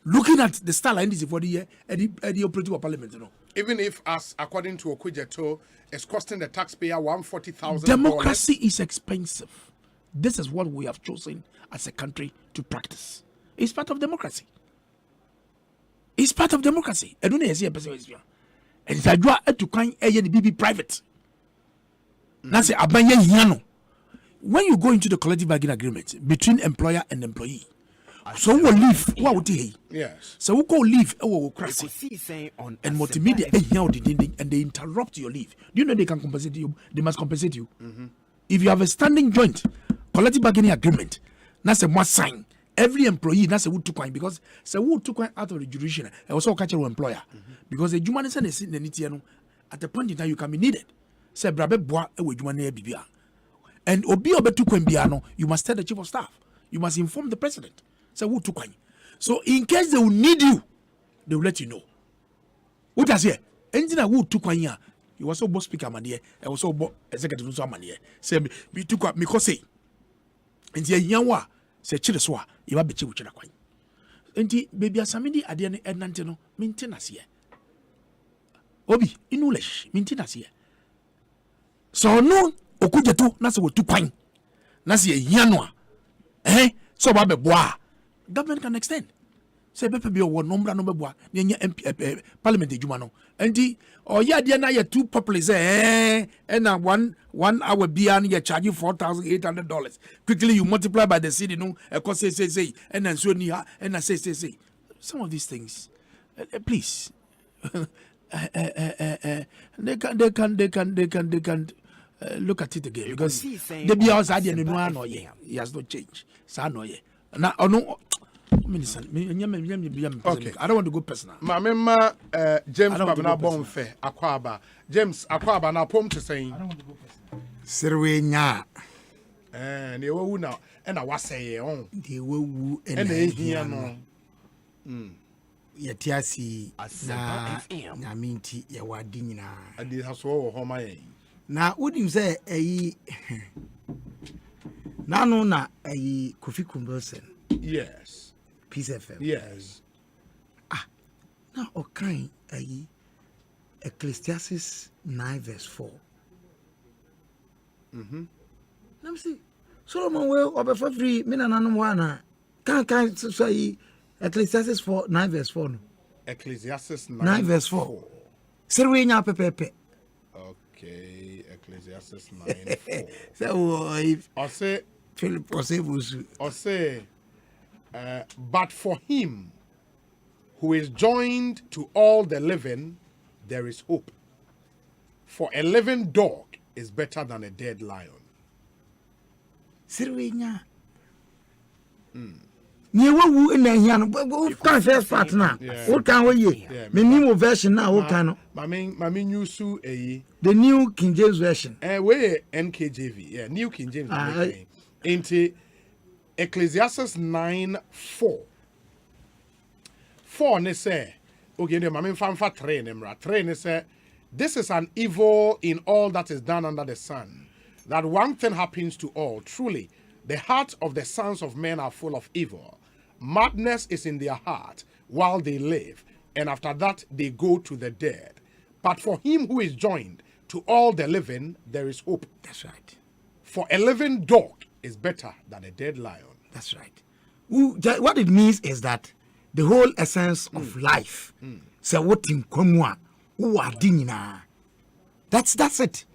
Looking at the style line for the year, the operative of parliament, you know. Even if, as according to Okudzeto, it's costing the taxpayer $140,000. Democracy is expensive. This is what we have chosen as a country to practice. It's part of democracy. It's part of democracy. I don't know if you and it's a draw to kind BB private. That's a abanye yano. When you go into the collective bargaining agreement between employer and employee, so we will leave. What would he? Yes. So we go leave. Will crash and multimedia and they interrupt your leave. Do you know they can compensate you? They must compensate you. If you have a standing joint collective bargaining agreement, that's a must sign. Every employee that's a wood to coin because so wood to coin out of the judicial. I also catch your employer because the human is in the nitiano at the point in time you can be needed. Say brabe bois with human bibia. And obi obetu kwembiano, you must tell the Chief of Staff. You must inform the president. Say who to kwany. So in case they will need you, they will let you know. What does here? Anything that who to kwanya, you also boss speaker man here, and also boss executive so man here. Say me to kwa because say. And the yanwa say chile swa, you be chiwu chila kwany. And the baby asamidi adiane ednanteno maintenance here. Obi inulesh maintenance here. So no. Okudzeto nasi wo tukwan nasi yanwa so ba be boa government can extend say pepe bi o nombra no be boa nya MP parliament ejuma no enti o ya de na ye too populous na one hour bia na ye charge you $4,800 quickly you multiply by the city no e cost say and then so ni ha and na say some of these things please they can look at it again because the be outside and no he has not changed. Now, okay. I don't want to go personal. My member James Babana Bonfe Akwaba. James Akwaba na pom to saying. I don't want to go personal. Serwenya. And they were now, and I was saying, they were and they hear no. Yetiasi na minti ya wadina. And this has all home. Na wouldn't say a Nano na a Kofi Kumbelsen. Yes. Peace FM. Yes. Now, okay, Ecclesiastes 9 verse 4. Let me see. Solomon will over for free, Minanana. Can't say Ecclesiastes 9 verse 4. Ecclesiastes 9 verse 4. Serwenya pepepe. Okay, Ecclesiastes 9:4. So if Osei Philip Osei, but for him who is joined to all the living, there is hope. For a living dog is better than a dead lion. Serwenya. Newu in the can first part now. What can we me new version now? What can Mami Yusu the new King James version. We NKJV, yeah, New King James. Into Ecclesiastes 9:4. 4 ne say, okay, the Mami Fanfa train emra. Train say, this is an evil in all that is done under the sun, that one thing happens to all. Truly, the hearts of the sons of men are full of evil. Madness is in their heart while they live, and after that they go to the dead. But for him who is joined to all the living, there is hope. That's right. For a living dog is better than a dead lion. That's right. What it means is that the whole essence of life. So what in Komwa, who are dinina. That's it.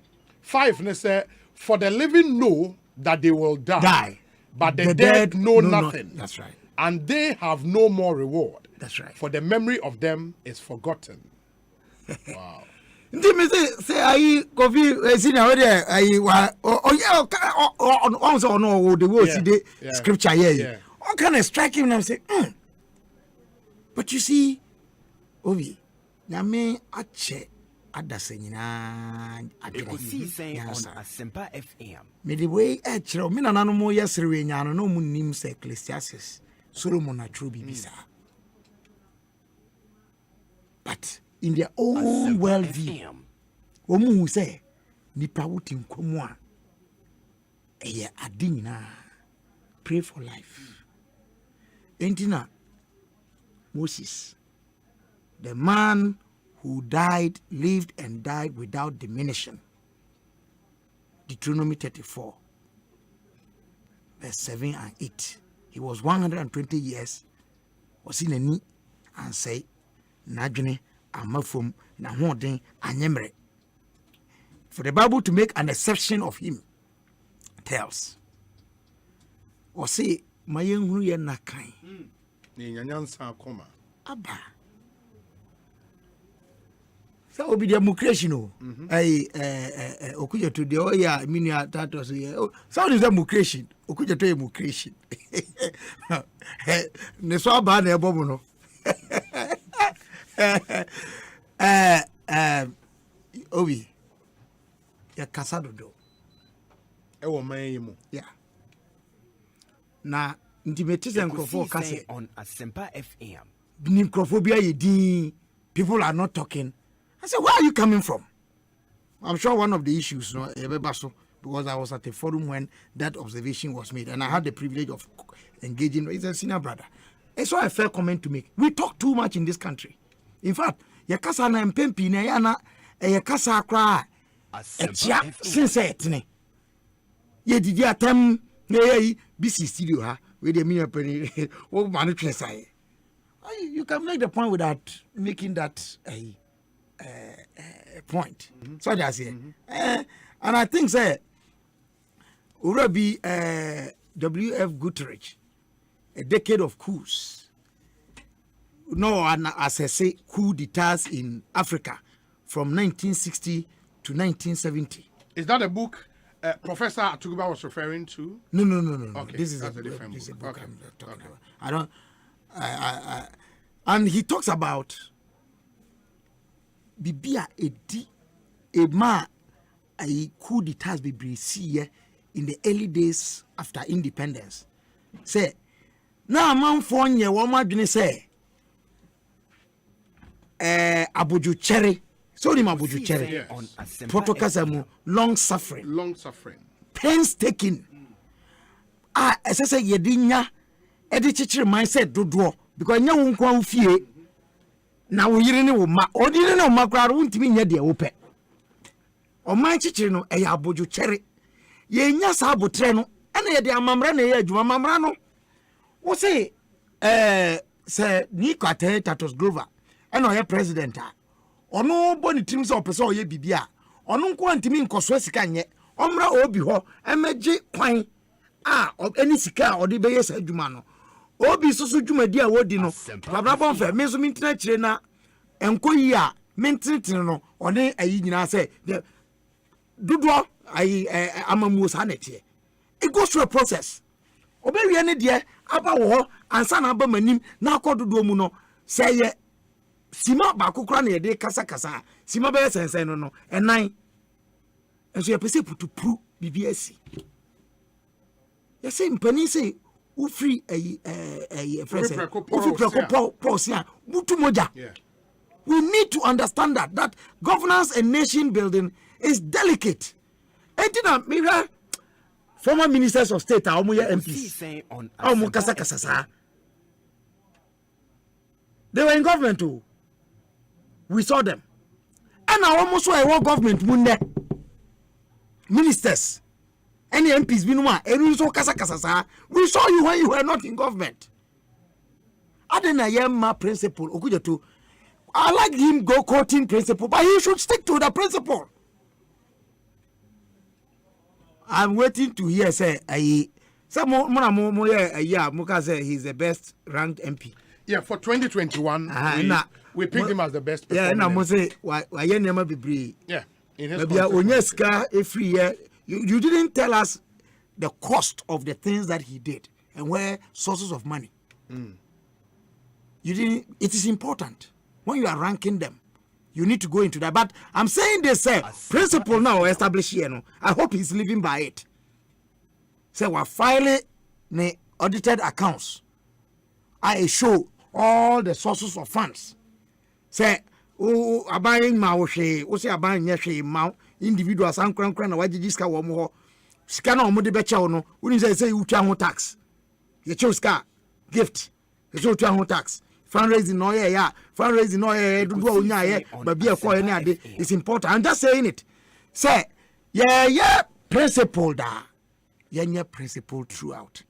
5 ne say, for the living know that they will die. But the dead know nothing. That's right. And they have no more reward. That's right. For the memory of them is forgotten. Wow. Say I coffee senior there also no the word see scripture here. What kind of strike him and say but you see Ovi nyame ache adase nyina Ekosiisen On Asempa FM. Me the way chiro me nananom mo yesere nyano no munnim se Ecclesiastes Solomon atro bibisa. But in their own worldview, omu say nipa wuti nkomo a eye adina. Pray for life. Entina Moses, the man who lived and died without diminishing. Deuteronomy 34, verse 7 and 8. He was 120 years, was in a knee and say, Najune, Amafum, Nahodin, Anyemre. For the Bible to make an exception of him tells, or say, my young Ruya Nakai. Abba. So will be the mukration. Okuja to the Oya Minia Tatos. So is the mukration. Okuja to a mukration. Neswaba ne bobono. Obi. Ya kasado do. Ewo mayemu. Yeah. Na intimatizem crofo kase On Asempa FM. Nimcrophobia ye people are not talking. I said, where are you coming from? I'm sure one of the issues, because I was at a forum when that observation was made, and I had the privilege of engaging. He's a senior brother. It's not a fair comment to make. We talk too much in this country. In fact, yakasa na mpempi na yana yakasa kra etia since ye didi atem na ye BC studio ha we dey me penny wo manu twesai. You can make the point without making that point. So that's it. And I think say would be W.F. Guterres, a decade of coups. No, as I say, coup d'etats in Africa from 1960 to 1970. Is that a book Professor Atuguba was referring to? No. Okay, this is a different book. Okay. I'm talking about. I don't. And he talks about Bibia a ma a coup d'etat be see in the early days after independence. Say, now man for ye woman didn't say Abuju Cherry. So the Abuju Cherry protocol long suffering, painstaking. As I say, ye dinya edichichiri mindset dodo because nya wo nkwa ufie na wo yire ne wo ma odire ne wo makra wuntimi nya de wo pe o man chichiri no e ya Abuju Cherry ye nya sa abotre no ena ye de amamra na ye adwuma mamra no wo say say ni kwate Tatos Glover ena o ye president a ono boni tim se opese o ye bibia ono nko antimi nkoso sika nye omra obi ho emeje kwan any sika or the base adwuma obi susu dwumadi a wodi no babra bonfa me so mintina kire na enkoyi a mintintin no one ayi nyina say dodo ayi amamu sa na tie it goes through a process obewie ne de aba wo ansa na aba manim na akododo mu no say ye sima ba kokora na ye de kasa sima be sensen no enan enso ye pese putu pru bibiasi. You say, Penny say, free a president, we need to understand that governance and nation building is delicate. Former ministers of state are MPs. They were in government too. We saw them. And I almost saw a government ministers. Any MPs we saw you when you were not in government. Adenayema principle. I like him go quoting principle, but he should stick to the principle. I'm waiting to hear say Muka say he's the best ranked MP. Yeah, for 2021 we picked him as the best. Yeah, and I say why never be brave. Yeah, in his every year. You didn't tell us the cost of the things that he did and where sources of money. You didn't. It is important when you are ranking them. You need to go into that. But I'm saying this principle now established here. No, I hope he's living by it. Say we're filing the audited accounts. I show all the sources of funds. Say abaying mawoshe, say abaying yeshe maw. Individuals and crank na wajijiska wo mo sika na omo de becha no woni say you twa ho tax ye choska gift ye twa ho tax fundraising no ya fundraising no ya do onya ye ba bia ko ye na ade is important. I'm just saying it say yeah principle da yeah principle throughout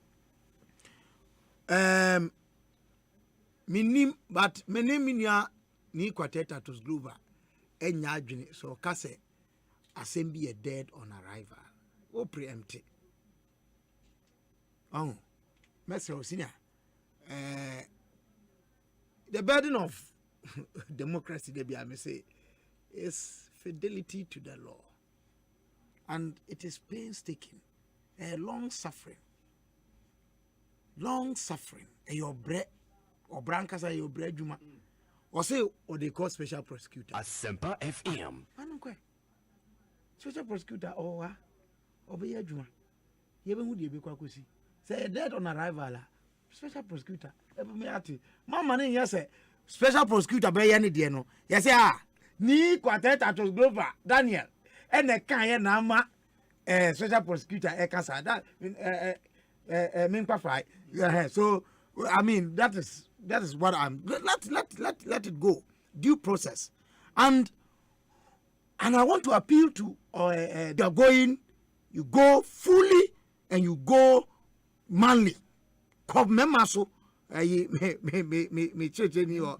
minim but meneminia ni kwateta to Glover enya adwene so ka say Assembly a dead on arrival. Oh, preempted. Oh, Mr. Senior. The burden of democracy, I may say, is fidelity to the law. And it is painstaking, long suffering. Long suffering. Your bread, or brancas are your bread, Juma. Or say, or they call special prosecutor. Asempa FM. I don't care. Special prosecutor or be a juma. You ever would be quakusi. Say dead on arrival. Special prosecutor. Mamma, yes, special prosecutor by any diano. Yes, ni quartet to Glover, Daniel, and a kaya nama, special prosecutor, Ekasa, that Minpa. So, I mean, that is what I'm. Let it go. Due process. And I want to appeal to they are going, you go fully and you go manly. Come memaso, me church any or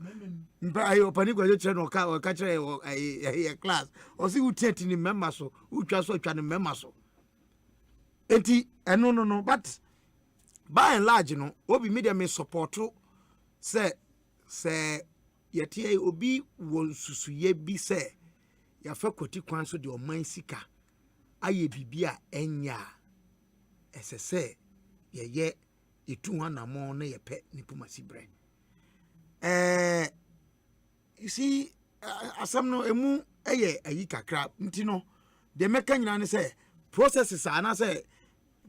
panic or catch a class or see who take in memaso, who just so trying to memaso. No, but by and large, you know, Obi media may support to say yet ye obi won susuye bi say. Ya fa kwoti kwan so de o man sika aye bibia enya esese ye etu hanamo na ye pe nipumasi bre you see asam no emu eye ayi kakra ntino the mechanic say processes are na say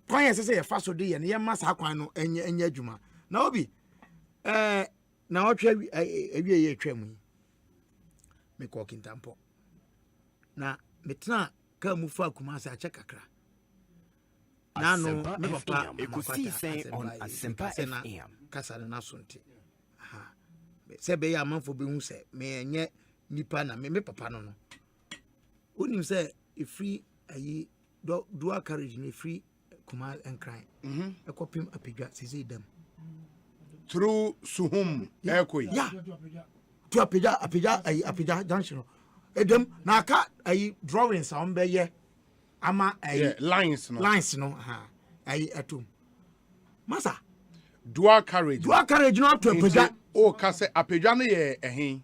kwan say fa so dey ye masa kwan no enye adwuma na obi na otwa awie ye twam me ko kintampo na metna ka mu fa kuma sa che kakra na no me papa Ekosiisen On Asempa FM kasa na sonte aha se be ya manfo be hu se me enye nipa na me papa no no onim se e free ayi dual carriage ni free kuma enkran ekopim apedwa sisi dem through Suhum Ekoi. Yeah. To apedja junction. Edem na aka ayi drawings on be ye ama ayi lines no ayi atum. Masa dual carriage no to apedja o ka se apedja no ye ehin.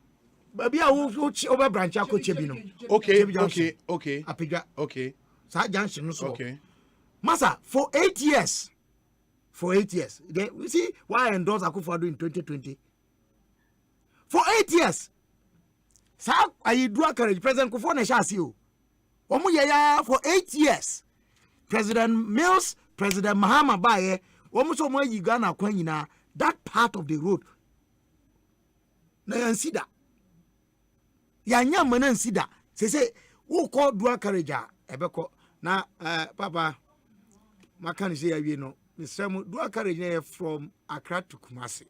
Baby a wo over branch akoche bi no. Okay. Apedja. Okay. Sa junction no so. Okay. Masa for 8 years. Then we see why I endorse Akufo-Addo in 2020. For 8 years. Sa ayi dual carriage President Akufo na sha see o. Omo ya for 8 years. President Mills, President Mahama baye, omo so mo yi Ghana kwan nyina that part of the road. Na yansida. Ya nyama na nsida. Say wo call dual carriage a ebeko na papa makani say awie no. Mr. dual carriage from Accra to Kumasi.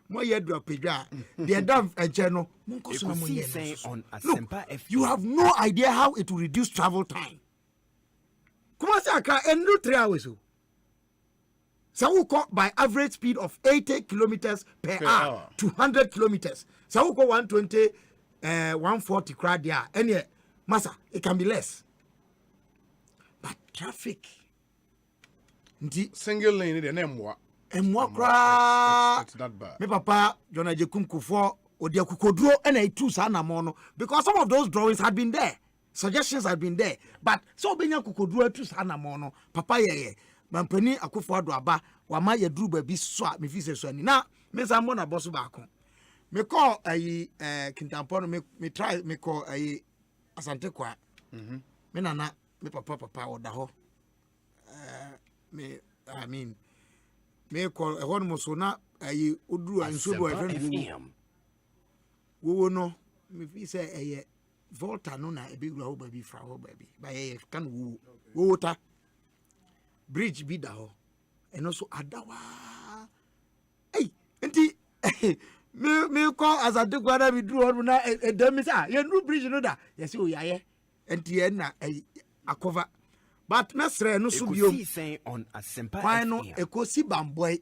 Mo ye do apedwa. The dam encheno. You have no idea how it will reduce travel time. Kumasi Accra and 3 hours. So we call by average speed of 80 kilometers per hour to 100 kilometers. So we call 120, 140 crowd there. Any massa, it can be less. But traffic. Single lane in Emwa. It's not bad. Me papa, John Ajekum Kufo, Odia Kukodro, and a two sana mono, because some of those drawings had been there. Suggestions had been there. But so Benya Kukodro two sana mono, Papa ye, Mampeni Akufo Aba, Wama ye drew baby swap, me fise so na, me Samona boss back. Me call a Kintampono, me try, me call a Asante Kwa. Me nana, me papa or the ho. Me call a one mosona a udru and subo a friend. We no me say a volta no na a big row baby frau baby by a can woo water bridge be da and also adawa. Hey, auntie, me call as I do what we do on a demisa. You no bridge no da. Yes, you are and Tiena a cover. But mesre no subio Ekosiisen On Asempa why no ekosi bamboy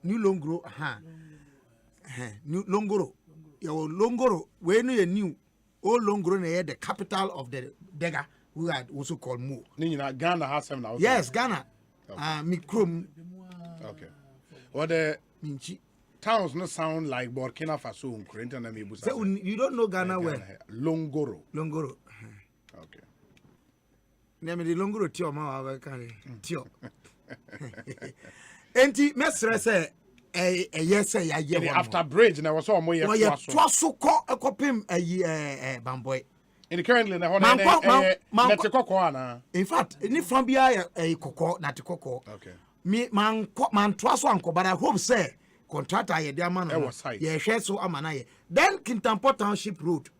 new longro new longoro your longoro we no ye new old longoro na the capital of the Dega who had also called Mo. Ghana has some now. Yes, Ghana. Mikrom. Okay. What the towns no sound like Burkina Faso. You don't know Ghana well. Longoro. Okay. Name the longoro tio ma wa kan tio. Enti mesre say yes say ya ye after bridge na was so mo ye twaso ko ekopim bamboy. In currently na na te kokko ana. In fact, any from bia kokko na te kokko. Okay. Me man twaso anko, but I hope say contractor ye dia man no. Ye hwe so amana ye. Then Kintampo Township Road.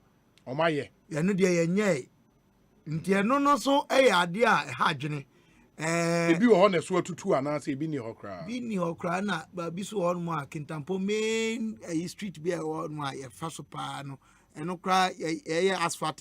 O ma ye. Ye no de ye nye. Nti no so ade a ha dwene ebi wo ho na so atutu ana se ebi ni ho kra na ba bi so ho no a Kintampo main street be ho no a ye fa so pa no eno kra ye asphalt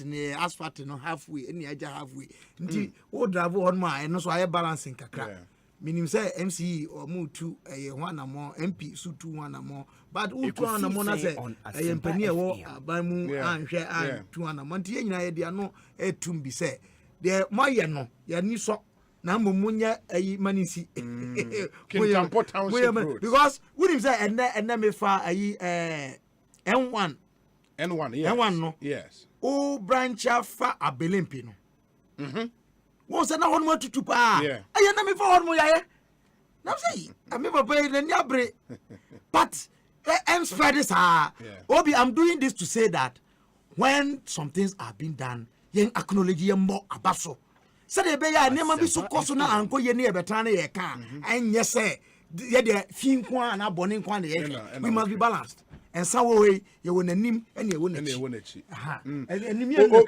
no halfway eni aja halfway nti wo drive ho no a eno so aye balancing kakra minim say MCE or mu tu ho na mo MP su tu ho na mo but who tu ho na mo na say mpani wo abamu anhwe an tu ho na mo nti ye nyina ye dia no etum bi say de mo ye no ya ni so na mumunye manisi Kintampo Township Road because we him say and me fa N1 yes N1 no yes o branch afa abelempi no wọ́n sẹ́ na wọ́n mọ̀ tutu pa ayé na mi fọ́ wọ́n mọ̀ yá yẹ na say àmì bàbá yìí ní abiri but I'm spread this obi I'm doing this to say that when some things are being done yen acknowledge yen mo abaso said e be ya nema bi so koso na anko ye ne e betan ye ka enye se ye de fi nko na boni nko na ye we must be balanced and so way you won anim and you won achi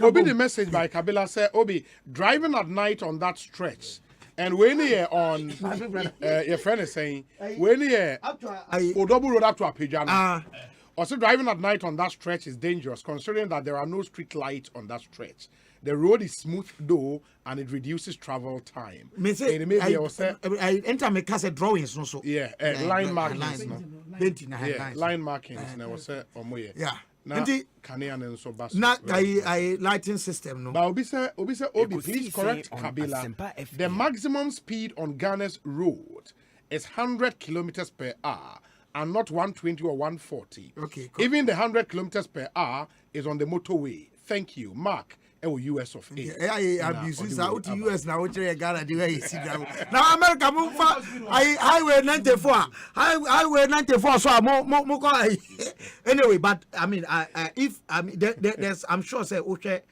obi the message by Kabila say obi driving at night on that stretch and when you on your friend is saying when you Odobu road up to Apejana also driving at night on that stretch is dangerous considering that there are no street lights on that stretch. The road is smooth though, and it reduces travel time. I enter my cassette drawings no so. Yeah, line markings no. Yeah, line markings. Na was say omoye. Yeah. Na Kanian and so bas. Na I lighting system no. But Obi please correct Kabila. The maximum speed on Ghana's road is 100 kilometers per hour and not 120 or 140. Okay. Even the 100 kilometers per hour is on the motorway. Thank you, Mark. US of A. I abuse out to US now. What you got the way you see now America move highway 94. Highway 94. So more anyway, but I mean, there's I'm sure say okay.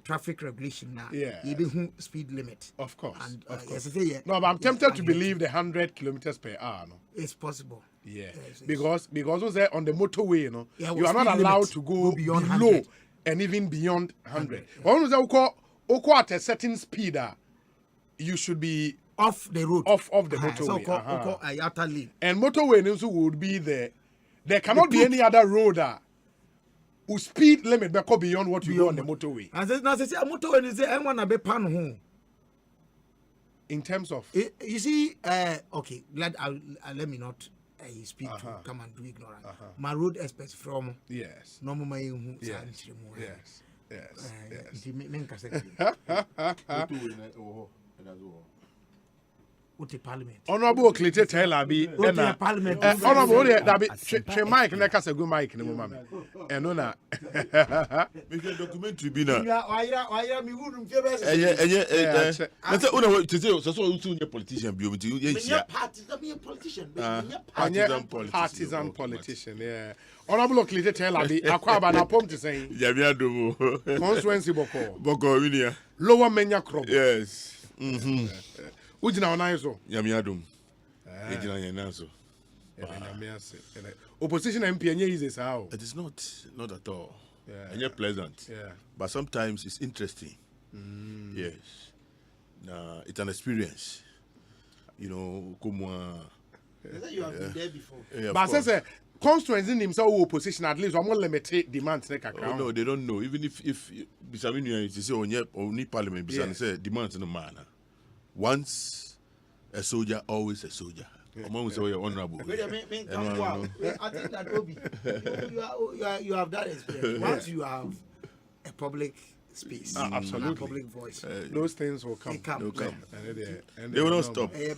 Traffic regulation now. Yeah. Even speed limit. Of course. And of course. Yes, no, but I'm tempted to believe the 100 kilometers per hour. No, it's possible. Yeah. Because on the motorway, you know, you are not allowed limit, to go beyond below 100. and even beyond 100. When you at a certain speed, you should be off the road, off the motorway. So and motorway also would be there. There cannot be any other road whose speed limit go beyond what you go on the motorway. And now say a motorway is there anyone a be pan home. In terms of you see, okay, let me not speak to come and do ignorant. My road experts from yes. Normal my yes. Parliament. Honorable Clitte Taylor be Parliament. Honorable that be Mike Nekas a good Mike in the moment. And Nona documentary be now. Why me wouldn't give us let's say so politician be partisan politician, yeah. Honorable Clitte Taylor be Aquaba na pom to say constituency Boko Winia Lower Menya Crop. Yes. Ujina onaizo yamiadum ejina yenazo opposition MP enye easy sao. It is not at all. Enye pleasant. But sometimes it's interesting. Yes. It's an experience. You know, you have been there before. But say constituency himself opposition at least one limited demand. Oh, no, they don't know. Even if Bisaminu you say only parliament Bisan say demands no man. Once a soldier, always a soldier. Among us, you're honorable. I think that Obi, you have that experience. Once you have a public space, absolutely, a public voice, those things will come. They will not stop. They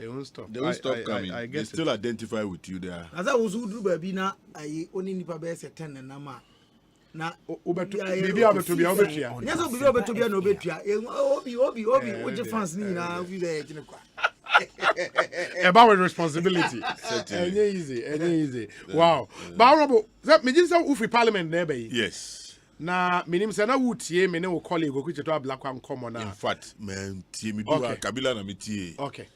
won't stop. They won't stop coming. They still identify with you there. As I was do baby na I only nipa be say 10 na ma. Na bibi abeto bia obetua. Yes, bibi abeto bia na obetua. Obi oje fans ni na obi dey kine kwa. About with responsibility. Any easy. Wow. But honorable, that me just say parliament there be. Yes. Na minim say na wutie me ne wo colleague go kucheto abla kwa nkomo na. In fact, man, tie me do Kabila na me tie. Okay.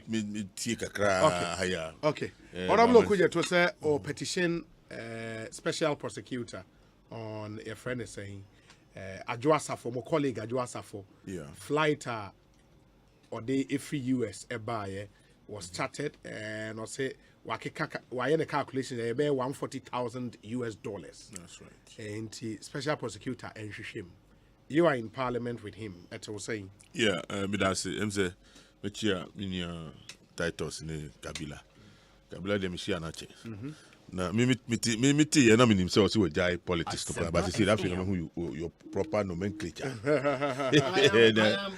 Me tie kakra haya. Okay. Honorable kucheto say or petition special prosecutor on a friend is saying Adjoasafo, my colleague Adjoasafo. Yeah. Flight or they free US was chartered and I say why the calculation about $140,000 US. That's right. And the special prosecutor and Shishim. You are in parliament with him, that's what I was saying. Yeah, that's it. I'm saying in titles in Kabila. Kabila de Michi Anache. Na me ya na me himself so jai politics to but you see that who your proper nomenclature.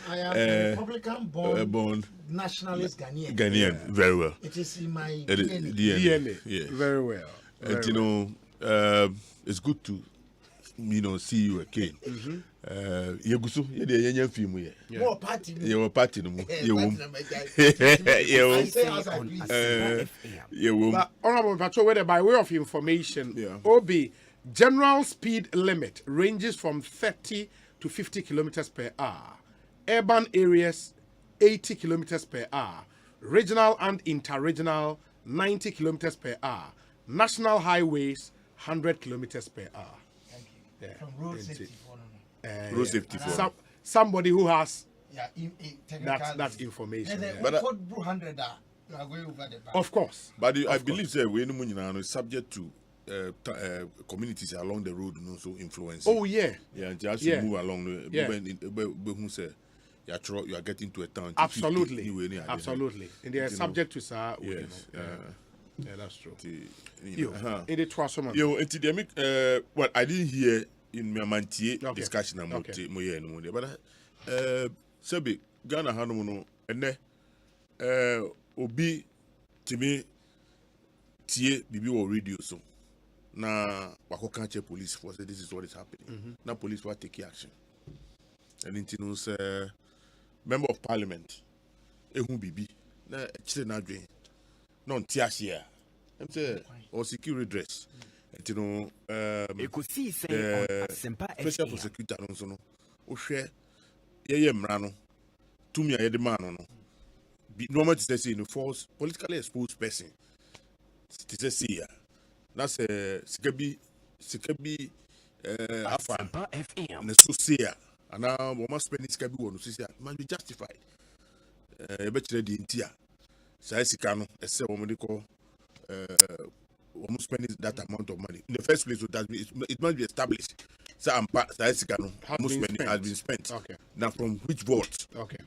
I am Republican born nationalist Ghanaian. Very well. It is in my DNA. Yes. Very well. And you know, it's good to see you again. Yegusu ye de yenye film ye. More party. Your party no mo. But honorable patrol whether by way of information, OB general speed limit ranges from 30 to 50 kilometers per hour. Urban areas, 80 kilometers per hour. Regional and interregional, 90 kilometers per hour. National highways, 100 kilometers per hour. Thank you. Yeah. From road safety. Road safety. Somebody who has technical that information. But code 100, you are going over the back. Of course. But I believe that we is subject to communities along the road, so influence. Oh yeah. Yeah, and as you move along the you are getting to a town. Absolutely. Absolutely. And they are subject to sir. Yes. Yeah, that's true. In the Twasoma. Epidemic. What I didn't hear in my mantie discussion about Moye, but Sebi Ghana Hanomono and Obi Timmy Tie Bibi or radio so. Na wako can't police force. This is what is happening. Now police will take action. And into member of parliament, Ehun Bibi, na chile na dwe, non tiasia. I'm say or security dress. Into Ekosiise On Asempa special prosecutor no so no. O hwe ye mra tumi a ye de man no. Normal to say no false politically exposed person. To say here. That's sikabi Asempa FM. Ne so say and now we must spend sikabi won so say must be justified. E be kire di ntia. Sai sika no e say we call almost spending that amount of money in the first place. So that it must be established. So has been spent. Okay. Now from which vault? Okay.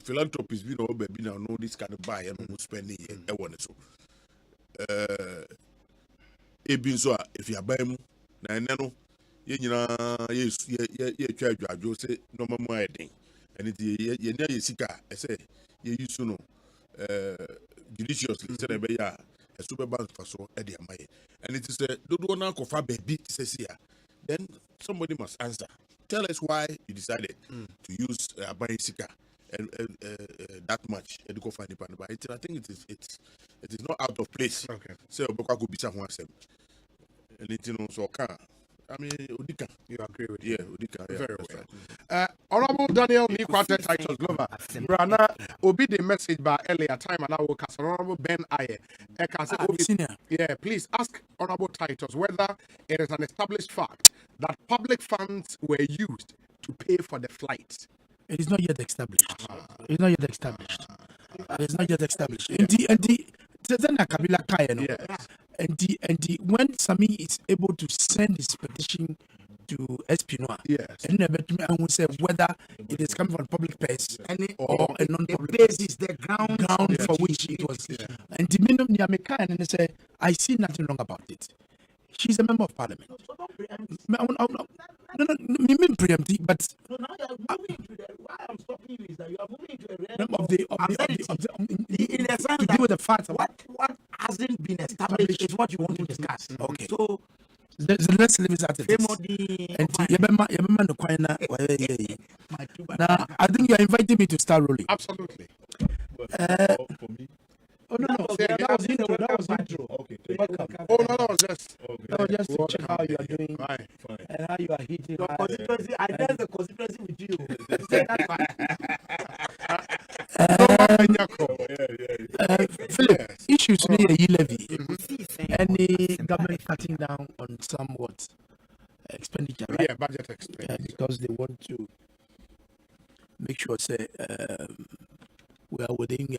Philanthropists we know baby now know this kind of buy and spending I want so. If you are buying na no ye nyina ye twa adwo say no mama edin and it ye na ye sika I say ye use no Judicial said a super bank for so Eddie Amaye. And it is a do not cover baby says here. Then somebody must answer. Tell us why you decided to use a bicycle and that much. I think it is not out of place. Okay. So could be someone said. And it so can. I mean, Udika. You agree with Udika. Very well. Right. Honorable Daniel Nikwate Titles Glover. Brana Obi the message by earlier time and I will cast Honorable Ben Aye. Yeah, please ask Honorable Titles whether it is an established fact that public funds were used to pay for the flight. It is not yet established. It's not yet established. It's not yet established. And when Sami is able to send his petition to Espinoa, and I will say whether it is coming from public purse or a non-public basis, the ground for which it was. And the minimum Yameka and say, I see nothing wrong about it. She's a member of parliament. No, preemptive, but now you are moving into the. Why I'm stopping you is that you are moving into a realm of the in a sense to deal with the facts. What hasn't been established is what you want to discuss. Okay. So let's leave it at it. Now, I think you are inviting me to start rolling. Absolutely. For me. Oh no, that was intro. Okay. Oh no, that was just. That was just to check how you are doing and how you are hitting. Constituency, I dance the constituency with you. Philip, issues near a levy. Any government cutting down on somewhat expenditure, right? Yeah, budget expenditure. Because they want to make sure say we are within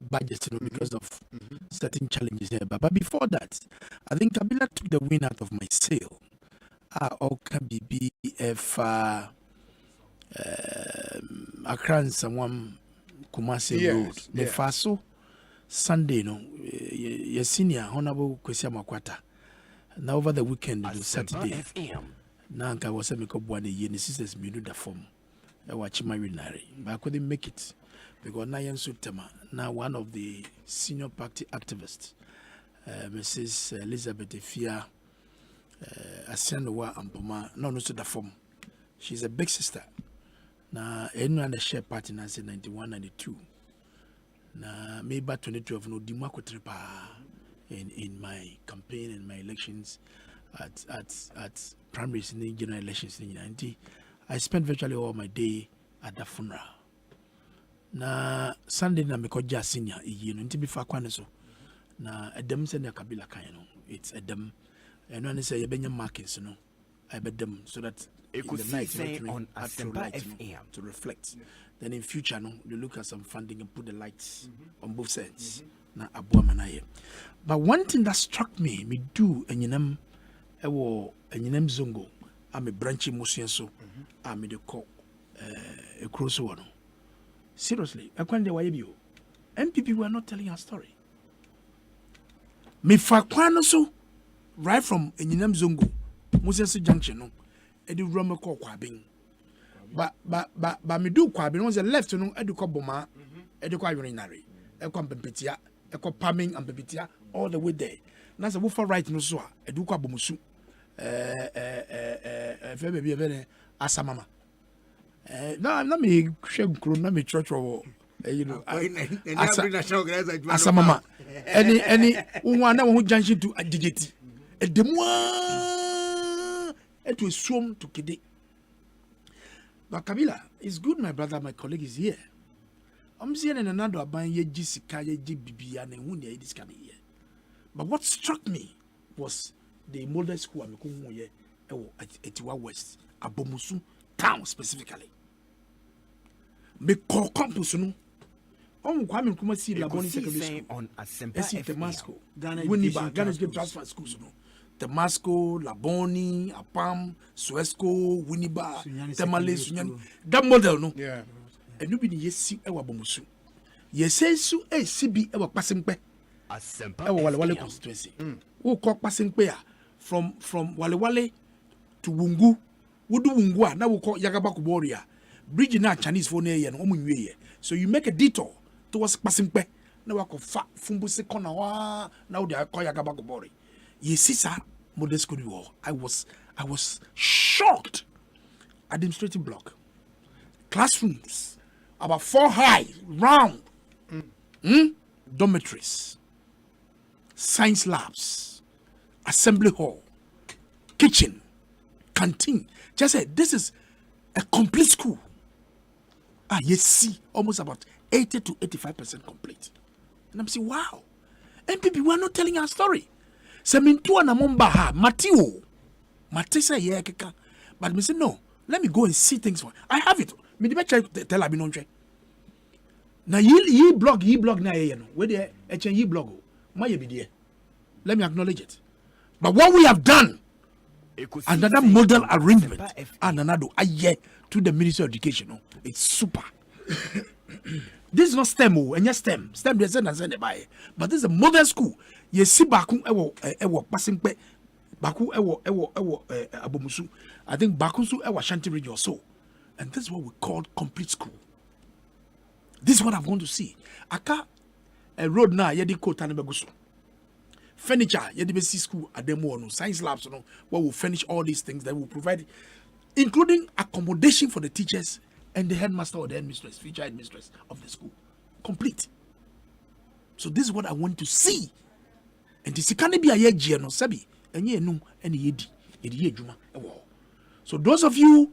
budget, because of certain challenges here. But before that, I think Kabila took the wind out of my sail. Oka BBF Accra and someone Kumasi Road. The Faso Sunday, your senior Honorable Kwesi Makwata. Now over the weekend, Saturday. Now I was a make up 1 year, and sisters me do the form. I watch my winary, but I couldn't make it. Because Nayan Sutama, now one of the senior party activists, Mrs. Elizabeth Efia Asenwa Ampoma, no to the form. She's a big sister. Now, anyone the share party in 91, 92. Now, maybe 2012, no Dimako Tripa in my campaign and my elections. at primaries in the general elections in the I spent virtually all my day at the funeral. Na Sunday na mekoja senior you know nti fa kwane so na edem se na kabila kan no it's edem and when say yebenya markings no I bet them so that in the night on Asempa FM to reflect. Then in future no they look at some funding and put the lights on both sides. Na aboa manaye. But one thing that struck me do enyinam ewo enyinam zongo am a branch motion so am the call a cross one. Seriously, MPP were not telling our story. Me fakwano so right from enyinam zongo Moses Junction no edi roma ko kwabin ba me do kwabin was the left no edi ko boma edi ko ayorinare e ko pempetia e ko pamming and pempetia all the way there na say wo for right no so a edi ko abomusu fe be be asamama na me hwe nkro na me church wo you know asamama any one na wo junction to adigeti edemwa it was swum to Kide. But Kabila, it's good my brother, my colleague is here. I'm seeing another about ye Jessica, ye BB, and Wunya this kind of year. But what struck me was the model school I'm going here at Etiwa West, Abomusu town specifically. Me call campus no. Kwame Nkrumah see Laboni Secondary School on Asempa Damasco, Winneba, Ghana's good transfer schools no. Damasco, Laboni, Apam, Suesco, Winneba, Tamale, Sunyani. That model, no? Yeah. And you be yesi ewa bomusu. Yesu CB ewa passing pe. Asempa ewa Wale constituency. Who call passing pe from Wale to Wungu. Wudu Wungua now we call Yagaba Kuboria. Bridge na Chinese phone here and omunwe. So you make a detour towards passing pe. Now we call fat Fumbuse Konawa. Now they are call Yagaba Kubori. Yesisa model school. I was shocked. Administrative block, classrooms about 4 high, round, dormitories, science labs, assembly hall, kitchen, canteen. Just say this is a complete school. You see almost about 80 to 85% complete. And I'm saying, wow, MPP, we are not telling our story. Semintua na momba ha Matthew. Matisa ye keka. But me say no. Let me go and see things for. I have it. Me dey try to tell abi no ntwe. Na ye blog na ye no. We dey ye blog. Ma ye be there. Let me acknowledge it. But what we have done, another model arrangement, and another aye to the Ministry of Education. No, it's super. This is not STEM, and yes, STEM they send and send it by. But this is a model school. You see, Baku ewo passing pe, Baku ewo abomusu. I think Bakusu ewo Shanti region or so, and this is what we call complete school. This is what I'm going to see. Aka a road na yedi ko tanebegusu. Furniture yedi besi school ademo no science labs no. Where we furnish all these things that we provide, including accommodation for the teachers and the headmaster or the headmistress, future headmistress of the school. Complete. So this is what I want to see. And this can be a year no sabi and ye no any yedi juma. So those of you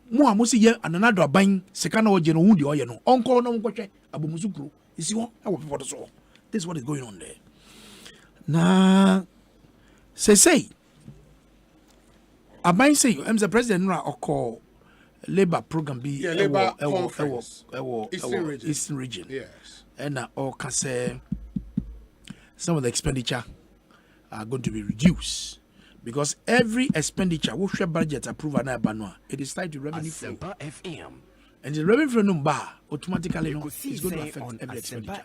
mo amosi ye another buying second or no wundi or no uncle no uncle abumuzukru. You see what? This is what is going on there. Na say Abain say I'm the president na oko labor program be labor Eastern region. Yes. And all can say some of the expenditure are going to be reduced because every expenditure we share budget approval na banwa it is tied to revenue flow. FM. And the revenue flow number automatically is going to affect every expenditure.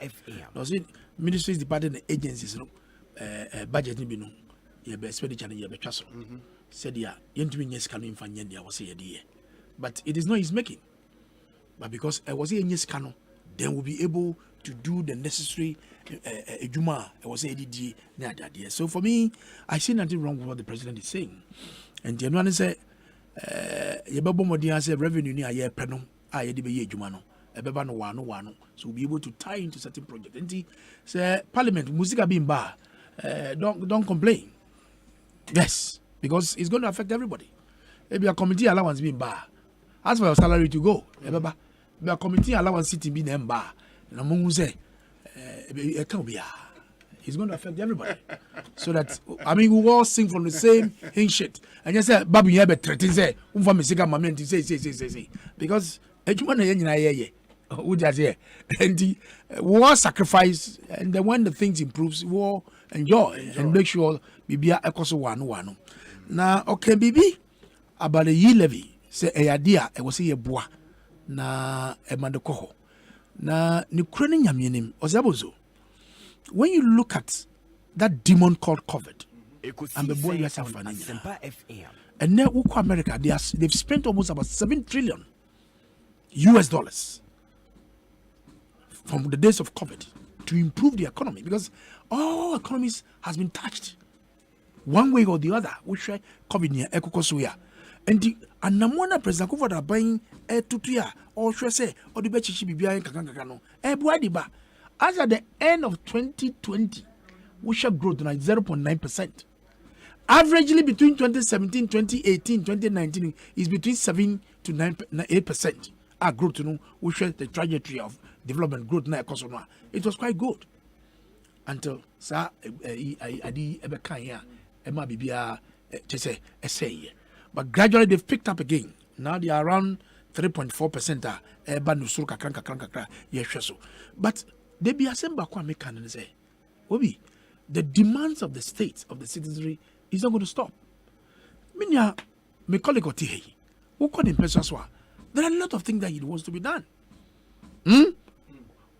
Does it ministries, department, agencies budget ni no ye be expenditure ni ye be twaso. Said ya yentumi nyes kanu infa nyende was say ye. But it is not his making. But because I was here in Yeskano, then we'll be able to do the necessary Juma. I was ADD. So for me, I see nothing wrong with what the president is saying. And the one say, revenue near year penum, I did be Jumano, a bebano one. So we'll be able to tie into certain projects. And he say, Parliament, musica being bar, don't complain. Yes, because it's going to affect everybody. Maybe a committee allowance being bar. As for your salary to go, remember, a committee allowance sitting being them bar. And among who say, it can be. It's going to affect everybody. So that, I mean, we all sing from the same hing shit. And you say, Babu, you have a threat, say, say. Because, and the war sacrifice, and then when the things improves, we all enjoy and make sure we are equal one. Now, okay, baby, about a year levy, say a idea, I was a bois, na a mandocoho. Na Ukrainian Yaminim, Ozabozo. When you look at that demon called COVID, and the boy yourself, and now America, they've spent almost about $7 trillion US from the days of COVID to improve the economy, because all economies has been touched one way or the other. Which COVID near Ekosiise, and the Anamona President Kufa are buying a tutuya or should I say or the bechi bibia kakano buadiba. As at the end of 2020, we shall grow to 0.9%. Averagely between 2017, 2018, 2019 is between 7 to 8%. Our growth to know which was the trajectory of development growth na Ekosiise. It was quite good until sa adi ebekanya ema bibia say essay. But gradually they've picked up again. Now they are around 3.4%. But they be Asempa kwa make and say, Obi, the demands of the state, of the citizenry, is not going to stop. Minya, me colleague Otihe, who called him Pesaswa. There are a lot of things that it wants to be done.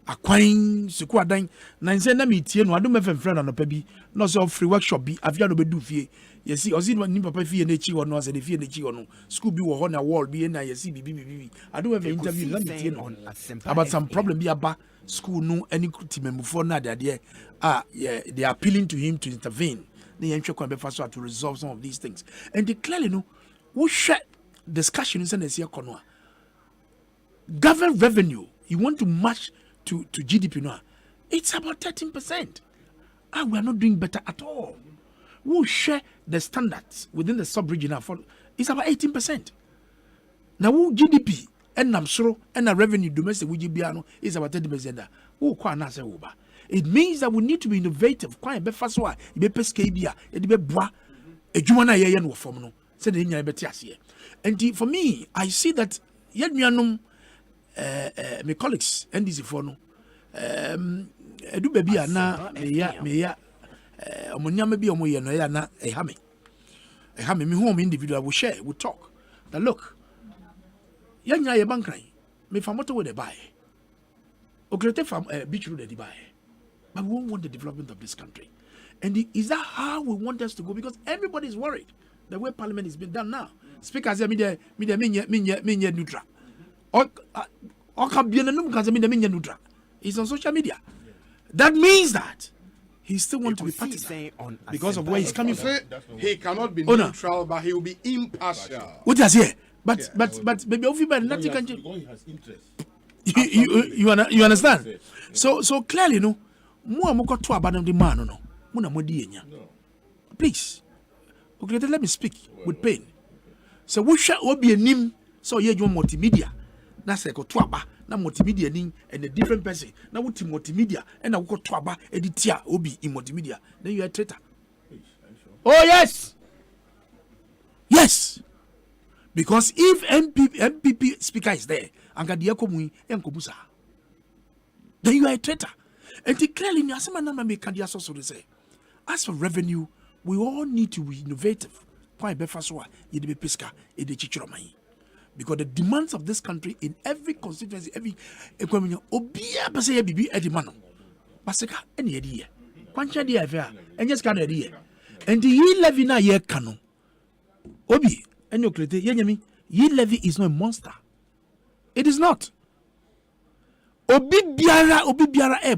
Acquiring, Sukua dying, Nansena meeting, no, I don't have a friend on a baby, no so free workshop be, Avia no bedu fee. You see, Ozin when Nimpa fee and Echi or no, and if you or no, school be on a wall, be and I see, BB. I don't have an interview, let me tell on about some problem be about school, no, any team before now, that yeah, they are appealing to him to intervene. The entry can be faster to resolve some of these things. And they clearly know who share discussions and see a corner. Government revenue, you want to match to GDP now, it's about 13%. We are not doing better at all. We share the standards within the sub-regional fund. It's about 18%. Now, GDP and Namsro and our revenue domestic is about 30%. It means that we need to be innovative. And for me, I see that my colleagues NDC for no edu baby na meya omunyama bi omoye no ya na ehame me home individual will share, will talk that look yanya ye bankran me famoto with the buy okrete from beach road the buy, but we won't want the development of this country. And is that how we want us to go? Because everybody is worried the way parliament is being done now. Speakers say me neutral. He's on social media. That means that he still wants to be partisan because of where he's coming from. He cannot be neutral, but he will be impartial. What does he? But maybe everybody nothing can change. You understand? So clearly, no. Please, okay, let me speak with pain. So we shall be a name. So you multimedia. That's like a twaba, na multimedia ning and a different person. Now what multimedia and I go twaba editia obi in multimedia. Then you are a traitor. Oh yes, yes. Because if MPP speaker is there, and then you are a traitor. And clearly, as for revenue, we all need to be innovative. Because the demands of this country in every constituency, every economy, obia basa bibi edimano. Basika any idea. Kwancha dia affair. And just can idea. And the ye levy na ye kano. Obi, and your crete, yenyami, ye levy is not a monster. It is not. Obi biara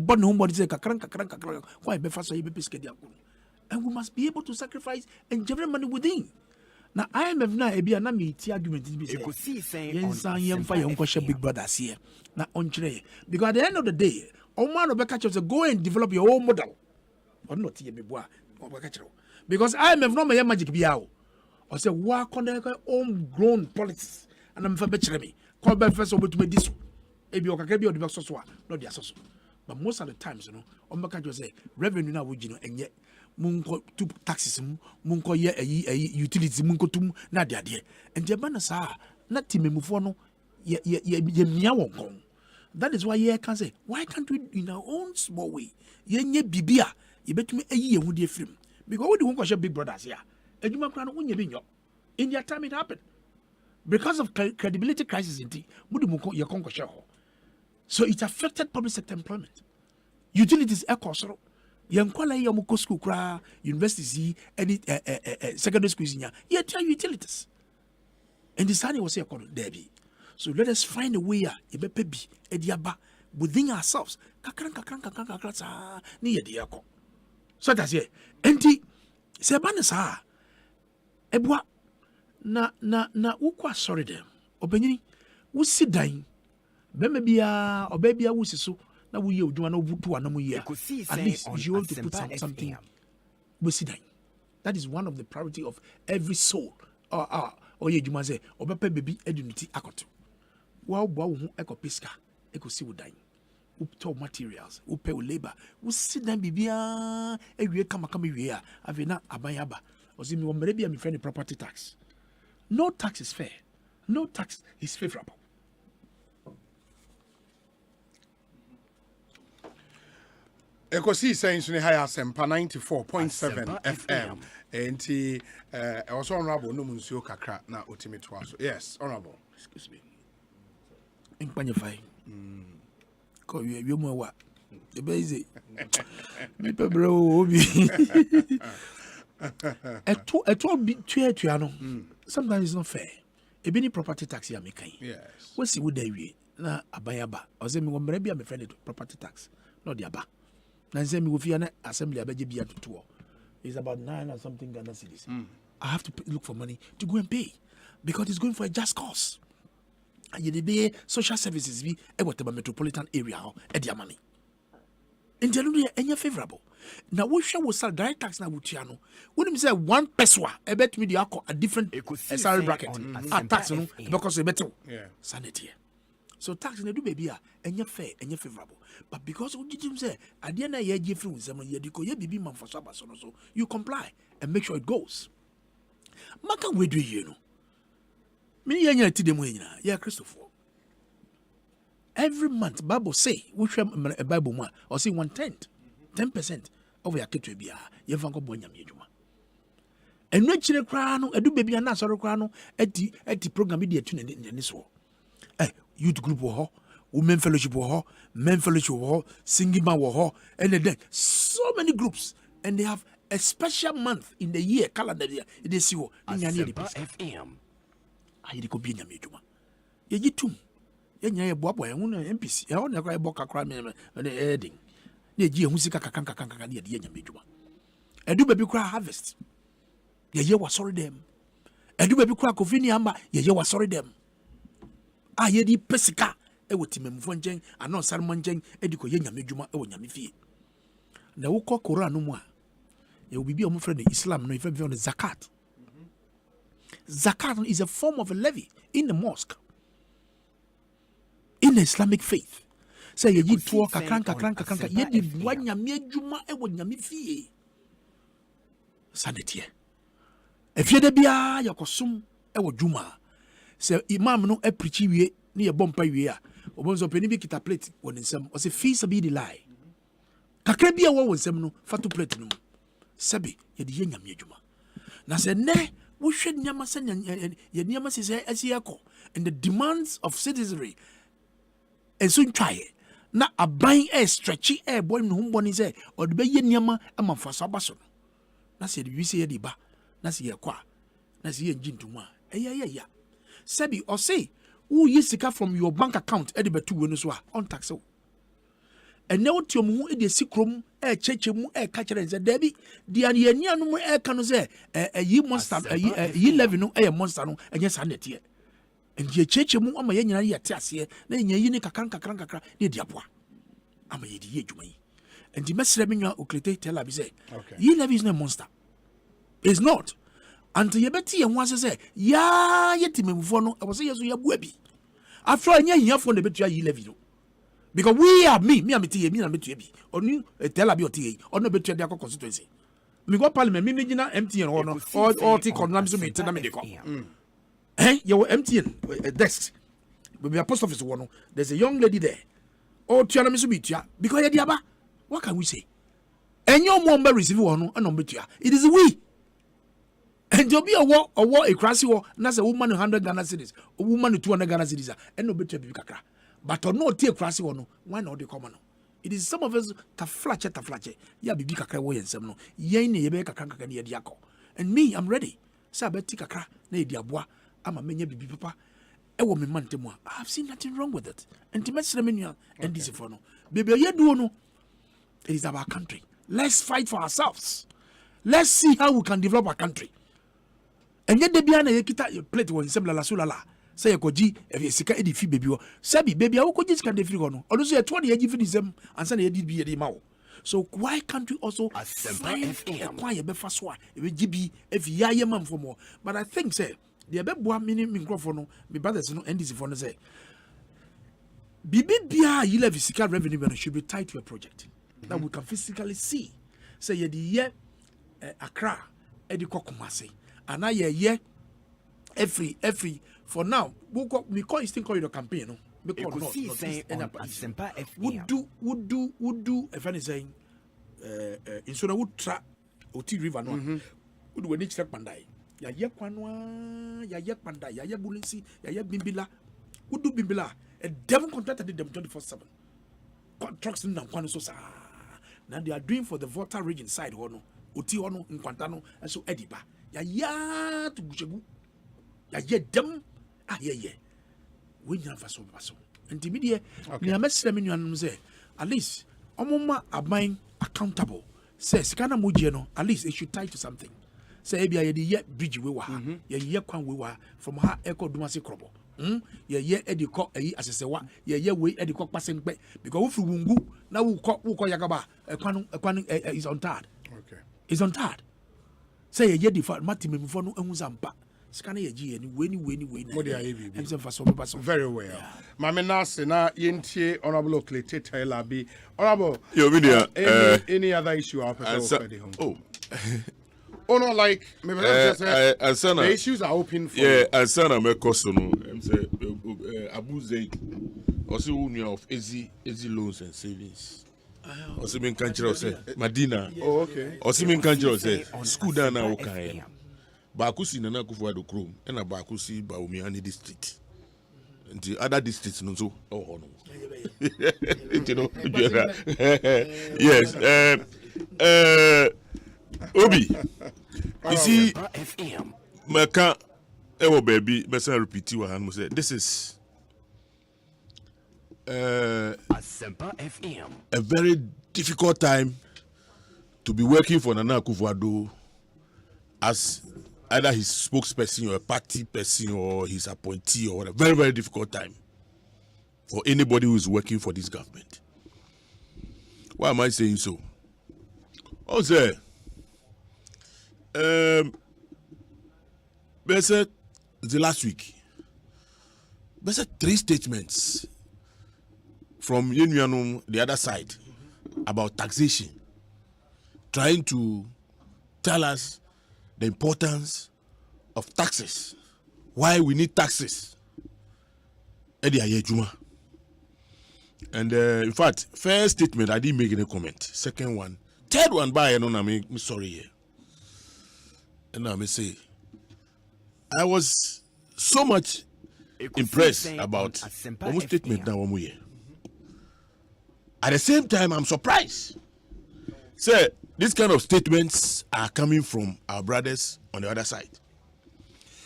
born homebody say kakran. Why be fast so ye be piske dia kunu. And we must be able to sacrifice and generate money within. Now IMF na ebi na meet argument be say big brothers here na onchire because at the end of the day man obeka say go and develop your own model or not here be boa obeka chiro because IMF no may magic bia o or say work on their homegrown politics and I'm for me call by first over to me this ebi okaka bi odebe so so a no dia so but most of the times on make just say revenue na wogi no enye munko to taxes munko ye utilities munko tum na dia de and the ban sa na timemufo no ye mia won. That is why you can say, why can't we in our own small way? Ye bibia, you bet me a year with your film. Because we don't big brothers here. And you might in your time it happened. Because of credibility crisis in tea, so it affected public sector employment. Utilities Ekosiisen Yankwala Yamuko school cra, universities, any secondary schools in ya utilities. And the study was here called Debbie. So let us find a way ebepebi ediaba within ourselves. Kakran ni ediako. So that's it. Enti sebane sa ebwa na ukwa sorry dem. Obenyini wo sidan be mebia obebia wo siso na wo ye odwuma na obutu anam ye. At least you want to put something wo sidan. That is one of the priority of every soul. Or ye dwuma say obepe bebi eduniti akoto. Wow, Fiscal, Ekosiisen On Asempa materials, pay labor, sit down bibia, come here, Avena Abayaba, or see me maybe I'm friendly property tax. No tax is fair, no tax is favorable. Ekosiisen On Asempa 94.7 FM. And also honorable no Monsieur Kakra na ultimate was. Yes, honorable. Excuse me. In Panify. Call you more what? The basic. Me bro. A 12 bit tuano. Sometimes it's not fair. A bini property tax ya making. Yes. What's the wood day? Na abayaba. Or say me one maybe I'm offended property tax. Not the aba. Now say me with an assembly abaji be at tour. It's about 9 or something Ghana cedis. I have to look for money to go and pay because it's going for a just cause. And you be social services be a whatever metropolitan area at their money. In January, any favorable. Now we shall sell direct tax now with Tiano. When you say one peswa, I bet me the a different salary bracket. Tax because a better sanity. So tax in the do baby and you're fair and you're favorable. But because what did you say? At the end of year, you be man for Sabbath, so you comply and make sure it goes. Maka we do you know? Me yanya ti dem nyina ya Christopher. Every month Bible say we share a Bible one or say 10% of your ketwe bia ye fanko bo nyam yedwuma. Enu chire kra no edu baby na asoro kra no eti program bi de atu ne so. Youth group wo women fellowship wo men fellowship wo singing man wo and then so many groups and they have a special month in the year calendar year they see wo nyane FM ayidi ko bi nyame adwuma ye gitum ye nya ye boabo ye hu na MPC ye ho na kwa boka kra me edin na ye hu sika kakanka na ye nyame adwuma edu baby kra harvest ye wa sorry them edu baby kra kovini amba ye wa sorry them ye di pesika e wotimemfo ngen anon sarmo ngen ediko ye nyame adwuma e wo nyame fie na wo kɔ Quran no mu a ye obibi o mo frɛ no Islam no ife bi on zakat. Zakat is a form of a levy in the mosque. In the Islamic faith. Say ye to kakranka ye di bua nyame adwuma e wo nyame fie. Sanity. Efie de bia yakosom e wo dwuma. Say imam no e preach wie ne ye bompa wie a obonzo pani bi kita plate won nsem o say fi sabi di lie. Kakra bia wo nsem no fatu plate no. Sabi ye di nyame adwuma. Na say ne we should nyama send ye nyama say asiako and the demands of citizenry and soon try na aban e stretchy e boy no humboni say or the be ye nyama ama faso abaso na say the say ye ba na say ye kwa na say ye njintuma ya sabi Osei who ye sika from your bank account e de betu we no so a on tax o and now to mu e de sikrom e cheche mu e ka kire nze dabi di an ye nia no mu e ka no say yi monster yi level no e monster no enye sa netie and ye cheche mu ama ye nyina ye te ase na nya yi ni kakran ne di apoa ama ye di ye dwuma yi and the mesre menwa oklete tell abi say yi level is not a monster. It's not. until you bet and once say, ya yet me for I was yes, we are webby. After I hear from the better you levy. Because we are me and me, or new tell about tea, or no better their constituency. We got parliament, me, empty and honor, or take on Namsu me, tell me. Hey, you were emptying a desk. But be a post office one. There's a young lady there. Oh, Tiana Misubitia, because you're diaba. What can we say? And your mom receive one and number two. It is we. And you'll be a war, a crassy war, not a woman 100 Ghana cities, a woman 200 Ghana cities, and no better be kakra. But or no tea crassy one, why not the common? It is some of us ta flatche. Ya be kakra way and some no. Yen ye be kakra near diaco. And me, I'm ready. Sabeti kakra, ne diabwa, I'm a menya bibi papa. I have seen nothing wrong with it. And to mess and this is no. Baby, you do no. It is our country. Let's fight for ourselves. Let's see how we can develop our country. And yet, the Biana Yakita plate was similar la sulala. Say a koji, if you seek a fee baby, Sabi, baby, I will just can defeat on. Or also a 20 year them and send a DB a mao. So why can't we also find a quiet befaswa, if GB, if Yayam for more? But I think, say, the above meaning microphone, my brothers no end this phone say. Bibia, you have fiscal revenue should be tied to a project that we can physically see. Say, ye the year Accra, Ediko Kumasi, and I ye every for now. We call it still call it a campaign, no? Because would do if any saying in so would track Oti River no would we need check Pandai. Ya ye kwanwa, ya ye panda, ya ye bulinsi, ya ye bimbila. Who do bimbila? A devil contracted them 24/7. Contracts in Nakwano so. Now they are doing for the Volta region side, Hono, Uti Hono, in Quantano, and so Ediba. Ya to Bushabu. Ya ye dem, ye. We never so paso. And the media, we are messing and say, at least, Omoma are buying accountable. Says, Kana Mujeno, at least it should tie to something. Say be a ye bridge we were, ye kwan we were from her echo dumasi crobble. Ye ediko as a sewa, ye way ediko passing back because if wungu now who call Yagaba, a quan is on tard. Okay, is on tard. Say ye default Matim for no Zampa. Scanner ye G and winnie. Very well. Mamena na yintie honorable Clay Taylor be honorable. Any other issue I'll home. Oh no, like maybe the issues are open for and son of my cousin Abu Zaid also union of easy loans and savings. Also been country Madina. Oh, okay. Also been country say school down now okay. Bakusi Nana Kufuado Chrome and a Bakusi Baumiani district. And the other districts no so no. You know, yes. Obi, you see, Maka, baby, best repeat you and say this is Asempa FM. A very difficult time to be working for Nana Akufo-Addo as either his spokesperson or a party person or his appointee or whatever. Very, very difficult time for anybody who is working for this government. Why am I saying so? Osei. The last week, there's 3 statements from Union, the other side, about taxation, trying to tell us the importance of taxes, why we need taxes. And in fact, first statement, I didn't make any comment. Second one, third one, by I'm sorry here. And I may say, I was so much impressed about almost statement now. At the same time, I'm surprised. Say, these kind of statements are coming from our brothers on the other side.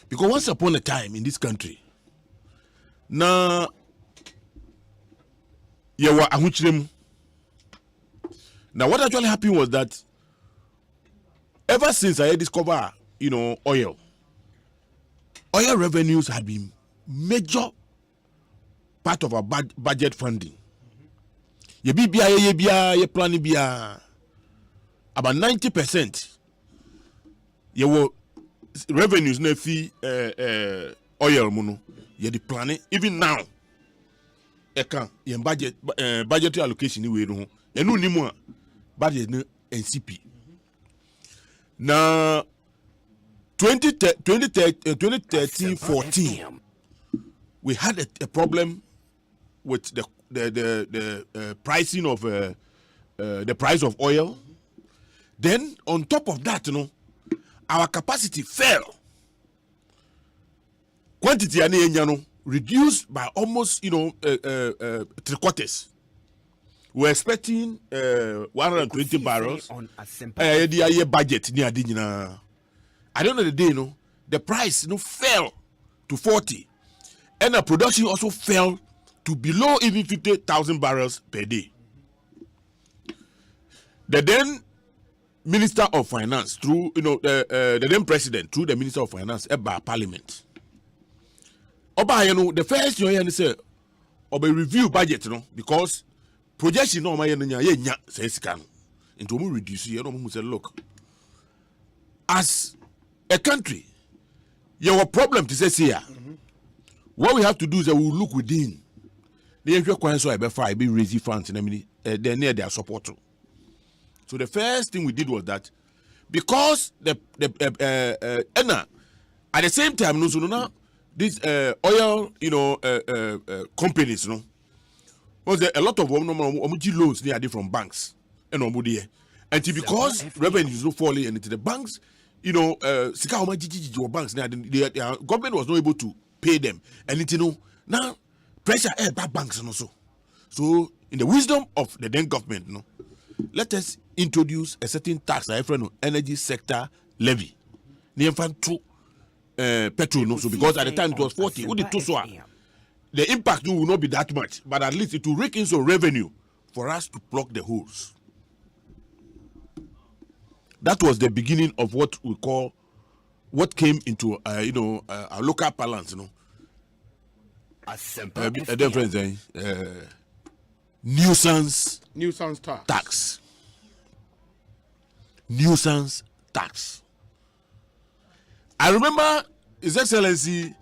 Because once upon a time in this country, now, now what actually happened was that ever since I discovered, oil revenues had been major part of our budget funding. Ye planning about 90%. Ye were revenues na fi oil mu no ye the plan even now budget budgetary allocation we no enu ni mu a budget no NCP na 2013-14 we had a problem with the pricing of the price of oil. Then on top of that, our capacity fell. Quantity reduced by almost 3/4. We're expecting 120 barrels. The budget near I don't know the day, the price fell to 40, and the production also fell to below even 50,000 barrels per day. The then Minister of Finance through the then President through the Minister of Finance by Parliament. The first year say review budget because projection no says can into reduce say look, as a country your problem to say here. What we have to do is that we will look within the be raising funds and they're near their support. So the first thing we did was that because at the same time, these oil, companies, was there a lot of loans they are from banks and because revenue is not falling and the banks, banks, the government was not able to pay them, and now pressure back banks and also. So in the wisdom of the then government, let us introduce a certain tax, energy sector levy. Petrol, because at the time it was 40. The impact will not be that much, but at least it will rake in some revenue for us to plug the holes. That was the beginning of what we call, what came into our local balance, nuisance tax. Nuisance tax. I remember His Excellency,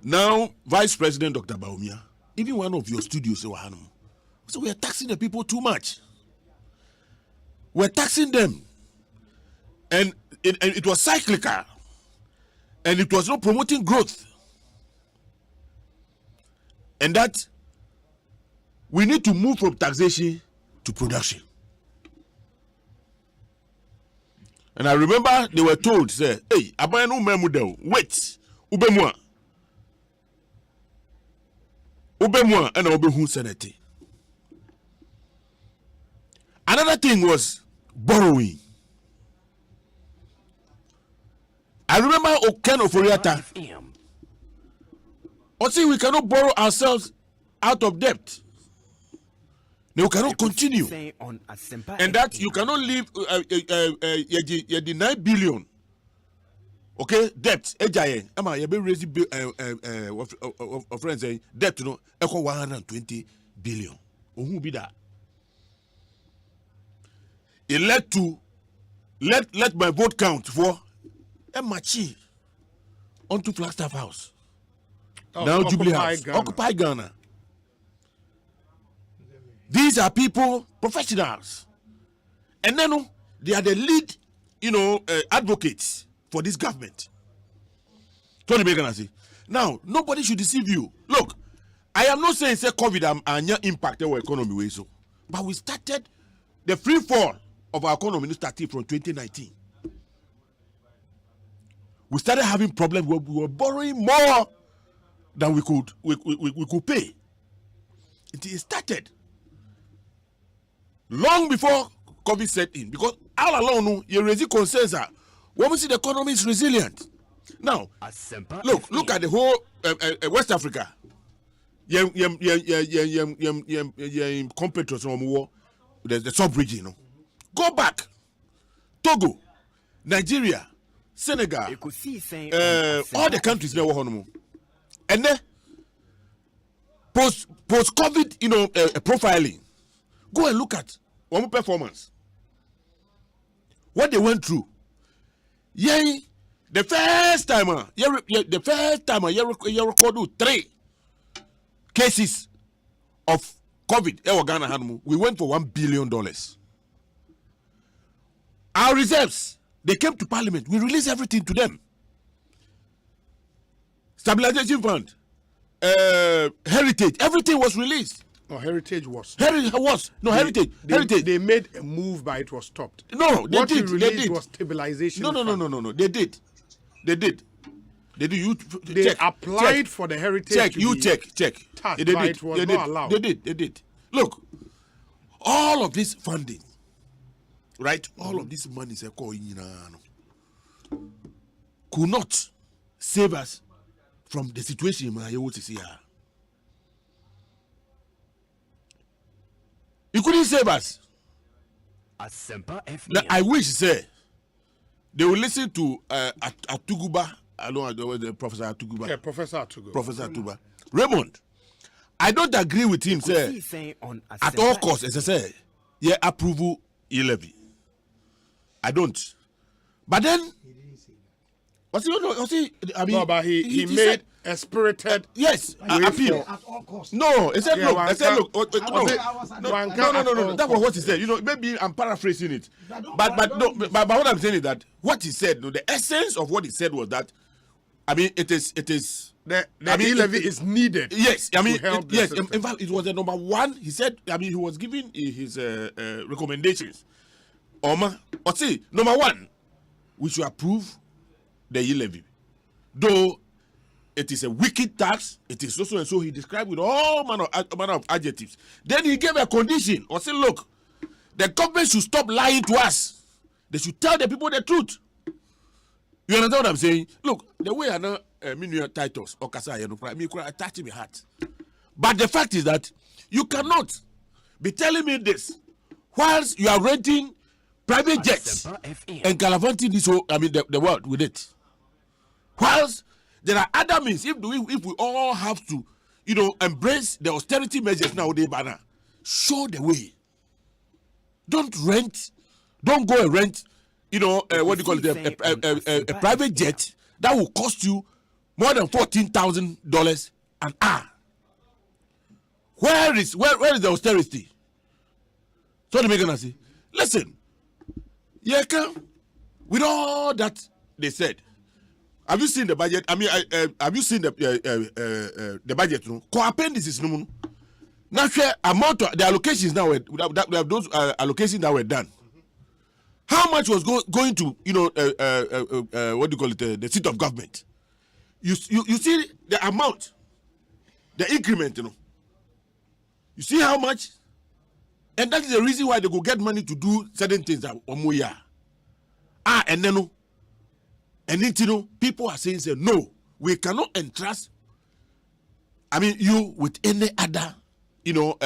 now Vice President Dr. Baumia, even one of your studios, so we are taxing the people too much. We're taxing them, and it was cyclical, and it was not promoting growth, and that we need to move from taxation to production. And I remember they were told, say, hey, abayanu memudel, wait, ubemwa, and ubehun senate. Another thing was borrowing. I remember Oken Oforiata. Osei, we cannot borrow ourselves out of debt. We cannot continue. And that you cannot live 9 billion. Okay, debt. Am you be raising friends say debt, equal 120 billion. Who be that? It led to let my vote count for a machi onto Flagstaff House. Now Jubilee House. Occupy Ghana. These are people, professionals, and then they are the lead, advocates for this government. Now, nobody should deceive you. Look, I am not saying say COVID and impact our economy way so, but we started the free fall of our economy started from 2019. We started having problems where we were borrowing more than we could pay. It started long before COVID set in, because all along you raise concerns are when we see the economy is resilient. Now, look at the whole West Africa. Competitors from war, the sub-region. Go back, Togo, Nigeria, Senegal, all the countries there were and then post-COVID, profiling. Go and look at one performance. What they went through. The first time, you recorded 3 cases of COVID. We went for $1 billion. Our reserves, they came to Parliament. We released everything to them. Stabilization Fund, Heritage, everything was released. No, Heritage was. Heritage. They made a move, but it was stopped. No, they what did. What They did. was stabilization. No. They did. They applied for the Heritage. Check. Tasked, but it was not allowed. They did. Look, all of this funding, right? All of this money could not save us from the situation you want to see her. You couldn't save us. Asempa FM. Now, I wish, say, they will listen to Atuguba. I know the Professor Atuguba. Yeah, Professor Atuguba. Raymond, I don't agree with him, say, at all costs, as I say, approval levy. I don't. But then, but he made a spirited appeal. At all costs. No, it said Yeah, look. one I said can- look. no. That was what he said. Maybe I'm paraphrasing it. But what I'm saying is that what he said, the essence of what he said was that, it is. The levy is needed. Yes, yes. In fact, it was the number one. He said, he was giving his recommendations. See, number one, we should approve the levy, though it is a wicked tax. It is also and so. He described with all manner of adjectives. Then he gave a condition. Say, look, the government should stop lying to us. They should tell the people the truth. You understand what I'm saying? Look, the way I know titles or kasa me touching my heart. But the fact is that you cannot be telling me this whilst you are renting private jets and gallivanting this whole, the world with it. Whilst there are other means, if we all have to, embrace the austerity measures nowadays, banner, show the way. Don't go and rent, what do you call it, a private jet that will cost you more than $14,000 an hour. Where is the austerity? So the maker say, listen, with all that they said, have you seen the budget? Have you seen the budget? No, co-appendices. No, now amount of the allocations now. Those allocations that were done. How much was going to what do you call it? The seat of government. You see the amount, the increment. You see how much, and that is the reason why they go get money to do certain things. And then. And people are saying, no, we cannot entrust, you with any other, what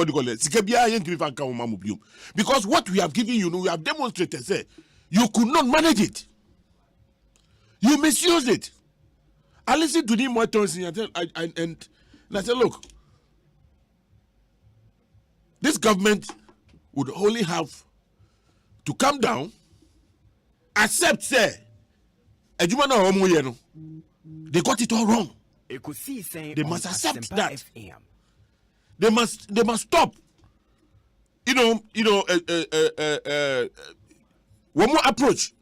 do you call it? Because what we have given you, we have demonstrated, say, you could not manage it. You misused it. I listened to him more times and I said, look, this government would only have to come down, accept, say, they got it all wrong. They must accept that. They must stop. One more approach.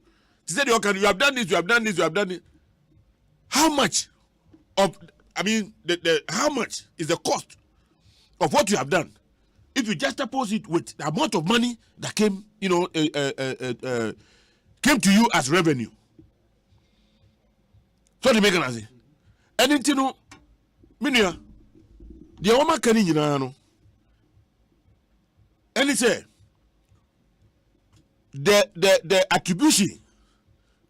They said, okay, you have done this, you have done this, you have done it. How much of, how much is the cost of what you have done? If you just oppose it with the amount of money that came, came to you as revenue. So the make an answer. Anything no, minia, the woman can in no. And he say the attribution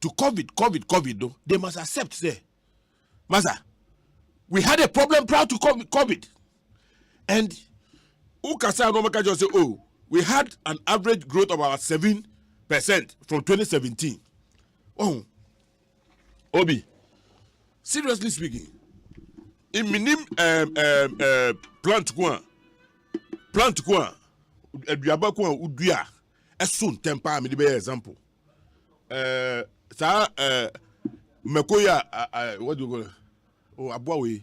to COVID though, they must accept, say, Master, we had a problem prior to COVID. And Ukasa Nomaka just say, oh, we had an average growth of about 7% from 2017. Oh, Obi, seriously speaking, in minim plant kwa eduaba kwa udua esun tempa me be example. Mekoya, what do you call it? Oh, Abuawe.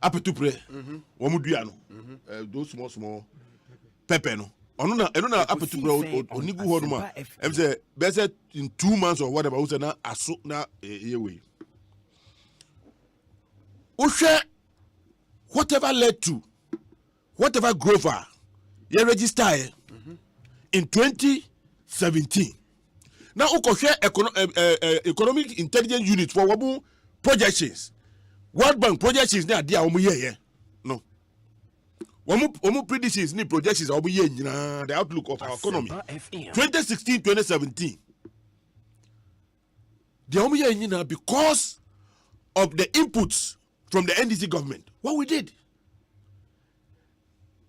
Apetu pre. Wamudua no. Those small pepper no. Onuna apetu pre onigu ho no ma. Em say best in 2 months or whatever, we say na aso na yewe. Ushe whatever led to whatever grover you register in 2017. Now share economic intelligence unit for wabu projections. World Bank projections na dia omu ye no. Omu predictions ni projections omu ye nyina the outlook of our economy. 2016-2017. The omu ye nyina because of the inputs from the NDC government. What we did.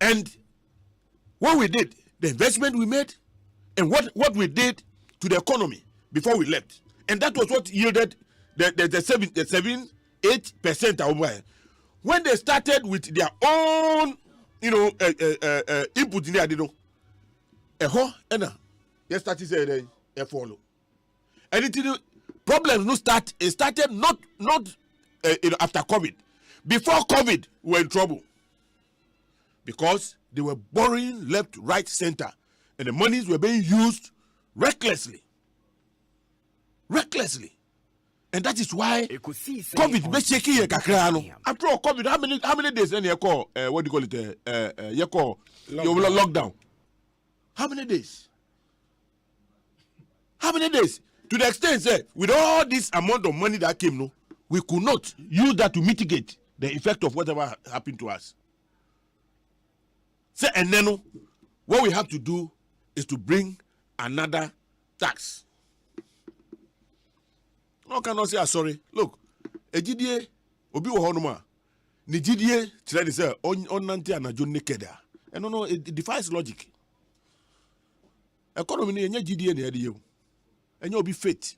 And what we did, the investment we made, and what we did to the economy before we left. And that was what yielded the 7-8% of when they started with their own, input in there, they started saying they follow. And it problems no start. It started not after COVID. Before COVID, we were in trouble because they were borrowing left, right, center, and the monies were being used recklessly. And that is why COVID be shaking ye kakra no. After all COVID, how many days then you call what do you call it? You call lockdown. How many days? To the extent say with all this amount of money that came, no, we could not use that to mitigate the effect of whatever happened to us. Say and then what we have to do is to bring another tax. No cannot say sorry. Look, ejidie obi wo honoma. Ni jidie tire de say on nante anajo nekeda. And no it defies logic. Economy ni enye jidie na ede yew. Enye obi faith.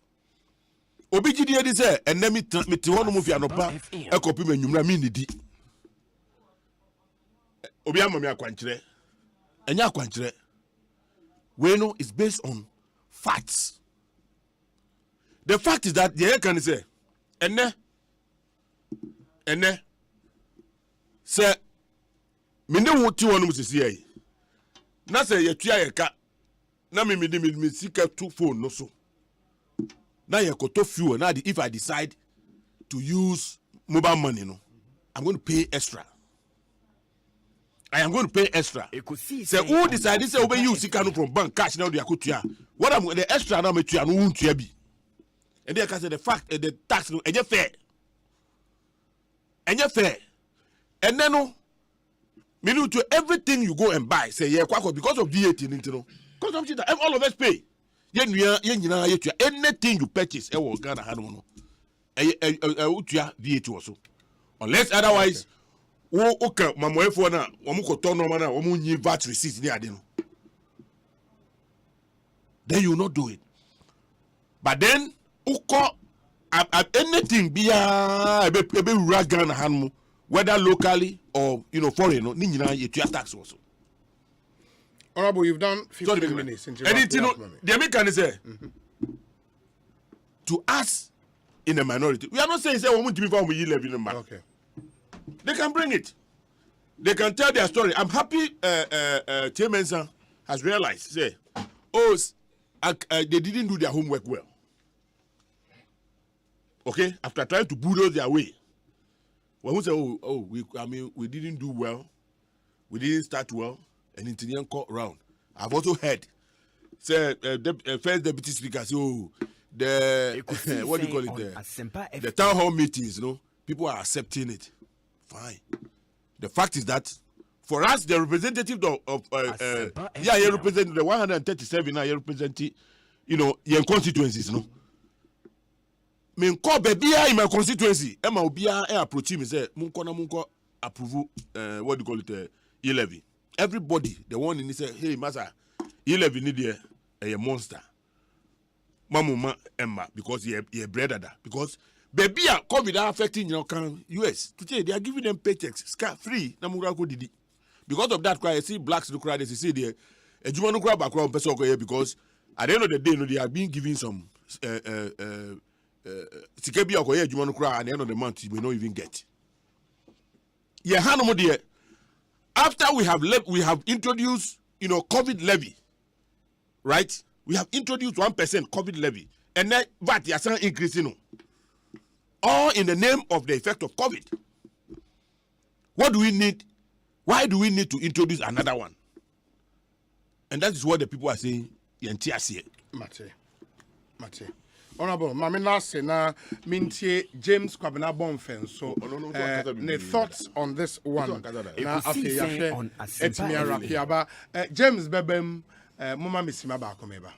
Obi jidie de say enemi mete honoma fi anopa ekopi manwumra mi nidi. Obi amami akwankyere. Enye akwankyere. We know is based on facts. The fact is that the can say, ene say, mine wuti wonu musisi yi. Na say yetua ye ka. Na me sika to phone no so. Na ye koto fuel na if I decide to use mobile money no, I'm going to pay extra. I am going to pay extra. Say who decided say obey you sika no from bank cash now they akotua. What am the extra na metua no wuntua bi. And they can say the fact the tax no enye fair. And then no mean to everything you go and buy say yeah because of VAT no. Because something that all of us pay. Anything you purchase e wo Ghana ha no. Utua VAT also. Unless otherwise okay, mamoefo na omu koto no na omu nyi VAT receipt ni ade no. Then you will not do it. But then anything be ebe Ghana hanmu, whether locally or foreign, ni nyina yetua tax also. Honorable, you've done 15 minutes. Anything the American say to us in the minority. We are not saying say we want to be from we live in the market. Okay. They can bring it. They can tell their story. I'm happy Chairman has realized say they didn't do their homework well. Okay, after trying to bulldoze their way, when we say, we didn't do well, we didn't start well, and in the court round, I've also heard, say, first deputy speaker, say, what do you call it? The town hall meetings, people are accepting it. Fine. The fact is that for us, the representative of you represent the 137, you represent, your constituencies, me call baby in my constituency. Emma Obia approach me say munko approve what do you call it e-levy. Everybody the one in say hey master e-levy need a monster. Mama Emma because he brother because baby COVID affecting US today they are giving them paychecks free na munga ko didi. Because of that I see blacks look right they see there ejuma no crab background person here because at the end of the day they are being given some Sikebi okoye adwuma no kura at the end of the month you may not even get. Yeah, hanom there. After we have introduced, COVID levy, right? We have introduced 1% COVID levy, and then VAT is increasing, all in the name of the effect of COVID. What do we need? Why do we need to introduce another one? And that is what the people are saying. Mate. Honorable, Mami Nase na Mintie James Kwabena Bonfen. So, the thoughts on this one. Na afi yafe etimi arapiaba. James Bebem, Mama Misima ba komeba.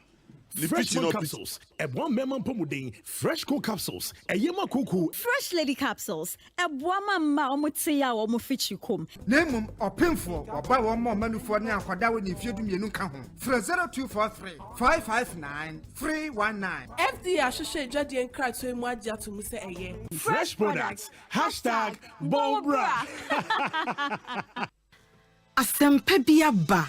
Fresh capsules, one memon pomudin, fresh cool capsules, yema kuku, fresh lady capsules, one ma omutia or mufichukum. Name or painful or buy one more menu for now for that when if you do me no come home. 0243 559 319. FD associate Jadi and Cry to Mwadia to Muse Aye. Fresh products, hashtag Bobra. Asempa biaba.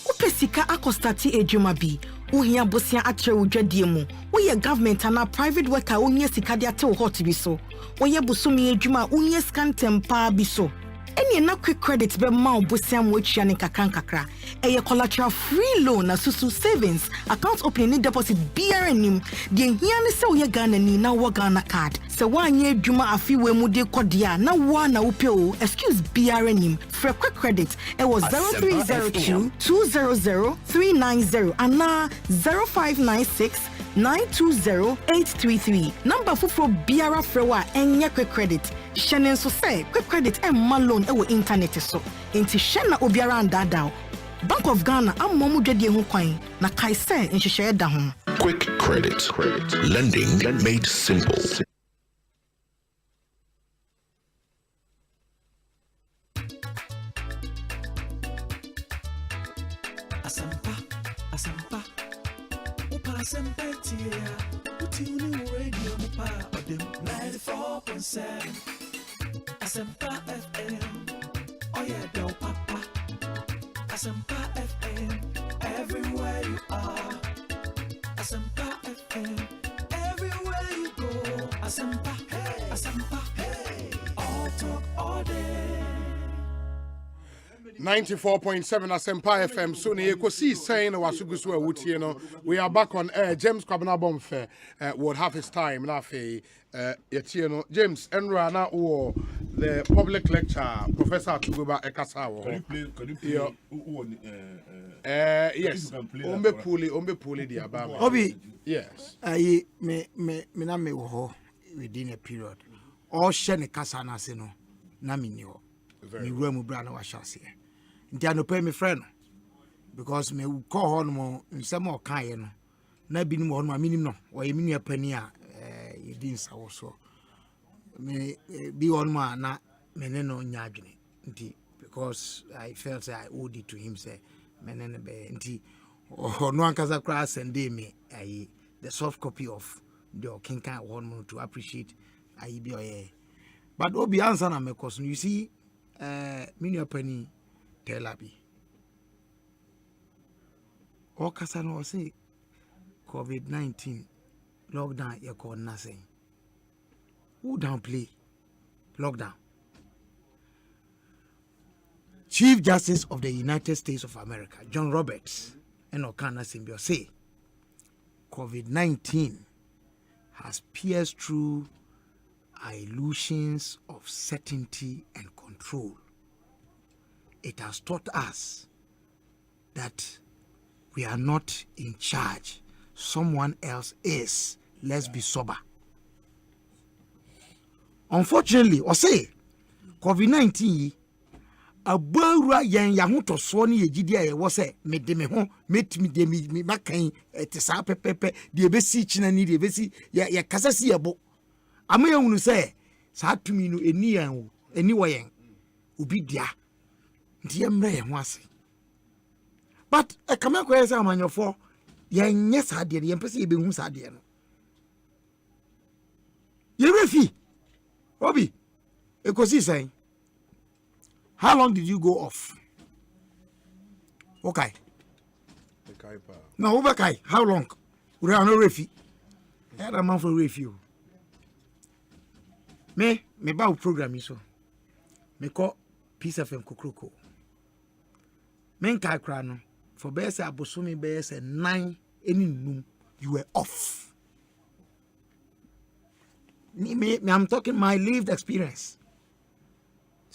Upesika akostati ejuma bi. Uhia bosia atre udwadie mu. Woye government ana private worker unye sika de ate wo hot bi so. Woye busumi ejuma unye scantem pa bi so. Eni na quick credit be ma obosia mo atwa ne kakra. Eye collateral free loan na susu savings account opening ni deposit BRNim. De hia ne se woye Ghana ni na wo Ghana card. Se wanye ejuma afi we mu de kodia na wo na wo pe o excuse BRNim. For quick credit it was 0302 200 390 and 0596 920-833. Number fufro biara frewa enye quick credit. Shenen so say quick credit and loan ewo internet so. Enti shena obiara andada. Bank of Ghana ammomu dwede hu kwan na kai say nhihye da ho. Quick credit. Lending made simple. Asempa. Asempa Tune radio Mupa 94.7 Asempa FM. Oh yeah, do papa. Asempa FM. Everywhere you are. Asempa FM. Everywhere you go. Asempa. Hey. Asempa. Hey. All talk all day. 94.7 Asempa FM. So ne Ekosiise On Wasugusu awutie no. We are back on air. James Kwabena Bonfe would have his time na fe yetie no. James Enra na wo the public lecture Professor Atuguba Ekasa wo. Can you play yes. Ombe puli di abama. Obi. Yes. Me na me wo within a period. All shene kasa na se no na me ni ho. Me wura mu bra na wa hyase. Nti anope me friend because me call on mo nsem o kan ye no na binim ho no ma minim no o ye minu apani a ye din sawo so me bi on ma na me ne no nya adwene nti because I felt say I owed it to him say me ne ne be nti o no ankaza kra send me the soft copy of the kinkan one mo to appreciate bi o ye but obi answer na me cause you see minu apani telabi o kasa no say COVID-19 lockdown you call nothing who downplay lockdown. Chief Justice of the United States of America John Roberts and Okana Simbio say COVID-19 has pierced through illusions of certainty and control. It has taught us that we are not in charge. Someone else is. Let's be sober. Unfortunately, Osei, COVID-19, abawura yan ya ho toso ne yegidi aye wo se medeme ho metimi de mi makan te sa pepepe de besi china ni de besi ya kasasi yebo amaya hunu se sa tumi no eni yan wo eni wo yen obi dia nti emre ye ho ase but e kama ko yesa amanyofo yan nye sa de ye mpese ye be hu sa de no ye refi obi Ekosiise. How long did you go off? Okay. No, Obakai. How long? We are no refi. Era man for review. Me ba program so. Me call Peace FM Kokroko. Men kai kra no for be say abosomi be say 9 any num you were off. Me I'm talking my lived experience.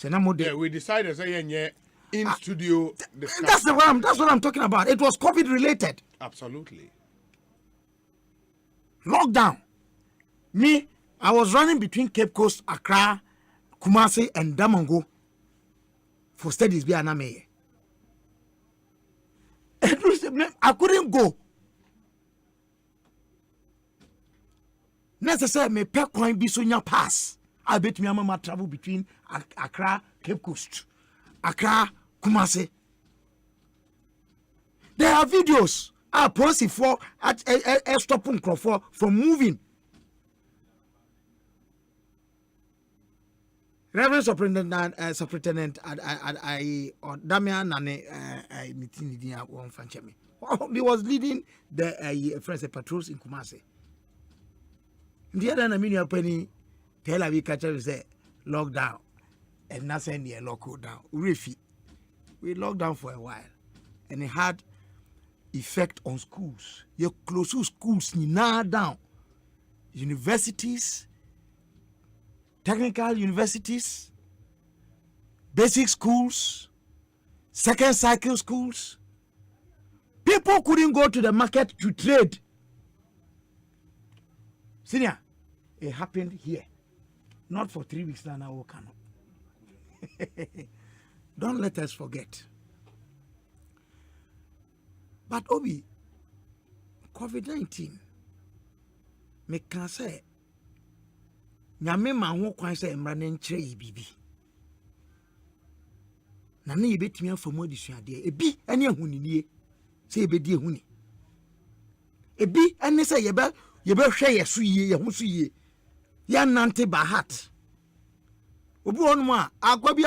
Yeah, we decided say in studio discussion. That's what I'm talking about. It was COVID related. Absolutely. Lockdown. Me, I was running between Cape Coast, Accra, Kumasi, and Damongo for studies. I couldn't go. Necessary me per coin be so nya pass. I bet me mama travel between Accra, Cape Coast, Accra, Kumasi. There are videos. I proceed for at stopping for from moving. Reverend Superintendent or Damian Nane he was leading the friends patrols in Kumasi. The other Namini penny tell Avi catcher say lockdown and nothing near lockdown. We locked down for a while and it had effect on schools. You close schools now down. Universities, technical universities, basic schools, second cycle schools. People couldn't go to the market to trade. Senior, it happened here. Not for 3 weeks now. Don't let us forget. But Obi, COVID-19, me can say, nyame ma ho kwan say mra ne nkyere yi bibi. Na ne yebetimi afamu adisuade ebi ene ahunini say ebedi ehuni. Ebi ene say yebe hwe yeso yie ye ho so yie. Ya nante ba heart. Obi wonu a akwa bi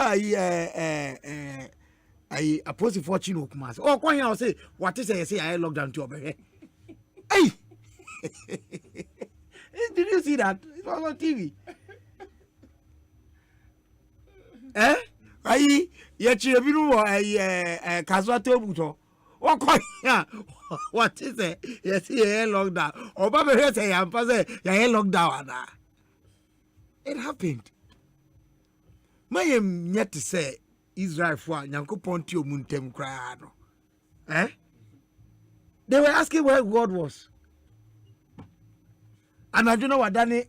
I oppose fortune okumas. Oh, kwa here say what is say I lockdown to obey. Hey. Did you see that? It was on TV. Ayi ye chirebinu Kazwato buto. Oh, kwa here. What is it? Yes, yeah, lockdown. Oba be say yampa say ya lockdown. It happened. Mayem yet to say Israel for Nyankopon ti omuntem kra no. They were asking where God was. And I don't know what Danny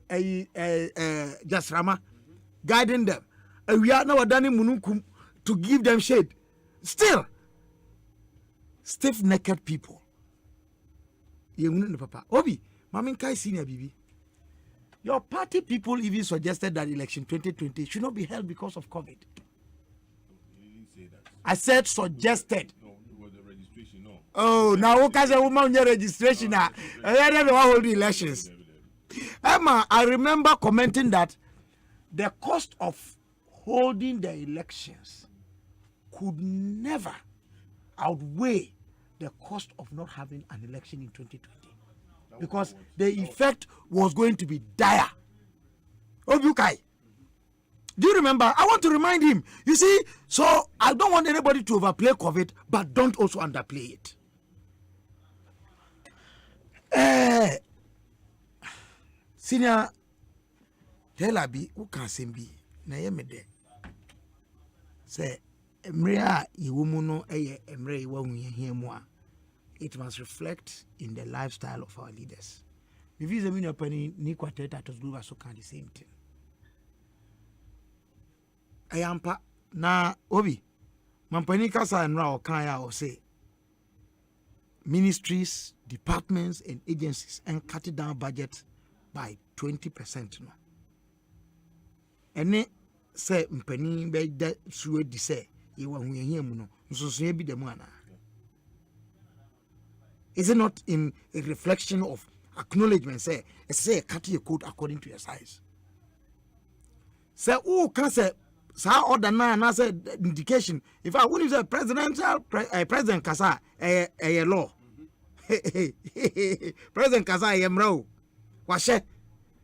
just Rama guiding them. And we are now Danny Munukum to give them shade. Still, stiff-necked people. You papa. Obi, Mamin Kai senior Bibi. Your party people even suggested that election 2020 should not be held because of COVID. I said suggested. No, it was the registration, no. Oh, now okay, a woman registration now. I don't hold the elections. Emma, I remember commenting that the cost of holding the elections could never outweigh the cost of not having an election in 2020 because the effect was going to be dire. Obukai. Do you remember? I want to remind him. You see, so I don't want anybody to overplay COVID, but don't also underplay it. Senior, tell Abi, who can say be? Na yemede. Say, emrea iwumuno emre iwa unye. It must reflect in the lifestyle of our leaders. If you examine your penny, ni kwateta to do so can the same thing. Ayampa na Obi mampani kasa nra okanya o say ministries, departments and agencies and cut down budget by 20% no. Ene say mpani be da suwe di say ye wa huye mu no nsoso bi dem ana. Is it not in a reflection of acknowledgement say cut your coat according to your size? Say who can say sa order na say indication if I want to say presidential president kasa law president kasa mro Washe.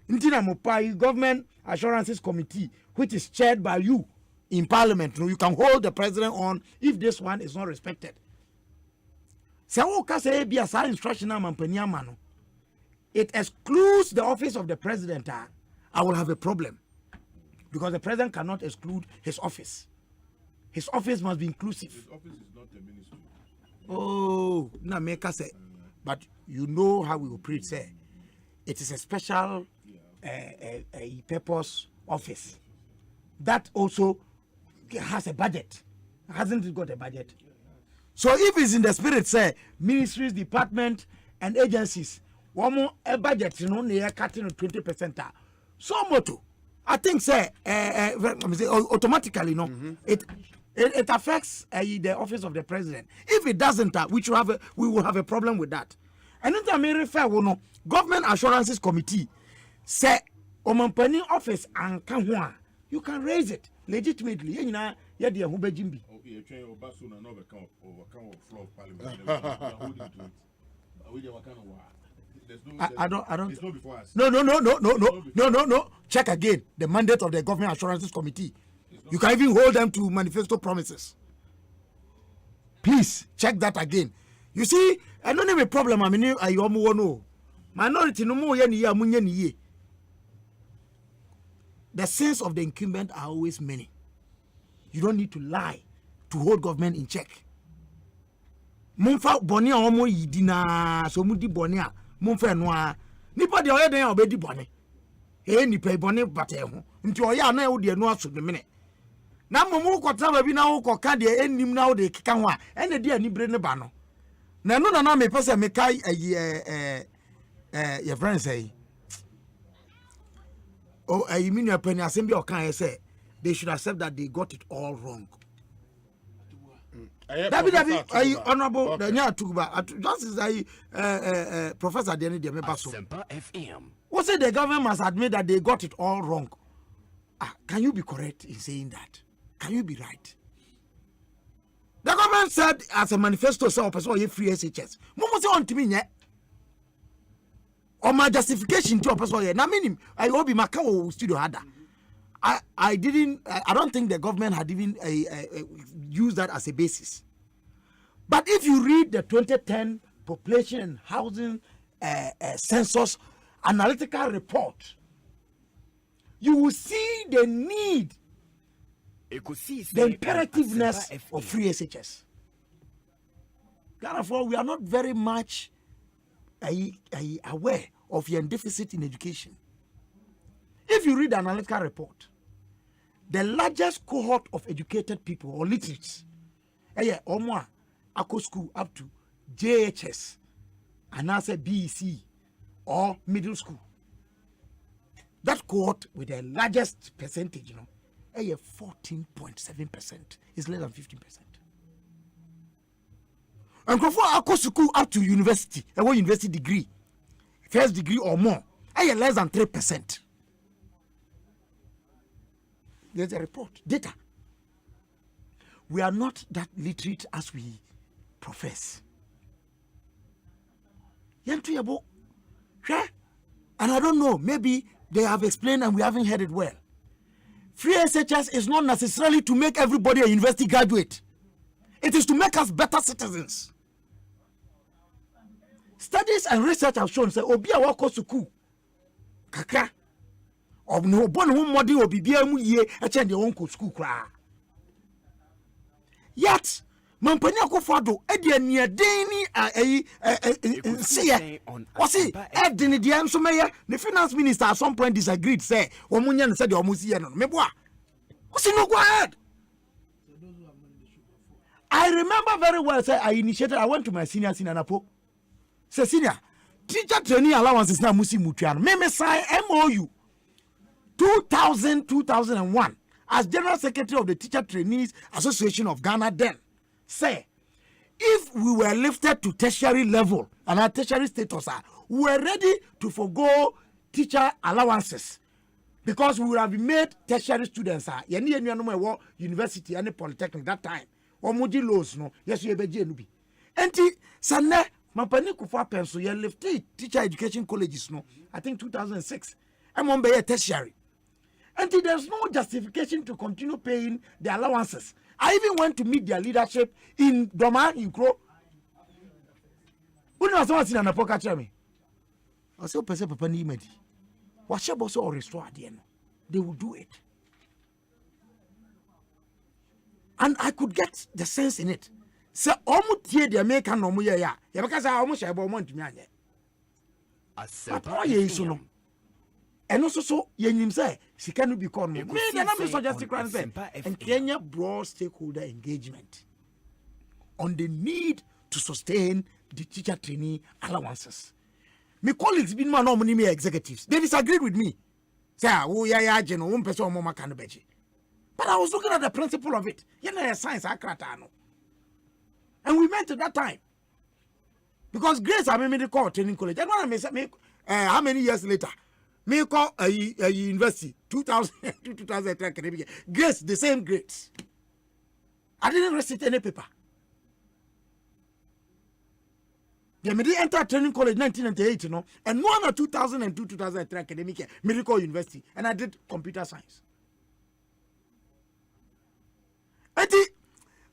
Intina Mopai Government Assurances Committee, which is chaired by you in Parliament. You can hold the president on if this one is not respected. So, it excludes the office of the president. I will have a problem because the president cannot exclude his office. His office must be inclusive. His office is not a ministry. Oh, na make us say, but you know how we operate. Say, it is a special a purpose office that also has a budget. Hasn't it got a budget? So if it's in the spirit, say ministries, department, and agencies, one more a budget, you know, they are cutting 20%. So motto, I think say automatically, no, it affects the office of the president. If it doesn't, we will have a problem with that. And then I may refer, no, Government Assurances Committee say, Omampani office and Kanwa, you can raise it legitimately. You know, yeah, the Hube Jimbi. Okay, you're Basu and overcome floor of parliament. I don't. It's not before us. No. Check again the mandate of the Government Assurances Committee. You can even hold them to manifesto promises. Please check that again. You see, I don't have a problem. I mean, I no minority no more ye. The sins of the incumbent are always many. You don't need to lie to hold government in check. Mumfa bonia omo yidina so mudi bonia mumfa noa nipa de oyeden obedi bone nipa bone bate ho nti oya na e wo de no aso de mene na mumu kwota ba bi na wo koka de enim na wo de keka ho a ene de anibre ne ba no na no na me pese me kai your friend say oh I mean your penny assembly or can say they should accept that they got it all wrong. Honorable Daniel Tuba, just as Professor Denny de Mebaso. Asempa FM. What say the government must admit that they got it all wrong? Can you be correct in saying that? Can you be right? The government said as a manifesto, so person free SHS. Momo say on to me yet. Or my justification to a person. Now, meaning I will be Macau studio harder. I don't think the government had even used that as a basis. But if you read the 2010 population and housing census analytical report, you will see the need, the imperativeness of free SHS. Therefore, we are not very much aware of your deficit in education. If you read the analytical report, the largest cohort of educated people or literates, Ako school up to JHS, and I say BEC or middle school. That cohort with the largest percentage, 14.7% is less than 15%. And for Ako school up to university, university degree, first degree or more, less than 3%. There's a report, data. We are not that literate as we profess. And I don't know, maybe they have explained and we haven't heard it well. Free SHS is not necessarily to make everybody a university graduate. It is to make us better citizens. Studies and research have shown that Obi Awako Suku Kaka or no born home modi or BBM ye attend their own school cry. Yet, Mampania Kofado, Edian near Dani, see, was he, Edini Diamsomaya, the finance minister at some point disagreed, say, Omunian said, or Musian, Mebois. What's he no go ahead? I remember very well, say, I went to my seniors in Anapo. Say, senior, teacher training allowance is now Musi Mutian. Meme sign MOU 2001 as General Secretary of the Teacher Trainees Association of Ghana then. Say, if we were lifted to tertiary level and our tertiary status, we were ready to forego teacher allowances because we would have made tertiary students. University and polytechnic that time. Or Moji laws, no, yes, you be. And Sanne, Mampani Kufa Penso, you left teacher education colleges, no, I think 2006. I'm on a tertiary. Until there's no justification to continue paying the allowances. I even went to meet their leadership in Doma, in Kro. When I was watching an apocalypse, I said, Papa Nimedi, what shall also restore at the end? They will do it. And I could get the sense in it. So, almost here the American no more, yeah, because I almost have a moment to me. But why is so long? And also, so you say, she can be called me. I'm suggesting and Kenya broad stakeholder engagement on the need to sustain the teacher trainee allowances. My colleagues, been my nominee executives, they disagreed with me. Say, oh, yeah, you know, one person more can be. But I was looking at the principle of it. You know, science, and we met at that time. Because Grace, I made the call training college. And when I say, how many years later? Me call a university 2000 to 2003 academic. Grace, the same grades. I didn't recite any paper. Yeah, me did enter training college 1998, you know, and one or 2002 2003 academic Miracle University, and I did computer science.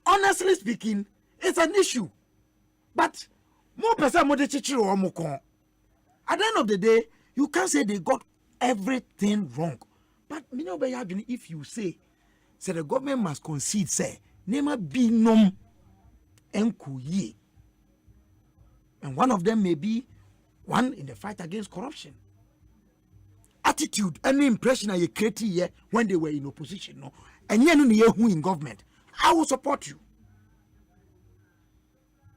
Honestly speaking, it's an issue, but more person more teacher or more con. At the end of the day, you can't say they got everything wrong. But you know, if you say the government must concede, say, nema be nom enkuye. And one of them may be one in the fight against corruption. Attitude, any impression I created here when they were in opposition, no, and who in government, I will support you.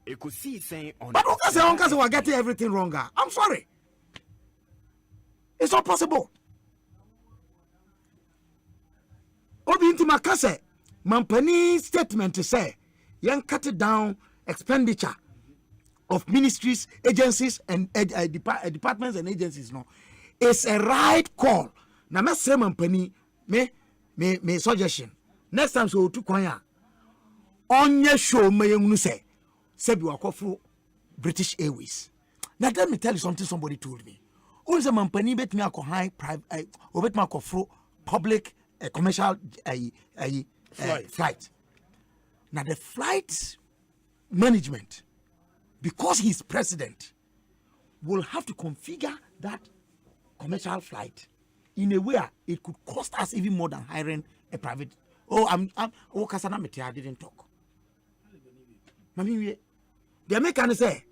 But Uncle we're getting everything wrong. I'm sorry. It's not possible. Obi into Makase, Mampani statement to say, young cut it down expenditure of ministries, agencies, and departments and agencies. No, it's a right call. Now, me say Mampani, me suggestion. Next time, so to Kwanya, on your show, me you say you are called British Airways. Now, let me tell you something. Somebody told me. Also, Mampani bet me a high private, or bet me a public commercial flight. Now, the flight management, because he's president, will have to configure that commercial flight in a way it could cost us even more than hiring a private. I didn't talk. Mami, the American say,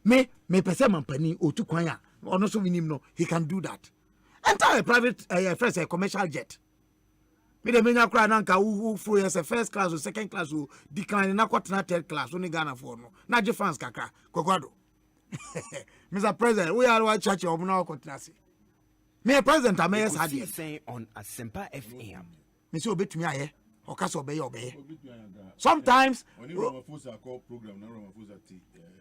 me person Mampani or to Kwanya. Or no, so we know he can do that. Enter a private, first a commercial jet. Me the menya cry nanka who flew as a first class or second class who decline na kwatna third class only Ghana for no. Na je fans kakra kokwado. Mr. President, we are one church of now kwatna. Me president amayes had saying on Asempa FM. Me so bet me aye. Okaso obey. Sometimes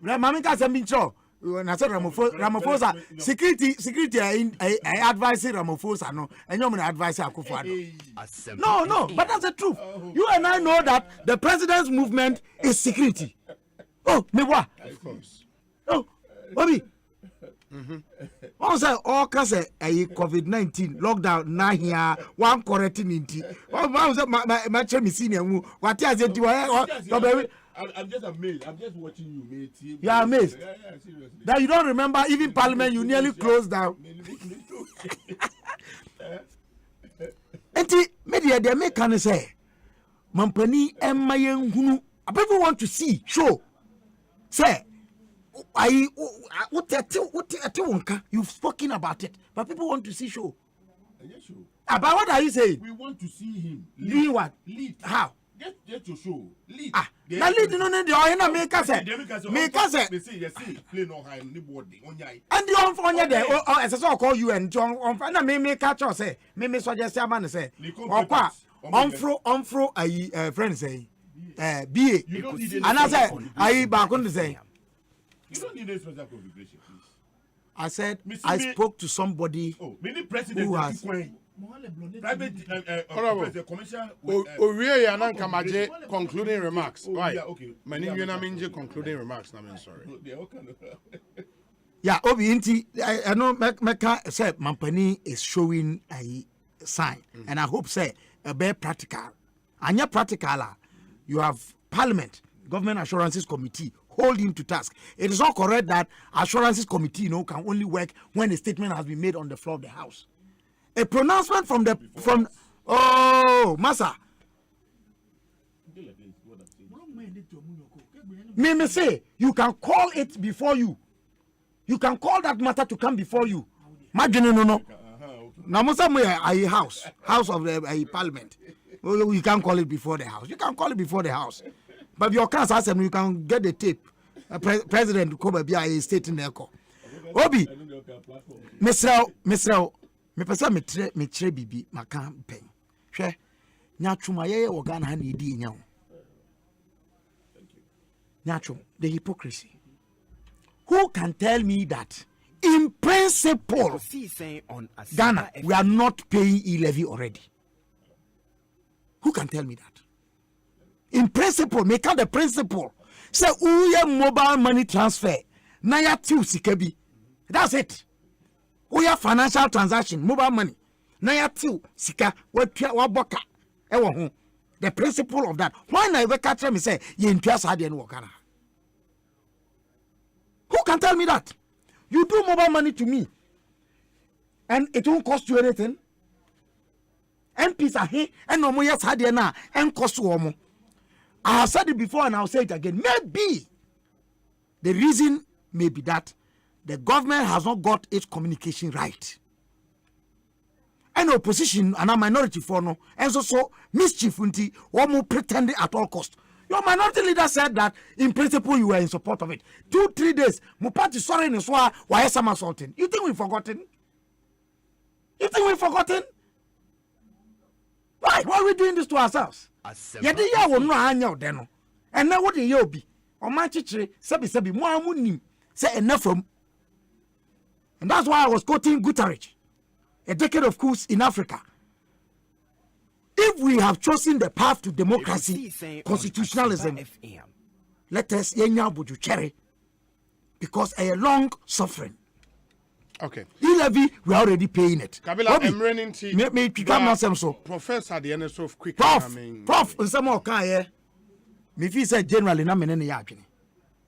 Mami ka se mincho. Na say Ramaphosa security advising Ramaphosa no and you advise Akufo-Addo. No, but that's the truth. You and I know that the president's movement is security. Oh, me what? Of course. Oh, Bobby. Also, all case COVID-19 lockdown na here one correcting inti. My chemi senior what is it? I'm just amazed. I'm just watching you, mate. You are amazed. Yeah, seriously. That you don't remember even Parliament, you nearly closed down. And media they make can say, Mampani and my young people want to see show. Say, you've spoken about it, but people want to see show. Yes, sure. About what are you saying? We want to see him lead what? Lead. How? Get your show. Lead. Now lead no the oyena make us say. They say play no high anybody. And the on there as I call you and John on na me catch us say me suggest man say okwa on friend say BA and I say I back on say you don't need a special configuration, please. I said I spoke to somebody many presidents who has Private honorable commercial Owie ya na nkamaje concluding remarks. Why? Okay. Many you na minje concluding remarks na men sorry. Yeah, Obi inti I know Meka said Mampani is showing a sign and I hope say a very practical. Anya practical you have Parliament, Government Assurances Committee hold him to task. It is not correct that Assurances Committee can only work when a statement has been made on the floor of the House. A pronouncement from Massa. Me say you can call it before you. You can call that matter to come before you. No. Now Musa a house of the Parliament. You can't call it before the House. You can call it before the House. But your council assembly, you can get the tape. President come be a state in there. Obi, Mr. Me pesa me tre bibi maka pen. Hwe nya twuma ye organ ha na edi nya wo. Nya twum the hypocrisy. Who can tell me that in principle Ghana we are not paying e-levy already? Who can tell me that? In principle, make out the principle. Say uye mobile money transfer na ya tiu sikabi. That's it. Uya financial transaction, mobile money. Na ya tiu sika wa boka. Ewo ho. The principle of that. Why na ever catch me say ye ntua sa de no wakana? Who can tell me that? You do mobile money to me and it won't cost you anything. MPs are here and no more yes had na and cost you. I have said it before and I'll say it again. Maybe the reason may be that the government has not got its communication right. And opposition and a minority for no, and so mischief unti or more pretending at all cost. Your minority leader said that in principle you were in support of it. 2-3 days, my party sorry in Swa, why some assaulting? You think we've forgotten? You think we've forgotten? Why? Why are we doing this to ourselves? Yadi ya wo no anya de no. And now what you be? O man chichire sebi mo amunim say enough from. And that's why I was quoting Guterres. A decade of coups in Africa. If we have chosen the path to democracy, constitutionalism, let us yenya buju cherry because a long suffering. Okay. E-levy, we are already paying it. Kabila, I'm running to me so. Professor, the end of quick. Prof, some more can me feel say generally na me ne yadwene.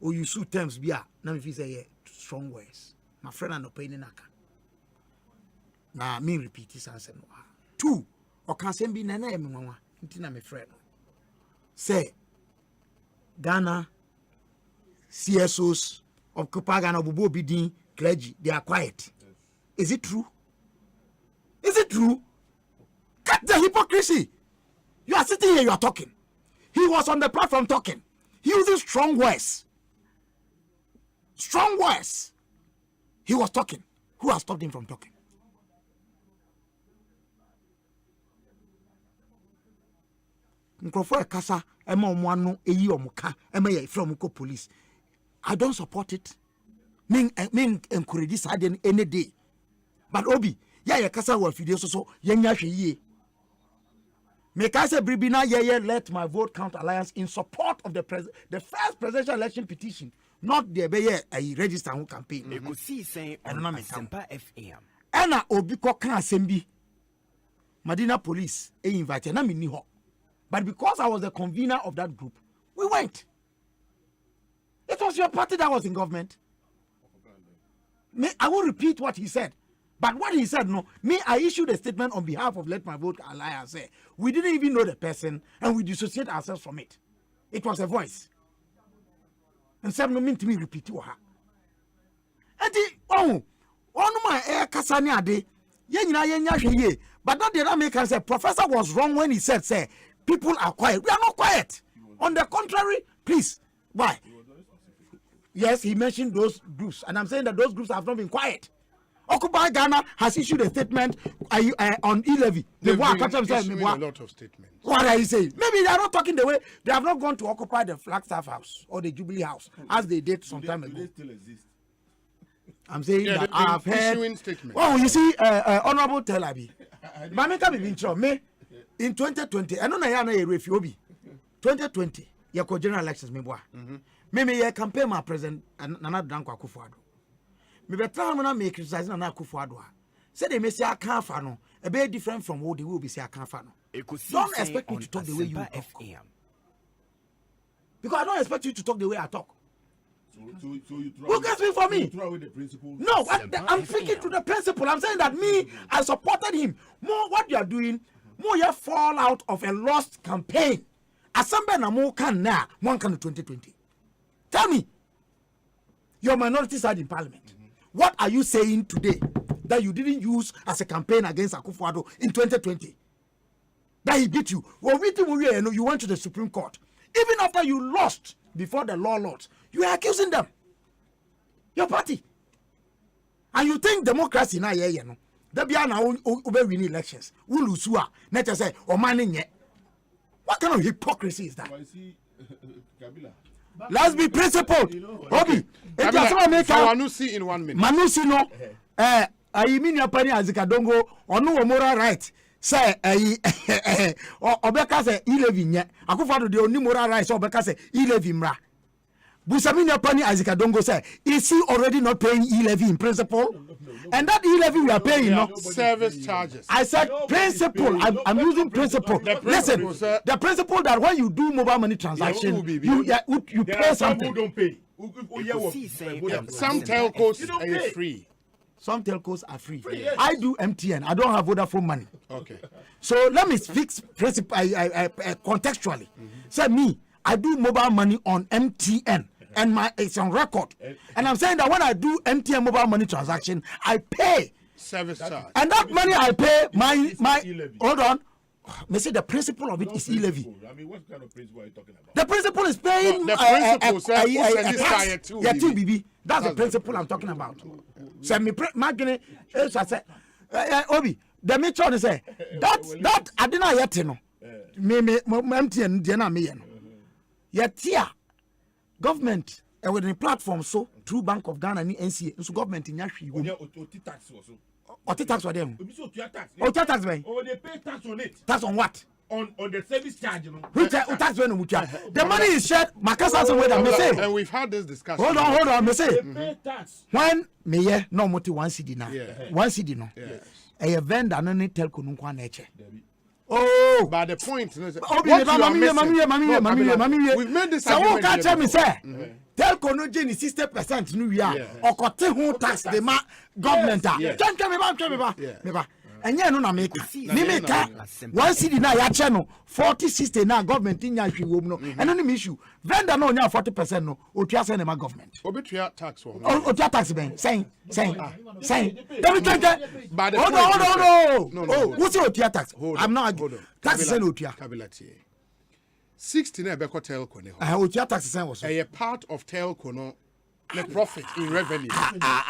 O you sue terms bia na me feel say strong words. My friend and opinion naka. Na me repeat this answer no. 2 o kan sem bi na na me nwanwa nti na me friend. Say Ghana CSOs of Ghana Bobo Bidin clergy, they are quiet. Yes. Is it true? Is it true? Cut the hypocrisy. You are sitting here, you are talking. He was on the platform talking. He uses strong words. Strong words. He was talking. Who has stopped him from talking? Kasa, police. I don't support it. Mean encourage this any day. But Obi, ya kasa wa fide so yenya hwe yie. Make I say bribina let my vote count alliance in support of the first presidential election petition, not the a register who campaign. Ekosiise On Asempa FM. Ana Obi ko kan asembi. Madina police invited na me ni ho. But because I was the convener of that group, we went. It was your party that was in government. I will repeat what he said. But what he said, no, I issued a statement on behalf of Let My Vote Alliance. We didn't even know the person and we dissociate ourselves from it. It was a voice. And some no mean to me repeat to her. And my air kasani ade, yenya. But not the American said, Professor was wrong when he said, people are quiet. We are not quiet. On the contrary, please, why? Yes, he mentioned those groups, and I'm saying that those groups have not been quiet. Occupy Ghana has issued a statement on e-levy. They've been issuing a lot of statements. What are you saying? Maybe they are not talking the way they have not gone to occupy the Flagstaff House or the Jubilee House as they did some time ago. They still exist. I'm saying that I have heard. Statements. Oh, you see, Honorable Telabi, Mameka be me in 2020. I don't know a refugee. 2020, you have general elections. Me boy, me campaign my president and Nana Danko Akufo-Addo. Me be trying to make criticizing Nana Akufo-Addo. Say they may say I can't fan a bit different from what they will be say I can't fan. Don't expect me to talk the way you talk. Because I don't expect you to talk the way I talk. So you who can speak for me? Throw away the principle. No, I'm speaking to the principle. I'm saying that me, I supported him. More what you are doing, more you fall out of a lost campaign. Asempa na more can now, one can in 2020. Tell me, your minority side in parliament. What are you saying today that you didn't use as a campaign against Akufo-Addo in 2020? That he beat you. Well, you went to the Supreme Court. Even after you lost before the law lords, you are accusing them. Your party. And you think democracy now, yeah, you know. There be now winning elections. We lose not just say, or manning yet. What kind of hypocrisy is that? Let's be principled. Obi, Manusi in 1 minute. Manusi no. I mean your party as Kadongo or no moral right. Say Obeka say ilevin Akufo-Addo the only moral right so Obeka say ilevimra. Busamini Pani Azikadongo say, is he already not paying e-levy in principle? And that e-levy we are paying, no service charges. I said principle. I'm using principle. Listen, the principle that when you do mobile money transaction, you pay something. Who don't pay? Some telcos are free. Some telcos are free. Yes. I do MTN. I don't have Vodafone money. Okay. So let me fix principle contextually. Say me, I do mobile money on MTN. And it's on record. And I'm saying that when I do MTN mobile money transaction, I pay service charge. And that money I pay, my hold on. Me say the principle of it is e-levy. I mean, what kind of principle are you talking about? The principle is paying the principle tax. BB. That's the principle I'm talking about. So me magene I say Obi, the matron say that I didn't yet no. Me MTN dey na me ye no. Yet here government with the platform so through Bank of Ghana and NCA so government in Yashi tax also. Tax for them. Tax man. Oh, they pay tax on it. Tax on what? On the service charge, you know. Which tax when the money is shared. And we've had this discussion. Hold on, me say. They pay tax. When me no moti 1 CD now. 1 CD no. A vendor no need telco no kwa neche. Oh, but the point is, we've made this argument. So catch me say, telco no geni 60% no we are. Okote ho tax the ma government. Me ba. Enye no na make. Me make 1 CD na ya che no 40-60 na government nya hwe wom no. Eno ni issue. Vendor no nya 40% no. Otua se na ma government. Obetua tax wo. Otua tax ben. Saying. But hold on. Oh, what's your tax? I'm not arguing. Tax is no tia. 60 na be ko telco ne ho. Otua tax is was. A part of telco no the profit in revenue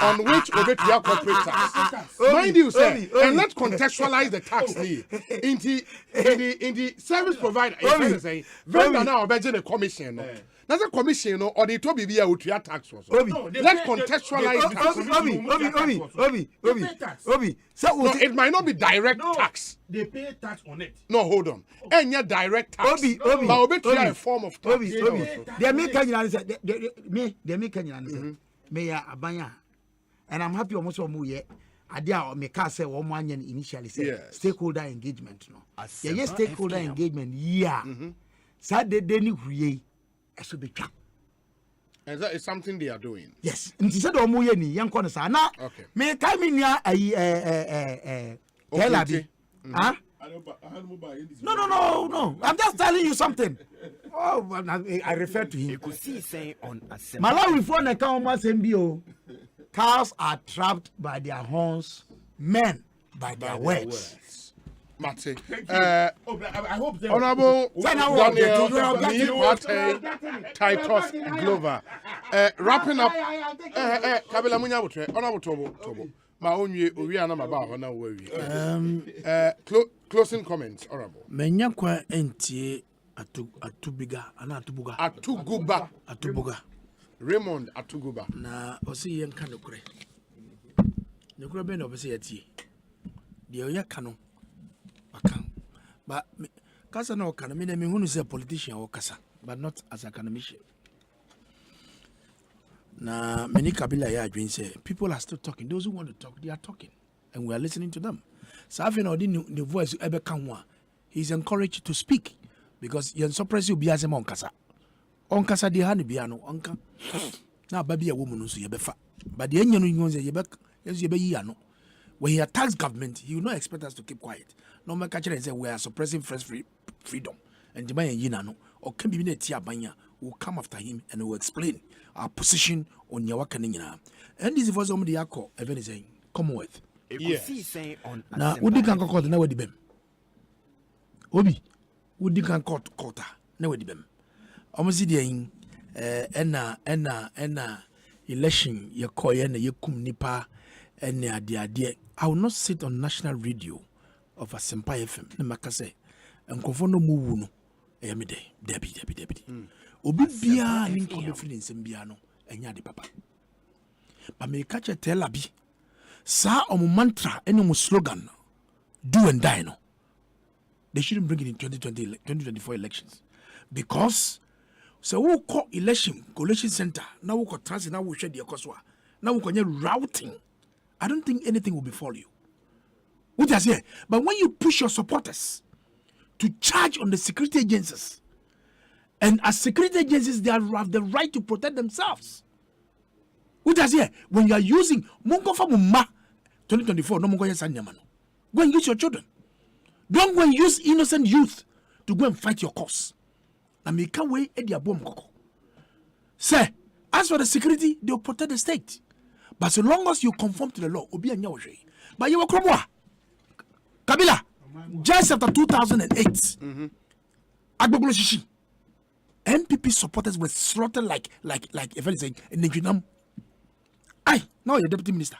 on which obetua corporate tax. Mind you, sir, and let's contextualize the tax in the service provider. Say vendor now obey the commission. No. That's a commission, or the to be otua tax was. Let's contextualize Obi. So no, it might not be direct tax. They pay tax on it. No, hold on. And your direct tax. Obi. But obetua a form of tax. They make Kenyan say they make Kenyan say me ya abanya. And I'm happy almost for me. Adia me ka say one man initially say stakeholder engagement no. Yeah, stakeholder engagement. Yeah. Sa de ni hwie. And that is something they are doing. Yes. Nti se do mo ye ni yen kono sa na me kai me nia Telabi. Huh? No. I'm just telling you something. Oh, I refer to him. Ekosiisen On Asempa. Malawi for na kan o MBO. Cows are trapped by their horns, men by their words. Mate. I hope they Honorable Daniel Titus Glover. Wrapping up. Kabila Munya Butre. Honorable Tobo. Ma onye owi na maba na worry. Closing comments, Honorable. Menya kwa entie Atubuga. Raymond Atuguba. Na osi yen kanokure. The Groben obviously at ye. The Oya Cano. But Casa no can mean who is a politician or Casa, but not as a academician. Now, many Kabila Yadrin say people are still talking. Those who want to talk, they are talking, and we are listening to them. So, having the voice ever come one, he's encouraged to speak because you're suppressed. You'll be as a monkasa. Onkasa di hani biano onka. Now, baby, a woman who's your befa. But the engine knows a yebek, yes, you be yano. When he attacks government, he will not expect us to keep quiet. No man catch and say we are suppressing freedom. And the man yinano or can be in a tia banya will come after him and will explain our position on Yawakanina. And this was somebody I call even saying Commonwealth. Ekosiisen On Now, Asempa. would you can call the now with them? Obi, would you can call quarter now with them? Almost the enna election ye koye na ye kum nipa ene ade I will not sit on national radio of Asempa FM. Ne makase enkofo no mu wu no eyame debi. Obi bia ni ko be feelings bia no enya de papa. But me catch a tell abi. Sa omo mantra ene mo slogan do and die no. They shouldn't bring it in 2024 elections because so we call election collation center now we call transit now we share the Ekoswa now we call routing. I don't think anything will befall you. What I say, but when you push your supporters to charge on the security agencies, and as security agencies, they have the right to protect themselves. What I say, when you are using Mongo Mumma 2024, no Mongo Sanyamano, go and use your children. Don't go and use innocent youth to go and fight your cause. And make away at your bomb coco. Say, as for the security, they will protect the state. But so long as you conform to the law, obi anya wohwe. But you kromwa. Kabila, just after 2008, Agbogbo Shishi, MPP supporters were slaughtered like if anything in Nijinam. Now you're deputy minister.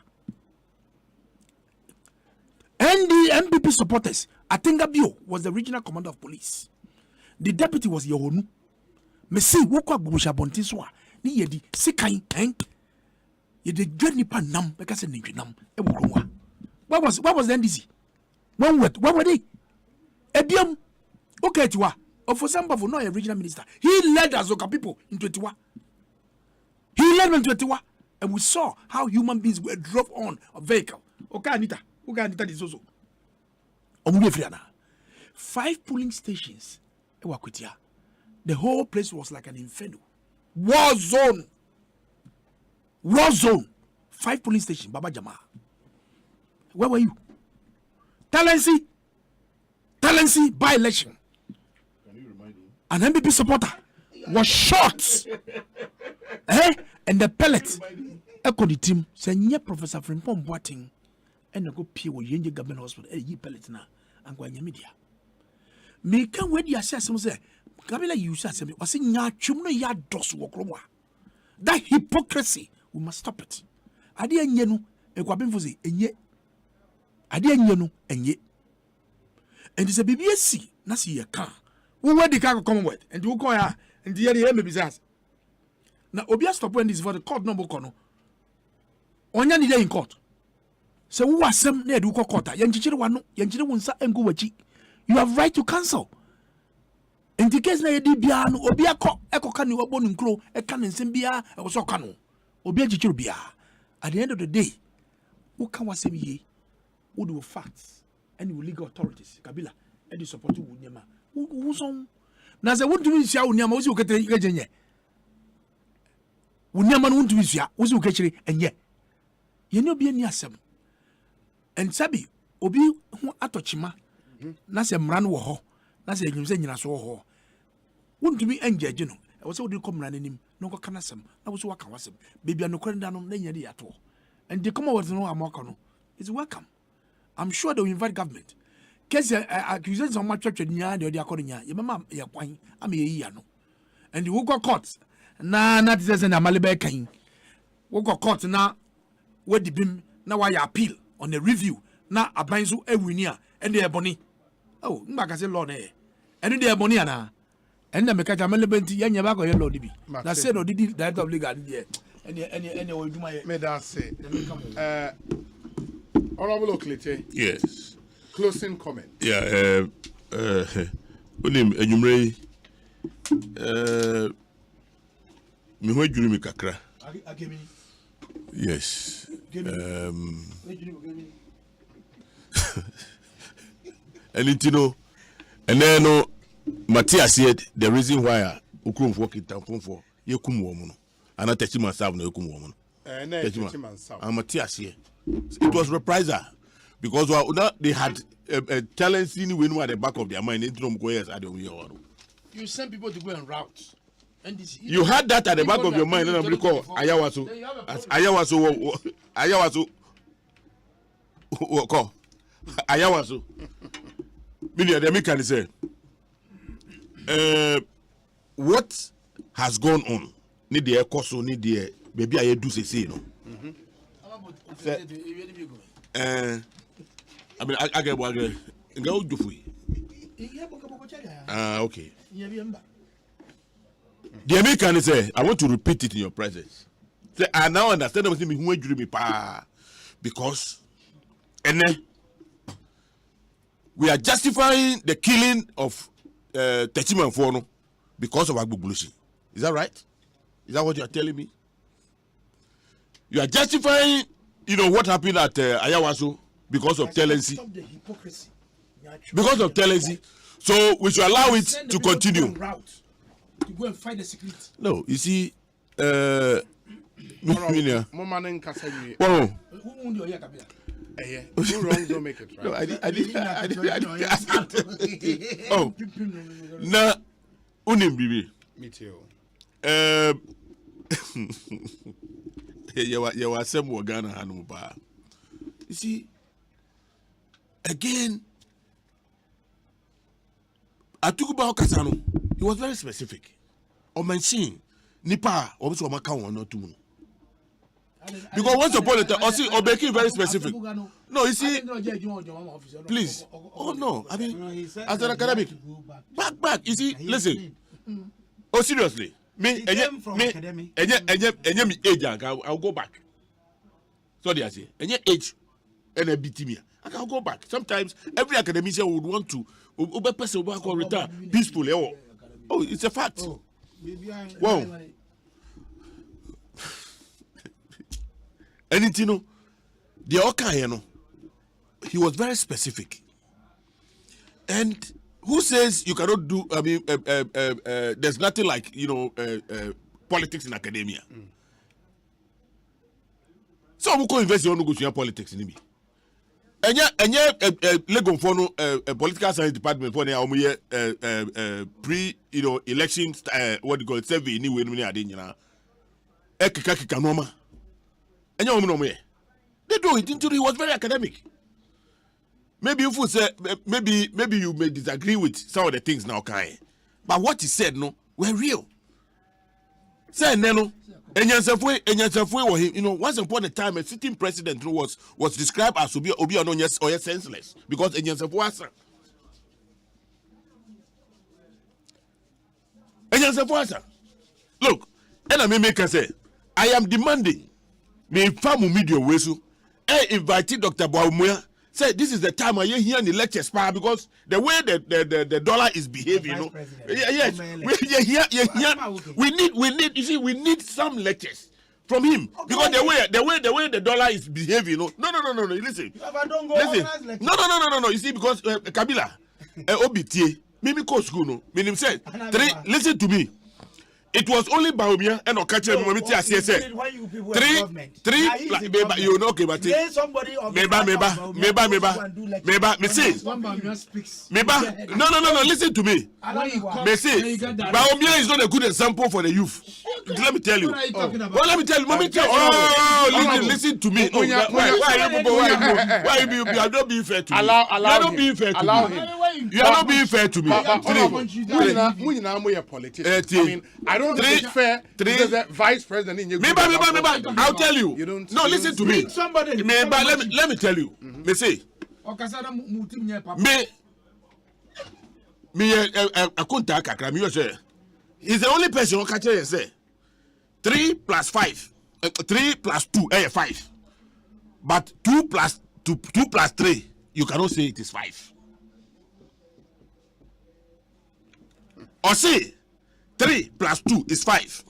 And the MPP supporters, Atenga Bio was the regional commander of police. The deputy was Yohonu. Messi woko Agbogbo Bontiswa. Ni yedi sikai you did get nipa nam because of Nijinam. What was the NDC? One word, what were they? Edium. Okay, Tiwa. Of for some of no a regional minister. He led Azoka people in 21. He led them 21. And we saw how human beings were drove on a vehicle. Okay, Anita. Okay, Anita is also. 5 polling stations. The whole place was like an inferno. War zone. 5 polling stations. Baba Jama. Where were you? Talency by election. An MPP supporter was shot. And the pellet echoed the team. Saying, Professor Frimpong Boating and go pee with Yenga Government Hospital. Ye pellet now. And go in media. Me can wait the assessment say, Kabila, you say, was in ya chumno ya dos wokroma. That hypocrisy, we must stop it. I didn't yenu, a quabinfozi, and yet. I didn't know, and yet. And it's a BBSC, Nasi a car. Who were the car Commonwealth, and you call her, and the other MBS. Now, Obia stop when this for the court number corner. On any day in court. So, who are some near Duko Kota, Yanchino, Yanchino, and Guachi? You have right to cancel. In the case, Naya Dibiano, Obia Echo Canu, a bone crow, a cannon, Simbia, a was Ocano, Obia Chichubia. At the end of the day, who can was ye? Who do facts and legal authorities, Kabila, and the support to Wunyama. Who's on? Naza won't do Sia Unyama, who's okay, Wunyaman won't do Sia, who's okay, and yet. You know, be near some. And Sabi, Obi, who atochima, Nasam ran wo, Nasa, you say, you saw. Wouldn't be angel, you know. I was already come running him, no canasum, I was walking was him, baby, no current down on any at all. And the Commonwealth no Amokano is welcome. I'm sure they will invite government. Case accusations on my church in Yard, the Accordia, your mamma, your wine, I'm a yano. And the Woko courts, not says an Amalibe King. Woko courts now, where the beam, now I appeal on the review, now a bindu every near, and the ebony. Oh, Macassin Lord, and the eboniana. And the Macata Melibenti, and Yabago, yellow Libby. That's said, or did that of legal, and you will do my. May I say, Honorable Oklete. Yes. Closing comment. Yeah. Onim enyumre. Me ho adwiri me kakra. Yes. And it, you know, and then no Matthias said the reason why Ukrum for Kitan for Yakum woman. And I touch myself no Yakum woman. And Matthias here. It was reprisal because they had a talent scene when at the back of their mind. You send people to go and route. And this, you had that at the back of your mind, and I'm because Ayawaso. Meaning, can say, what has gone on? Need the Ekoso, need the maybe I do say no. I mean, I get what I go do for you. Okay. The American say, I want to repeat it in your presence. Say, I now understand what you mean because and then we are justifying the killing of Techiman Fono because of Agbugulusi. Is that right? Is that what you are telling me? You are justifying, what happened at Ayawaso because of tenancy. Stop the hypocrisy. Because of tenancy. So we should allow it to continue. To go and find the security. No, you see, Who wrongs don't make it right. No, I did. Oh, na unim bibi. Me too. You were some Ghana Hanuba. You see, again, I took about Kasano. He was very specific. On machine, Nipa, also Macau or not two. Because once upon a time, or making very specific. No, you see, please. Oh no, I mean, as an academic, back. You see, listen. Oh, seriously, me, age, I'll go back. Sorry, I say, and your age, and a bit me. I'll go back. Sometimes every academician would want to person work or return peacefully. Oh, it's a fact. Wow. And the Oka, he was very specific. And who says you cannot do? I mean, there's nothing like politics in academia. So we go invest in go politics in me. And Legon for no political science department for the pre-election what you call it survey anyway no ade nyina ekeka noma enya omo no me they do it into he was very academic. Maybe if you say maybe you may disagree with some of the things now kind, but what he said no were real. Say no Enyansafwe, once upon a time, a sitting president was described as obi or senseless because Enyansafwe asa. Look, and I may make a say, I am demanding me famu media wesu. Invited Dr. Baumuya. Say this is the time I hear in the lectures because the way the dollar is behaving, yes, we need you see we need some lectures from him because the way the dollar is behaving, no, listen, no, you see because Kabila, OBTA, Mimi ko school no, meaning say listen to me. It was only Baumia and Okache Momiti as he said. Three, you know, okay, but no, listen to me. Baumia is not a good example for the youth. Let me tell you. Listen to me. Why you are not being fair to me? You are not being fair to me. You are not being fair to me. I don't think it's fair because the vice president in your I'll tell you. No, listen to me. Let me tell you. Me say. Me akunta kakra me say. He's the only person who can say 3 + 5. 3 + 2 5. But 2 + 2 plus 3, you cannot say it is 5. Or say 3 plus 2 is 5.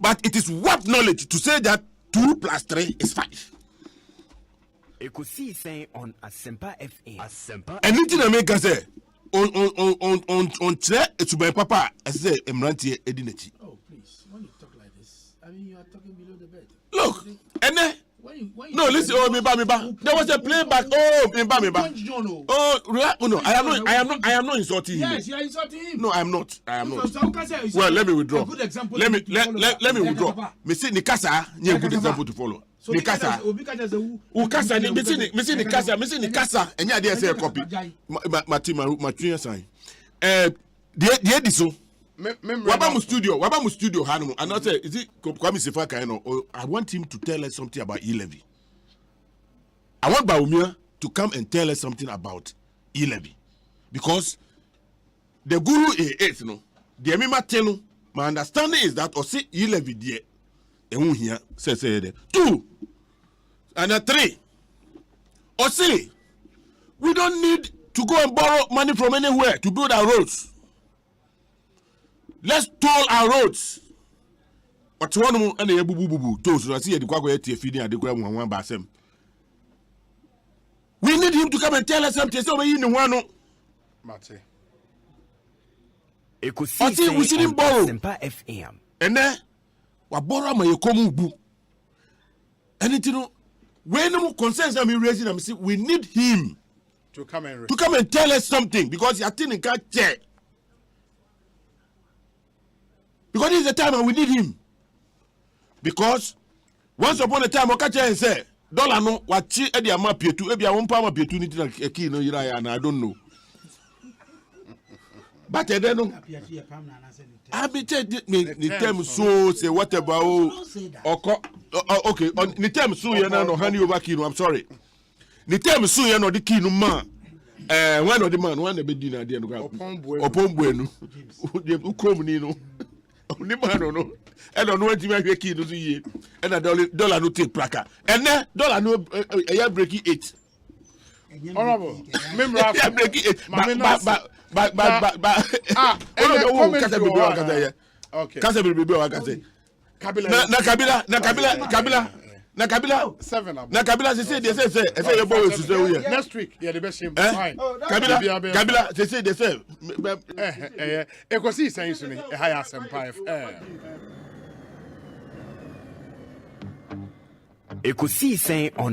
But it is what knowledge to say that 2 plus 3 is 5. Ekosiisen on Asempa FM. Anything I make say on chair to my papa, I say Emranti Edineti. Oh, please, when you talk like this, I mean, you are talking below the bed. Look, and then. No, listen. Oh, me ba. There was a playback. Oh, me ba. Oh, no. I am not insulting him. Yes, you are insulting him. No, I am not. Well, let me withdraw. A good example. Let me withdraw. Me see Nikasa, a good example to follow. Nikasa. Ukasa. Me see Nikasa. And yeah, they say a copy. My sign. The edition. Wabamu studio Hanu and not say is it Kwame Sefaka, you know, I want him to tell us something about e-levy. I want Baumia to come and tell us something about e-levy. Because the guru is no, the Emima Tenu, my understanding is that or see e-levy there. And here says 2 and 3. Or say we don't need to go and borrow money from anywhere to build our roads. Let's toll our roads. But one more and a boo toll. So I see the Quack feeding at the ground one basem. We need him to come and tell us something. So we in the one. Mate. We shouldn't borrow. And then we borrow my Komu. Anything when no concerns that we raising them, we need him to come and tell us something because you are thinking can't check. Because this is the time and we need him. Because once upon a time, Okacha and say, dollar no, what chi edi ama pietu, ebi a 1 pound pietu ni tina eki no yira and I don't know. But I don't know. I be tell ni term so say whatever okay, ni term so you no hand over key no, I'm sorry. Ni term so you no the key no man. One of the man, one be dinner there no. Opon bueno. Ukrom ni no. Only man no. I don't know what you make key no see. And a dollar no take plaka. And then dollar no breaking 8. Honorable. Remember breaking 8. Okay. Na Kabila 7 na Kabila say your boy to say here next week yeah the best him fine Kabila they say Ekosiisen so ni high Asempa FM Ekosiisen on